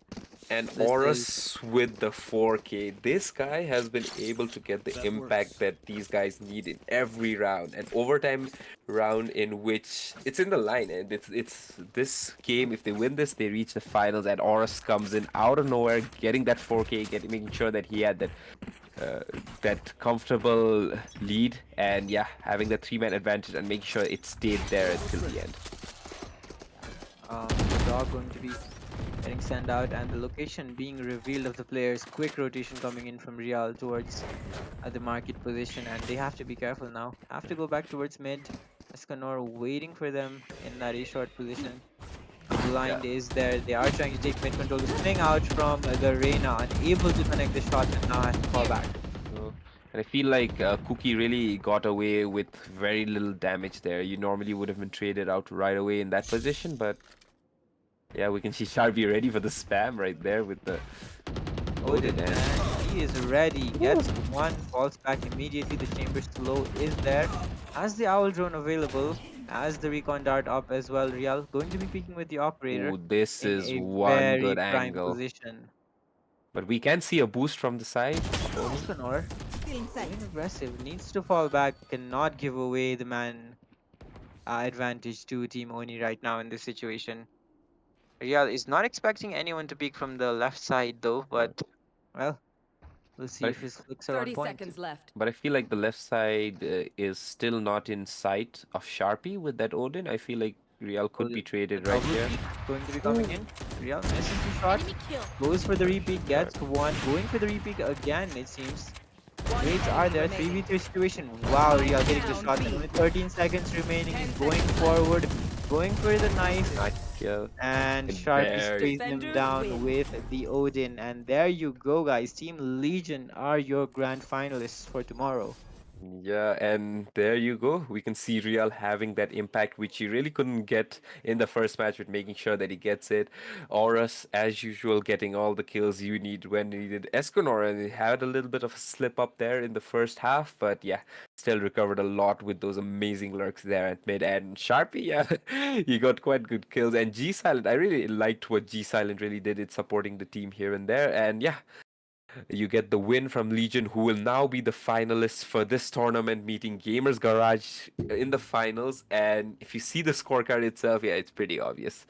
And This is Horus with the 4K. This guy has been able to get the That impact works. that these guys need in every round. An overtime round in which it's in the line, and it's this game. If they win this, they reach the finals. And Horus comes in out of nowhere, getting that 4K, making sure that he had uh, that comfortable lead, and yeah, having the 3-man advantage and making sure it stayed there until the end. the dog going to be getting sent out, and the location being revealed of the players. Quick rotation coming in from Real towards the market position, and they have to be careful now. Have to go back towards mid. Escanor waiting for them in that A short position. Yeah. Blind is there. They are trying to take mid control. The swing out from the Reina, unable to connect the shot, and now has to fall back. So, and I feel like Cookie really got away with very little damage there. You normally would have been traded out right away in that position, but yeah, we can see Sharpie ready for the spam right there with the Odin, Odin. And and he is ready. Gets one, falls back immediately. The chamber slow is there. Has the owl drone available. As the recon dart up as well. Real going to be peeking with the operator ooh, this in is a one very good prime angle. position. But we can see a boost from the side of Oni. Escanor, Still sight. being aggressive, needs to fall back, cannot give away the man advantage to Team Oni right now in this situation. Real is not expecting anyone to peek from the left side though, Uh, but well, we'll see but, if I, his flicks are on 30 point. seconds left. but I feel like the left side is still not in sight of Sharpie with that Odin. I feel like Real could Well, be a traded right double here. peek going to be coming in. Real missing two shots. Goes for the repeat, Alright. gets one. Going for the repeat again, it seems. One Trades are enemy there. remaining. 3v3 situation. Wow, Real getting the Down shot. B. And only 13 seconds remaining. 10 He's going seconds left. forward. Going for the knife. Nice kill. And And Sharpie there sprays him Defenders down win. with the Odin. And there you go, guys. Team Legion are your grand finalists for tomorrow. Yeah, and there you go. We can see Real having that impact, which he really couldn't get in the first match, with making sure that he gets it. Auras, as usual, getting all the kills you need when needed. Escanor, and he had a little bit of a slip up there in the first half, but yeah, still recovered a lot with those amazing lurks there at mid. And Sharpie, yeah, he got quite good kills. And G Silent, I really liked what G Silent really did in supporting the team here and there. And yeah, you get the win from Legion, who will now be the finalists for this tournament, meeting Gamers Garage in the finals. And if you see the scorecard itself, yeah, it's pretty obvious.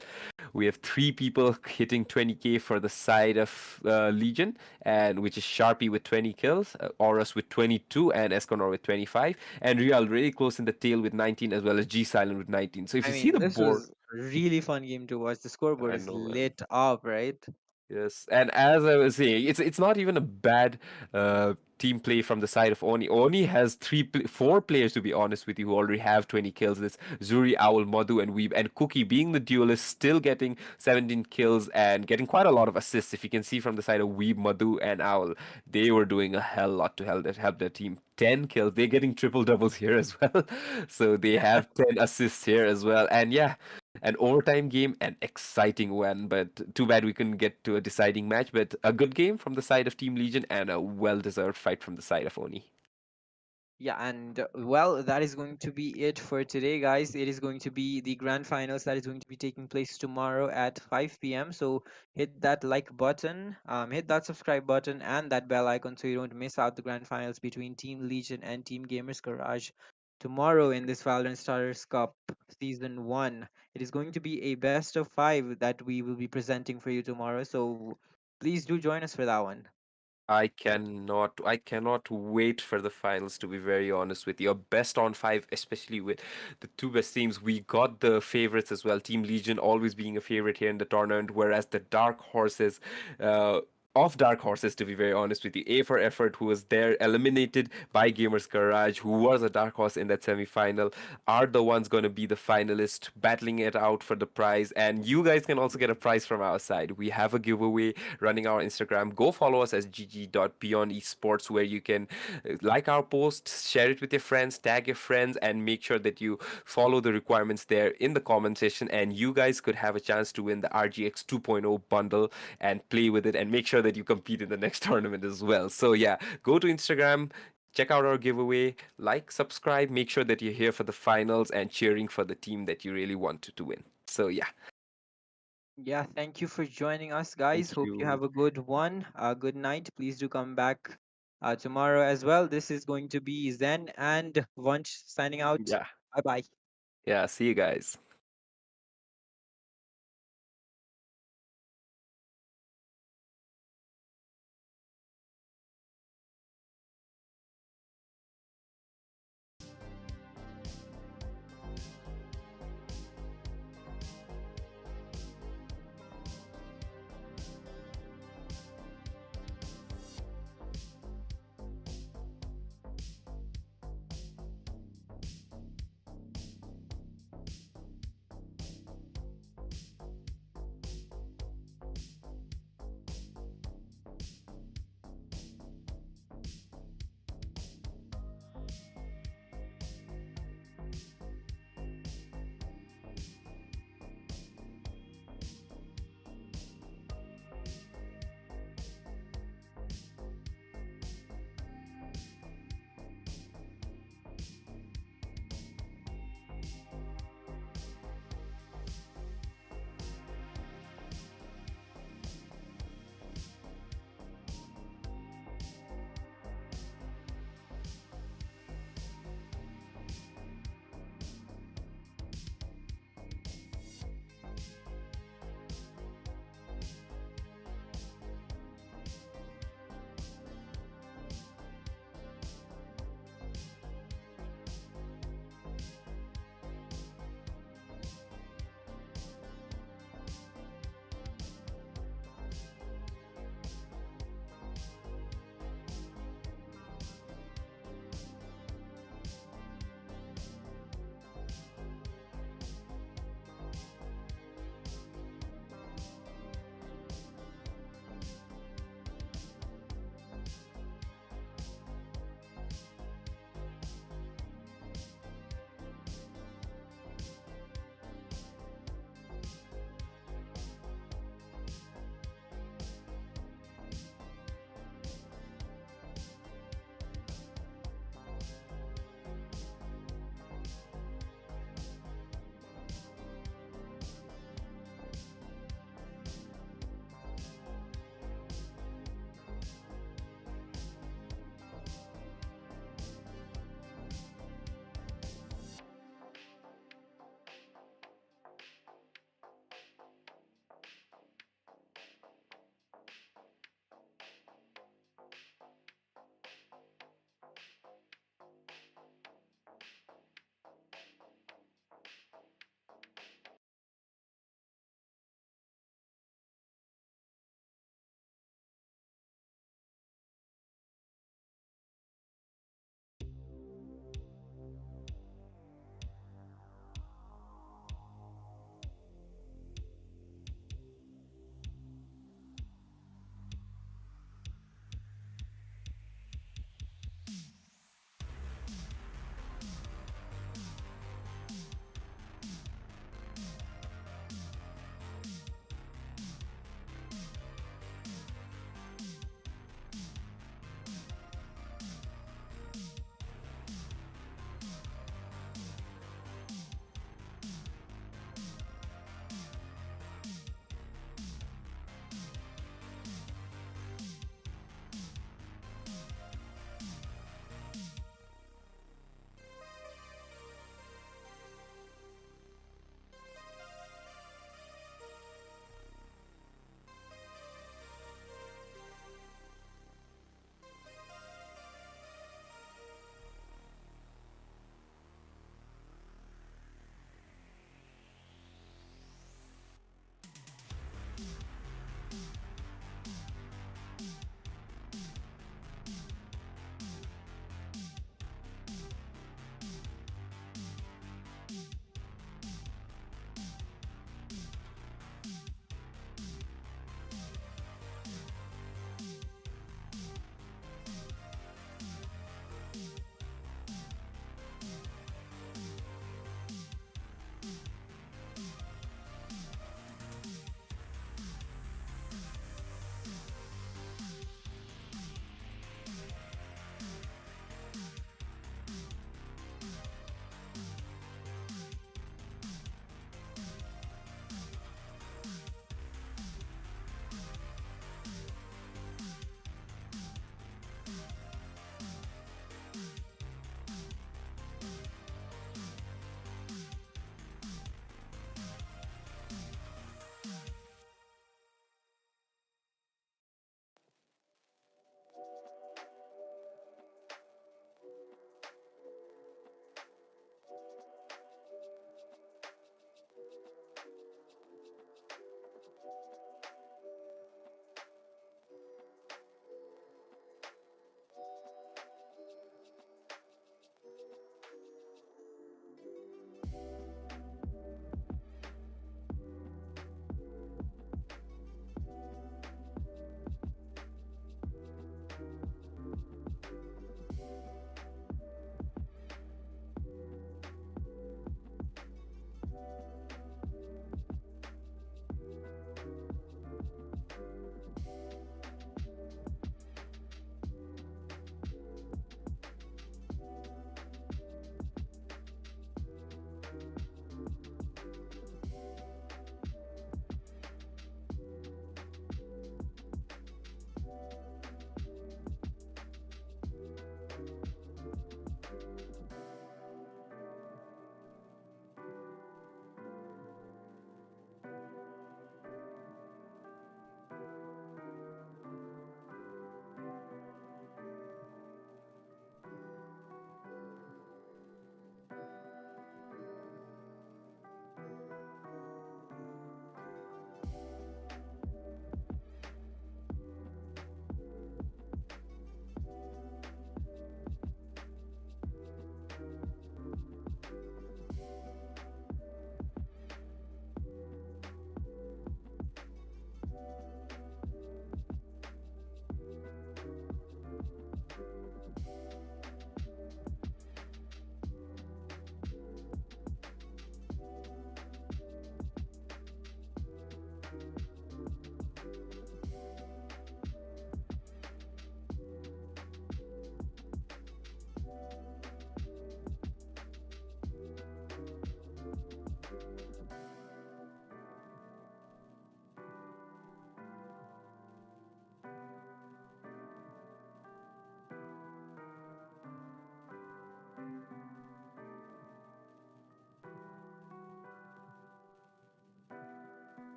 We have 3 people hitting 20k for the side of Legion, and which is Sharpie with 20 kills, Horus with 22, and Esconor with 25, and Real really close in the tail with 19, as well as G Silent with 19. So if I you see mean, the this board, was a really fun game to watch. The scoreboard I is know, man. lit up, right? Yes, and as I was saying, it's not even a bad team play from the side of Oni. Oni has 4 players, to be honest with you, who already have 20 kills. This Zuri, Owl, Madhu, and Weeb, and Cookie, being the duelist, still getting 17 kills and getting quite a lot of assists. If you can see from the side of Weeb, Madhu, and Owl, they were doing a hell lot to help their team. 10 kills. They're getting triple doubles here as well. So they have 10 assists here as well. And yeah, an overtime game, an exciting one, but too bad we couldn't get to a deciding match. But a good game from the side of Team Legion, and a well-deserved fight from the side of Oni. Yeah, and well, that is going to be it for today, guys. It is going to be the grand finals that is going to be taking place tomorrow at 5 p.m. So hit that like button, hit that subscribe button, and that bell icon so you don't miss out the grand finals between Team Legion and Team Gamers Garage tomorrow in this Valorant Starters Cup Season 1. It is going to be a best of 5 that we will be presenting for you tomorrow. So please do join us for that one. I cannot wait for the finals, to be very honest with you. A best on 5, especially with the 2 best teams. We got the favorites as well. Team Legion always being a favorite here in the tournament, whereas the dark horses, uh, of dark horses, to be very honest with you, A for Effort, who was there, eliminated by Gamers Garage, who was a dark horse in that semi-final, are the ones going to be the finalists, battling it out for the prize. And you guys can also get a prize from our side. We have a giveaway running our Instagram. Go follow us as gg.beyondesports, where you can like our post, share it with your friends, tag your friends, and make sure that you follow the requirements there in the comment section. And you guys could have a chance to win the RGX 2.0 bundle and play with it, and make sure that you compete in the next tournament as well. So yeah, go to Instagram, check out our giveaway, like, subscribe, make sure that you're here for the finals and cheering for the team that you really wanted to win. So yeah, Yeah, thank you for joining us, thank guys. Hope you you. have a good one. Good night. Please do come back tomorrow as well. This is going to be Zen and Vanch signing out. Yeah, Bye bye. yeah. See you guys.